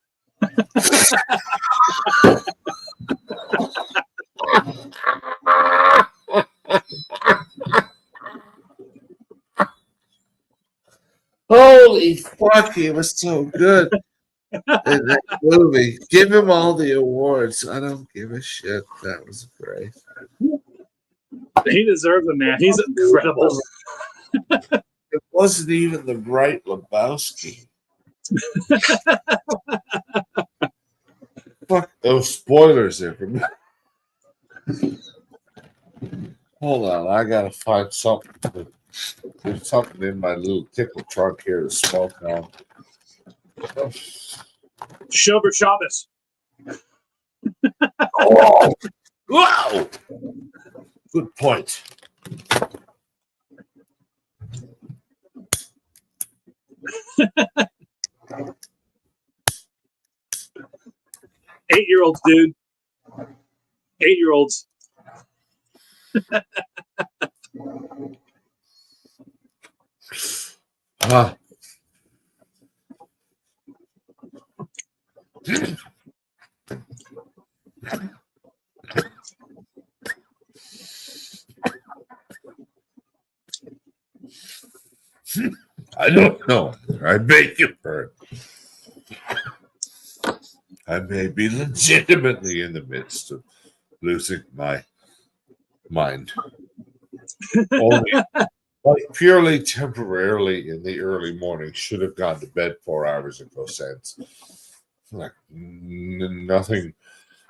Holy fuck, he was so good in that movie. Give him all the awards. I don't give a shit. That was great. He deserves it, man. He's incredible. It wasn't even the right Lebowski. Fuck those spoilers there for me. Hold on, I gotta find something. There's something in my little tickle trunk here to smoke on. Shover Shabbos. Oh, Wow! Good point. Eight-year-olds, dude. 8-year-olds. I don't know. I beg your pardon. I may be legitimately in the midst of losing my mind. Only like purely temporarily in the early morning. Should have gone to bed 4 hours ago since. Like nothing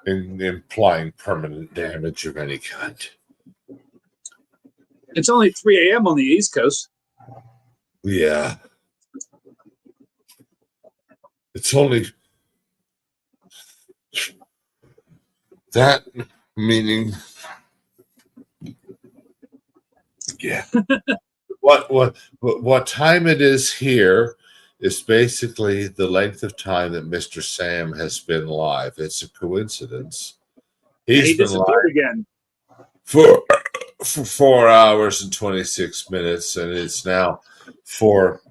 implying permanent damage of any kind. It's only 3 a.m. on the East Coast. Yeah. It's only that meaning. Yeah. What time it is here is basically the length of time that Mr. Sam has been live. It's a coincidence. He Been disappeared live again. for 4 hours and 26 minutes, and it's now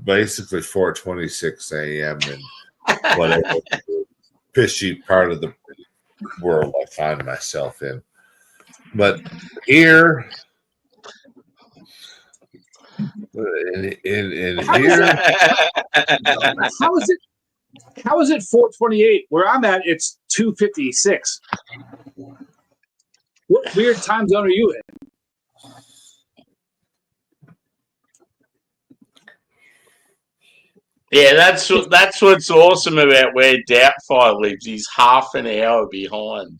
basically 4:26 a.m. in whatever fishy part of the world I find myself in. But here in How here, How is it 4:28? Where I'm at, it's 2:56. What weird time zone are you in? Yeah, that's what's awesome about where Doubtfire lives. He's half an hour behind.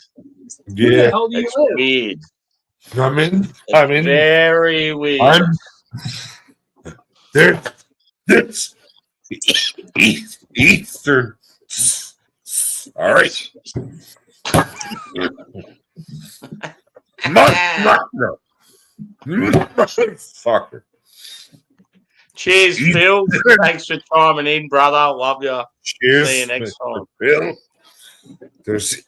Where the yeah, hell do you It's live? weird. I'm in. Very weird. There's Eastern. All right. Motherfucker. Cheers, Phil. Thanks for chiming in, brother. Love you. Cheers. See you next time. Phil. There's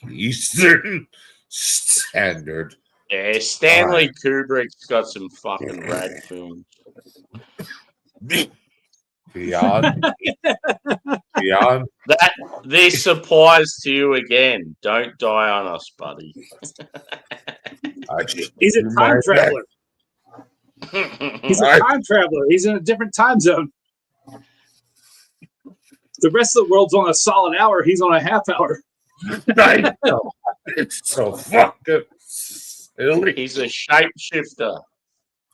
Eastern Standard. Yeah, Stanley Kubrick's got some fucking rad films. Beyond. This applies to you again. Don't die on us, buddy. He's a time traveler. He's a time traveler. He's in a different time zone. The rest of the world's on a solid hour. He's on a half hour. I know. It's so fucking silly. He's a shapeshifter.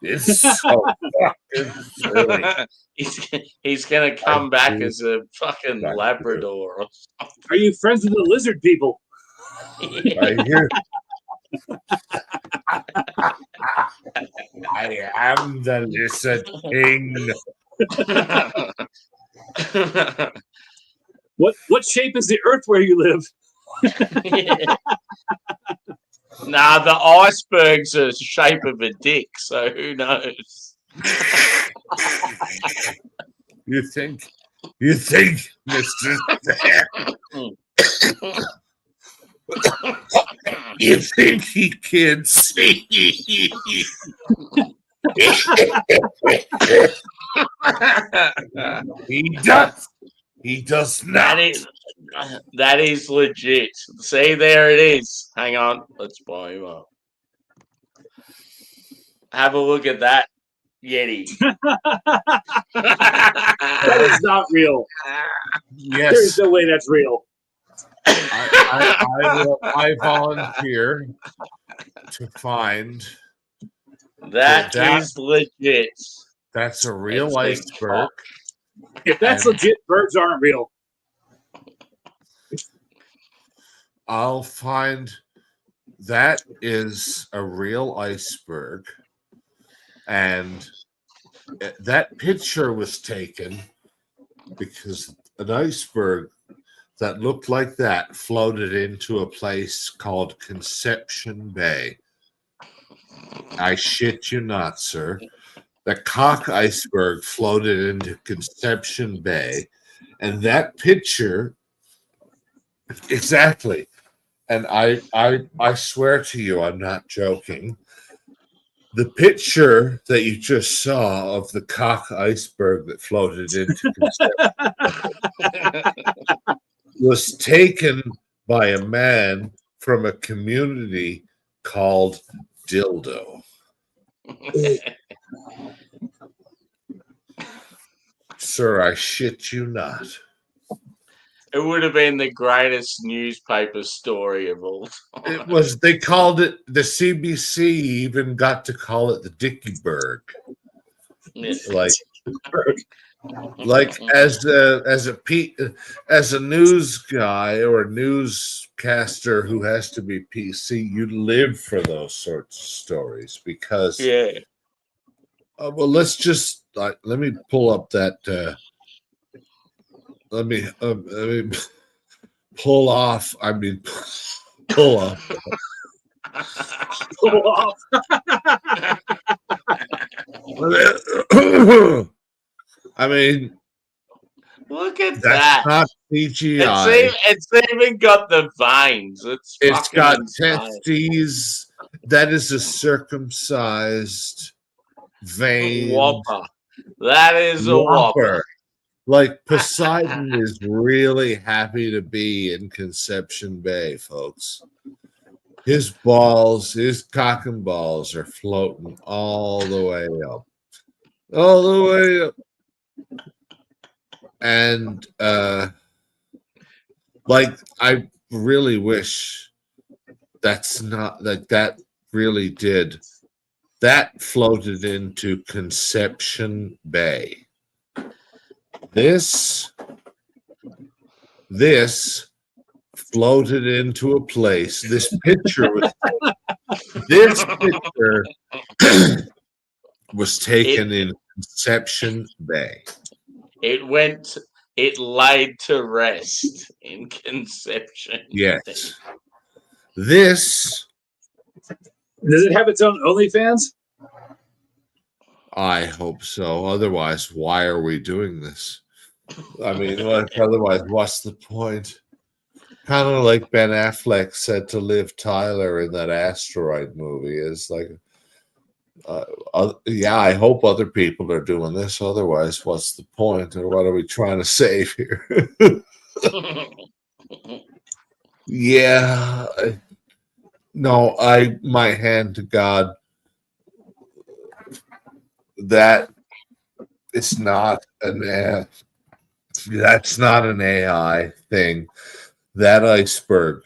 It's so fucking silly. He's gonna come back as a fucking Labrador. Or something. Are you friends with the lizard people? I hear. I am the lizard king. What shape is the earth where you live? Nah, the iceberg's are the shape of a dick, so who knows? You think, Mr. You think he can see? He does. He does not. That is legit. See, there it is. Hang on. Let's buy him up. Have a look at that Yeti. That is not real. Yes. There's no way that's real. I volunteer to find that is legit. That's a real iceberg. If that's legit, birds aren't real. I'll find that is a real iceberg, and that picture was taken because an iceberg, that looked like that floated into a place called Conception Bay. I shit you not, sir. The cock iceberg floated into Conception Bay, and that picture, exactly. And I swear to you, I'm not joking. The picture that you just saw of the cock iceberg that floated into Conception was taken by a man from a community called Dildo. Sir, I shit you not. It would have been the greatest newspaper story of all time. It was, they called it, the CBC even got to call it the Dickieberg. Like as a news guy or a newscaster who has to be PC, you live for those sorts of stories because well, let's just let me pull up that let me pull off. I mean, pull off. Pull off. I mean, look at that's that. not CGI. It's even got the veins. It's got insane. testes. That is a circumcised vein. Whopper. That is a whopper. Like Poseidon is really happy to be in Conception Bay, folks. His balls, his cock and balls are floating all the way up. All the way up. And like I really wish that's not like that really did. That floated into Conception Bay. This floated into a place. This picture was taken in Conception Bay. It laid to rest in Conception. Yes. This. Does it have its own OnlyFans? I hope so. Otherwise, why are we doing this? I mean, otherwise, what's the point? Kind of like Ben Affleck said to Liv Tyler in that Asteroid movie. Is like, yeah, I hope other people are doing this. Otherwise, what's the point? Or what are we trying to save here? Yeah. No, my hand to God, that is not that's not an AI thing. That iceberg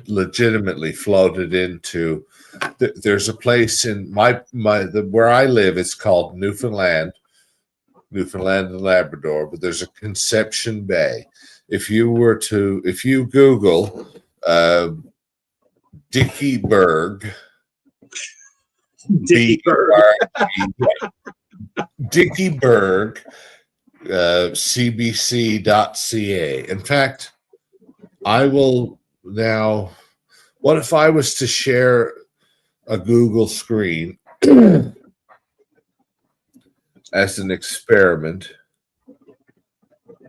legitimately floated into. There's a place in where I live. It's called Newfoundland and Labrador, but there's a Conception Bay. If you Google Dickieberg, Dickieberg, cbc.ca. In fact, I will now. What if I was to share a Google screen as an experiment,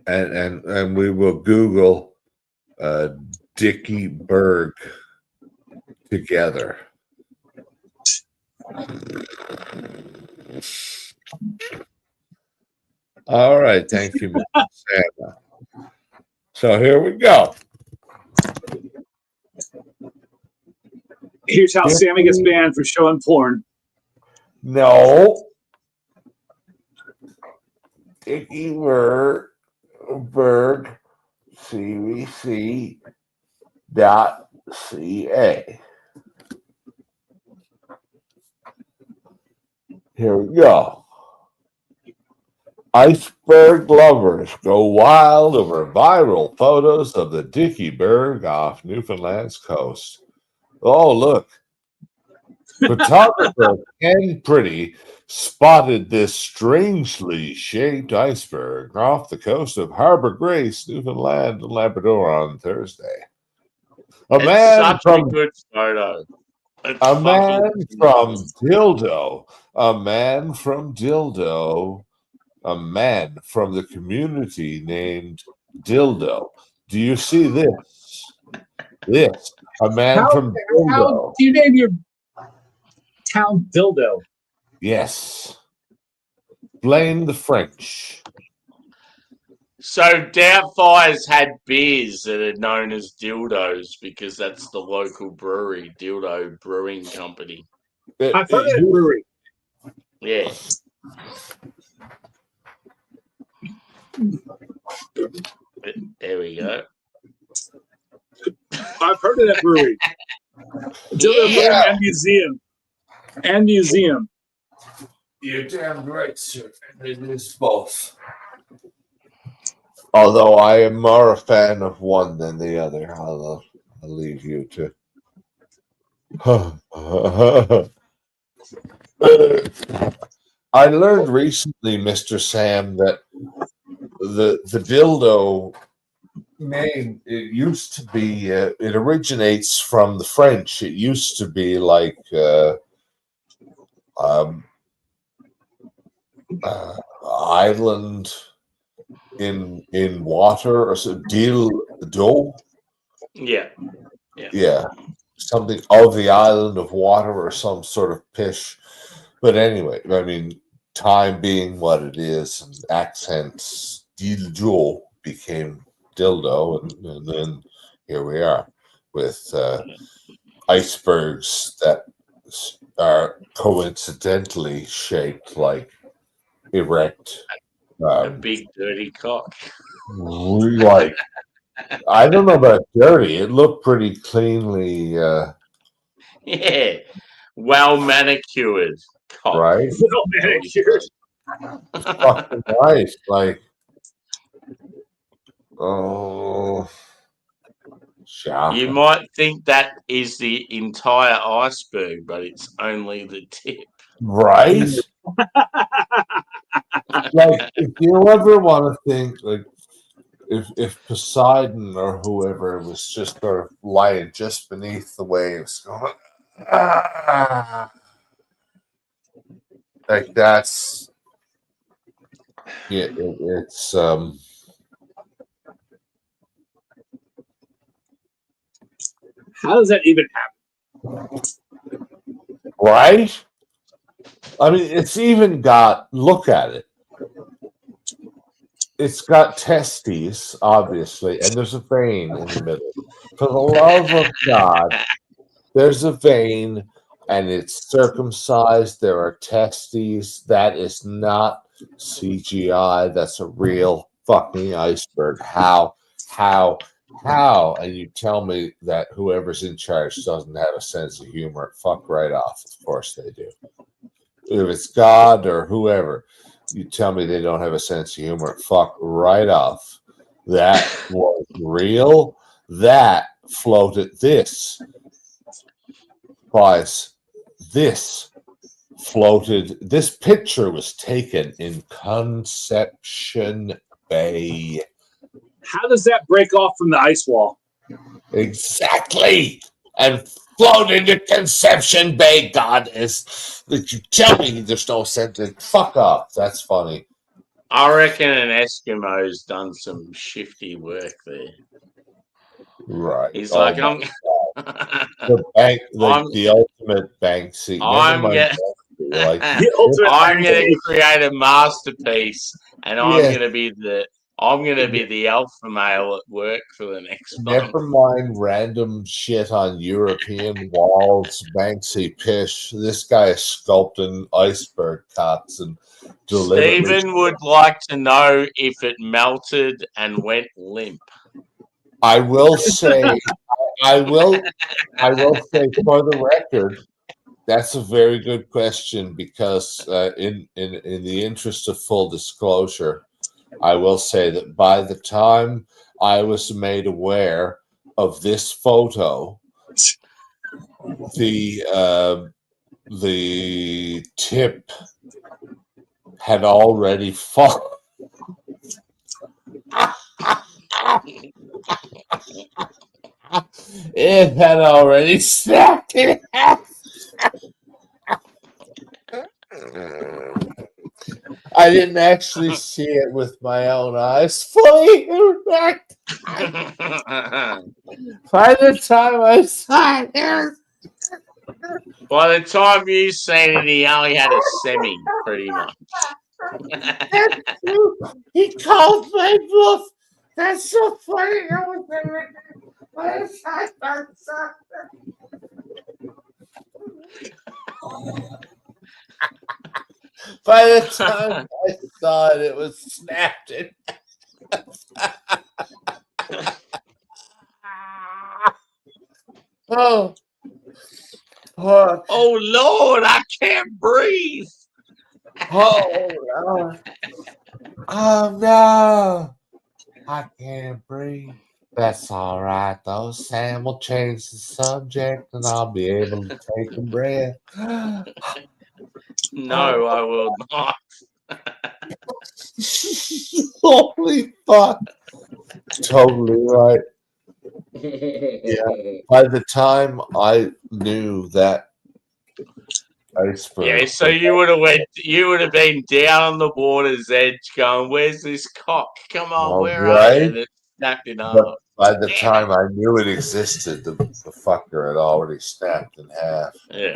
and we will Google Dickieberg together. All right, thank you, Mr. Santa. So here we go. Here's how Sammy gets banned for showing porn. No. Dickieberg, cbc.ca. Here we go. Iceberg lovers go wild over viral photos of the Dickieberg off Newfoundland's coast. Oh, look. Photographer Ken Pretty spotted this strangely shaped iceberg off the coast of Harbor Grace, Newfoundland and Labrador on Thursday. It's such a good photo. A man from Dildo, a man from the community named Dildo. Do you see this? A man from Dildo. How do you name your town Dildo? Yes. Blame the French. So Doubtfire's had beers that are known as dildos because that's the local brewery, Dildo Brewing Company. I've heard of that brewery. Yeah. There we go. I've heard of that brewery. Dildo Brewing and museum. You're damn right, sir. It is both. Although I am more a fan of one than the other, I'll leave you to. I learned recently, Mr. Sam, that the dildo name, it used to be, it originates from the French. It used to be like island in water, or so dildo. Yeah, something of the island of water, or some sort of pish. But anyway, I mean, time being what it is, and accents, dildo became dildo, and then here we are with icebergs that are coincidentally shaped like erect. A big dirty cock. Like, I don't know about dirty. It looked pretty cleanly. Yeah. Well manicured cock. Right? Well manicured. Fucking nice. Like, oh. You might think that is the entire iceberg, but it's only the tip. Right? Like, if you ever want to think, like, if Poseidon or whoever was just sort of lying just beneath the waves, going, like that's, yeah, it's How does that even happen? right? I mean, it's even got, look at it. It's got testes, obviously, and there's a vein in the middle. For the love of God, there's a vein, and it's circumcised. There are testes. That is not CGI. That's a real fucking iceberg. How? And you tell me that whoever's in charge doesn't have a sense of humor. Fuck right off. Of course they do. If it's God or whoever, you tell me they don't have a sense of humor. Fuck right off. That was real. That floated. This floated. This picture was taken in Conception Bay. How does that break off from the ice wall? Exactly. And float into Conception Bay, goddess. That you tell me there's no sense. Fuck off. That's funny. I reckon an Eskimo's done some shifty work there. Right. He's like, I'm the ultimate Banksy. I'm gonna create a masterpiece, and I'm gonna be the alpha male at work for the next month. Never mind random shit on European walls, Banksy pish. This guy is sculpting iceberg cocks and Stephen would like to know if it melted and went limp. I will say, I will say for the record, that's a very good question, because in the interest of full disclosure, I will say that by the time I was made aware of this photo, the the tip had already fallen. It had already snapped in half. I didn't actually see it with my own eyes fully erect. By the time I saw it, By the time you seen it, he only had a semi, pretty much. he called my bluff. That's so funny. I was never by the time I saw By the time I saw it, it was snapped in. Oh. Oh Lord, I can't breathe. Oh, Lord. Oh no, I can't breathe. That's all right, though. Sam will change the subject and I'll be able to take a breath. No, I will not. Holy fuck. Totally right. Yeah. By the time I knew that iceberg. Yeah, so you would have been down on the water's edge going, where's this cock? Come on, All where are you? right. And it's snapped in But half. by the time I knew it existed, the fucker had already snapped in half. Yeah.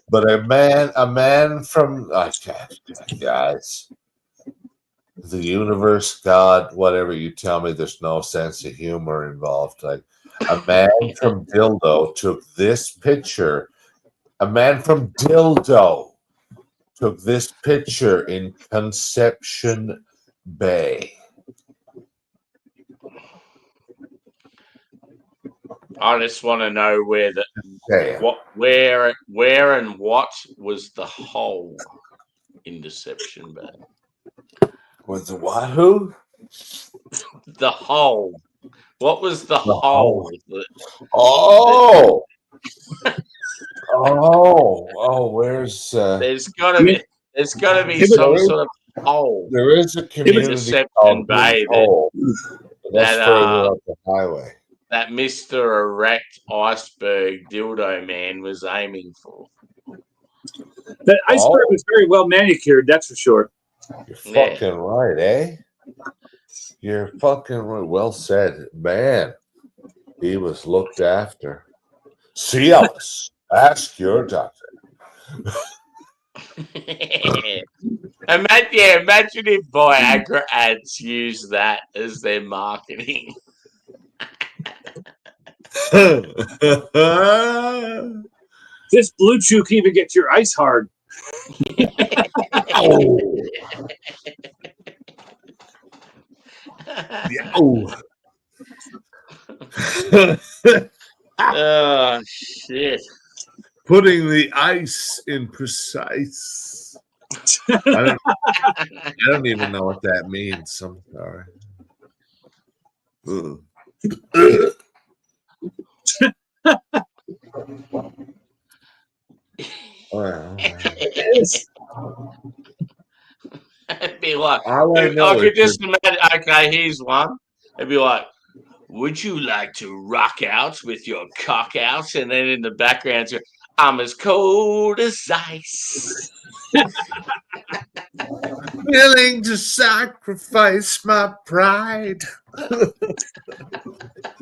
But a man from guys, the universe, God, whatever you tell me, there's no sense of humor involved. Like a man from Dildo took this picture. A man from Dildo took this picture in Conception Bay. I just want to know where and what was the hole in Deception Bay? Was the what? Who? The hole. What was the hole? Oh. Oh, where's There's gotta be some sort of hole. There is a community Deception called Bay that's further up the highway. That Mr. Erect Iceberg Dildo Man was aiming for. That iceberg was very well manicured, that's for sure. You're fucking right, eh? You're fucking right. Well said, man. He was looked after. See, Ellis, ask your doctor. Imagine if Viagra ads use that as their marketing. This blue chew can even get your ice hard. Oh shit. Putting the ice in precise. I don't even know what that means. I'm sorry. It'd be like, I could just imagine. Okay, here's one. It'd be like, would you like to rock out with your cock out? And then in the background, I'm as cold as ice. Willing to sacrifice my pride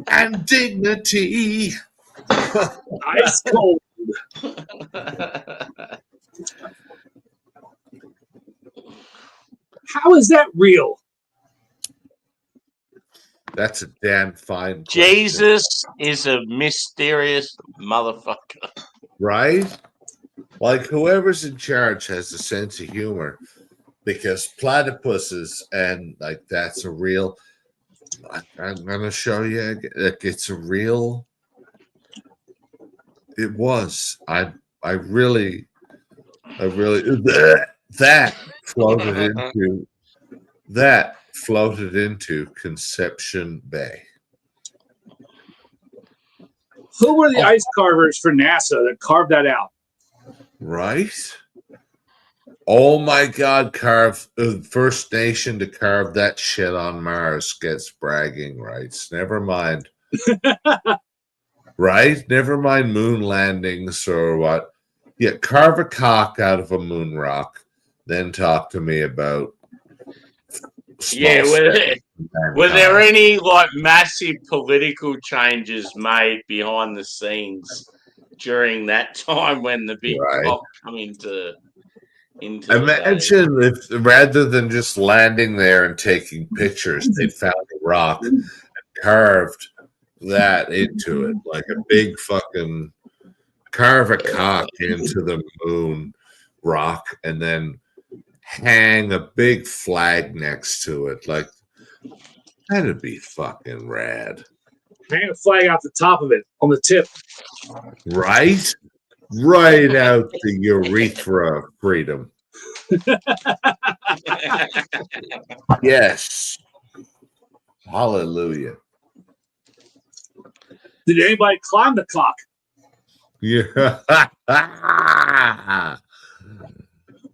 and dignity. Ice cold. How is that real? That's a damn fine question. Jesus is a mysterious motherfucker. Right? Like whoever's in charge has a sense of humor because platypuses and like that's a real. I'm gonna show you. It's a real. It was. I really. That floated into Conception Bay. Who were the ice carvers for NASA that carved that out? Right? Oh my God! First nation to carve that shit on Mars gets bragging rights. Never mind. Right? Never mind moon landings or what. Yeah, carve a cock out of a moon rock. Then talk to me about. Were there any like massive political changes made behind the scenes during that time when the big cock come into Imagine if rather than just landing there and taking pictures, they found a rock and carved that into it like a big fucking carve a cock into the moon rock and then hang a big flag next to it. Like that'd be fucking rad. Hang a flag out the top of it on the tip. Right? Right out the urethra of freedom. Yes. Hallelujah. Did anybody climb the cock? Yeah.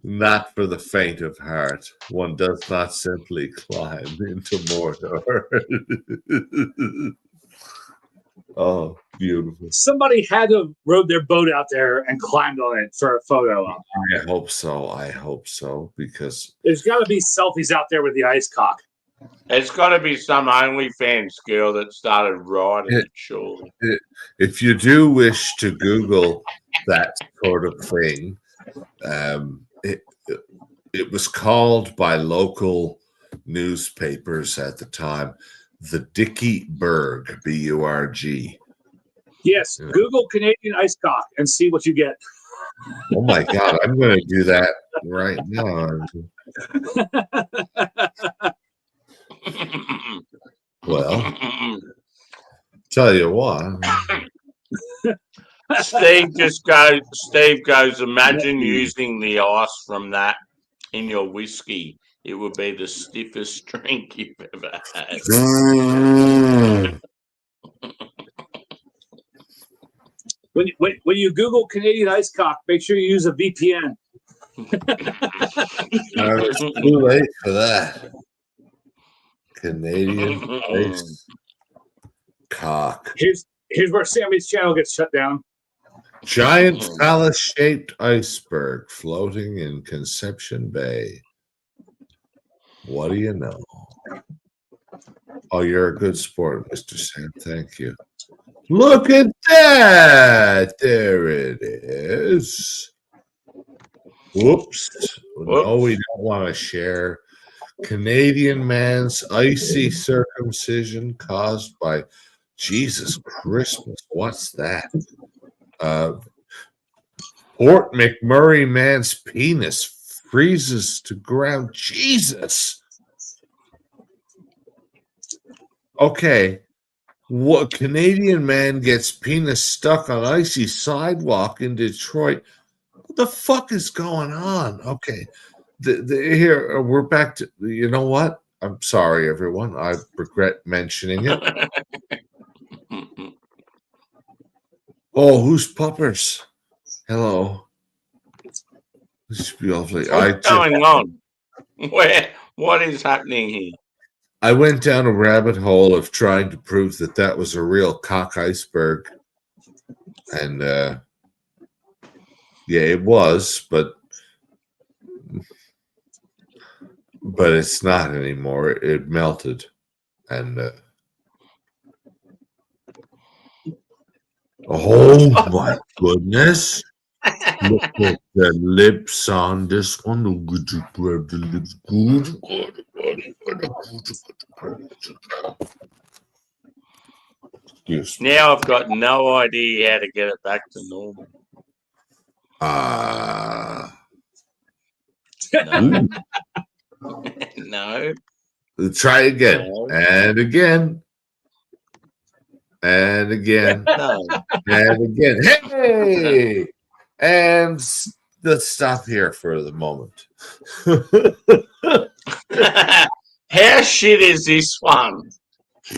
Not for the faint of heart. One does not simply climb into Mordor. Oh, beautiful. Somebody had to have rode their boat out there and climbed on it for a photo. I hope so. I hope so. Because there's got to be selfies out there with the ice cock. It's got to be some OnlyFans girl that started riding it, surely. If you do wish to Google that sort of thing, it was called by local newspapers at the time the Dickie Berg, B-U-R-G. Yes, Google Canadian ice cock and see what you get. Oh my God, I'm going to do that right now. Well, tell you what. Steve goes, imagine using the ice from that in your whiskey. It would be the stiffest drink you've ever had. When you Google Canadian ice cock, make sure you use a VPN. It's too late for that. Canadian ice cock. Here's where Sammy's channel gets shut down. Giant phallus-shaped iceberg floating in Conception Bay. What do you know? Oh, you're a good sport, Mr. Sam. Thank you. Look at that. There it is. Whoops. No, we don't want to share. Canadian man's icy circumcision caused by Jesus Christmas. What's that? Fort McMurray man's penis freezes to ground. Jesus. Okay. What Canadian man gets penis stuck on icy sidewalk in Detroit? What the fuck is going on? Okay. Here we're back to, you know what? I'm sorry, everyone. I regret mentioning it. Oh, who's puppers? Hello. This should be lovely. What's going on? What is happening here? I went down a rabbit hole of trying to prove that was a real cock iceberg. And yeah, it was, but it's not anymore. It melted. And oh my goodness. Look at the lips on this one. Would you grab the lips? Good. Now I've got no idea how to get it back to normal. No. Try again. No. And again. And again. No. And again. Hey! And let's stop here for the moment. How shit is this one? I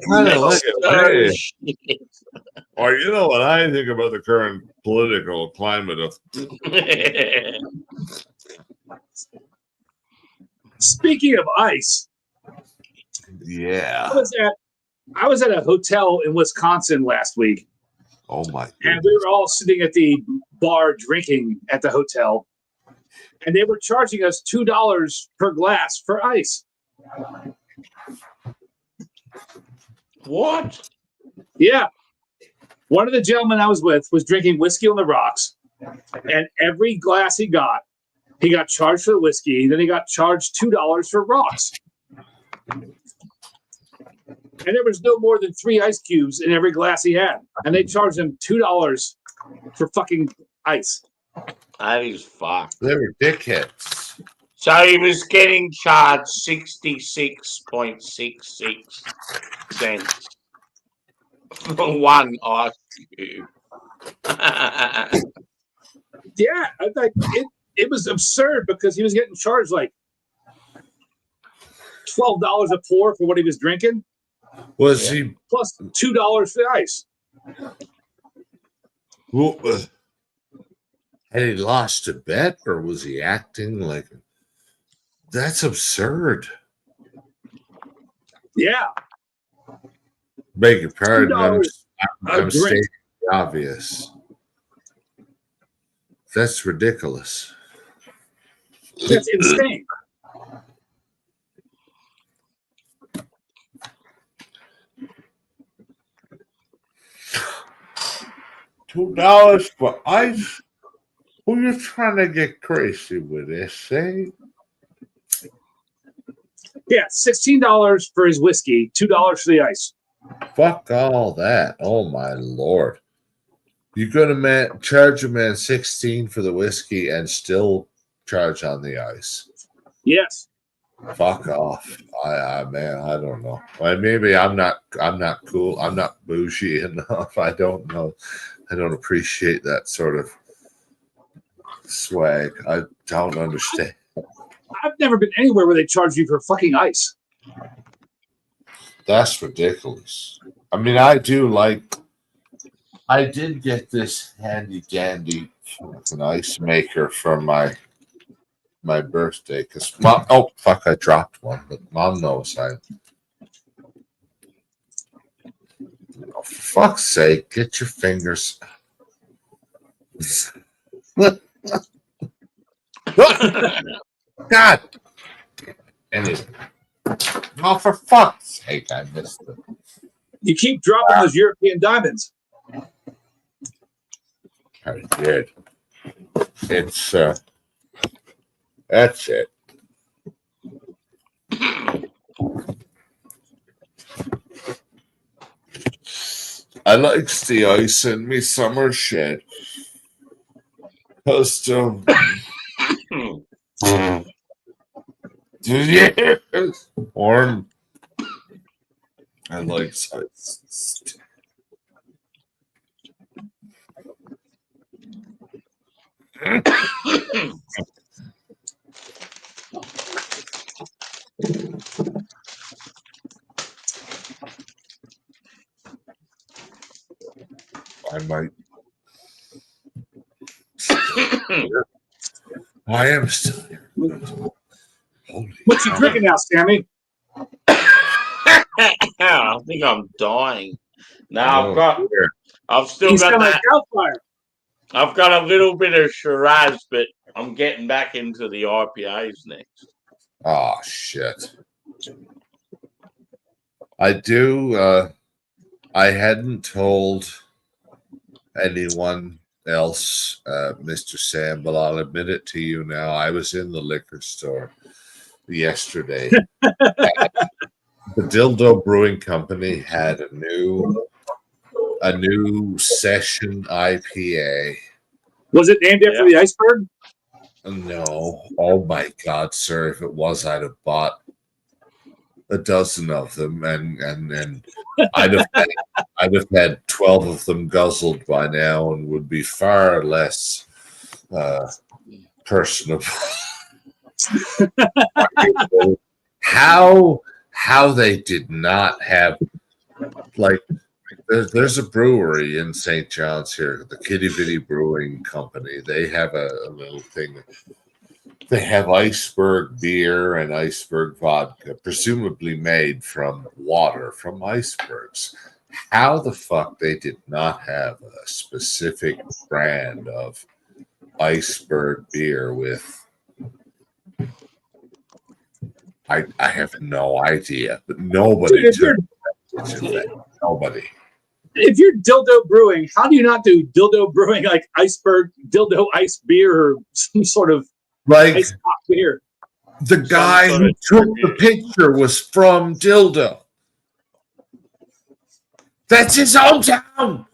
kind of like it. Oh, Hey. shit. Or you know what I think about the current political climate of Speaking of ice, yeah. I was at a hotel in Wisconsin last week, Oh my and goodness. we were all sitting at the bar drinking at the hotel, and they were charging us $2 per glass for ice. What? Yeah. One of the gentlemen I was with was drinking whiskey on the rocks, and every glass he got charged for the whiskey, then he got charged $2 for rocks. And there was no more than 3 ice cubes in every glass he had. And they charged him $2 for fucking ice. That is fucked. They were dickheads. So he was getting charged 66.66 cents for one ice cube. Yeah, it was absurd because he was getting charged like $12 a pour for what he was drinking. Was he plus $2 for ice? Had he lost a bet, or was he acting like? That's absurd. Yeah. Beg your pardon. I'm drink. stating the obvious. That's ridiculous. That's insane. $2 for ice? Who you trying to get crazy with this, eh? Yeah, $16 for his whiskey, $2 for the ice. Fuck all that. Oh my lord. You're gonna charge a man 16 for the whiskey and still charge on the ice. Yes. Fuck off. I don't know. Well, maybe I'm not cool. I'm not bougie enough. I don't know. I don't appreciate that sort of swag. I don't understand. I've never been anywhere where they charge you for fucking ice. That's ridiculous. I mean, I did get this handy dandy an ice maker for my birthday because mom. Oh fuck! I dropped one, but mom knows I. Oh, for fuck's sake! Get your fingers. God. Anyway. Oh, for fuck's sake! I missed it. You keep dropping those European diamonds. I did. It's that's it. I likes the ice in me summer shed. Custom. Yes. Warm. I like ice. I might. I am still here. Holy What you drinking now, Sammy? I think I'm dying. Now Oh, I've still He's got got like that. Hellfire. I've got a little bit of Shiraz, but I'm getting back into the IPAs next. oh shit. I do. I hadn't told anyone else, Mr. Sam, but I'll admit it to you now. I was in the liquor store yesterday. The Dildo Brewing Company had a new session IPA. Was it named after the iceberg? No. Oh my God, sir. If it was, I'd have bought a dozen of them and I'd have had 12 of them guzzled by now and would be far less personable. how they did not have, like, there's a brewery in St. John's here, the Kitty Bitty Brewing Company. They have a little thing. They have iceberg beer and iceberg vodka, presumably made from water from icebergs. How the fuck they did not have a specific brand of iceberg beer with, I have no idea, but nobody took that. Nobody. If you're dildo brewing, how do you not do dildo brewing like iceberg, dildo ice beer, or some sort of like ice cock beer? The guy who took the picture was from Dildo. That's his hometown.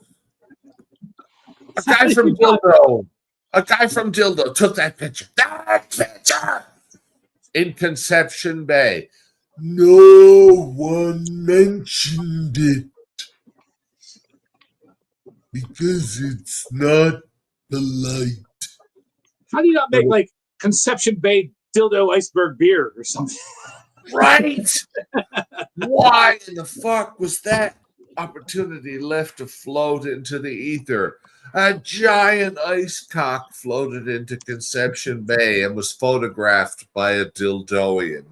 A guy from Dildo. A guy from Dildo took that picture. That picture in Conception Bay. No one mentioned it because it's not polite. How do you not make like Conception Bay dildo iceberg beer or something? Right? Why in the fuck was that opportunity left to float into the ether? A giant ice cock floated into Conception Bay and was photographed by a dildoian.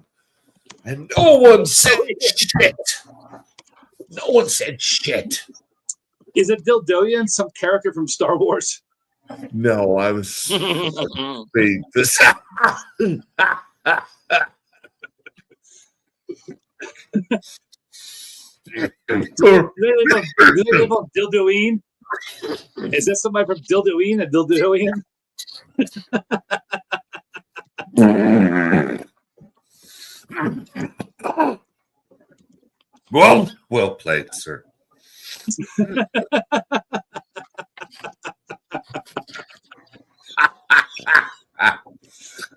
And no one said shit. No one said shit. Is a dildoian some character from Star Wars? No, I was being this. Do they live on Dildoine? Is that somebody from Dildoine? A Dildoian? Well played, sir.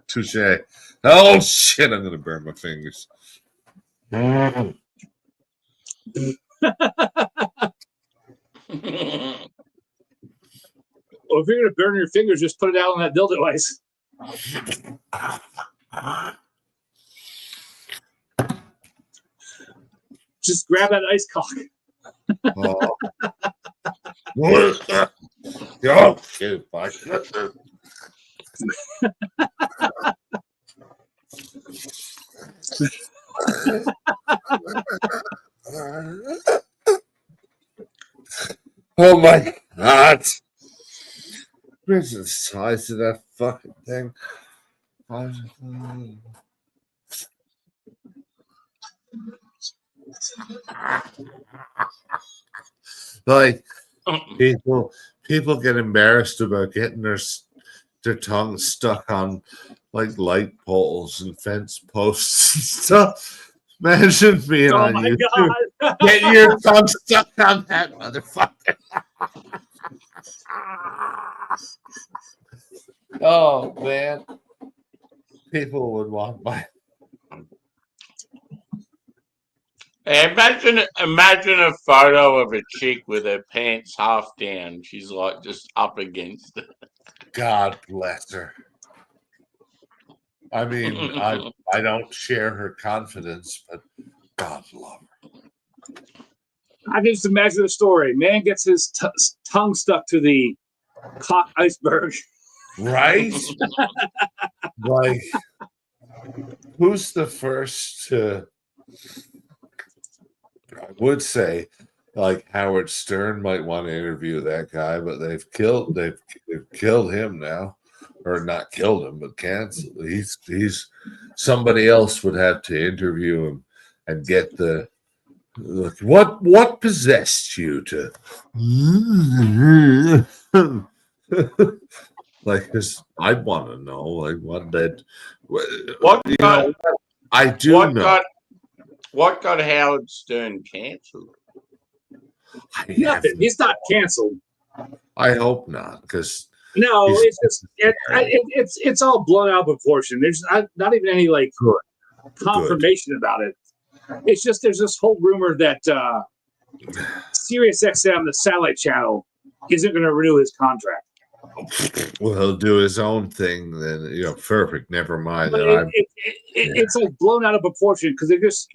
Touche. Oh shit! I'm gonna burn my fingers. Well, if you're gonna burn your fingers, just put it out on that dildo ice. Just grab that ice cock. Oh. Oh shit! Oh my god! Where's the size of that fucking thing? Like people get embarrassed about getting their tongue stuck on like light poles and fence posts and stuff. Imagine being on YouTube. God. Get your tongue stuck on that motherfucker. Oh man. People would want my Imagine a photo of a chick with her pants half down. She's like just up against it. God bless her. I mean, I don't share her confidence, but God love her. I can just imagine the story. Man gets his tongue stuck to the cock iceberg. Right? Like, who's the first to? I would say, like Howard Stern might want to interview that guy, but they've killed him now, or not killed him, but canceled. He's somebody else would have to interview him and get the look. What possessed you to like? Because I'd want to know, like, what did What you got, know? I do what know. What got Howard Stern cancelled? Nothing. He's not canceled. I hope not, because no, it's just it's all blown out of proportion. There's not even any like confirmation about it. It's just there's this whole rumor that Sirius XM, the satellite channel, isn't going to renew his contract. Well, he'll do his own thing. Then perfect. Never mind. But Then it's like blown out of proportion because there's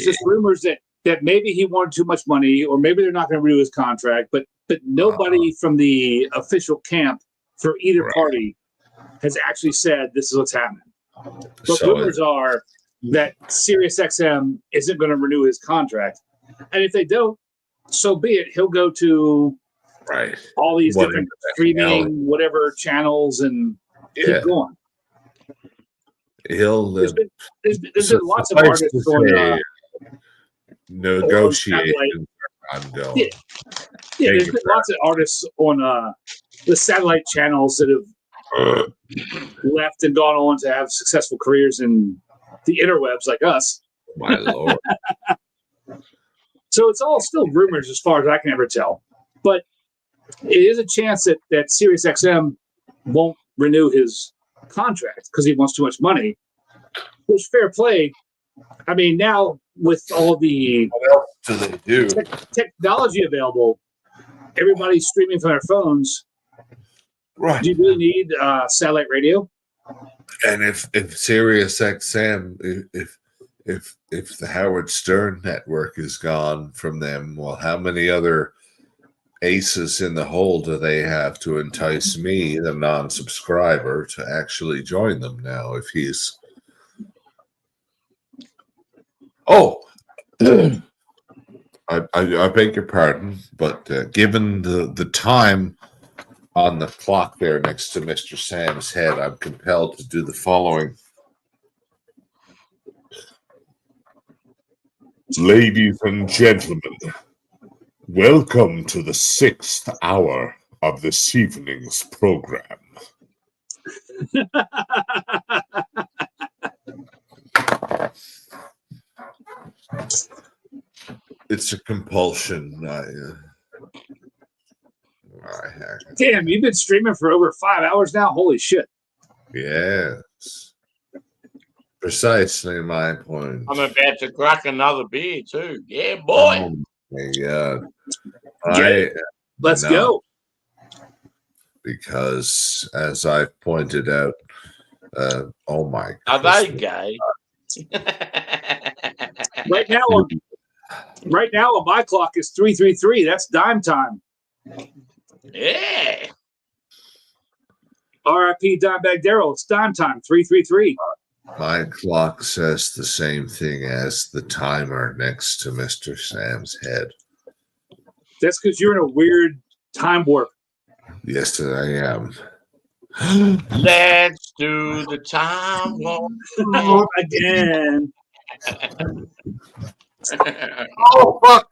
just rumors that maybe he wanted too much money, or maybe they're not going to renew his contract. But nobody from the official camp for either party has actually said this is what's happening. But rumors are that SiriusXM isn't going to renew his contract, and if they don't, so be it. He'll go to all these different streaming whatever channels and keep going. He'll there's been lots of artists on negotiations. I'm going. Yeah, there's been lots of artists on the satellite channels that have left and gone on to have successful careers in the interwebs like us. My lord. So it's all still rumors as far as I can ever tell. But it is a chance that SiriusXM won't renew his contract because he wants too much money. Which, fair play. I mean, now with all the what else do they do? Technology available, everybody's streaming from their phones. Right. Do you really need satellite radio? And if SiriusXM, if the Howard Stern network is gone from them, well, how many other aces in the hole do they have to entice me, the non-subscriber, to actually join them now? If he's I beg your pardon, but given the time on the clock there next to Mr. Sam's head, I'm compelled to do the following. Ladies and gentlemen, welcome to the 6th hour of this evening's program. It's a compulsion. Damn, you've been streaming for over 5 hours now? Holy shit. Yes. Precisely my point. I'm about to crack another beer too. Yeah, boy. Oh my God. Let's go. Because, as I've pointed out, oh my God. Are they gay? Right now on my clock is 3:33. That's dime time. Yeah. R.I.P. Dimebag Darrell. It's dime time. 3:33. My clock says the same thing as the timer next to Mr. Sam's head. That's because you're in a weird time warp. Yes, I am. Let's do the time warp again. Oh, fuck.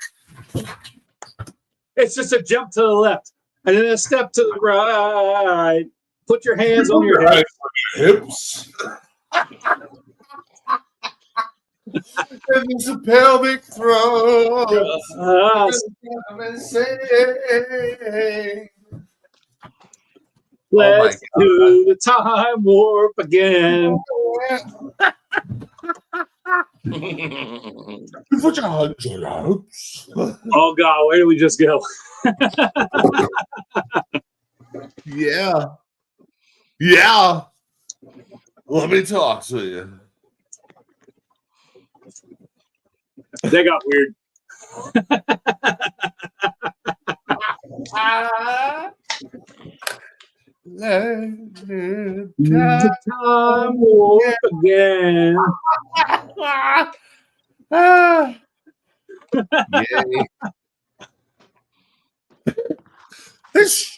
It's just a jump to the left and then a step to the right. Put your hands on your hips. And it's a pelvic thrust. Let's do the time warp again. Put your hands on your hips. Oh God, where did we just go? Yeah. Yeah. Let me talk to you. They got weird. The time warp again.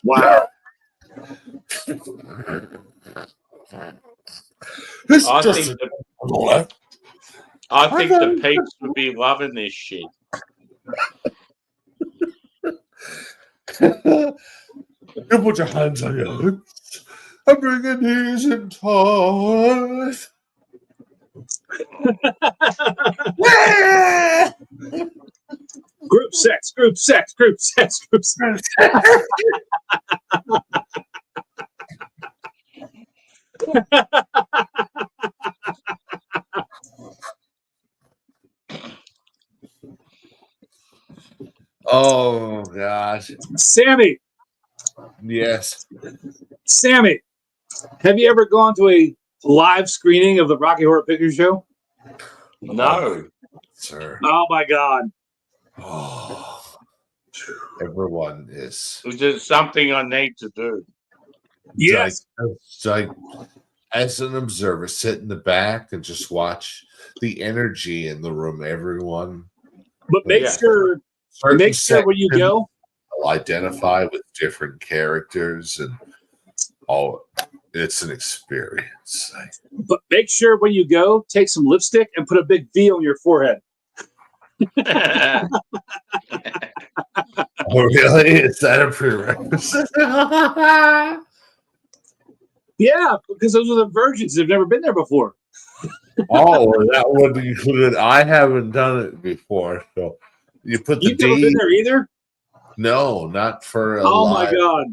Wow. I think the peeps would be loving this shit. You put your hands on your hips and bring your knees in tight. Group sex, group sex, group sex, group sex. Oh gosh, Sammy. yes. Sammy, have you ever gone to a live screening of the Rocky Horror Picture Show? No. Sir. Oh my God! Oh, everyone is. Is it something I need to do? Yes. Like, as an observer, sit in the back and just watch the energy in the room. Everyone, But make Yeah. sure when you go, will identify with different characters, and it's an experience. but make sure when you go, take some lipstick and put a big V on your forehead. Oh, really? Is that a prerequisite? Yeah, because those are the virgins. They've never been there before. Oh, that would be included. I haven't done it before, so you put the You've never been there either? No, not for a Oh my live God.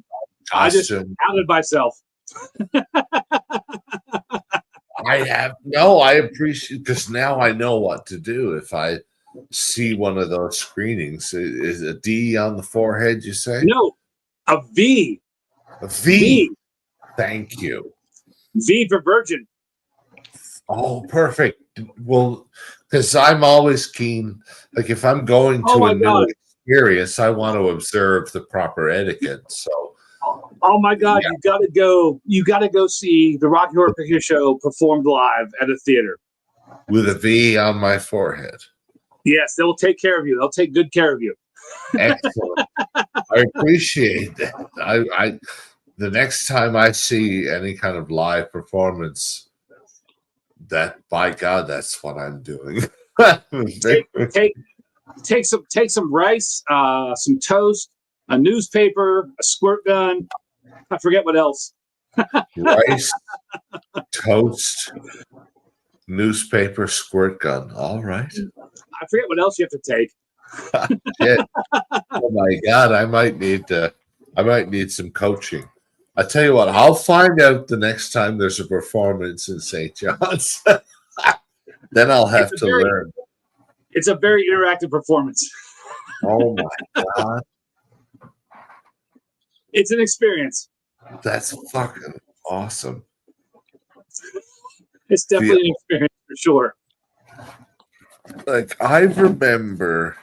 I just costume. outed myself. I appreciate, because now I know what to do if I see one of those screenings. Is a D on the forehead, you say? No, a V. A V. Thank you. V for virgin. Oh, perfect. Well, because I'm always keen, like if I'm going to a new experience, I want to observe the proper etiquette. So, oh my God, you got to go! You got to go see the Rocky Horror Picture Show performed live at a theater with a V on my forehead. Yes, they will take care of you. They'll take good care of you. Excellent. I appreciate that. I the next time I see any kind of live performance, that by God, that's what I'm doing. take some rice, some toast, a newspaper, a squirt gun. I forget what else. Rice, toast, newspaper, squirt gun. All right. I forget what else you have to take. Yeah. Oh my God, I might need some coaching. I tell you what, I'll find out the next time there's a performance in St. John's. Then I'll have to learn. It's a very interactive performance. Oh my God. It's an experience. That's fucking awesome. It's definitely an experience for sure. Like, I remember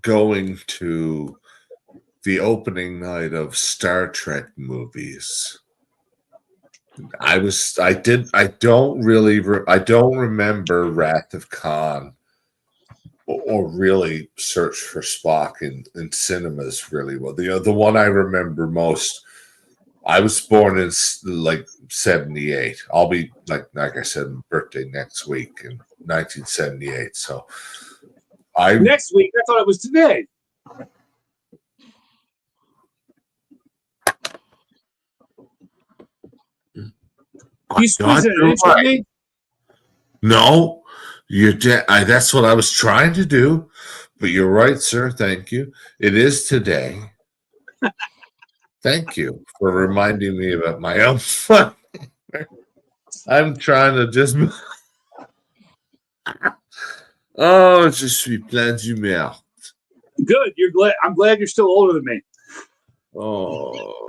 going to the opening night of Star Trek movies. I don't remember Wrath of Khan or really Search for Spock in cinemas really well. The one I remember most, I was born in like 78. I'll be like I said, birthday next week in 1978. So next week, I thought it was today. You squeezing an inch with me? No, that's what I was trying to do, but you're right, sir. Thank you. It is today. Thank you for reminding me about my own fun. I'm trying to just. Oh, je suis plein d'humeur. Good. You're glad. I'm glad you're still older than me. Oh.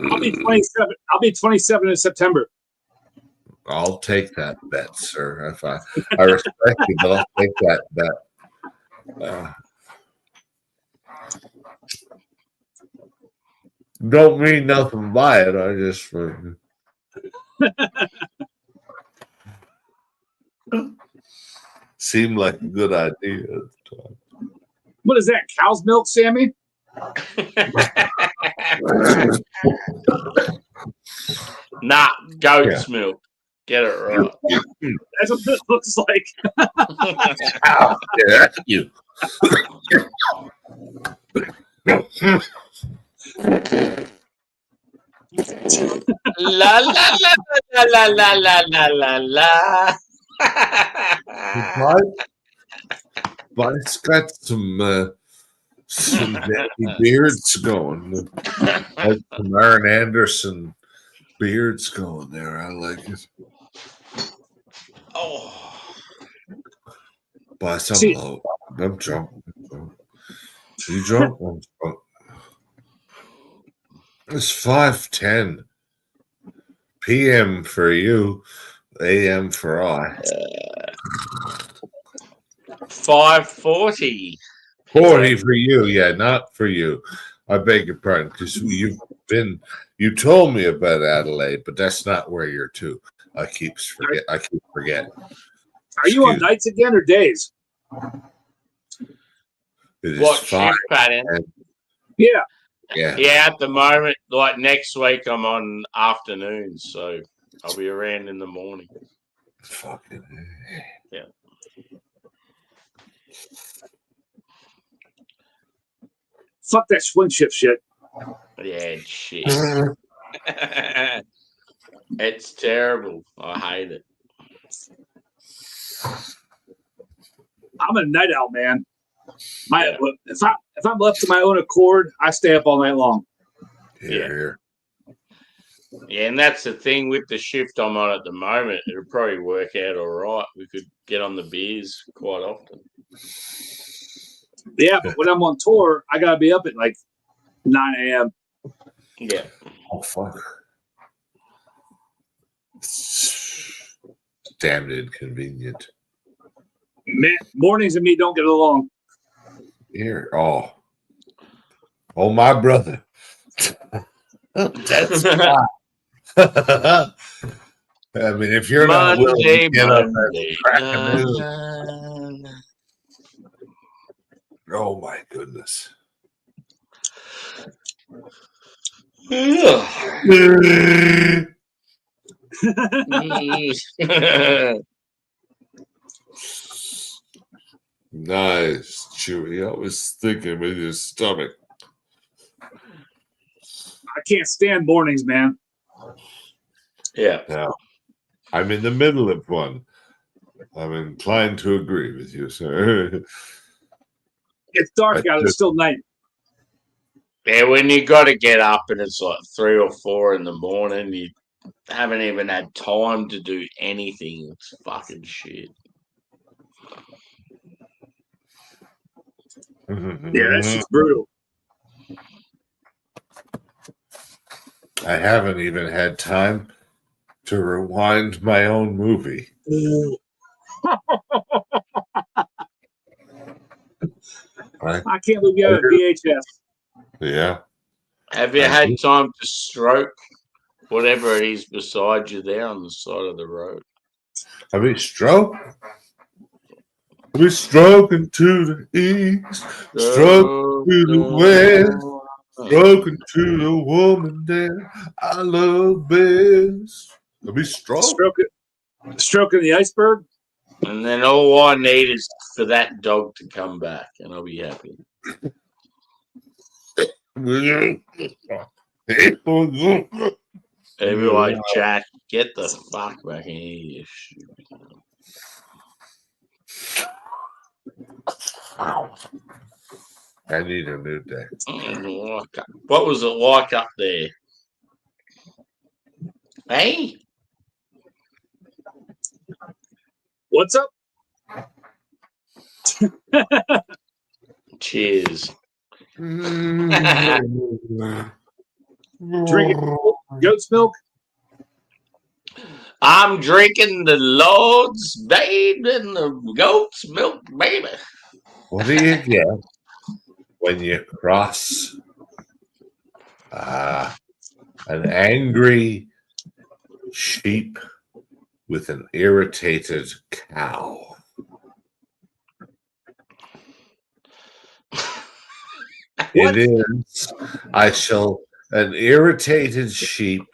I'll be 27. I'll be 27 in September. I'll take that bet, sir. If I respect you, but I'll take that bet. Don't mean nothing by it. I just seemed like a good idea at the time. What is that? Cow's milk, Sammy? Nah, goat's milk. Get it right. That's what this looks like. Yeah, you. La la la la la la la la la. But it's got some beards going. Like some Aaron Anderson beards going there. I like it. Oh. Buy some low. I'm drunk. You drunk? It's 5:10 p.m. for you, a.m. for I. 5:40. 40 for you, yeah, not for you. I beg your pardon, because you told me about Adelaide, but that's not where you're to. I keep forgetting. Are you on nights again or days? It is What 5. shift pattern? Yeah. Yeah. At the moment, like next week, I'm on afternoons, so I'll be around in the morning. Fucking. Yeah. Fuck that swing shift shit. Yeah, shit. It's terrible. I hate it. I'm a night owl, man. If I'm left to my own accord, I stay up all night long. Here. Yeah, and that's the thing with the shift I'm on at the moment. It'll probably work out all right. We could get on the beers quite often. Yeah, but when I'm on tour, I gotta be up at like 9 a.m. Yeah. Oh fuck. Damn inconvenient. Man, mornings and me don't get along. Here. Oh, my brother. That's fine. I mean, if you're not willing to get up at the crack of noon. Oh my goodness. Nice, Chewy. I was thinking with your stomach. I can't stand mornings, man. Yeah. Now, I'm in the middle of one. I'm inclined to agree with you, sir. It's dark out. It's still night. Yeah, when you got to get up and it's like 3 or 4 in the morning, you haven't even had time to do anything. It's fucking shit. Yeah, that's just brutal. I haven't even had time to rewind my own movie. Right? I can't believe you have a VHS. Yeah. Have you had time to stroke whatever it is beside you there on the side of the road? Have we stroke? We're stroking to the east, stroking to the west, stroking to the woman there I love best. Have we stroking the iceberg? And then all I need is for that dog to come back, and I'll be happy. Everyone, Jack, get the fuck back in here, you stupid. I need a new day. What was it like up there? Hey? What's up? Cheers. Drinking goat's milk? I'm drinking the Lord's babe and the goat's milk, baby. What do you get when you cross an angry sheep with an irritated cow? It is an irritated sheep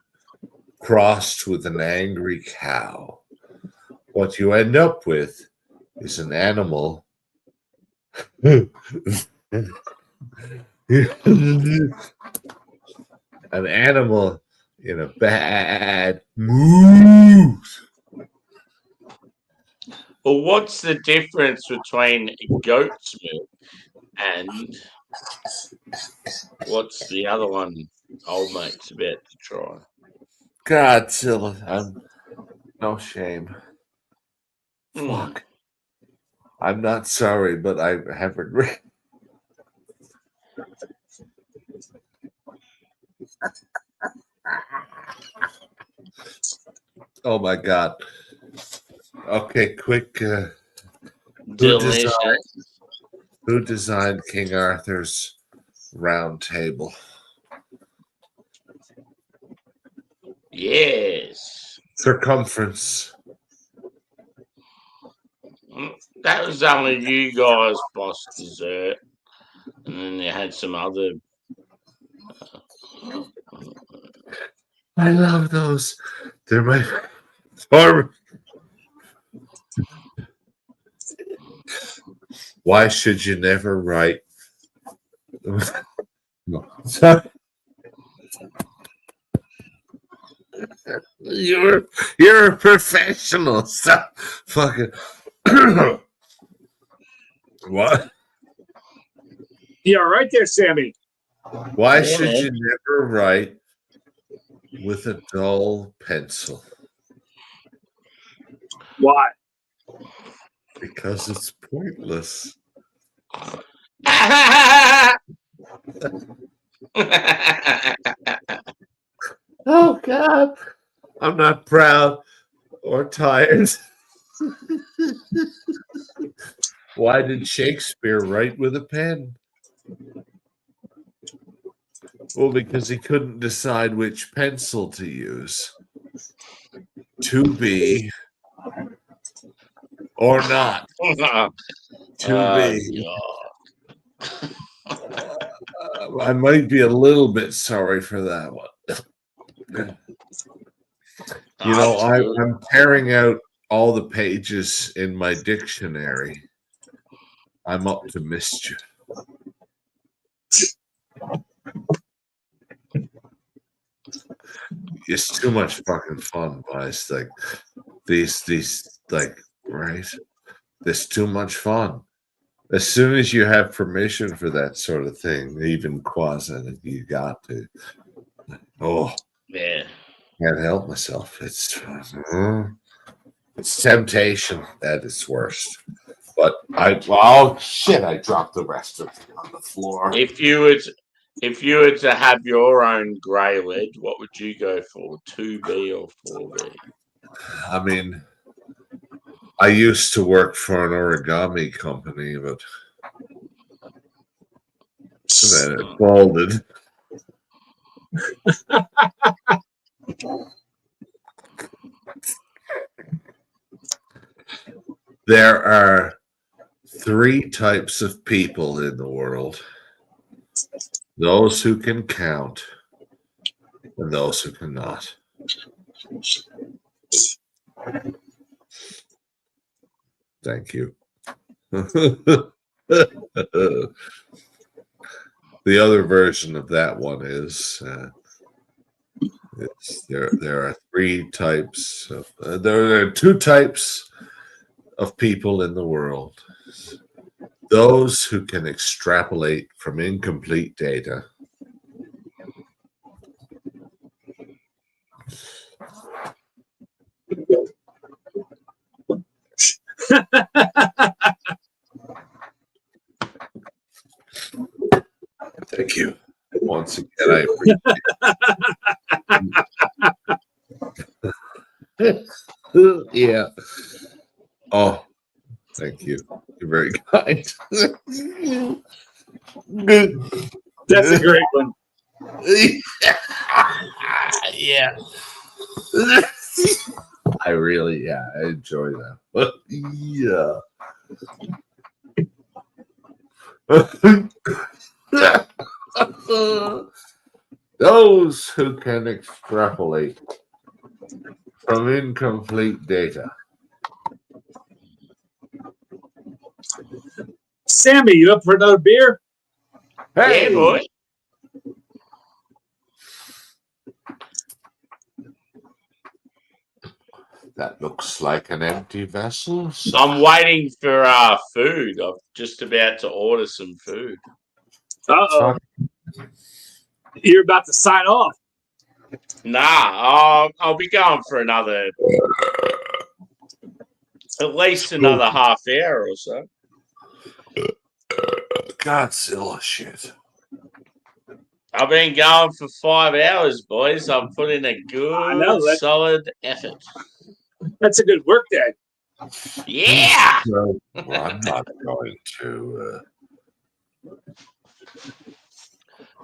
crossed with an angry cow. What you end up with is an animal an animal in a bad mood. Well, what's the difference between goat's milk and what's the other one old mate's about to try? Godzilla, no shame. Fuck. I'm not sorry, but I have regret. Oh my God. Okay, quick. Delicious. Who designed King Arthur's round table? Yes. Circumference. That was only you guys' boss dessert. And then you had some other. I love those. They're my favorite. Why should you never write? No. You're a professional. Stop fucking. What? You all right there, Sammy? Why Yeah, should man. you never write with a dull pencil? Why? Because it's pointless. Oh God, I'm not proud or tired. Why did Shakespeare write with a pen? Well, because he couldn't decide which pencil to use. To be or not to be. God. I might be a little bit sorry for that one. You know, I'm tearing out all the pages in my dictionary. I'm up to mischief. It's too much fucking fun, guys. Like these like right. There's too much fun. As soon as you have permission for that sort of thing, even quasi, you got to. Oh, Yeah. can't help myself. It's temptation at its worst. But oh shit! I dropped the rest of it on the floor. If you were to have your own grey lead, what would you go for? 2B or 4B? I mean, I used to work for an origami company, but then it folded. There are 3 types of people in the world: those who can count and those who cannot. Thank you. The other version of that one is there are 3 types of there are 2 types of people in the world: those who can extrapolate from incomplete data, thank you. Once again, I appreciate it. Yeah. Oh, thank you. You're very kind. That's a great one. Yeah. I really, I enjoy that. Yeah. Those who can extrapolate from incomplete data. Sammy, you up for another beer? Yeah, boy. That looks like an empty vessel. I'm waiting for food. I'm just about to order some food. Uh-oh. You're about to sign off. Nah, I'll be going for another, at least another half hour or so. Godzilla shit. I've been going for 5 hours, boys. I've put in a good, solid effort. That's a good work day. Yeah. Well, I'm not going to.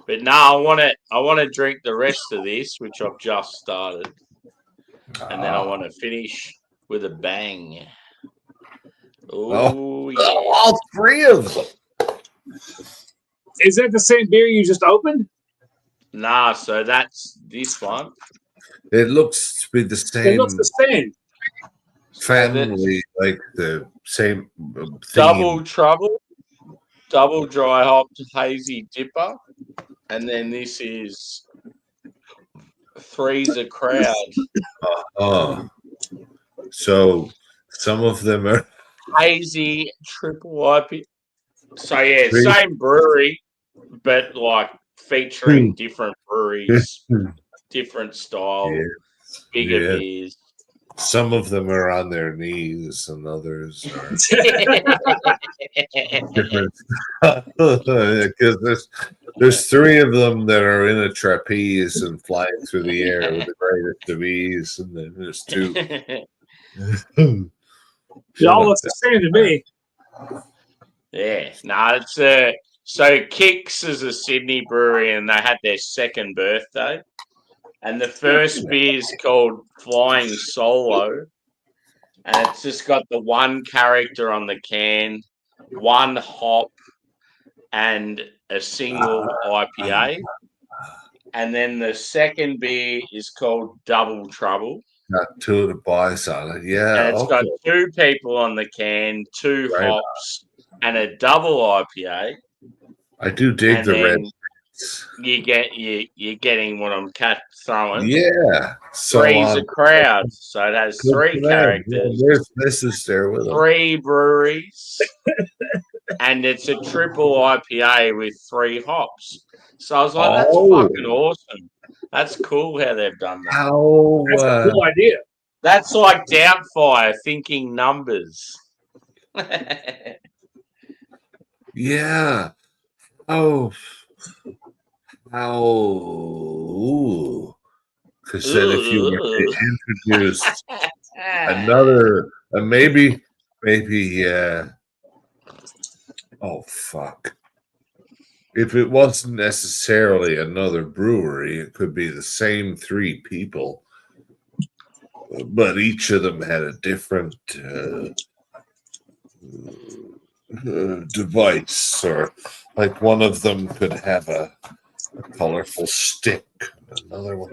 But no, I want to drink the rest of this, which I've just started, and then I want to finish with a bang. Oh yeah! All three of them. Is that the same beer you just opened? Nah, so that's this one. It looks to be the same. It looks the same. Family, like the same theme. Double Trouble, double dry hopped hazy dipper, and then this is Three's a Crowd. Oh, so some of them are Hazy triple IPA. So yeah, same brewery, but like featuring different breweries, different style, bigger beers. Some of them are on their knees, and others are different. Because there's three of them that are in a trapeze and flying through the air with the greatest of ease, and then there's two. It all looks the same to me. Yeah, no, it's so Kicks is a Sydney brewery, and they had their second birthday. And the first beer is called Flying Solo. And it's just got the one character on the can, one hop, and a single IPA. And then the second beer is called Double Trouble. Got two of the boys on it. Yeah. And it's got two people on the can, two hops, and a double IPA. I do dig the red. You're getting what I'm throwing. Yeah. Three's a Crowd. So it has three characters. There's Mrs. there with them. 3 breweries. And it's a triple IPA with 3 hops. So I was like, that's fucking awesome. That's cool how they've done that. That's a cool idea. That's like Doubtfire thinking numbers. Yeah. Oh. Because then if you were to introduce another, maybe, oh, fuck. If it wasn't necessarily another brewery, it could be the same 3 people, but each of them had a different device, or like one of them could have a colorful stick, another one.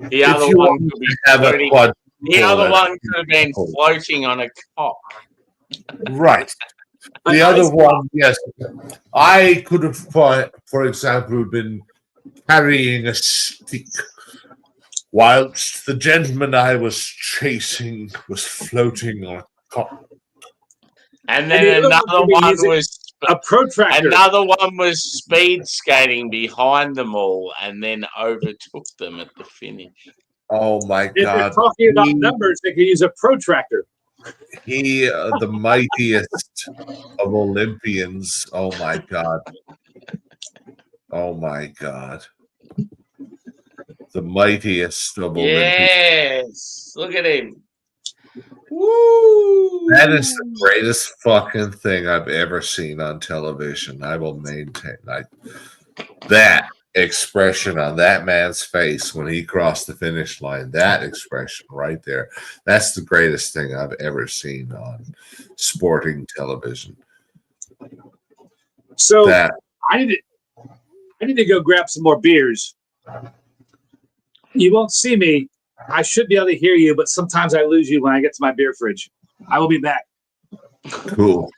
The other one could be floating. The other one could have been floating on a cock. Right. The other one, yes. I could have, for example, been carrying a stick whilst the gentleman I was chasing was floating on a cock. And then another one was a protractor. Another one was speed skating behind them all and then overtook them at the finish. Oh my If God! they're talking about numbers, they could use a protractor. He, the mightiest of Olympians. Oh my God! Oh my God! The mightiest of Olympians. Yes, look at him. Woo! That is the greatest fucking thing I've ever seen on television. I will maintain that expression on that man's face when he crossed the finish line. That expression right there. That's the greatest thing I've ever seen on sporting television. So I need to go grab some more beers. You won't see me. I should be able to hear you, but sometimes I lose you when I get to my beer fridge. I will be back. Cool.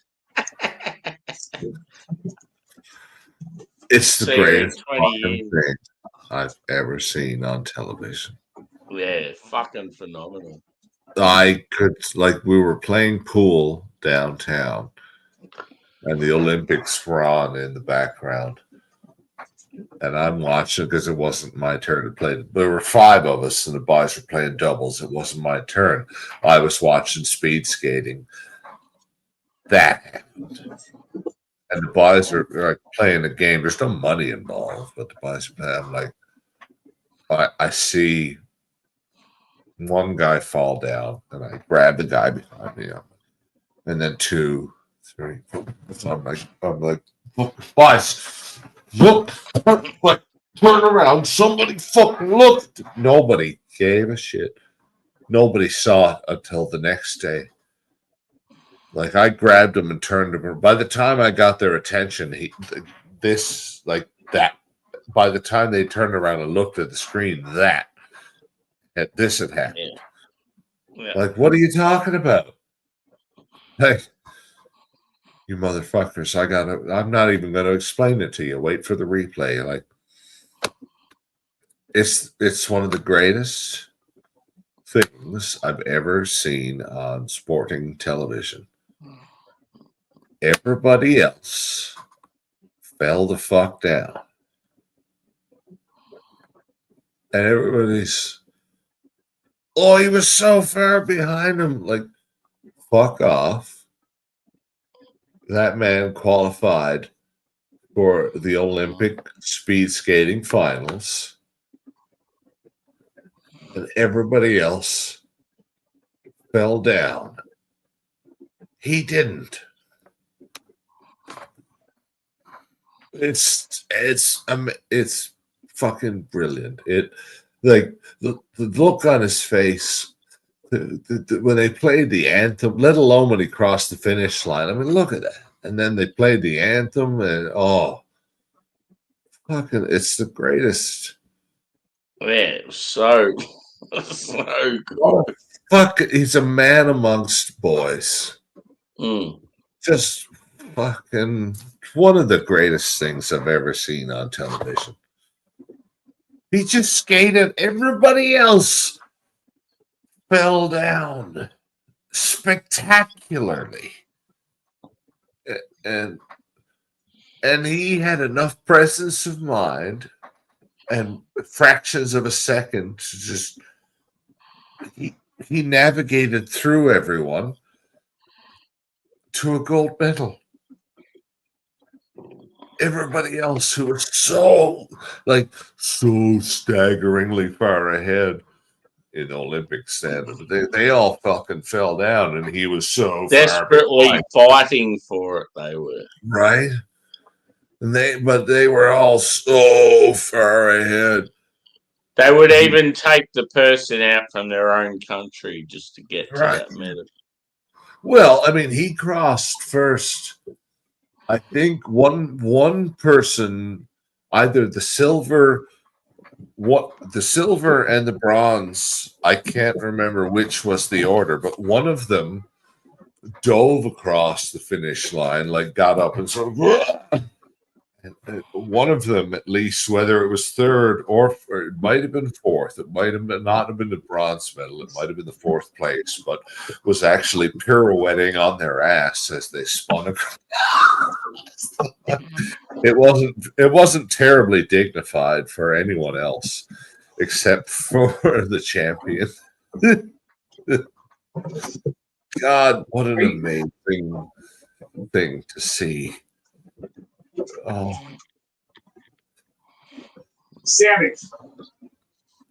It's the greatest fucking thing I've ever seen on television. Yeah, fucking phenomenal. I could, we were playing pool downtown, and the Olympics were on in the background. And I'm watching because it wasn't my turn to play. There were 5 of us, and the boys were playing doubles. It wasn't my turn. I was watching speed skating. That happened. and the boys are like playing a game. There's no money involved, but the boys are playing. I'm like, I see one guy fall down, and I grab the guy behind me, and then 2, 3, 4. So I'm like, look, boys, look, like, turn around, somebody fucking look. Nobody gave a shit. Nobody saw it until the next day. Like, I grabbed him and turned him. By the time I got their attention, by the time they turned around and looked at the screen, this had happened. Yeah. Like, what are you talking about? Hey, you motherfuckers, I'm not even gonna explain it to you. Wait for the replay. Like, it's one of the greatest things I've ever seen on sporting television. Everybody else fell the fuck down. And everybody's, oh, he was so far behind him. Like, fuck off. That man qualified for the Olympic speed skating finals. And everybody else fell down. He didn't. It's fucking brilliant. It, like, the look on his face when they played the anthem, let alone when he crossed the finish line. I mean, look at that. And then they played the anthem, and fucking, it's the greatest. Man, it was so good. Oh, fuck, he's a man amongst boys. Just fucking one of the greatest things I've ever seen on television. He just skated. Everybody else fell down spectacularly. And he had enough presence of mind and fractions of a second to just he navigated through everyone to a gold medal. Everybody else who was so staggeringly far ahead in Olympic standards, they all fucking fell down, and he was so desperately fighting for it. They were right, and they were all so far ahead. They would even take the person out from their own country just to get to that medal. Well, I mean, he crossed first. I think one person, either the silver and the bronze, I can't remember which was the order, but one of them dove across the finish line, like got up and sort of, and one of them, at least, whether it was third or it might have been fourth, it might have not have been the bronze medal, it might have been the fourth place, but was actually pirouetting on their ass as they spun across. It wasn't terribly dignified for anyone else except for the champion. God, what an amazing thing to see. Oh, Sammy.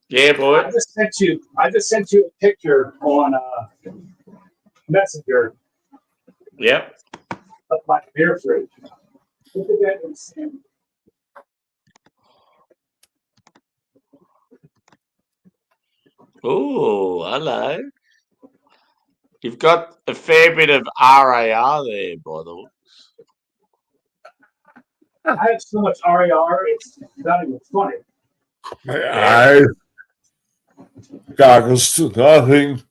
Yeah, boy. I just sent you a picture on Messenger. Yep. Of my beer fridge. Look at that, Sammy. Oh, hello. You've got a fair bit of RAR there, by the way. I have so much RAR, it's not even funny. My eyes, goggles to nothing.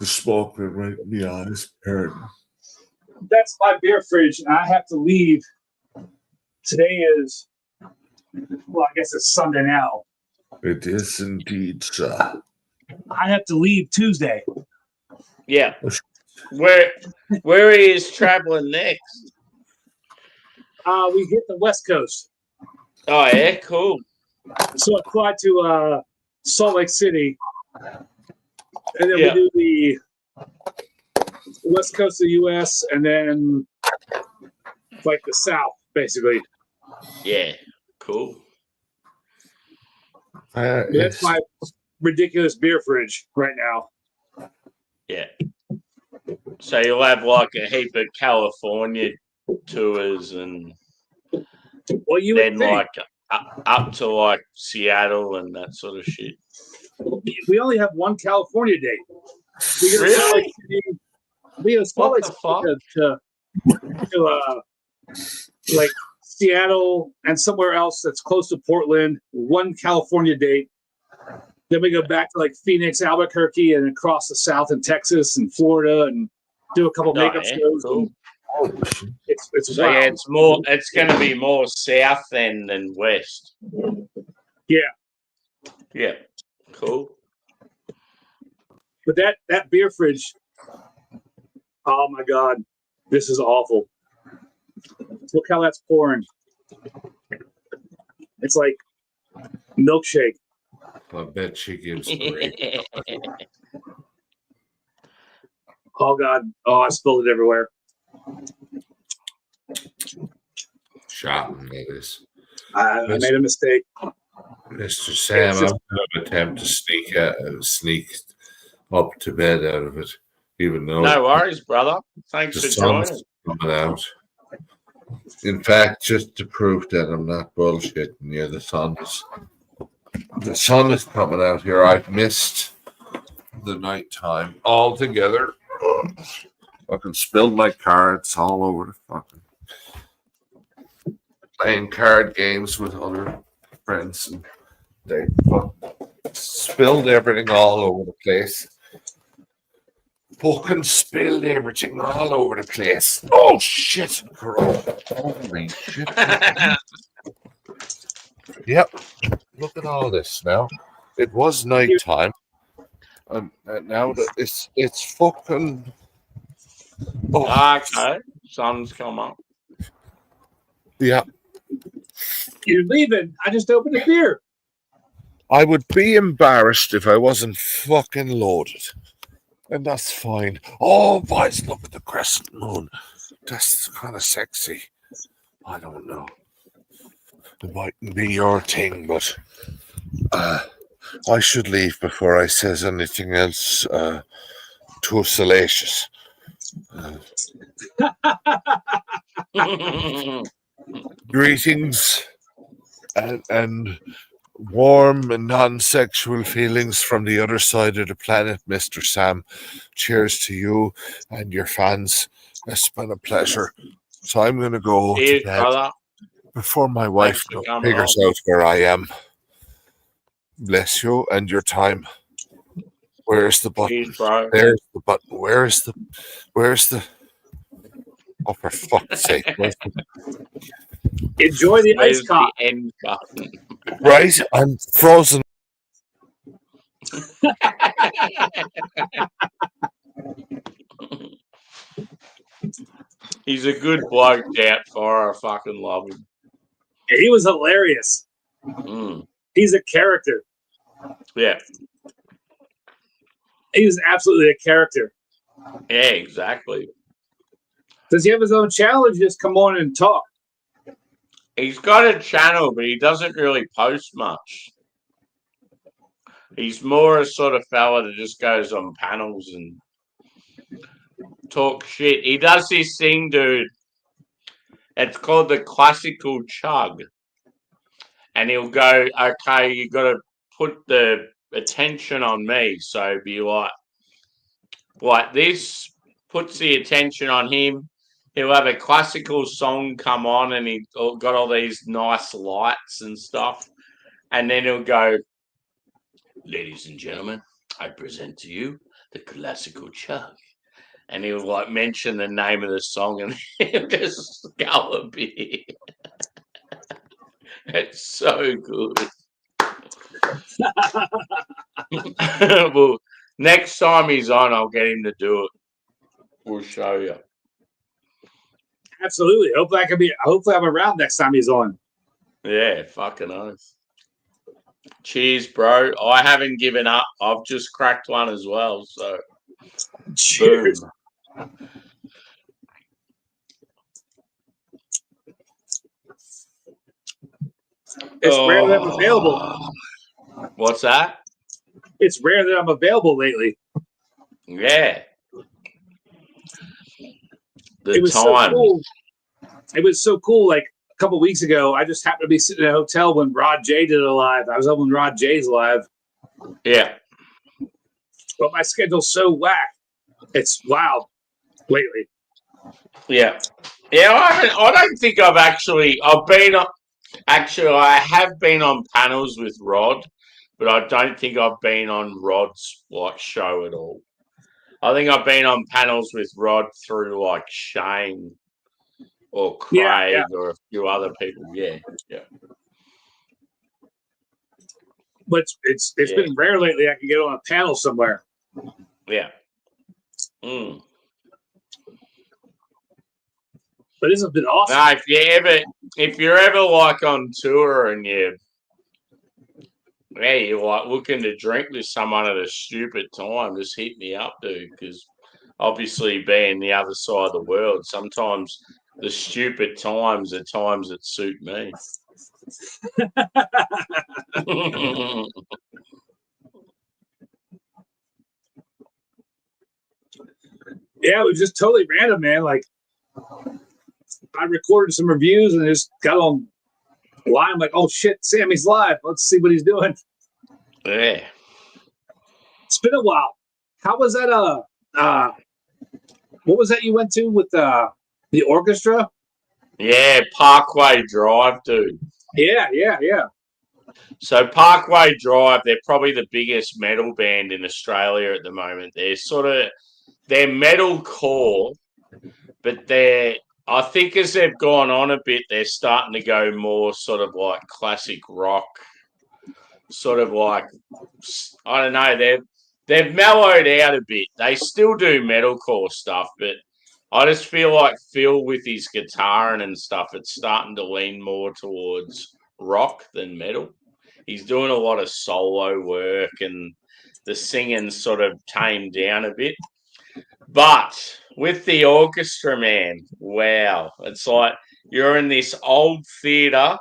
The smoke went right in the eyes. That's my beer fridge, and I have to leave. Today is, well, I guess it's Sunday now. It is indeed, sir. I have to leave Tuesday. Yeah. Where he is traveling next? We hit the West Coast. Oh, yeah, cool. So I fly to Salt Lake City, and then we do West Coast of the U.S. and then like the South, basically. Yeah, cool. That's my ridiculous beer fridge right now. Yeah. So you'll have like a heap of California tours and Well, you then would think. like up to like Seattle and that sort of shit. We only have one California date. We go to Really? Salt Lake City. We go to Salt What Lake the fuck? to like Seattle and somewhere else that's close to Portland. One California date. Then we go back to like Phoenix, Albuquerque, and across the South in Texas and Florida, and do a couple makeup shows. Cool. It's So wild. yeah, it's more. It's going to be more south than west. Yeah. Yeah. Cool. But that beer fridge, oh my God, this is awful. Look how that's pouring. It's like milkshake. I bet she gives great. Oh God. Oh, I spilled it everywhere. Shocking, that is. I made a mistake. Mr. Sam, I'm going to attempt to sneak up to bed out of it, even though No worries, brother. Thanks the for sun's joining. coming out. In fact, just to prove that I'm not bullshitting you, the sun is coming out here. I've missed the nighttime altogether. Fucking spilled my cards all over the fucking playing card games with other friends, and they spilled everything all over the place. Fucking spilled everything all over the place. Oh shit! Holy shit! Yep. Look at all this now. It was nighttime, and now that it's fucking. Oh. Okay, sun's come up. Yeah. You're leaving. I just opened a beer. I would be embarrassed if I wasn't fucking loaded. And that's fine. Oh, boys, look at the crescent moon. That's kind of sexy. I don't know. It mightn't be your thing, but I should leave before I says anything else too salacious. Greetings and warm and non-sexual feelings from the other side of the planet, Mr. Sam. Cheers to you and your fans. It's been a pleasure. So I'm going to go Cheers, to bed brother. before my wife figures out where I am. Bless you and your time. Where's the button? Cheers, bro. There's the button. Where's the... Oh, for fuck's sake. Enjoy the ice cock. The end button. Right? I'm frozen. He's a good bloke, out for. I fucking love him. He was hilarious. He's a character. Yeah. He was absolutely a character. Yeah, exactly. Does he have his own channel or just come on and talk? He's got a channel, but he doesn't really post much. He's more a sort of fella that just goes on panels and talk shit. He does this thing, dude. It's called the classical chug. And he'll go, okay, you got to put the attention on me. So be like this, puts the attention on him. He'll have a classical song come on and he's got all these nice lights and stuff. And then he'll go, ladies and gentlemen, I present to you the classical chug. And he'll like mention the name of the song and he'll just scull a bit. It's so good. Well, next time he's on, I'll get him to do it. We'll show you. Absolutely. Hopefully I'm around next time he's on. Yeah, fucking oath. Cheers, bro. I haven't given up. I've just cracked one as well. So cheers. Boom. It's rare that I'm available. What's that? It's rare that I'm available lately. Yeah. It was so cool. It was so cool. Like a couple weeks ago, I just happened to be sitting in a hotel when Rod J did it live. I was up when Rod J's live. Yeah. But my schedule's so whack. It's wild lately. Yeah. Yeah, I don't think I've been on. Actually, I have been on panels with Rod, but I don't think I've been on Rod's show at all. I think I've been on panels with Rod through like Shane or Craig or a few other people. Yeah. But it's been rare lately. I can get on a panel somewhere. Yeah. Mm. But this has been awesome. No, if you're ever like on tour and you're like looking to drink with someone at a stupid time, just hit me up, dude. Because obviously, being the other side of the world, sometimes the stupid times are times that suit me. Yeah, it was just totally random, man. Like, I recorded some reviews and just got on live. I'm like, oh shit, Sammy's live. Let's see what he's doing. Yeah. It's been a while. How was that? What was that you went to with the orchestra? Yeah, Parkway Drive, dude. Yeah. So Parkway Drive, they're probably the biggest metal band in Australia at the moment. They're metal core, but I think as they've gone on a bit, they're starting to go more sort of like classic rock, sort of like, I don't know, they've mellowed out a bit. They still do metalcore stuff, but I just feel like Phil with his guitar and stuff, it's starting to lean more towards rock than metal. He's doing a lot of solo work and the singing's sort of tamed down a bit. But with the orchestra, man, wow. It's like you're in this old theatre.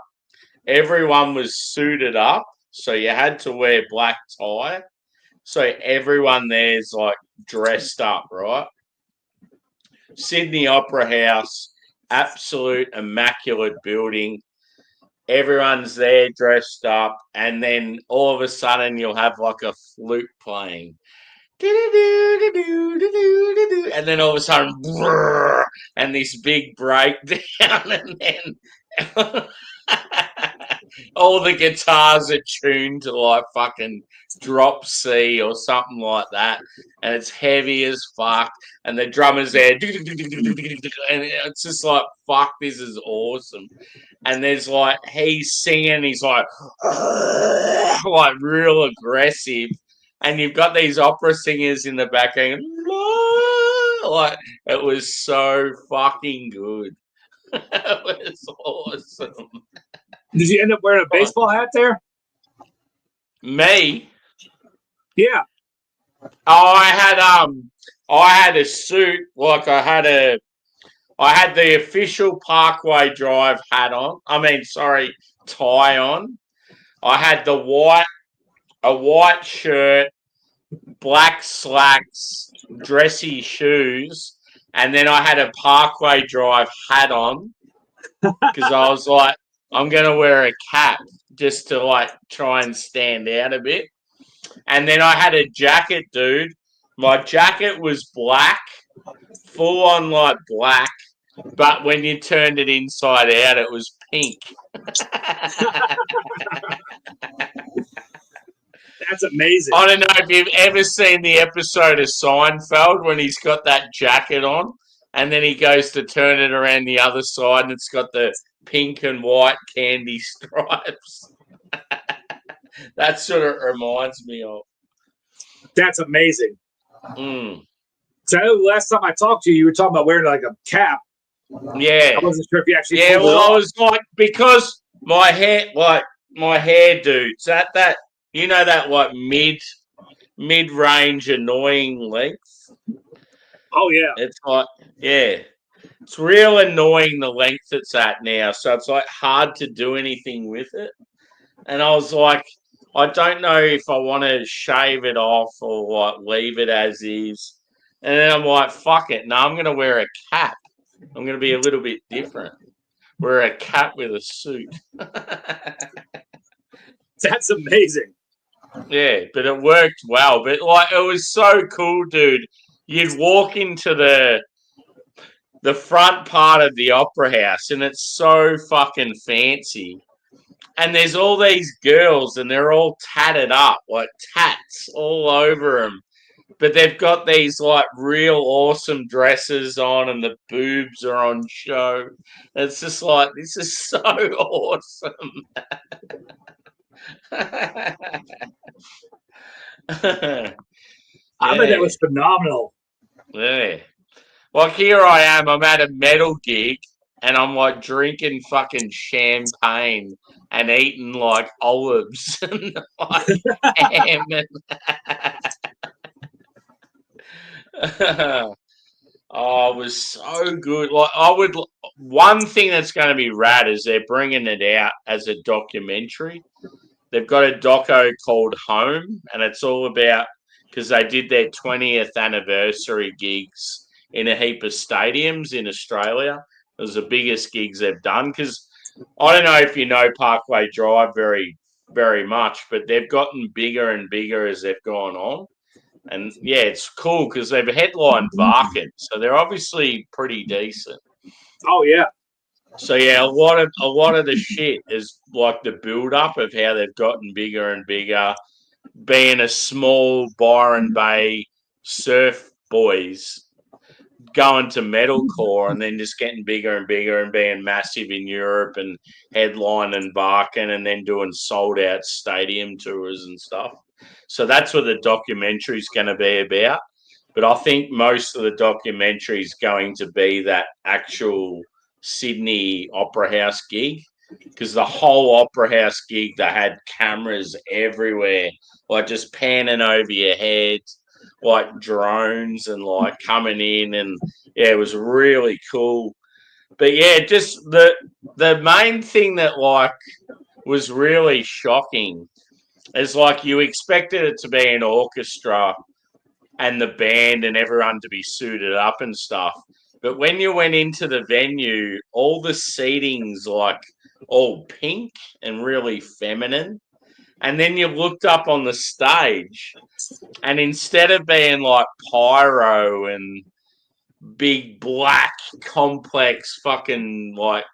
Everyone was suited up, so you had to wear black tie. So everyone there's like dressed up, right? Sydney Opera House, absolute immaculate building. Everyone's there dressed up, and then all of a sudden you'll have like a flute playing. And then all of a sudden, and this big breakdown, and then all the guitars are tuned to like fucking drop C or something like that, and it's heavy as fuck, and the drummer's there, and it's just like, fuck, this is awesome. And there's like, he's singing, he's like real aggressive. And you've got these opera singers in the background. Like, it was so fucking good. It was awesome. Did you end up wearing a baseball hat there? Me? Yeah. Oh, I had a suit. Like I had the official Parkway Drive hat on. Tie on. I had a white shirt, black slacks, dressy shoes, and then I had a Parkway Drive hat on because I was like, I'm going to wear a cap just to like try and stand out a bit. And then I had a jacket, dude. My jacket was black, full on like black, but when you turned it inside out, it was pink. That's amazing. I don't know if you've ever seen the episode of Seinfeld when he's got that jacket on and then he goes to turn it around the other side and it's got the pink and white candy stripes. That sort of reminds me of. That's amazing. Mm. So I know the last time I talked to you, you were talking about wearing like a cap. Yeah. I wasn't sure if you actually. Yeah, well, I was like, because my hair, dudes, that you know that like mid-range annoying length. Oh yeah. It's like, yeah, it's real annoying the length it's at now. So it's like hard to do anything with it. And I was like, I don't know if I want to shave it off or like leave it as is. And then I'm like, fuck it. No, I'm going to wear a cap. I'm going to be a little bit different. Wear a cap with a suit. That's amazing. Yeah, but it worked well. But like, it was so cool, dude. You'd walk into the front part of the opera house, and it's so fucking fancy. And there's all these girls, and they're all tatted up, like tats all over them. But they've got these like real awesome dresses on, and the boobs are on show. It's just like, this is so awesome. I bet that was phenomenal. Yeah. Like here I am, I'm at a metal gig and I'm like drinking fucking champagne and eating like olives and like ham and oh, it was so good. Like one thing that's going to be rad is they're bringing it out as a documentary. They've got a doco called Home, and it's all about because they did their 20th anniversary gigs in a heap of stadiums in Australia. It was the biggest gigs they've done because I don't know if you know Parkway Drive very, very much, but they've gotten bigger and bigger as they've gone on. And yeah, it's cool because they've headlined Varkin, so they're obviously pretty decent. Oh yeah. So yeah, a lot of the shit is like the build up of how they've gotten bigger and bigger, being a small Byron Bay surf boys going to metalcore and then just getting bigger and bigger and being massive in Europe and headlining Varkin and then doing sold out stadium tours and stuff. So that's what the documentary is going to be about. But I think most of the documentary is going to be that actual Sydney Opera House gig because the whole Opera House gig, they had cameras everywhere, like just panning over your head, like drones and like coming in, and yeah, it was really cool. But yeah, just the main thing that like was really shocking is like you expected it to be an orchestra and the band and everyone to be suited up and stuff. But when you went into the venue, all the seating's like all pink and really feminine. And then you looked up on the stage, and instead of being like pyro and big black complex fucking like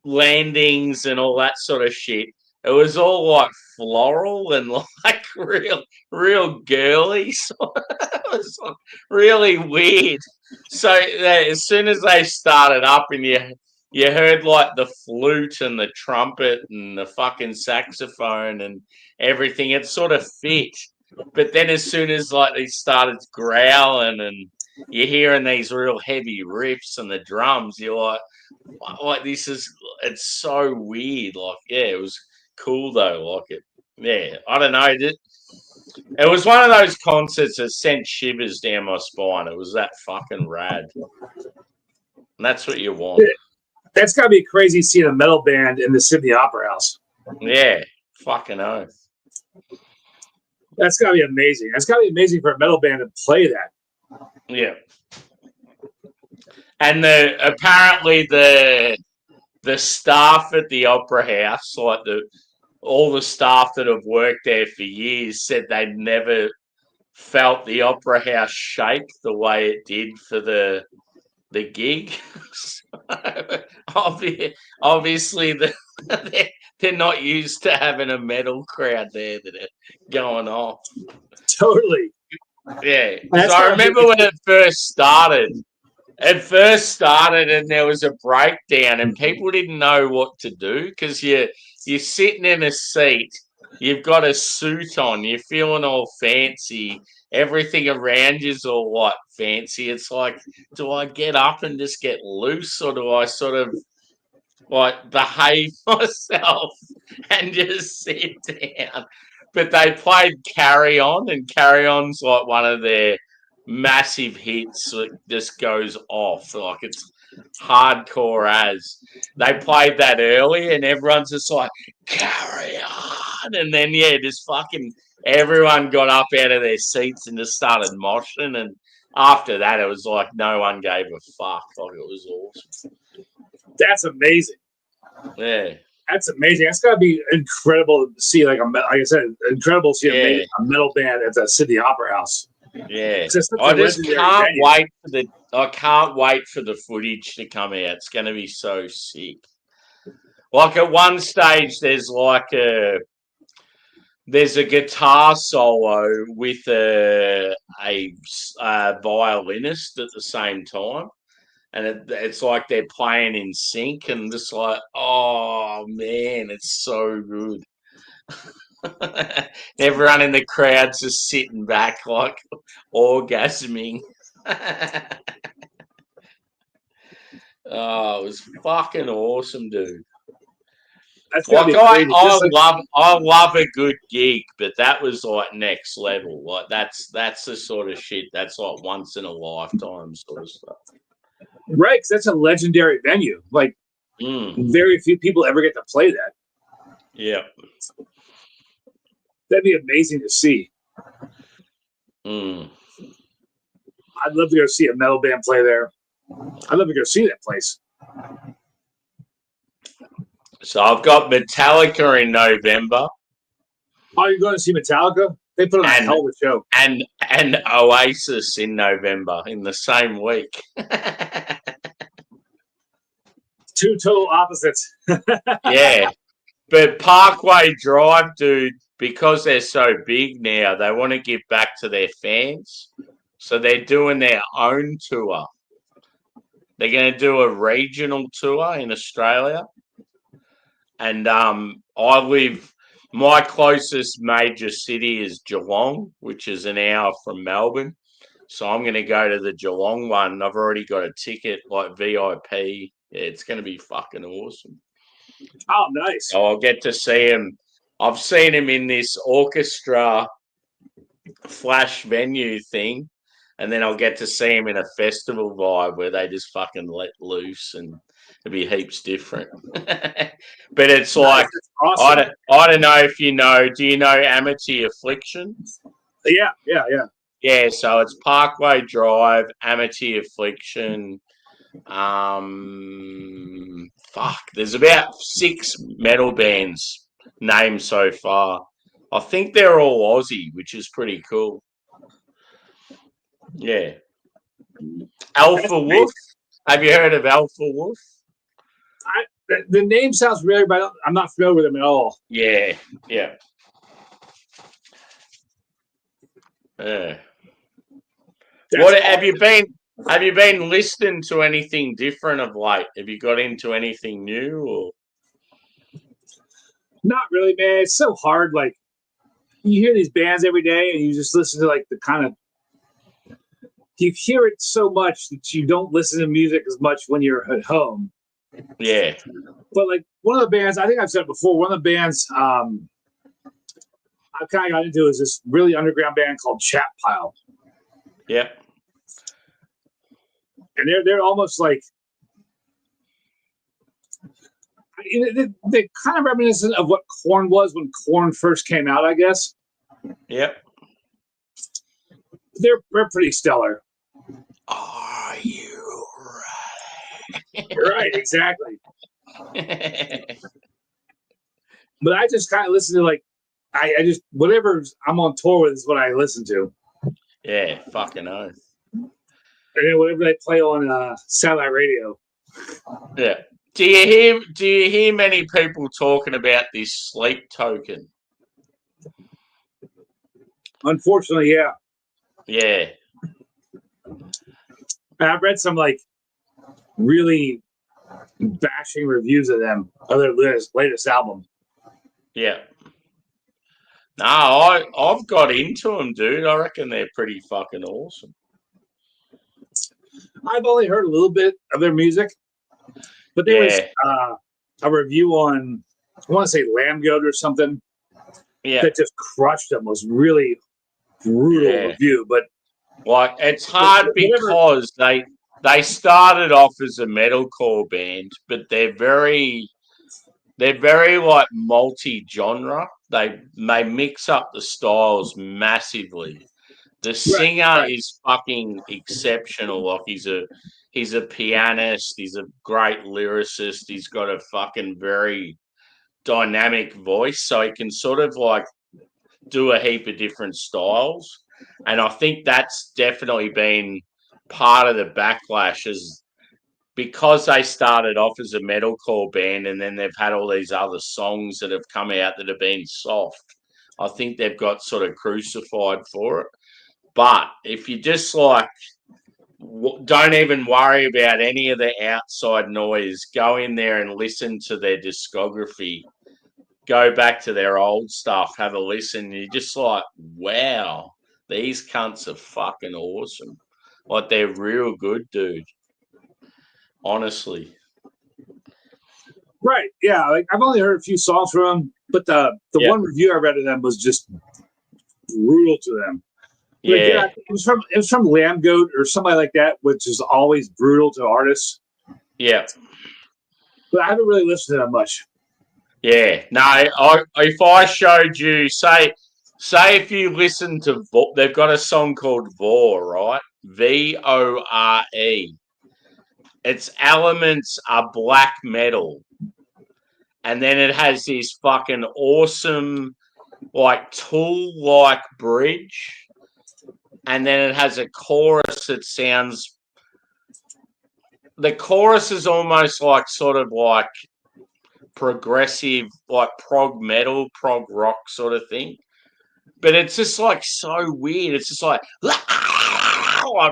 landings and all that sort of shit, it was all like floral and like real girly. So it was like really weird. So as soon as they started up and you heard like the flute and the trumpet and the fucking saxophone and everything, it sort of fit. But then as soon as like they started growling and you're hearing these real heavy riffs and the drums, you're like this is, it's so weird. Like, yeah, it was cool though. Like it, yeah, I don't know. It was one of those concerts that sent shivers down my spine. It was that fucking rad. And that's what you want. That's got to be crazy seeing a metal band in the Sydney Opera House. Yeah, fucking oath. That's got to be amazing. That's got to be amazing for a metal band to play that. Yeah. And apparently the staff at the Opera House, like all the staff that have worked there for years, said they'd never felt the Opera House shake the way it did for the gig. So, obviously, they're not used to having a metal crowd there that are going off. Totally. Yeah. So I remember when it first started. It first started and there was a breakdown and people didn't know what to do because you're sitting in a seat, you've got a suit on, you're feeling all fancy, everything around you's all like fancy. It's like, do I get up and just get loose or do I sort of like behave myself and just sit down? But they played Carry On, and Carry On's like one of their massive hits that just goes off. Like it's hardcore as. They played that early and everyone's just like, carry on. And then, yeah, just fucking everyone got up out of their seats and just started moshing. And after that, it was like no one gave a fuck. Like it was awesome. That's amazing. Yeah. That's amazing. That's got to be incredible to see, like I said, incredible to see a metal band at the Sydney Opera House. Yeah, I just can't wait for the footage to come out. It's going to be so sick. Like at one stage, there's a guitar solo with a violinist at the same time. And it's like they're playing in sync, and just like, oh man, it's so good. Everyone in the crowd's just sitting back, like orgasming. Oh, it was fucking awesome, dude. Like I love a good gig, but that was like next level. Like that's the sort of shit that's like once in a lifetime sort of stuff. Right, 'cause that's a legendary venue. Like, very few people ever get to play that. Yeah. That'd be amazing to see. I'd love to go see a metal band play there. I'd love to go see that place. So I've got Metallica in November. Oh, you're going to see Metallica? They put on a hell of a show. And Oasis in November in the same week. Two total opposites. Yeah. But Parkway Drive, dude, because they're so big now, they want to give back to their fans. So they're doing their own tour. They're going to do a regional tour in Australia. And my closest major city is Geelong, which is an hour from Melbourne. So I'm going to go to the Geelong one. I've already got a ticket, like VIP. Yeah, it's going to be fucking awesome. Oh, nice. So I'll get to see him. I've seen him in this orchestra flash venue thing. And then I'll get to see him in a festival vibe where they just fucking let loose and it'll be heaps different. But it's like, awesome. I don't know if you know, do you know Amity Affliction? Yeah. Yeah, so it's Parkway Drive, Amity Affliction. There's about 6 metal bands named so far. I think they're all Aussie, which is pretty cool. Yeah. Alpha Wolf. Have you heard of Alpha Wolf? The name sounds familiar, but I'm not familiar with them at all. Yeah. What have you been? Have you been listening to anything different of late? Have you got into anything new? Or not really, man. It's so hard. Like you hear these bands every day, and you just listen to like the kind of. You hear it so much that you don't listen to music as much when you're at home. Yeah. But like one of the bands, I think I've said it before, one of the bands I kind of got into is this really underground band called Chat Pile. Yep. And they're almost like they're kind of reminiscent of what Korn was when Korn first came out, I guess. Yep. They're pretty stellar. Are you right? Right, exactly. But I just kind of listen to like I just whatever I'm on tour with is what I listen to. Yeah, fucking oath. And then whatever they play on satellite radio. Yeah. Do you hear many people talking about this sleep token? Unfortunately, yeah. Yeah. And I've read some like really bashing reviews of them, of their latest album. Yeah. No, I've got into them, dude. I reckon they're pretty fucking awesome. I've only heard a little bit of their music, but there was a review on, I want to say Lamb Goat or something, that just crushed them. Was really brutal review, but Like it's hard because they started off as a metalcore band, but they're very like multi-genre. They mix up the styles massively. The singer is fucking exceptional. Like he's a pianist. He's a great lyricist. He's got a fucking very dynamic voice, so he can sort of like do a heap of different styles. And I think that's definitely been part of the backlash is because they started off as a metalcore band and then they've had all these other songs that have come out that have been soft. I think they've got sort of crucified for it. But if you just like don't even worry about any of the outside noise, go in there and listen to their discography, go back to their old stuff, have a listen. You're just like, wow, these cunts are fucking awesome. Like they're real good, dude. Honestly. Right. Yeah. Like I've only heard a few songs from them, but the one review I read of them was just brutal to them. Like, Yeah. it was from Lamb Goat or somebody like that, which is always brutal to artists. Yeah. But I haven't really listened to that much. Yeah. No, if I showed you, say if you listen to, they've got a song called Vor, right? Vore. Its elements are black metal. And then it has this fucking awesome, like, Tool-like bridge. And then it has a chorus that sounds... The chorus is almost like sort of like progressive, like prog metal, prog rock sort of thing. But it's just like so weird. It's just like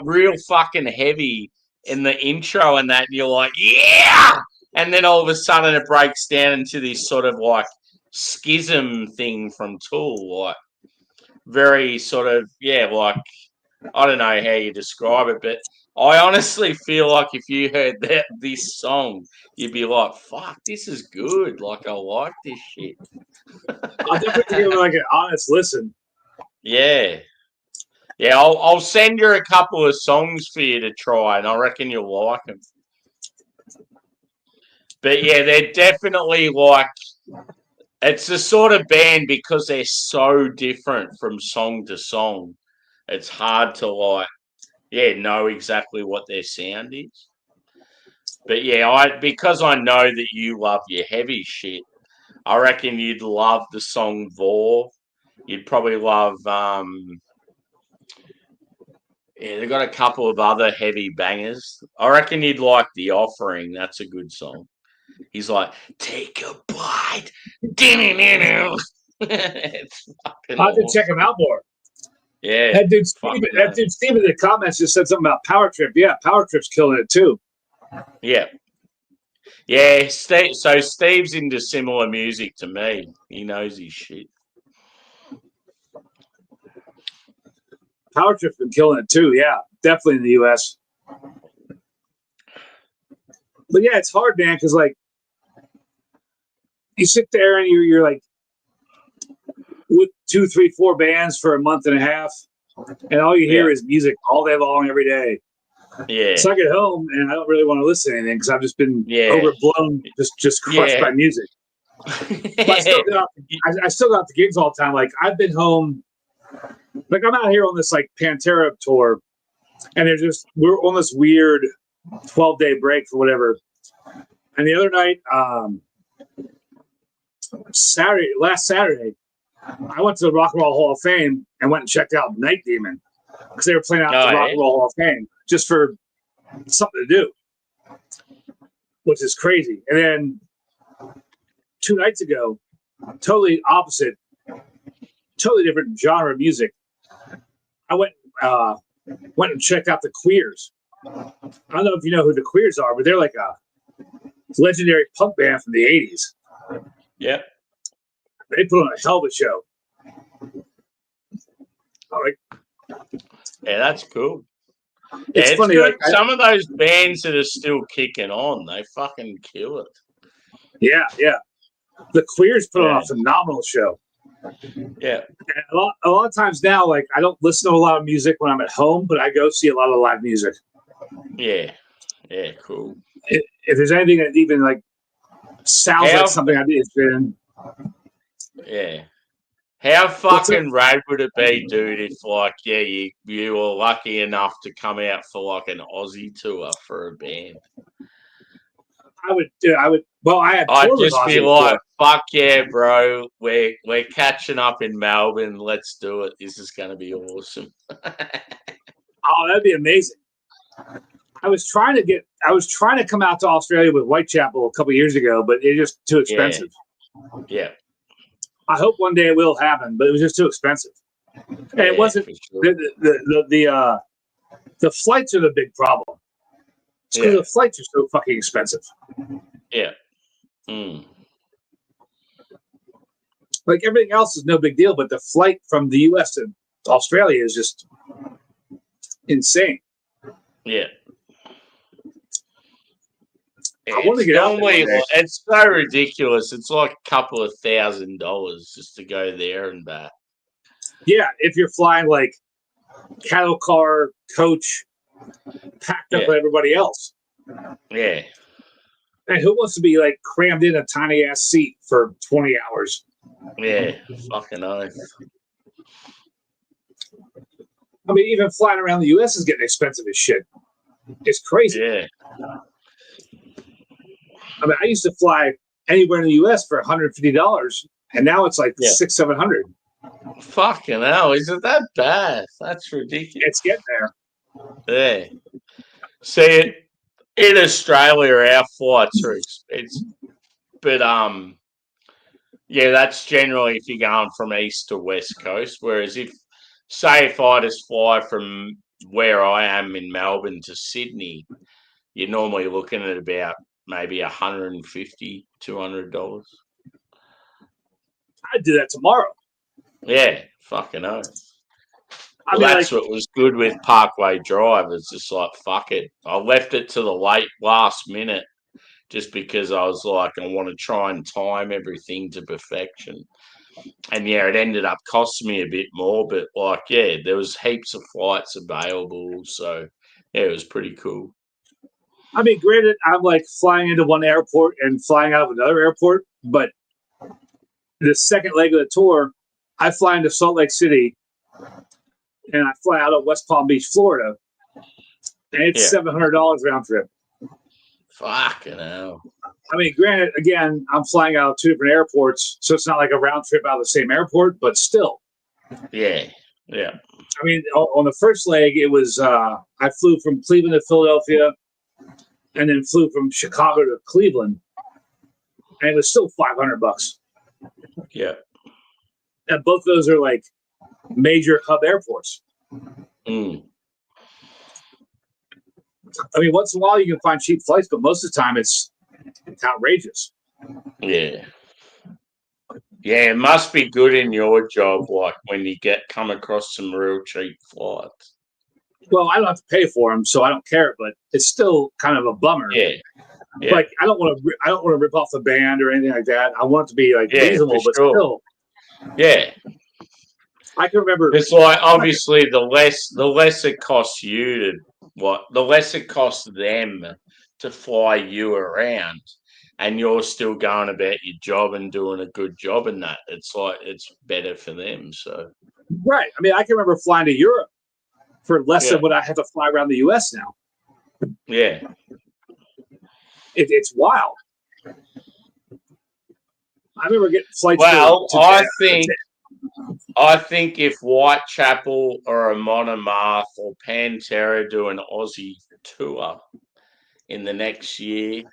real fucking heavy in the intro and that. And you're like, yeah! And then all of a sudden it breaks down into this sort of like schism thing from Tool. Like very sort of, like, I don't know how you describe it, but I honestly feel like if you heard this song, you'd be like, fuck, this is good. Like, I like this shit. I'll definitely give it like an honest listen. Yeah. Yeah, I'll send you a couple of songs for you to try, and I reckon you'll like them. But yeah, they're definitely like, it's the sort of band because they're so different from song to song. It's hard to like, know exactly what their sound is. But yeah, because I know that you love your heavy shit, I reckon you'd love the song Vor. You'd probably love they've got a couple of other heavy bangers. I reckon you'd like The Offering. That's a good song. He's like, take a bite. It's fucking I'll have to check him out more. Yeah. That dude Steve in the comments just said something about Power Trip. Yeah, Power Trip's killing it too. Yeah. Yeah, so Steve's into similar music to me. He knows his shit. Power Trip's been killing it too. Yeah, definitely in the U.S. But yeah, it's hard, man, because like you sit there and you're like with 2, 3, 4 bands for a month and a half, and all you hear is music all day long, every day. Yeah. So I get home and I don't really want to listen to anything because I've just been overblown, just crushed by music. But I still got the gigs all the time. Like I've been home, like I'm out here on this like Pantera tour, and we're on this weird 12-day break for whatever. And the other night, last Saturday, I went to the Rock and Roll Hall of Fame and went and checked out Night Demon because they were playing out the Rock and Roll Hall of Fame just for something to do, which is crazy. And then 2 nights ago, totally opposite, totally different genre of music. I went and checked out the Queers. I don't know if you know who the Queers are, but they're like a legendary punk band from the 80s. Yep. They put on a hell of a show. All right. Yeah, that's cool. It's funny. Like, some of those bands that are still kicking on, they fucking kill it. Yeah, yeah. The Queers put on a phenomenal show. Yeah. And a lot of times now, like I don't listen to a lot of music when I'm at home, but I go see a lot of live music. Yeah. Yeah. Cool. If there's anything that even like sounds like something I'd be interested in. Yeah. How fucking rad would it be, dude, if like you were lucky enough to come out for like an Aussie tour for a band? I would. Well, I had I'd toured with just be Ozzy like, before. fuck yeah, bro. We're catching up in Melbourne. Let's do it. This is gonna be awesome. Oh, that'd be amazing. I was trying to come out to Australia with Whitechapel a couple years ago, but it's just too expensive. Yeah. I hope one day it will happen, but it was just too expensive. And it wasn't sure. the flights are the big problem. Because the flights are so fucking expensive. Yeah. Mm. Like everything else is no big deal, but the flight from the US to Australia is just insane. Yeah. I want to get out there. It's so ridiculous. It's like a couple of $1,000 just to go there and back. Yeah, if you're flying like cattle car, coach, packed up with everybody else. Yeah. And who wants to be like crammed in a tiny ass seat for 20 hours? Yeah, fucking oath. I mean, even flying around the US is getting expensive as shit. It's crazy. Yeah. I mean, I used to fly anywhere in the US for $150, and now it's like $600-700. Fucking hell, is it that bad? That's ridiculous. It's getting there. Yeah. See, in Australia, our flights are expensive, but yeah, that's generally if you're going from east to west coast. Whereas if I just fly from where I am in Melbourne to Sydney, you're normally looking at about maybe $150-200. I'd do that tomorrow. Yeah, fucking hell. I Well, mean, that's what was good with Parkway Drive. It's just like, fuck it. I left it to the last minute just because I was like, I want to try and time everything to perfection. And yeah, it ended up costing me a bit more, but like, yeah, there was heaps of flights available. So yeah, it was pretty cool. I mean, granted, I'm like flying into one airport and flying out of another airport, but the second leg of the tour, I fly into Salt Lake City and I fly out of West Palm Beach, Florida, and it's $700 round trip. Fucking hell. I mean, granted, again, I'm flying out of two different airports, so it's not like a round trip out of the same airport, but still. Yeah, yeah. I mean, on the first leg, it was I flew from Cleveland to Philadelphia and then flew from Chicago to Cleveland, and it was still $500. Yeah. And both of those are like major hub airports. Mm. I mean, once in a while you can find cheap flights, but most of the time it's outrageous. Yeah. Yeah, it must be good in your job, like when you come across some real cheap flights. Well, I don't have to pay for them, so I don't care. But it's still kind of a bummer. Yeah. Yeah. Like I don't want to rip off the band or anything like that. I want it to be like reasonable, but still. Yeah. I can remember. It's like obviously the less it costs you the less it costs them to fly you around, and you're still going about your job and doing a good job in that. It's like it's better for them. So right. I mean, I can remember flying to Europe for less than what I have to fly around the US now. Yeah. It's wild. I remember getting flights. Well, I think if Whitechapel or a Monomarth or Pantera do an Aussie tour in the next year,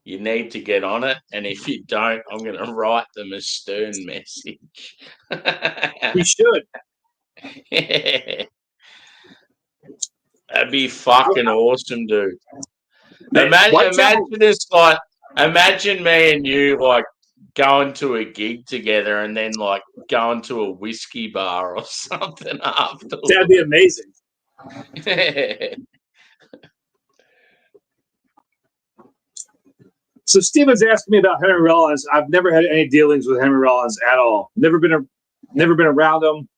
you need to get on it. And if you don't, I'm going to write them a stern message. We should. Yeah. That'd be fucking awesome, dude. Imagine me and you like going to a gig together and then like going to a whiskey bar or something afterwards. That'd be amazing. So Steven's asking me about Henry Rollins. I've never had any dealings with Henry Rollins at all. Never been around him.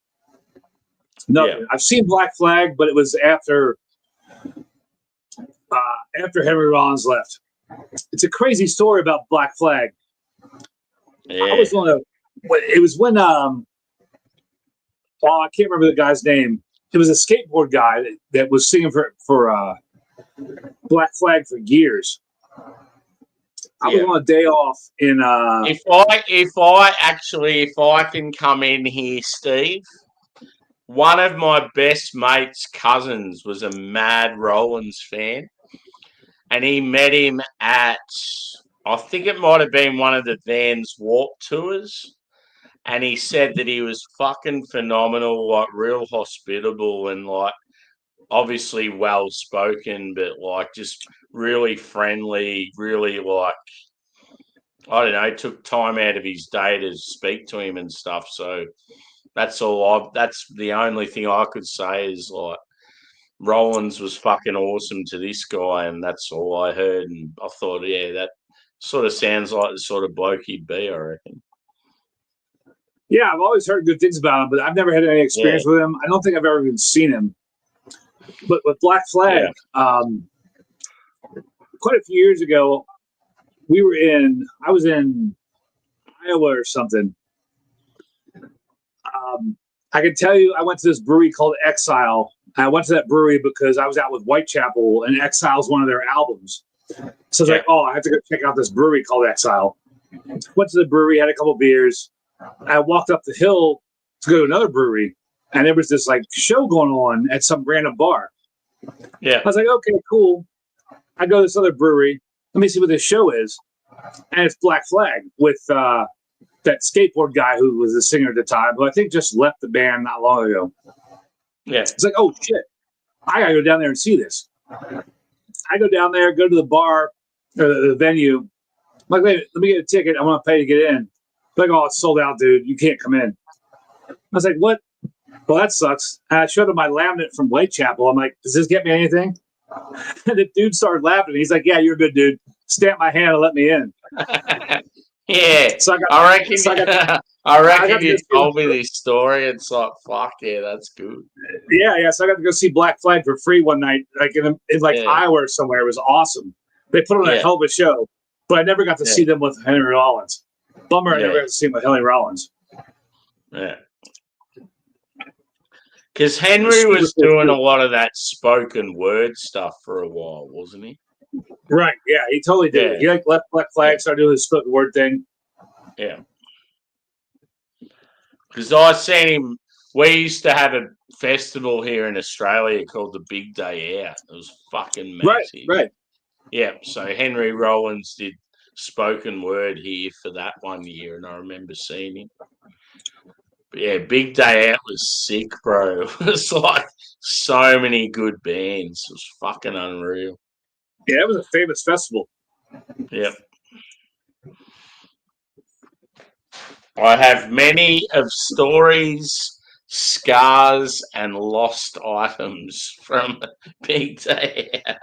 Nothing. Yeah. I've seen Black Flag, but it was after Henry Rollins left. It's a crazy story about Black Flag. Yeah. I was on a. It was when I can't remember the guy's name. It was a skateboard guy that was singing for Black Flag for years. I was on a day off in. If I can come in here, Steve. One of my best mates' cousins was a mad Rollins fan, and he met him at, I think it might have been one of the Vans Warp tours, and he said that he was fucking phenomenal, like real hospitable and like obviously well spoken, but like just really friendly, really like, I don't know, took time out of his day to speak to him and stuff. So that's the only thing I could say is like Rollins was fucking awesome to this guy, and that's all I heard. And I thought, yeah, that sort of sounds like the sort of bloke he'd be, I reckon. Yeah, I've always heard good things about him, but I've never had any experience with him. I don't think I've ever even seen him. But with Black Flag, quite a few years ago, I was in Iowa or something. I can tell you, I went to this brewery called Exile. I went to that brewery because I was out with Whitechapel, and Exile's one of their albums. So I was like, I have to go check out this brewery called Exile. Went to the brewery, had a couple beers. I walked up the hill to go to another brewery, and there was this like show going on at some random bar. Yeah. I was like, okay, cool. I go to this other brewery. Let me see what this show is. And it's Black Flag with that skateboard guy who was the singer at the time, who I think just left the band not long ago. Yeah. It's like, oh shit, I gotta go down there and see this. I go down there, go to the bar or the venue. I'm like, wait, let me get a ticket. I want to pay to get in. Like, oh, it's sold out, dude. You can't come in. I was like, what? Well, that sucks. And I showed him my laminate from Whitechapel. I'm like, does this get me anything? And the dude started laughing. He's like, yeah, you're a good dude. Stamp my hand and let me in. Yeah. So I reckon you told me this story. It's like, fuck yeah, that's good. Yeah. So I got to go see Black Flag for free one night, like in Iowa or somewhere. It was awesome. They put on a hell of a show, but I never got to see them with Henry Rollins. Bummer, I never got to see him with Henry Rollins. Yeah. Because Henry was doing a lot of that spoken word stuff for a while, wasn't he? Right. Yeah, he totally did. He left Black Flag, started doing his spoken word thing. Yeah. Because I seen him. We used to have a festival here in Australia called the Big Day Out. It was fucking massive. Right. Yeah. So Henry Rollins did spoken word here for that one year, and I remember seeing him. But yeah, Big Day Out was sick, bro. It was like so many good bands. It was fucking unreal. Yeah, it was a famous festival. Yep. I have many of stories, scars, and lost items from Big Day Out.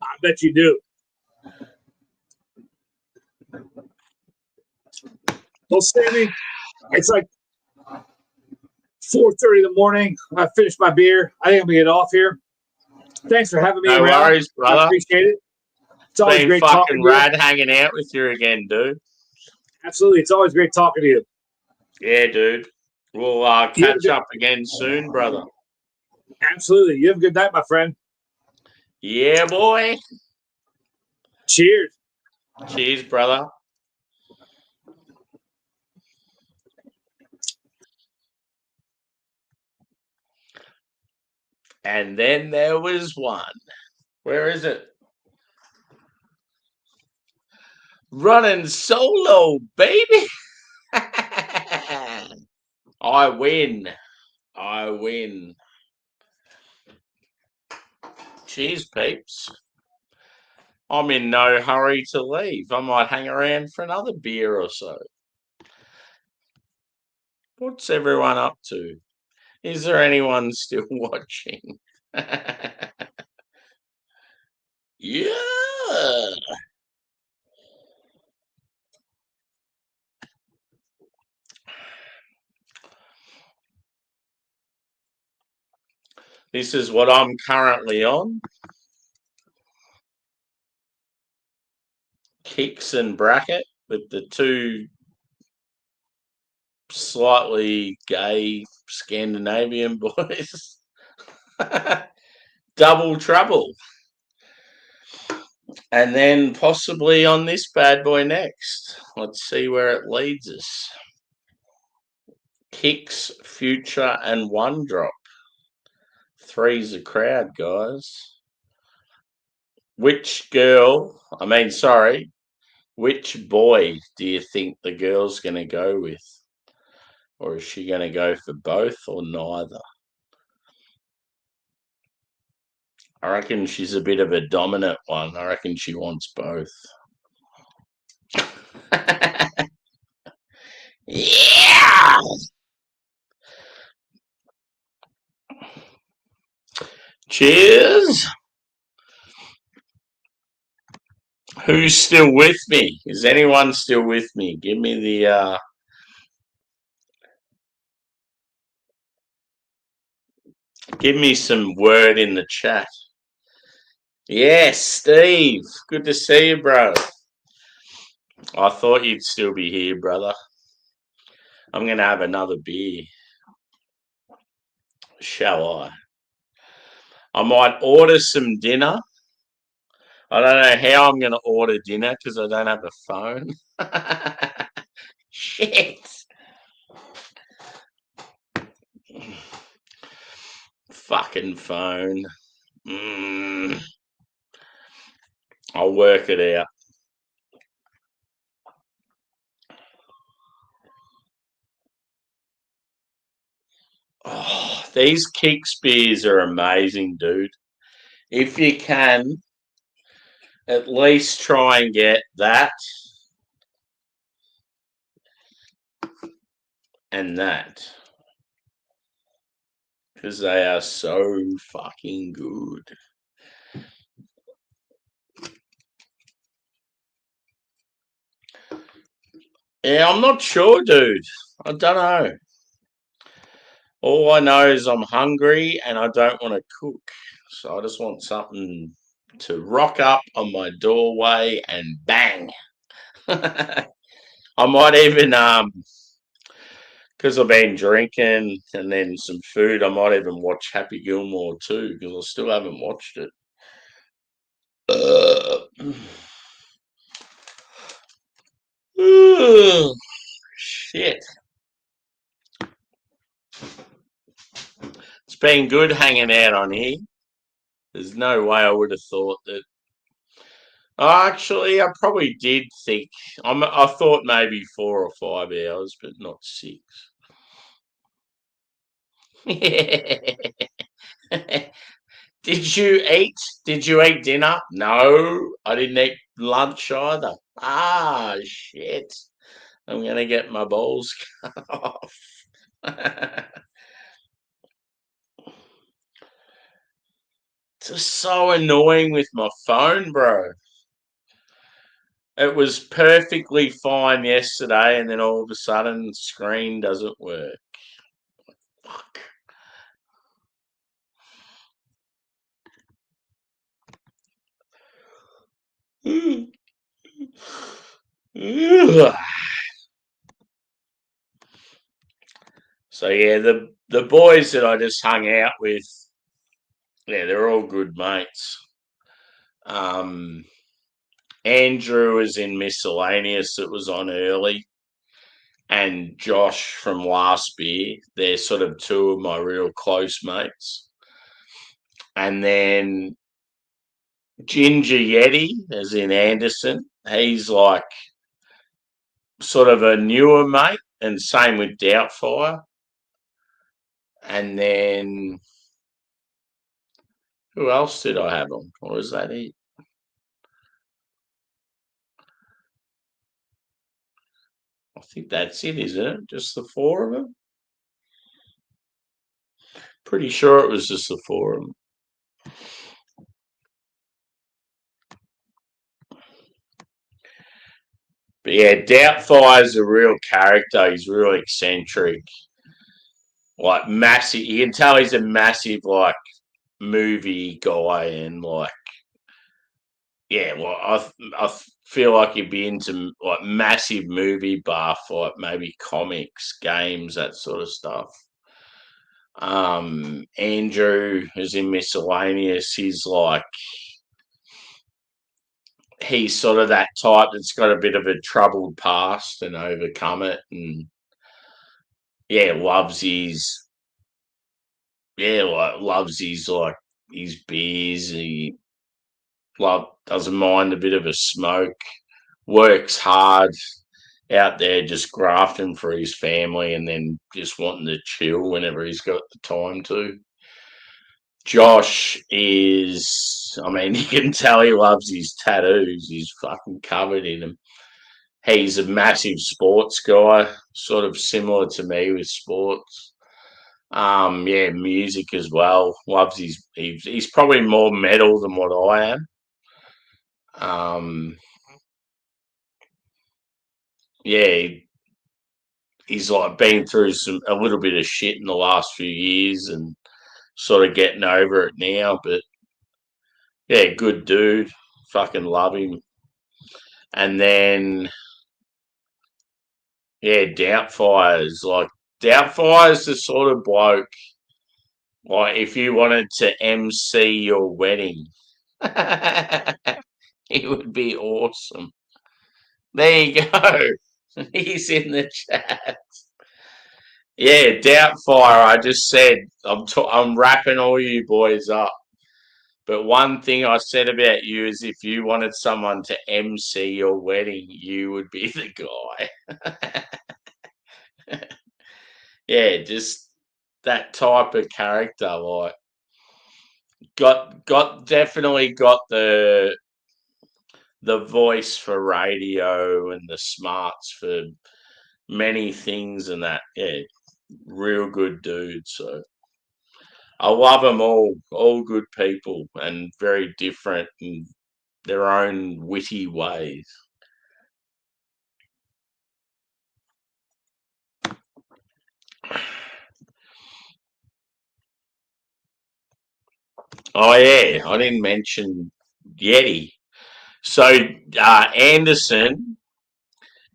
I bet you do. Well, Sammy, it's like 4:30 in the morning. I finished my beer. I think I'm gonna get off here. Thanks for having me No around. worries, brother. I appreciate it. It's always been great fucking talking to you. rad hanging out with you again, dude. Absolutely, it's always great talking to you. Yeah, dude. We'll catch up again soon, brother. Absolutely. You have a good night, my friend. Yeah, boy. Cheers. Cheers, brother. And then there was one. Where is it? Running solo, baby. I win. Cheers, peeps. I'm in no hurry to leave. I might hang around for another beer or so. What's everyone up to? Is there anyone still watching? Yeah. This is what I'm currently on. Kicks and bracket with the two slightly gay Scandinavian boys. Double trouble. And then possibly on this bad boy next. Let's see where it leads us. Kicks, future, and one drop. Three's a crowd, guys. Which boy do you think the girl's going to go with? Or is she going to go for both or neither? I reckon she's a bit of a dominant one. I reckon she wants both. Yeah! Cheers! Who's still with me? Is anyone still with me? Give me the give me some word in the chat. Yes, Steve. Good to see you, bro. I thought you'd still be here, brother. I'm going to have another beer. Shall I? I might order some dinner. I don't know how I'm going to order dinner because I don't have a phone. Shit. Fucking phone. I'll work it out. Oh, these Kicks beers are amazing, dude. If you can, at least try and get that and that. Because they are so fucking good. Yeah, I'm not sure, dude. I don't know. All I know is I'm hungry and I don't want to cook. So I just want something to rock up on my doorway and bang. I might even, because I've been drinking and then some food, I might even watch Happy Gilmore too because I still haven't watched it. Shit. It's been good hanging out on here. There's no way I would have thought that. Actually, I probably did think. I thought maybe 4 or 5 hours, but not 6. Did you eat? Did you eat dinner? No, I didn't eat lunch either. Ah, shit. I'm going to get my balls cut off. It's just so annoying with my phone, bro. It was perfectly fine yesterday, and then all of a sudden, the screen doesn't work. Fuck. So yeah, the boys that I just hung out with, yeah, they're all good mates. Andrew is in miscellaneous that was on early, and Josh from last beer. They're sort of two of my real close mates. And then Ginger Yeti, as in Anderson, he's like sort of a newer mate, and same with Doubtfire. And then who else did I have on? Or was that it? I think that's it, isn't it? Just the 4 of them? Pretty sure it was just the 4 of them. But yeah, Doubtfire's a real character. He's real eccentric, like massive. You can tell he's a massive like movie guy, and like yeah, well, I feel like he'd be into like massive movie buff, like maybe comics, games, that sort of stuff. Andrew is in miscellaneous. He's sort of that type that's got a bit of a troubled past and overcome it, and yeah, loves his like his beers. He doesn't mind a bit of a smoke. Works hard out there, just grafting for his family, and then just wanting to chill whenever he's got the time to. Josh is, I mean, you can tell he loves his tattoos. He's fucking covered in them. He's a massive sports guy, sort of similar to me with sports. Yeah, music as well. Loves he's probably more metal than what I am. Yeah, he's like been through a little bit of shit in the last few years and sort of getting over it now. But yeah, good dude. Fucking love him. And then yeah, Doubtfire's the sort of bloke like if you wanted to MC your wedding, he would be awesome. There you go. He's in the chat. Yeah, Doubtfire. I just said I'm wrapping all you boys up. But one thing I said about you is if you wanted someone to MC your wedding, you would be the guy. Yeah, just that type of character. Like, definitely got the voice for radio and the smarts for many things and that. Yeah, real good dude. So I love them all good people and very different in their own witty ways. Oh yeah, I didn't mention Yeti. So Anderson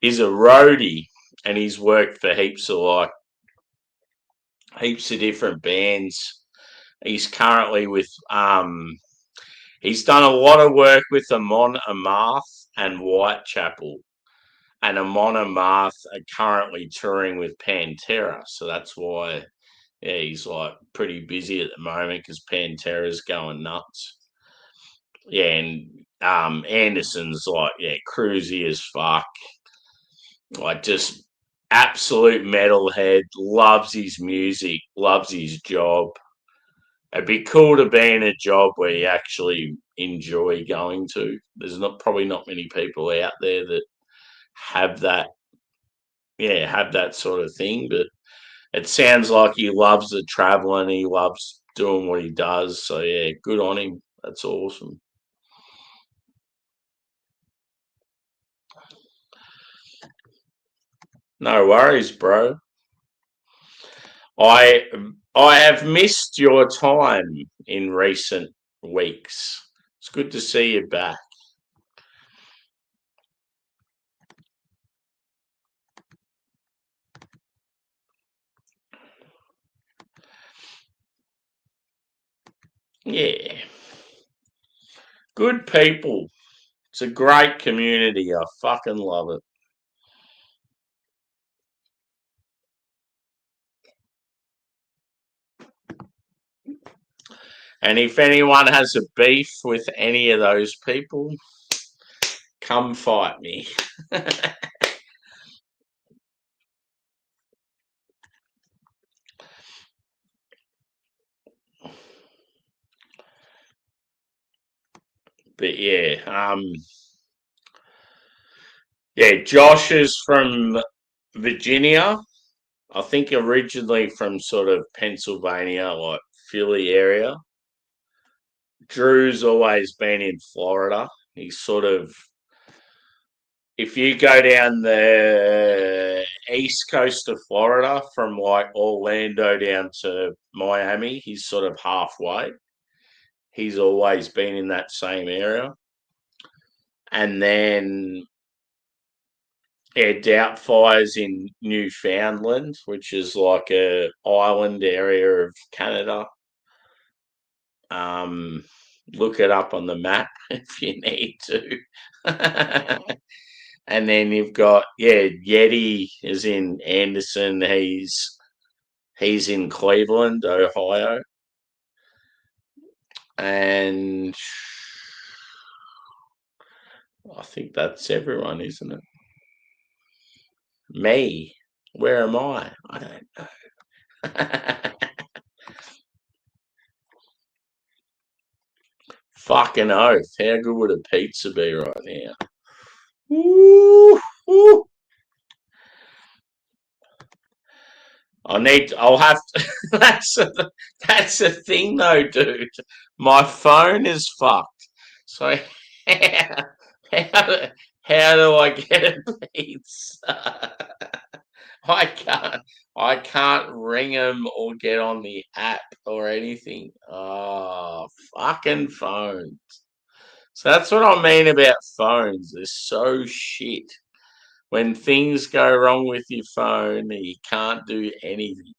is a roadie, and he's worked for heaps of different bands. He's currently with he's done a lot of work with Amon Amarth and Whitechapel, and Amon Amarth are currently touring with Pantera, so that's why yeah he's like pretty busy at the moment because Pantera's going nuts. Yeah, and Anderson's like cruisy as fuck, like just absolute metalhead, loves his music, loves his job. It'd be cool to be in a job where you actually enjoy going to. There's probably not many people out there that have that, have that sort of thing. But it sounds like he loves the traveling, he loves doing what he does. So yeah, good on him. That's awesome. No worries, bro. I have missed your time in recent weeks. It's good to see you back. Yeah. Good people. It's a great community. I fucking love it. And if anyone has a beef with any of those people, come fight me. But yeah, Josh is from Virginia. I think originally from sort of Pennsylvania, like Philly area. Drew's always been in Florida. He's sort of, if you go down the east coast of Florida from like Orlando down to Miami, he's sort of halfway. He's always been in that same area. And then Doubtfire's in Newfoundland, which is like a island area of Canada. Look it up on the map if you need to. And then you've got Yeti is in Anderson. He's in Cleveland, Ohio, and I think that's everyone, isn't it? Me, where am I? I don't know. Fucking oath! How good would a pizza be right now? Woo, woo. I'll have to. That's the thing, though, dude. My phone is fucked. So how, how do I get a pizza? I can't ring them or get on the app or anything. Oh, fucking phones. So that's what I mean about phones. They're so shit. When things go wrong with your phone, you can't do anything.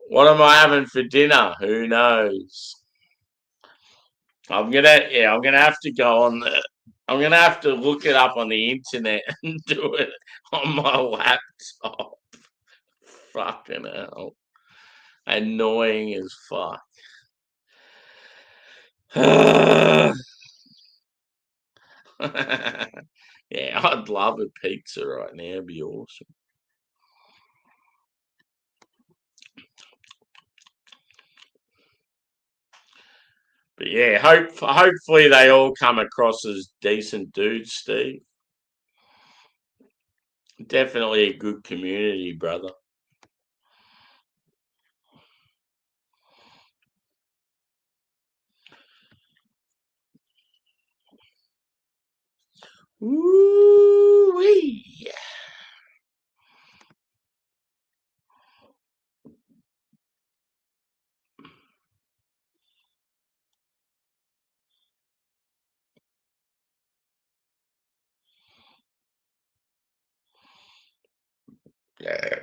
What am I having for dinner? Who knows? I'm gonna have to go on I'm gonna have to look it up on the internet and do it on my laptop. Fucking hell. Annoying as fuck. Yeah, I'd love a pizza right now. It'd be awesome. But yeah, hopefully they all come across as decent dudes, Steve. Definitely a good community, brother. Woo-wee. Yeah.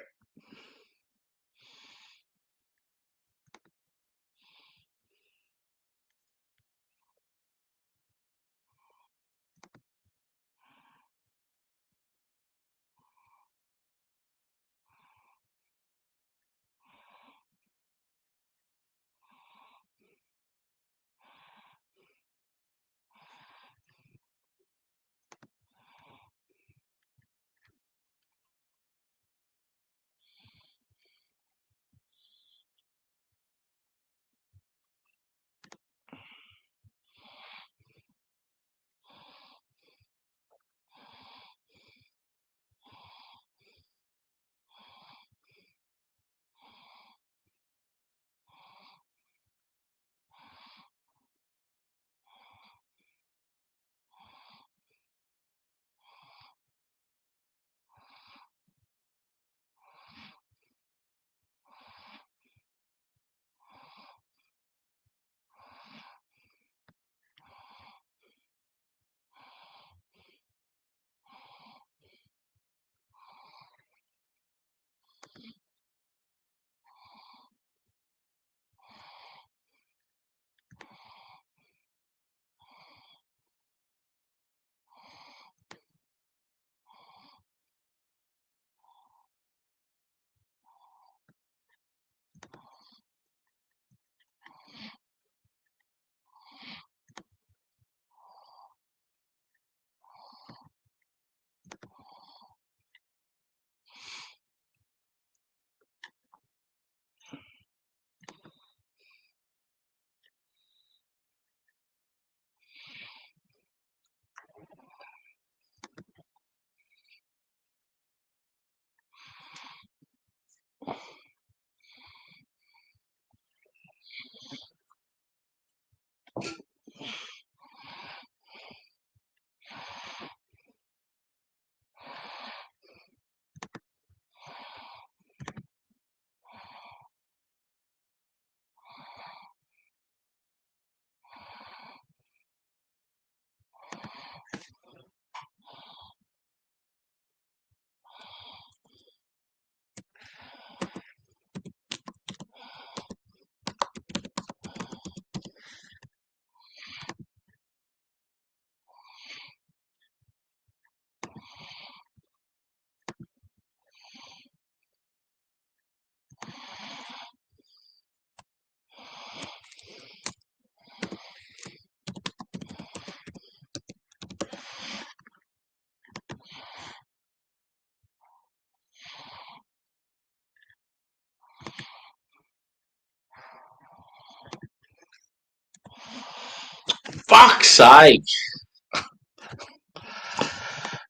fuck's sake.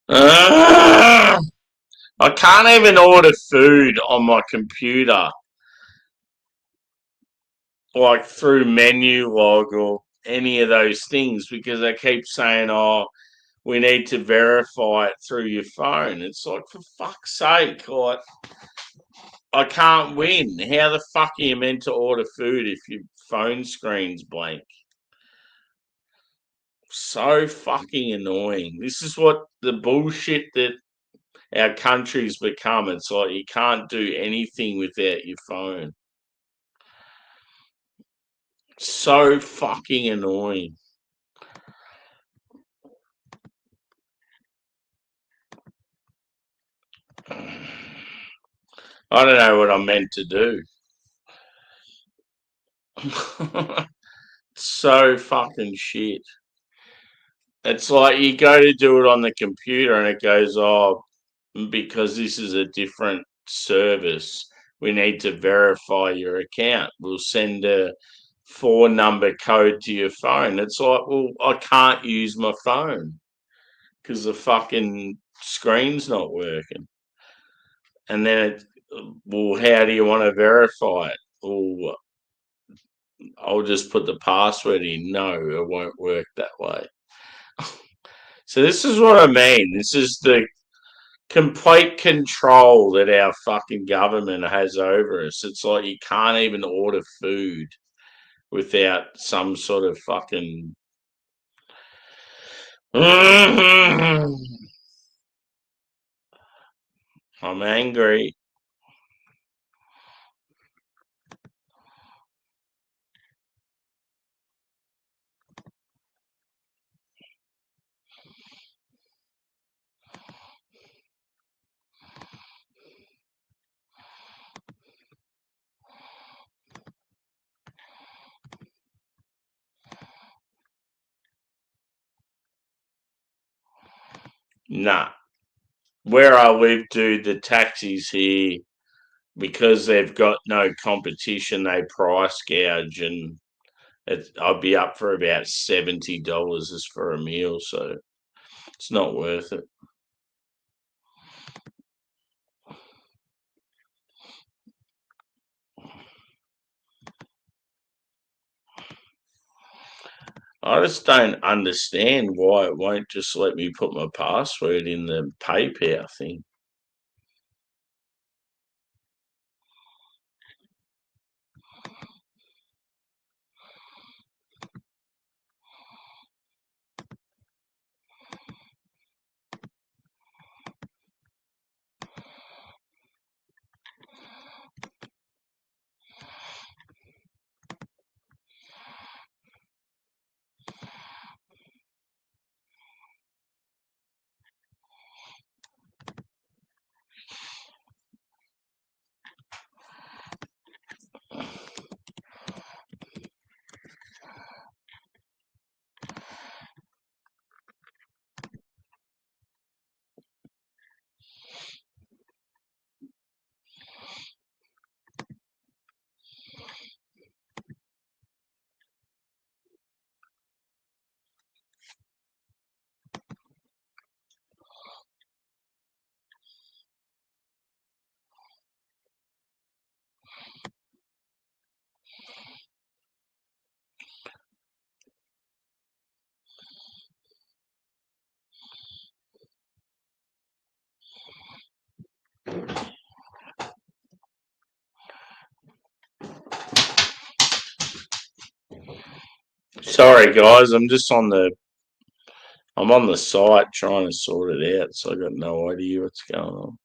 I can't even order food on my computer, like through menu log or any of those things, because they keep saying, oh, we need to verify it through your phone. It's like, for fuck's sake, like, I can't win. How the fuck are you meant to order food if your phone screen's blank? So fucking annoying. This is what the bullshit that our country's become. It's like you can't do anything without your phone. So fucking annoying. I don't know what I'm meant to do. So fucking shit. It's like you go to do it on the computer and it goes, oh, because this is a different service, we need to verify your account. We'll send a 4-number code to your phone. It's like, well, I can't use my phone because the fucking screen's not working. And then well, how do you want to verify it? Well, I'll just put the password in. No, it won't work that way. So this is what I mean. This is the complete control that our fucking government has over us. It's like you can't even order food without some sort of fucking. I'm angry. Nah. Where I live, dude, the taxis here, because they've got no competition, they price gouge, and I'd be up for about $70 just for a meal, so it's not worth it. I just don't understand why it won't just let me put my password in the PayPal thing. Sorry, guys, I'm on the site trying to sort it out, so I got no idea what's going on.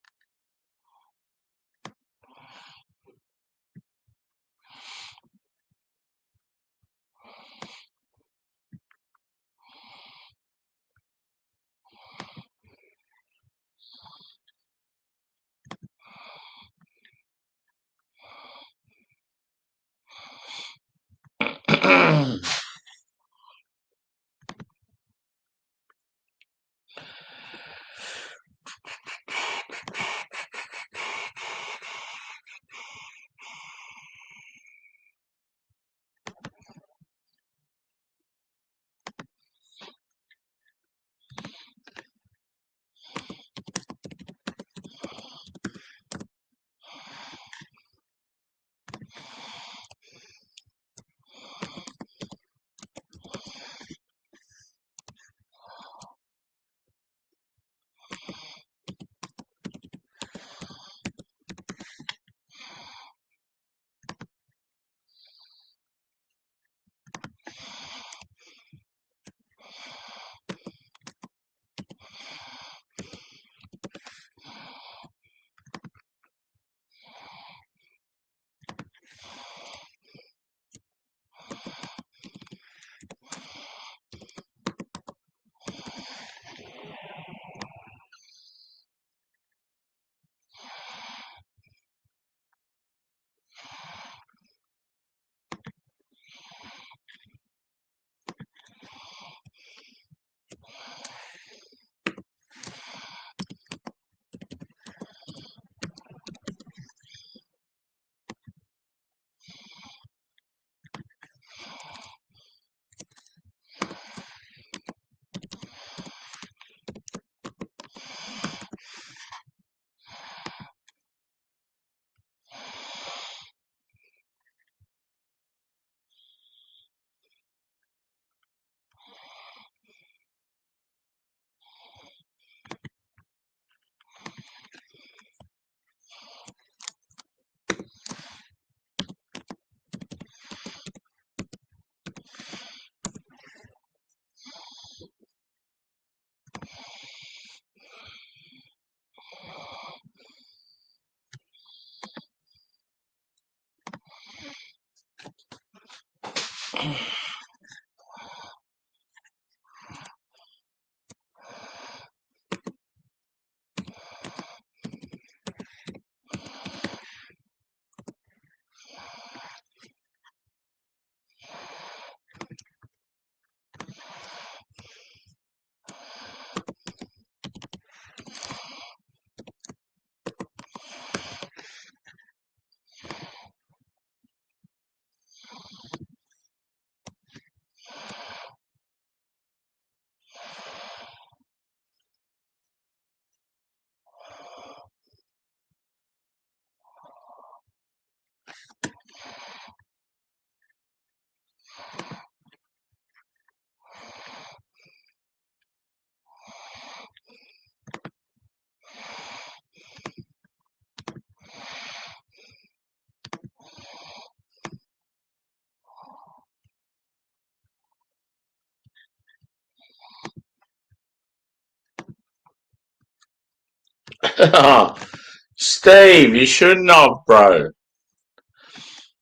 Steve, you shouldn't have, bro.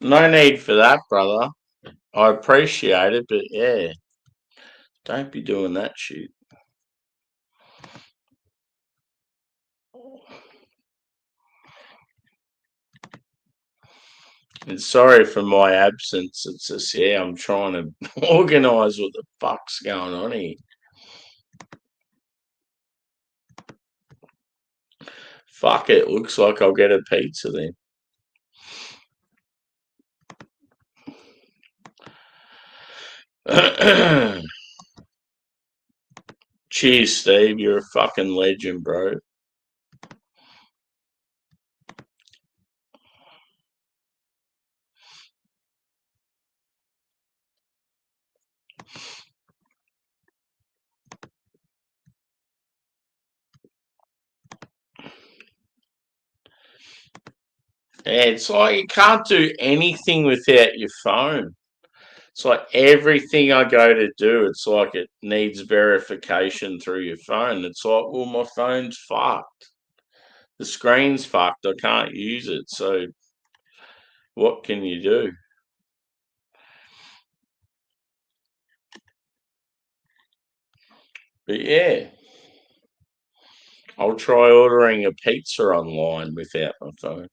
No need for that, brother. I appreciate it, but yeah, don't be doing that shit. And sorry for my absence. It's just, yeah, I'm trying to organise what the fuck's going on here. Fuck it. Looks like I'll get a pizza then. Cheers, Steve. You're a fucking legend, bro. Yeah, it's like you can't do anything without your phone. It's like everything I go to do, it's like it needs verification through your phone. It's like, well, my phone's fucked. The screen's fucked. I can't use it. So what can you do? But yeah, I'll try ordering a pizza online without my phone.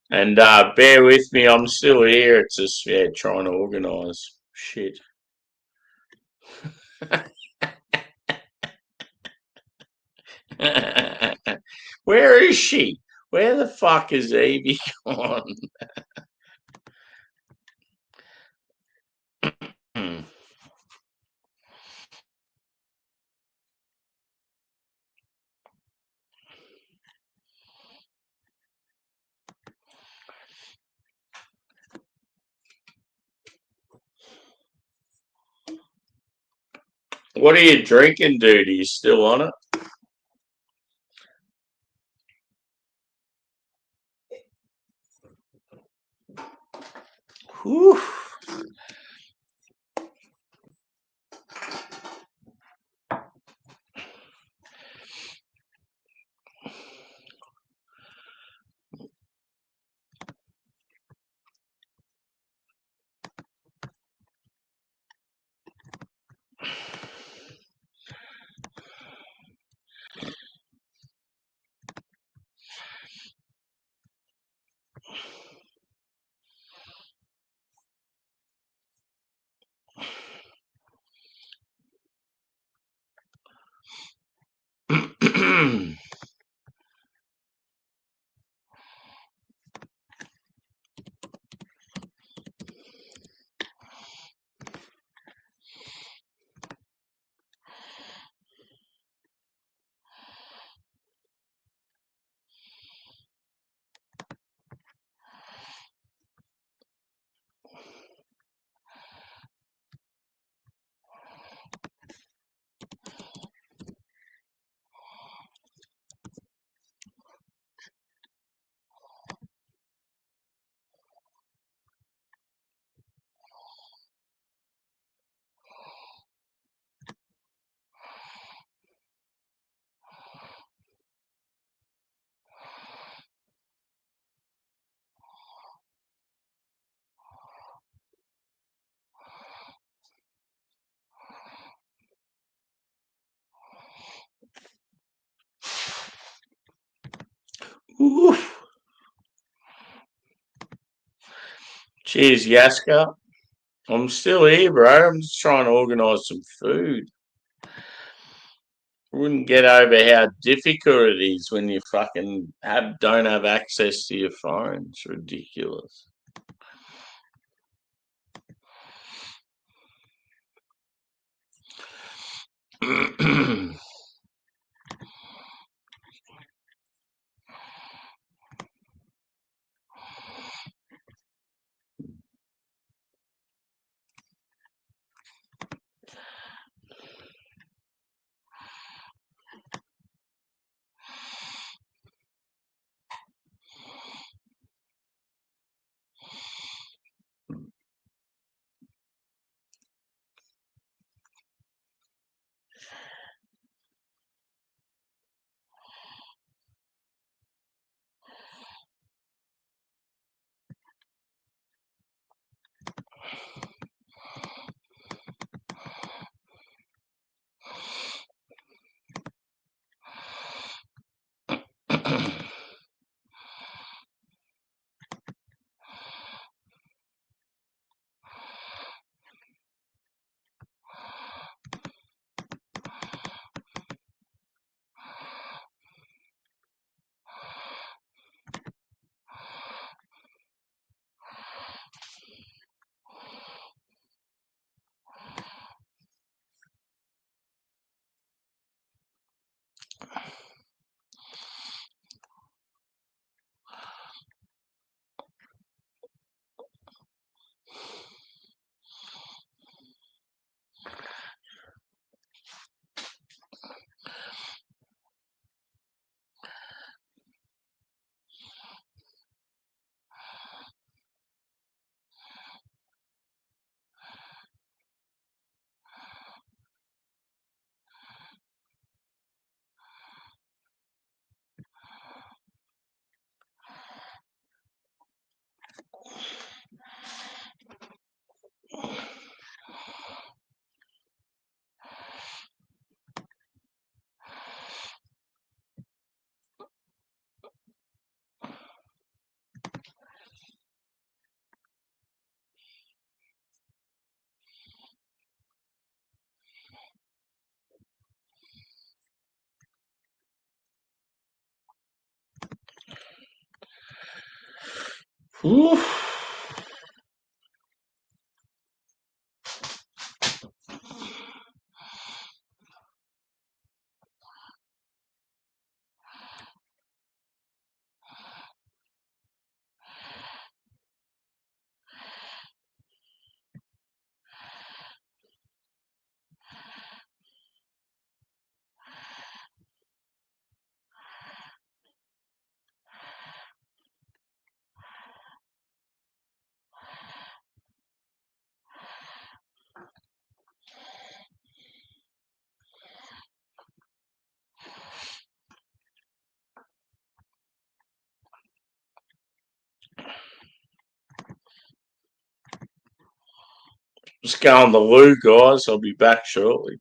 And bear with me, I'm still here. It's just trying to organise shit. Where is she? Where the fuck is Evie gone? What are you drinking, dude? Are you still on it? Whew. Oof. Cheers, Yaska. I'm still here, bro. I'm just trying to organise some food. Wouldn't get over how difficult it is when you fucking don't have access to your phone. It's ridiculous. Oof. Just go on the loo, guys. I'll be back shortly.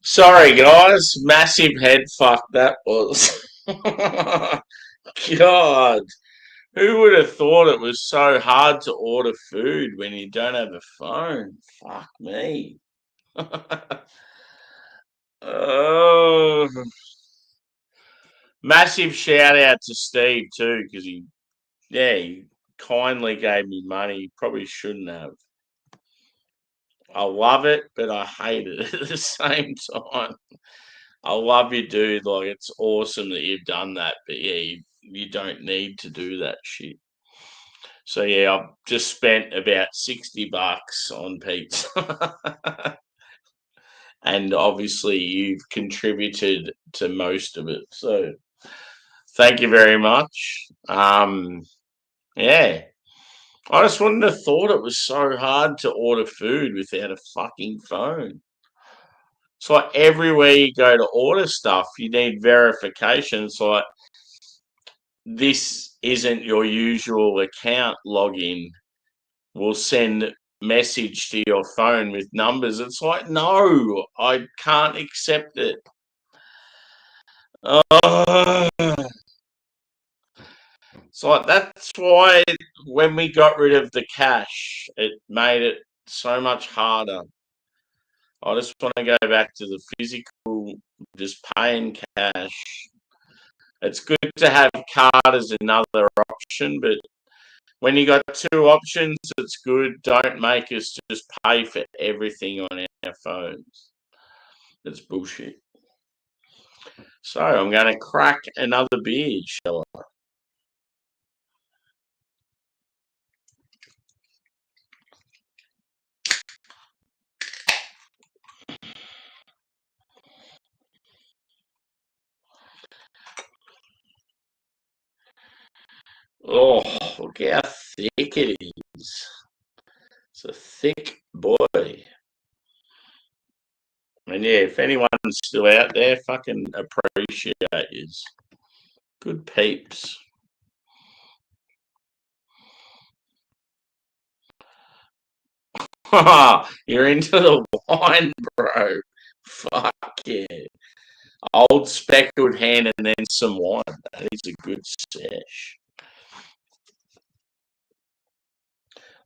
Sorry, guys. Massive head fuck that was. God. Who would have thought it was so hard to order food when you don't have a phone? Fuck me. Oh. Massive shout out to Steve too, because he kindly gave me money. He probably shouldn't have. I love it, but I hate it at the same time. I love you, dude. Like, it's awesome that you've done that, but yeah, you don't need to do that shit. So yeah, I've just spent about $60 on pizza. And obviously you've contributed to most of it. So thank you very much. Yeah. I just wouldn't have thought it was so hard to order food without a fucking phone. It's like everywhere you go to order stuff, you need verification. It's like, this isn't your usual account login. We'll send message to your phone with numbers. It's like, no, I can't accept it. It's like, that's why when we got rid of the cash, it made it so much harder. I just want to go back to the physical, just paying cash. It's good to have card as another option, but when you got two options, it's good. Don't make us just pay for everything on our phones. That's bullshit. So I'm going to crack another beer, shall I? Oh, look how thick it is. It's a thick boy. And yeah, if anyone's still out there, fucking appreciate yous. Good peeps. You're into the wine, bro. Fuck yeah. Old speckled hen and then some wine. That is a good sesh.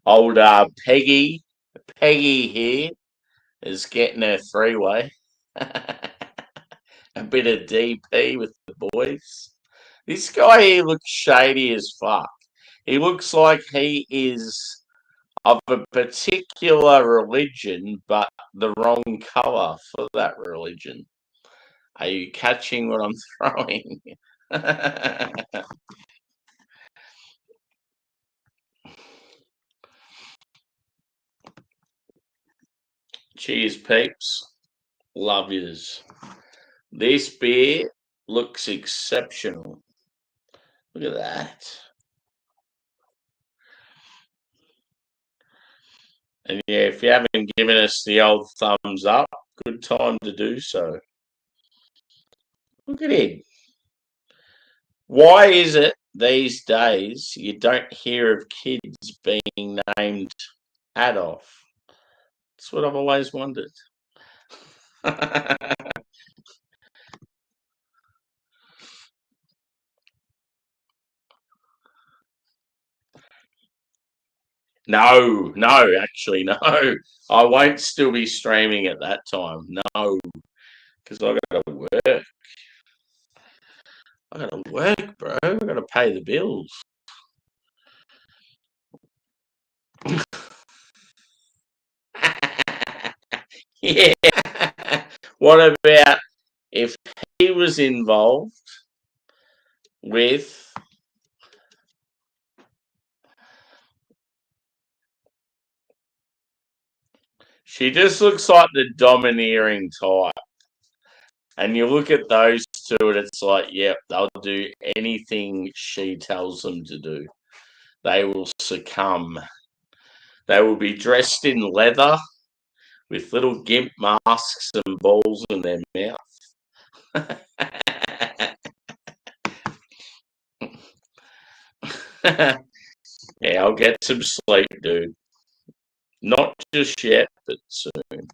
Old Peggy here is getting her three-way. A bit of DP with the boys. This guy here looks shady as fuck. He looks like he is of a particular religion, but the wrong colour for that religion. Are you catching what I'm throwing? Cheers, peeps. Love yous. This beer looks exceptional. Look at that. And yeah, if you haven't given us the old thumbs up, good time to do so. Look at him. Why is it these days you don't hear of kids being named Adolf? That's what I've always wondered. No, actually, no. I won't still be streaming at that time. No, because I got to work. I got to work, bro. I got to pay the bills. Yeah. What about if he was involved with she just looks like the domineering type. And you look at those two and it's like, yep, they'll do anything she tells them to do. They will succumb. They will be dressed in leather with little gimp masks and balls in their mouth. Yeah, I'll get some sleep, dude. Not just yet, but soon.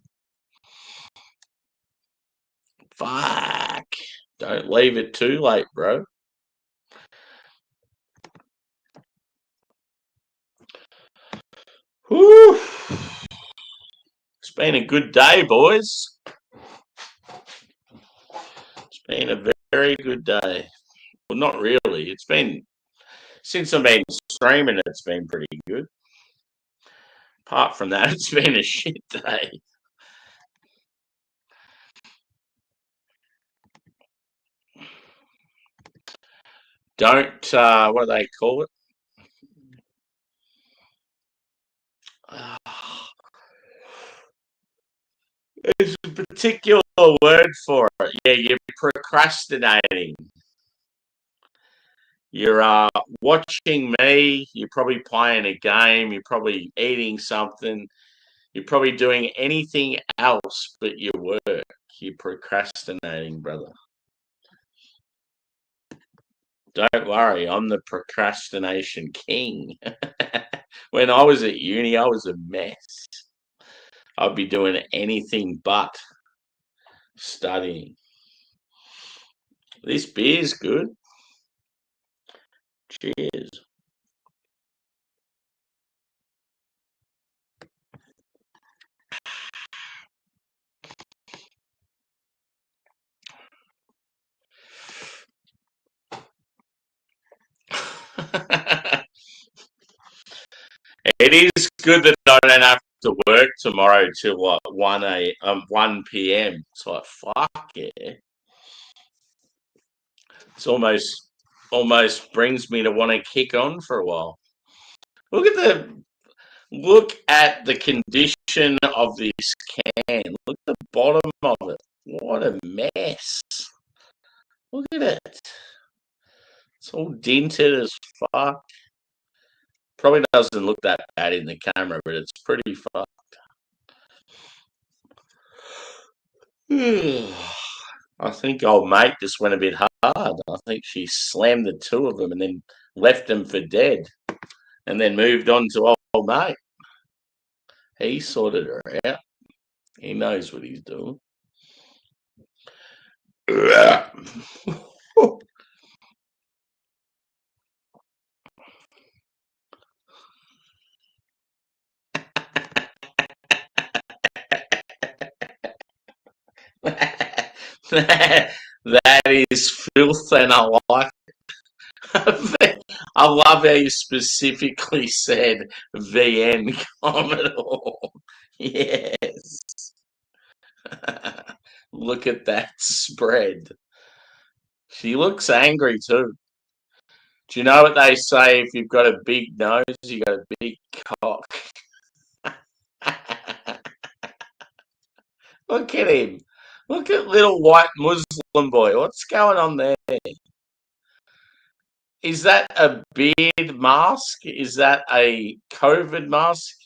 Fuck. Don't leave it too late, bro. Whew. It's been a good day, boys. It's been a very good day. Well, not really. It's been, since I've been streaming, it's been pretty good. Apart from that, it's been a shit day. Don't, what do they call it? There's a particular word for it. Yeah, you're procrastinating. You're watching me. You're probably playing a game. You're probably eating something. You're probably doing anything else but your work. You're procrastinating, brother. Don't worry, I'm the procrastination king. When I was at uni, I was a mess. I'd be doing anything but studying. This beer's good. Cheers. It is good that I don't have to work tomorrow till what 1 p.m. It's like fuck yeah. It's almost brings me to want to kick on for a while. Look at the condition of this can. Look at the bottom of it. What a mess. Look at it. It's all dinted as fuck. Probably doesn't look that bad in the camera, but it's pretty fucked. I think old mate just went a bit hard. I think she slammed the two of them and then left them for dead and then moved on to old mate. He sorted her out. He knows what he's doing. That is filth, and I like it. I love how you specifically said VN Commodore. Yes. Look at that spread. She looks angry too. Do you know what they say? If you've got a big nose, you got a big cock. Look at him. Look at little white Muslim boy. What's going on there? Is that a beard mask? Is that a COVID mask?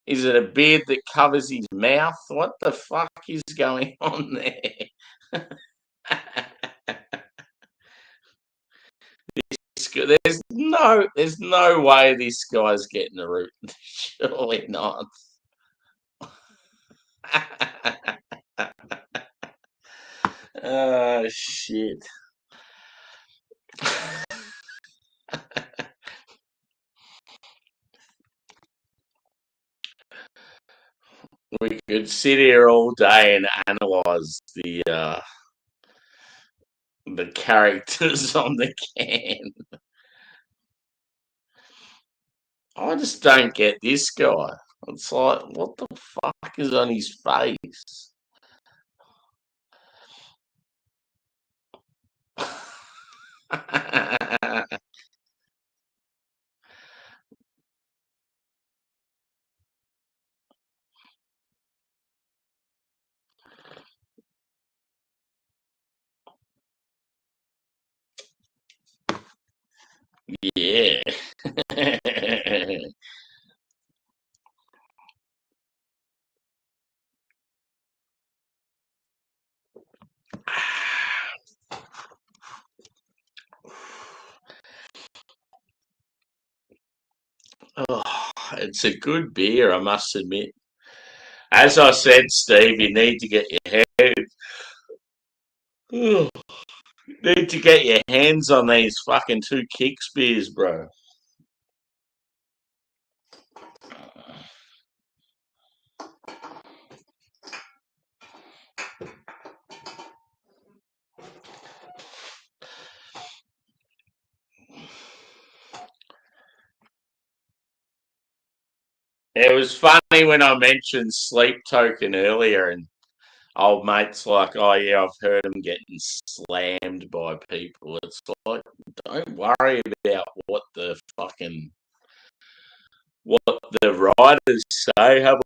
Is it a beard that covers his mouth? What the fuck is going on there? There's no way this guy's getting a root. Surely not. Oh shit. We could sit here all day and analyze the characters on the can. I just don't get this guy. It's like, what the fuck is on his face? Yeah. Oh, it's a good beer, I must admit. As I said, Steve, you need to get your hair. Ugh. Need to get your hands on these fucking 2 Kicks beers, bro. It was funny when I mentioned Sleep Token earlier, and old mate's like, "Oh yeah, I've heard him getting slammed by people." It's like, don't worry about what the writers say. Have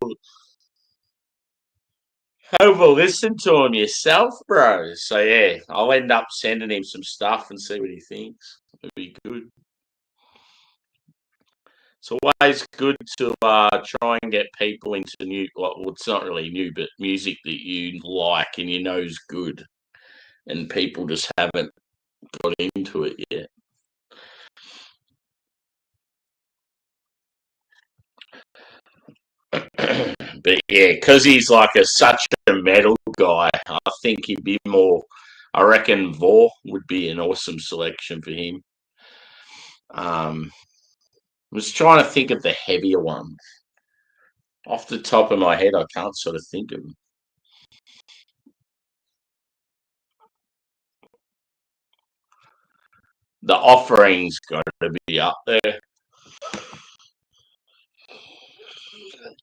a listen to him yourself, bro. So yeah, I'll end up sending him some stuff and see what he thinks. It'll be good. It's always good to try and get people into new. Well, it's not really new, but music that you like and you know is good, and people just haven't got into it yet. But yeah, because he's like such a metal guy, I think he'd be more. I reckon Vor would be an awesome selection for him. I was trying to think of the heavier ones. Off the top of my head, I can't sort of think of them. The Offering's got to be up there.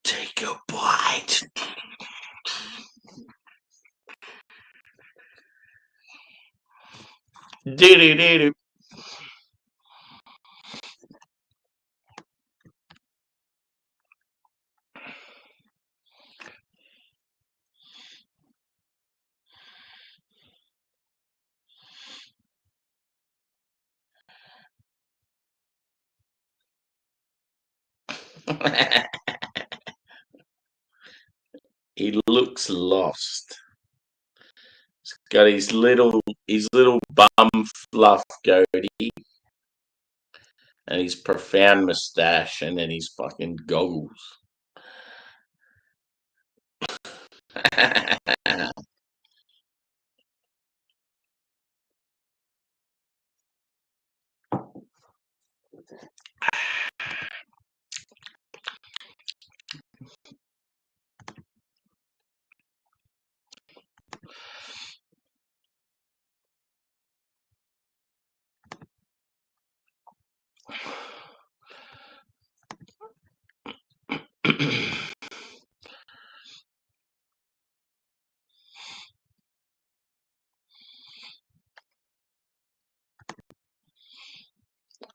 Take a bite. Do-do-do-do. He looks lost. He's got his little bum fluff goatee and his profound moustache and then his fucking goggles.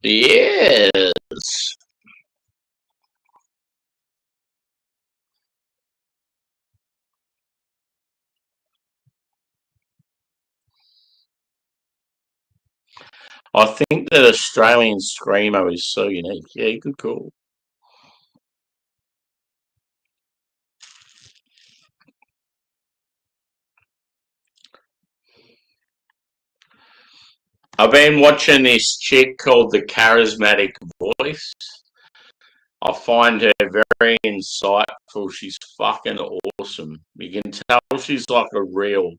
Yes. I think that Australian Screamo is so unique. Yeah, good call. I've been watching this chick called The Charismatic Voice. I find her very insightful. She's fucking awesome. You can tell she's like a real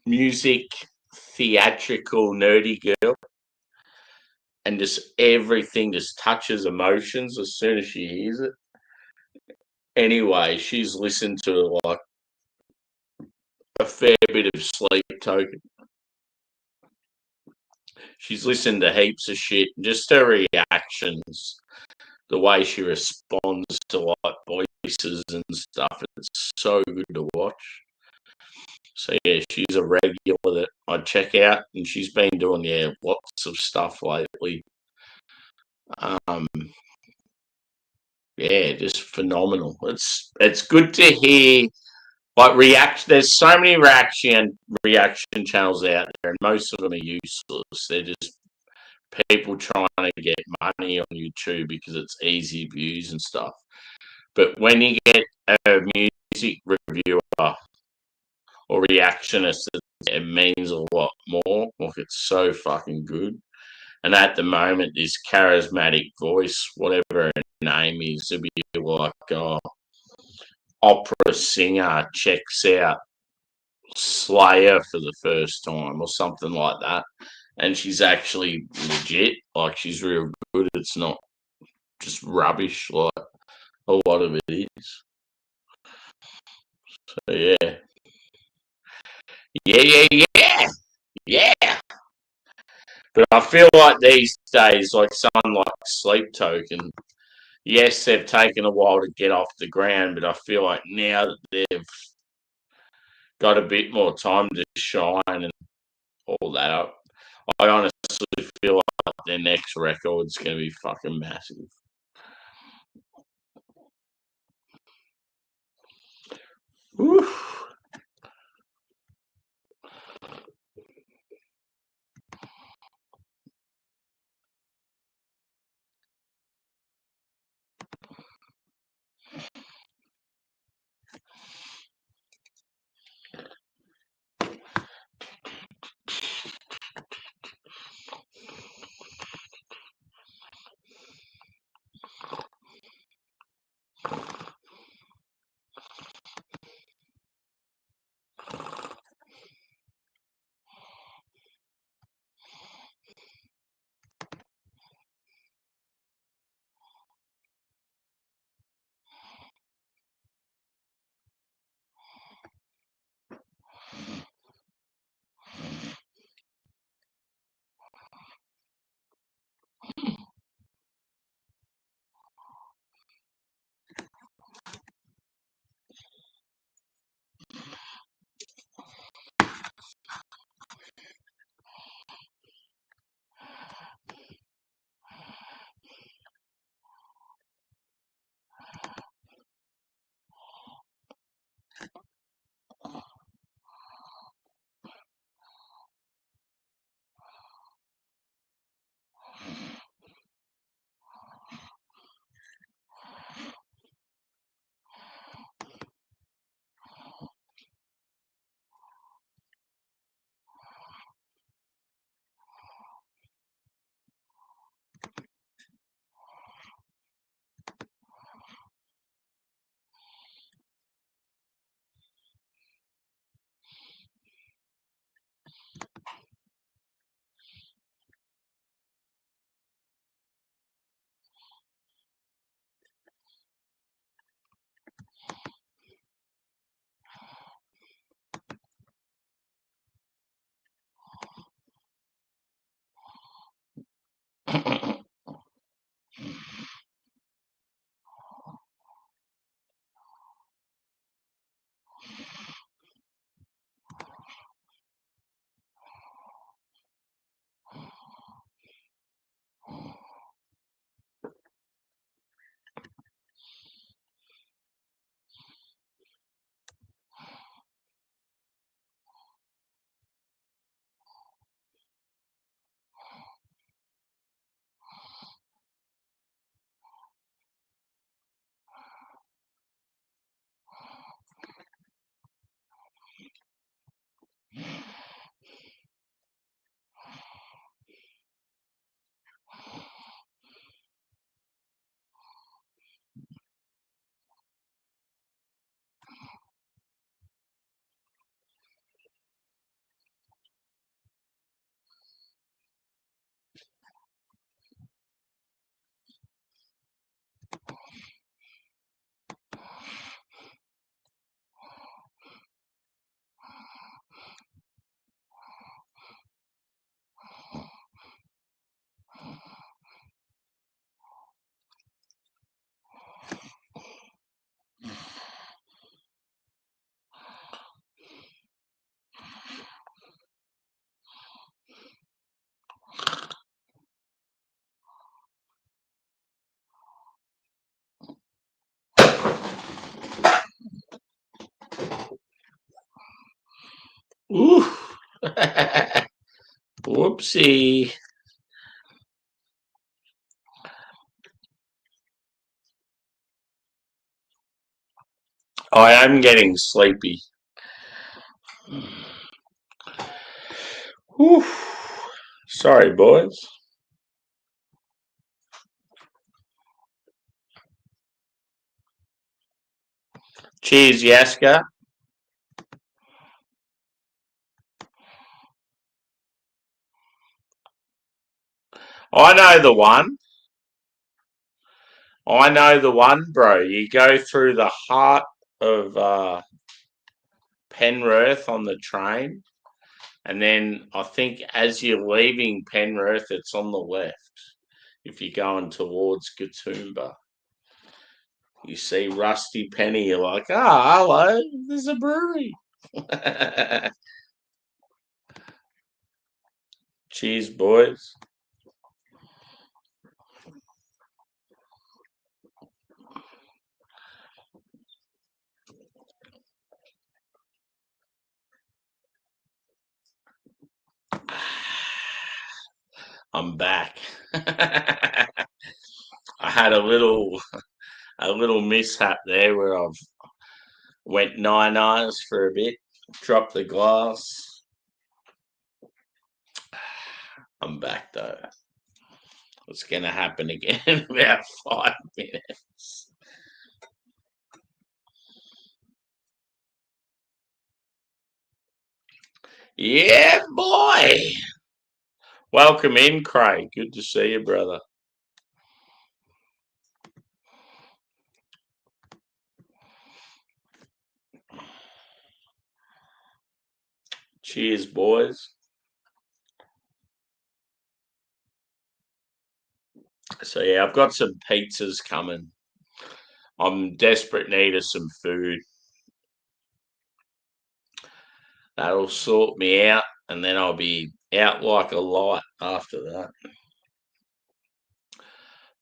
music, theatrical, nerdy girl. And just everything just touches emotions as soon as she hears it. Anyway, she's listened to like a fair bit of Sleep Token. She's listened to heaps of shit. Just her reactions, the way she responds to like voices and stuff. It's so good to watch. So yeah, she's a regular that I check out, and she's been doing lots of stuff lately. Yeah, just phenomenal. It's good to hear like react. There's so many reaction channels out there, and most of them are useless. They're just people trying to get money on YouTube because it's easy views and stuff. But when you get a music reviewer or reactionist, it means a lot more. Like it's so fucking good. And at the moment, this Charismatic Voice, whatever her name is, to be like opera singer, checks out Slayer for the first time or something like that. And she's actually legit. Like, she's real good. It's not just rubbish like a lot of it is. So, yeah. Yeah. But I feel like these days, like someone like Sleep Token, yes, they've taken a while to get off the ground, but I feel like now that they've got a bit more time to shine and all that, I honestly feel like their next record's going to be fucking massive. Woo. Ooh. Whoopsie. I am getting sleepy. Whew. Sorry, boys. Cheers, Yaska. I know the one. I know the one, bro. You go through the heart of Penrith on the train, and then I think as you're leaving Penrith, it's on the left. If you're going towards Katoomba, you see Rusty Penny. You're like, hello, there's a brewery. Cheers, boys. I'm back. I had a little mishap there where I've went 9 hours for a bit, dropped the glass. I'm back though. It's going to happen again in about 5 minutes. Yeah, boy. Welcome in, Craig. Good to see you, brother. Cheers, boys. So, yeah, I've got some pizzas coming. I'm desperate need of some food. That'll sort me out, and then I'll be out like a light after that.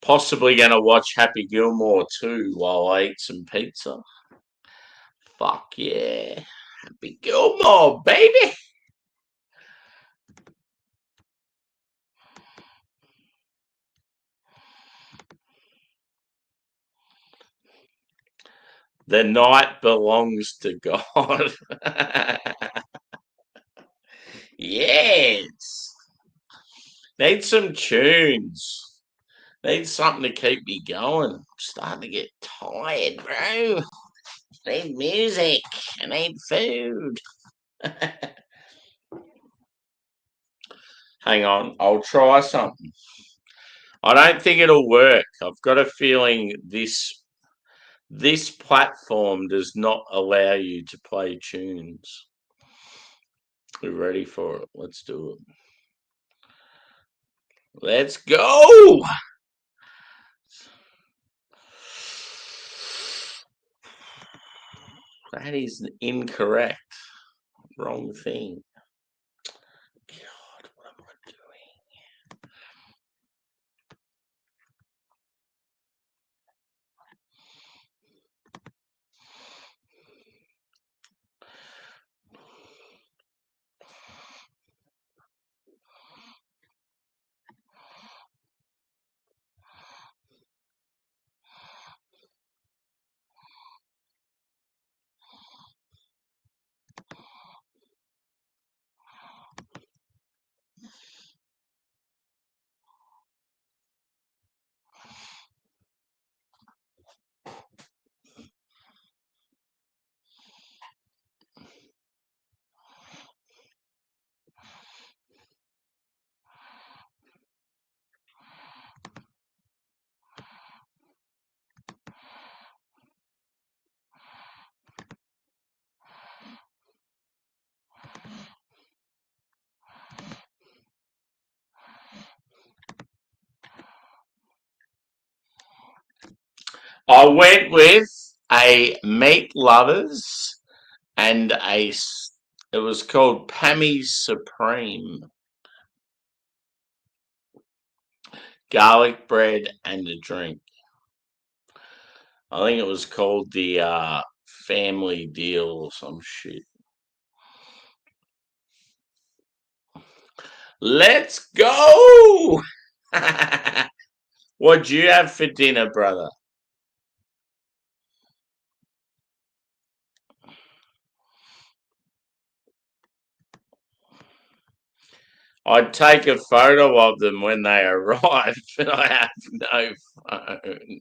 Possibly going to watch Happy Gilmore too while I eat some pizza. Fuck yeah. Happy Gilmore, baby. The night belongs to God. Yes. Need some tunes. Need something to keep me going. I'm starting to get tired, bro. I need music. I need food. Hang on. I'll try something. I don't think it'll work. I've got a feeling this platform does not allow you to play tunes. We're ready for it. Let's do it. Let's go. That is incorrect. Wrong thing. God, what am I doing? I went with a Meat Lovers and it was called Pammy's Supreme. Garlic bread and a drink. I think it was called the family deal or some shit. Let's go! What'd you have for dinner, brother? I'd take a photo of them when they arrive, but I have no phone.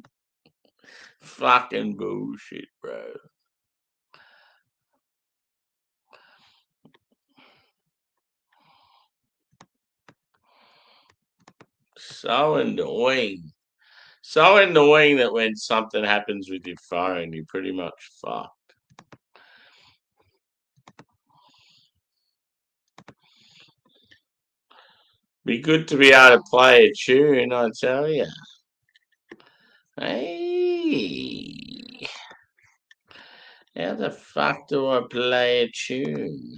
Fucking bullshit, bro. So annoying. So annoying that when something happens with your phone, you're pretty much fucked. Be good to be able to play a tune, I tell you. Hey. How the fuck do I play a tune?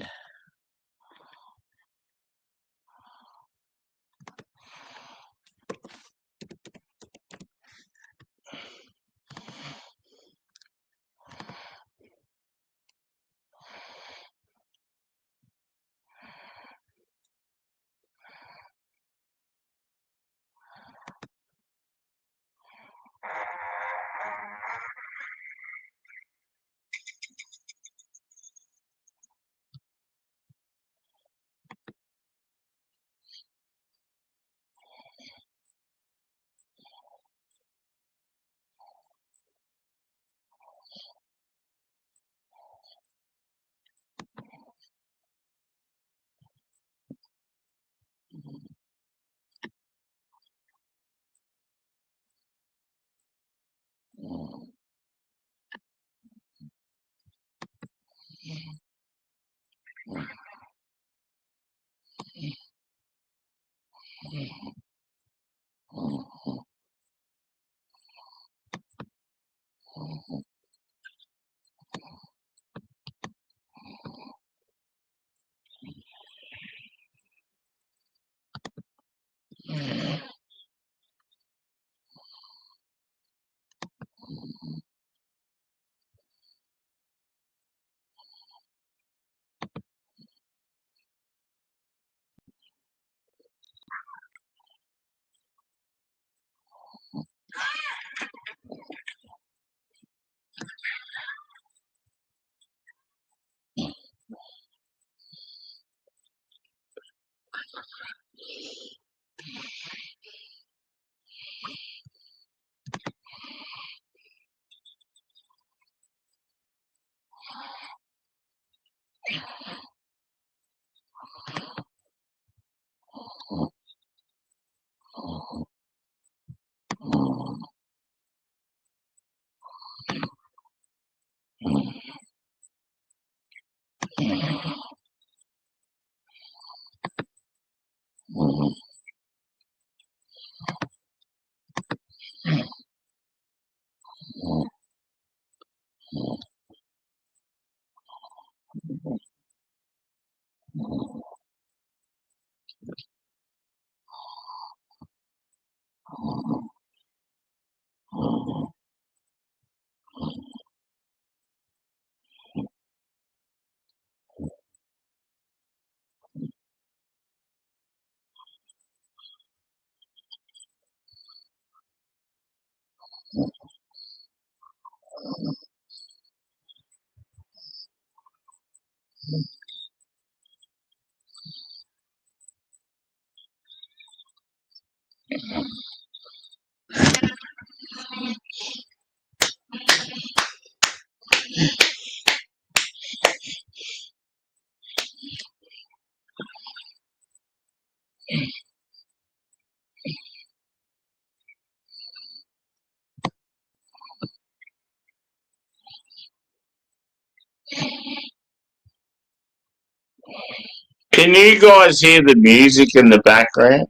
Can you guys hear the music in the background?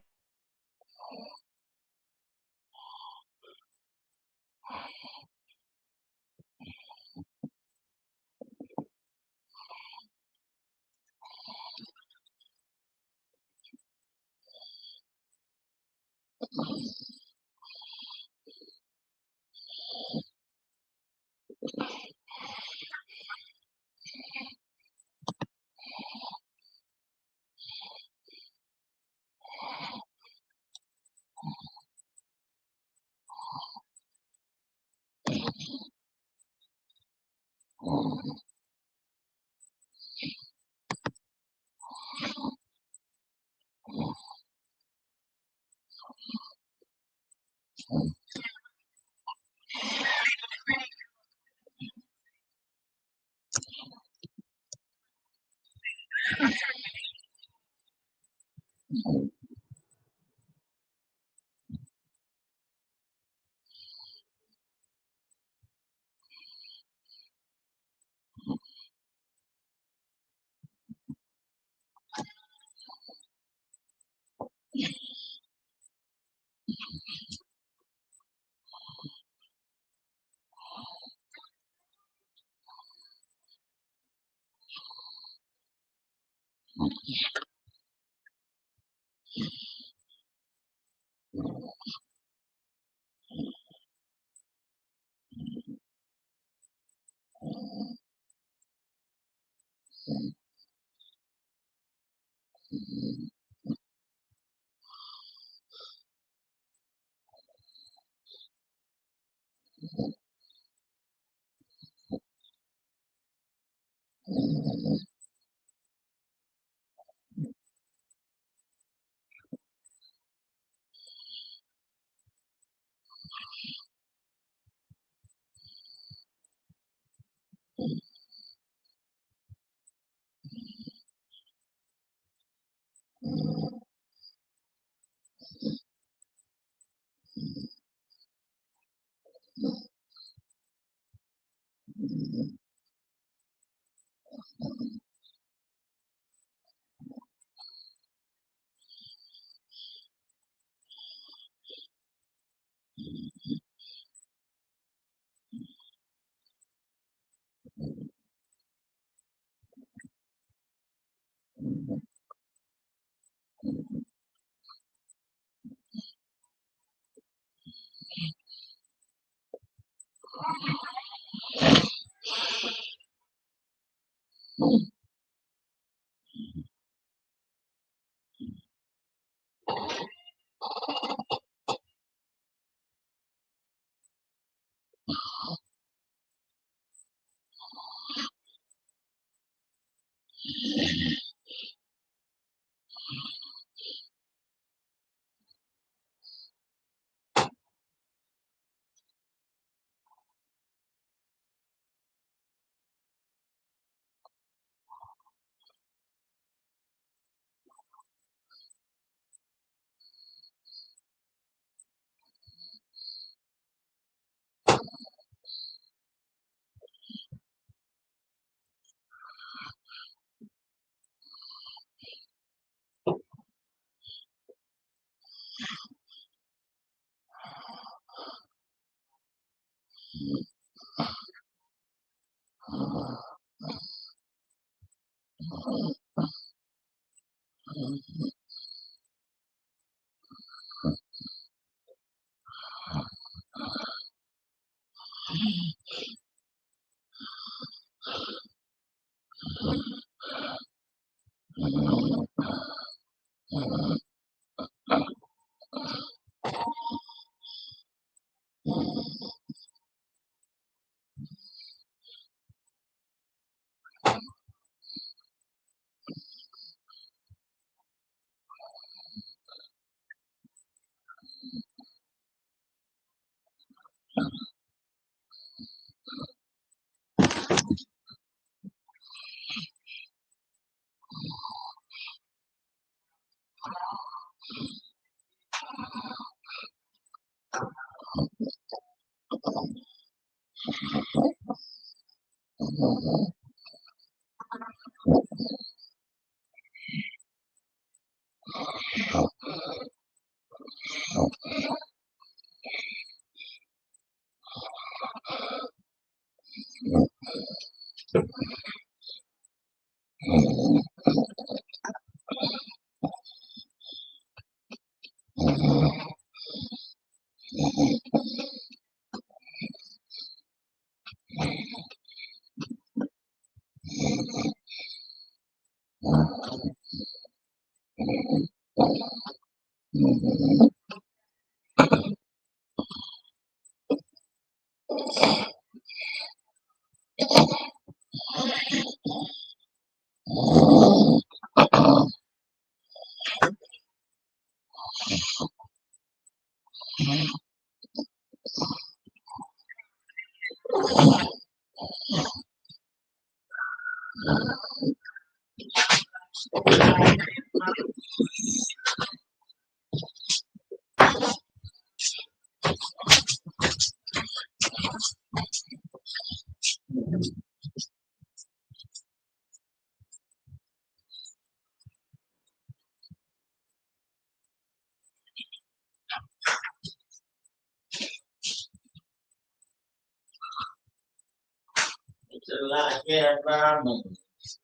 Like environment,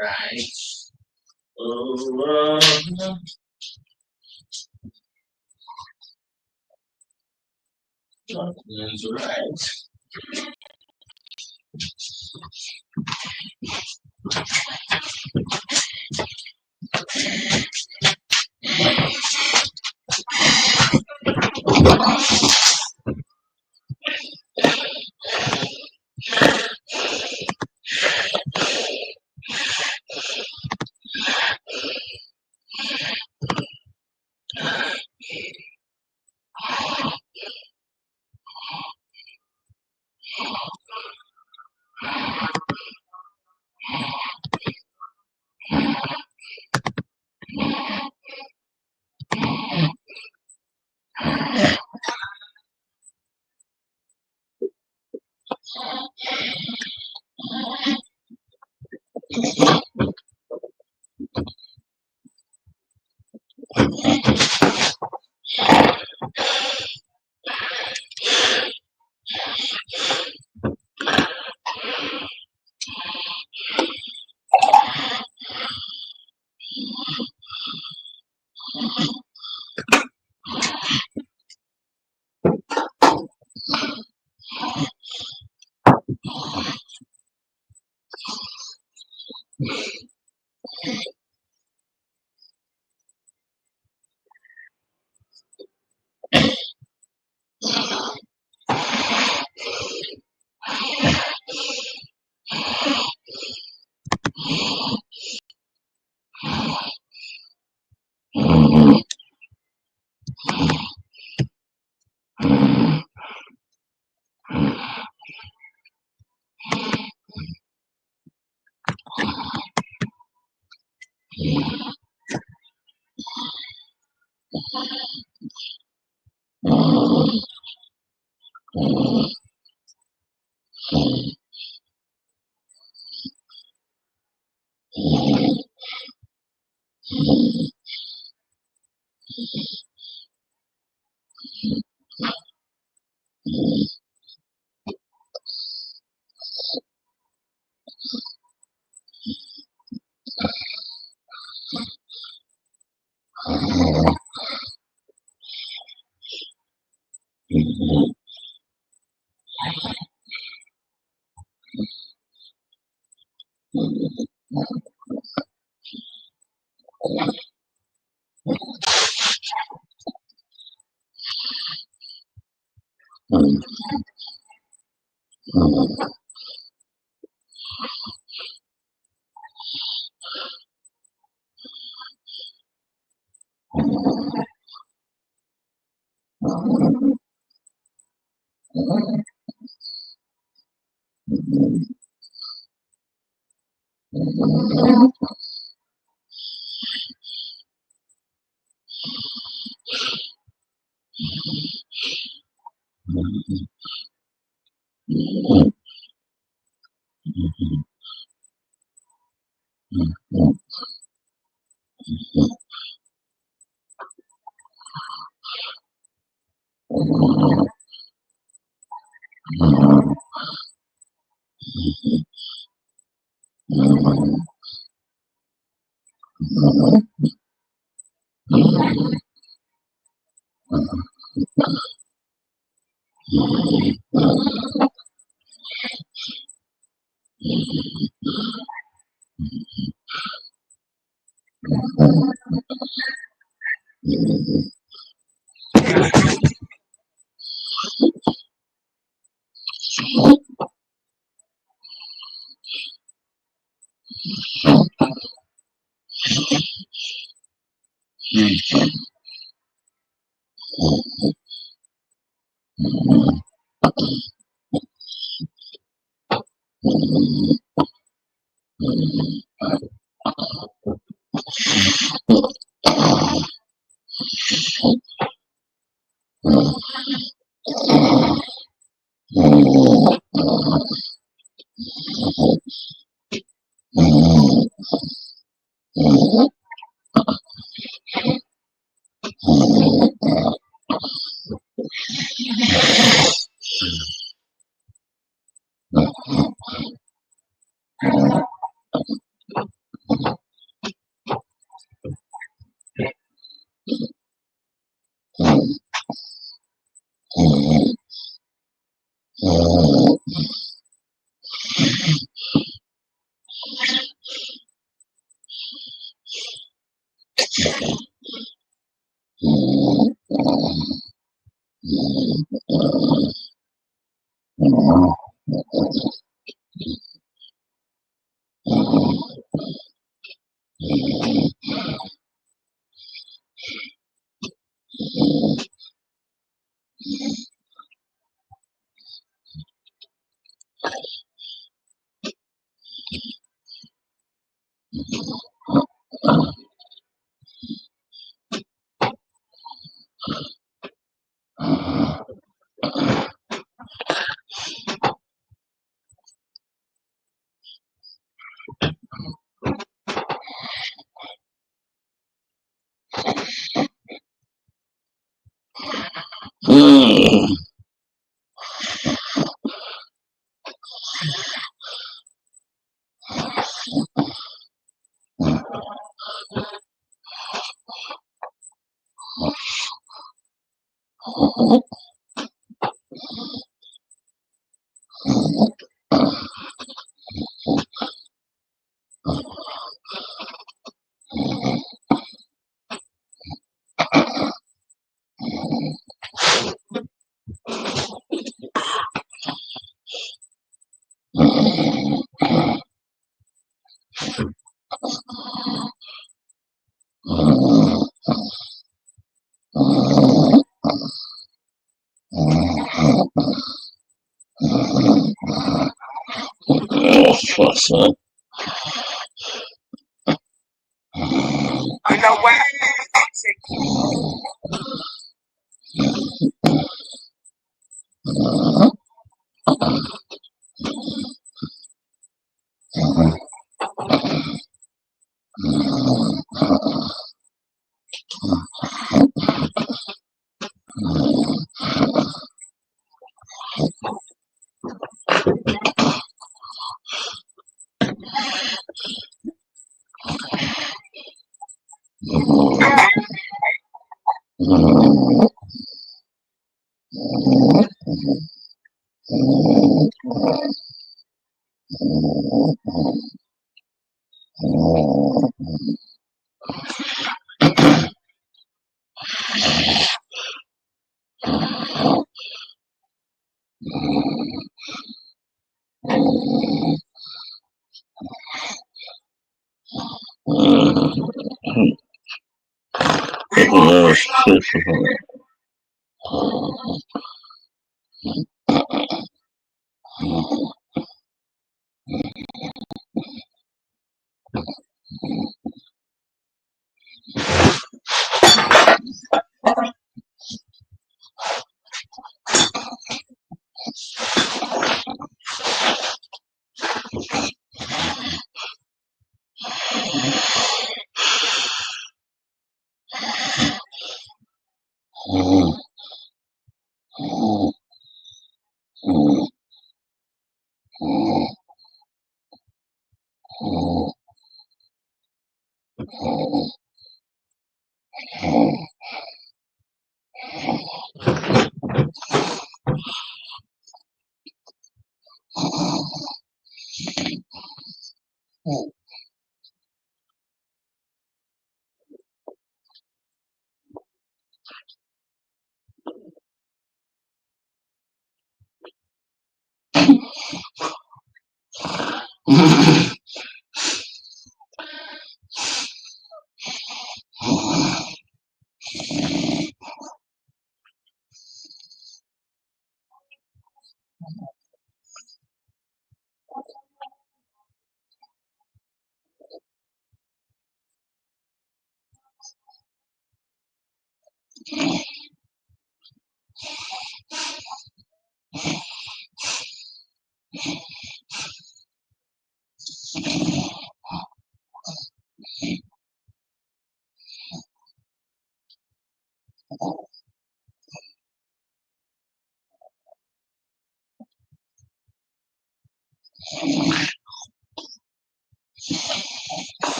right? That's right. You know what?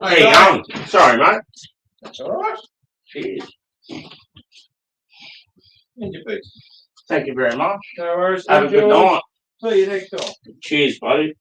There you go. Sorry, mate. That's all right. Cheers. Thank you very much. No worries. Have a good night. See you next time. Cheers, buddy.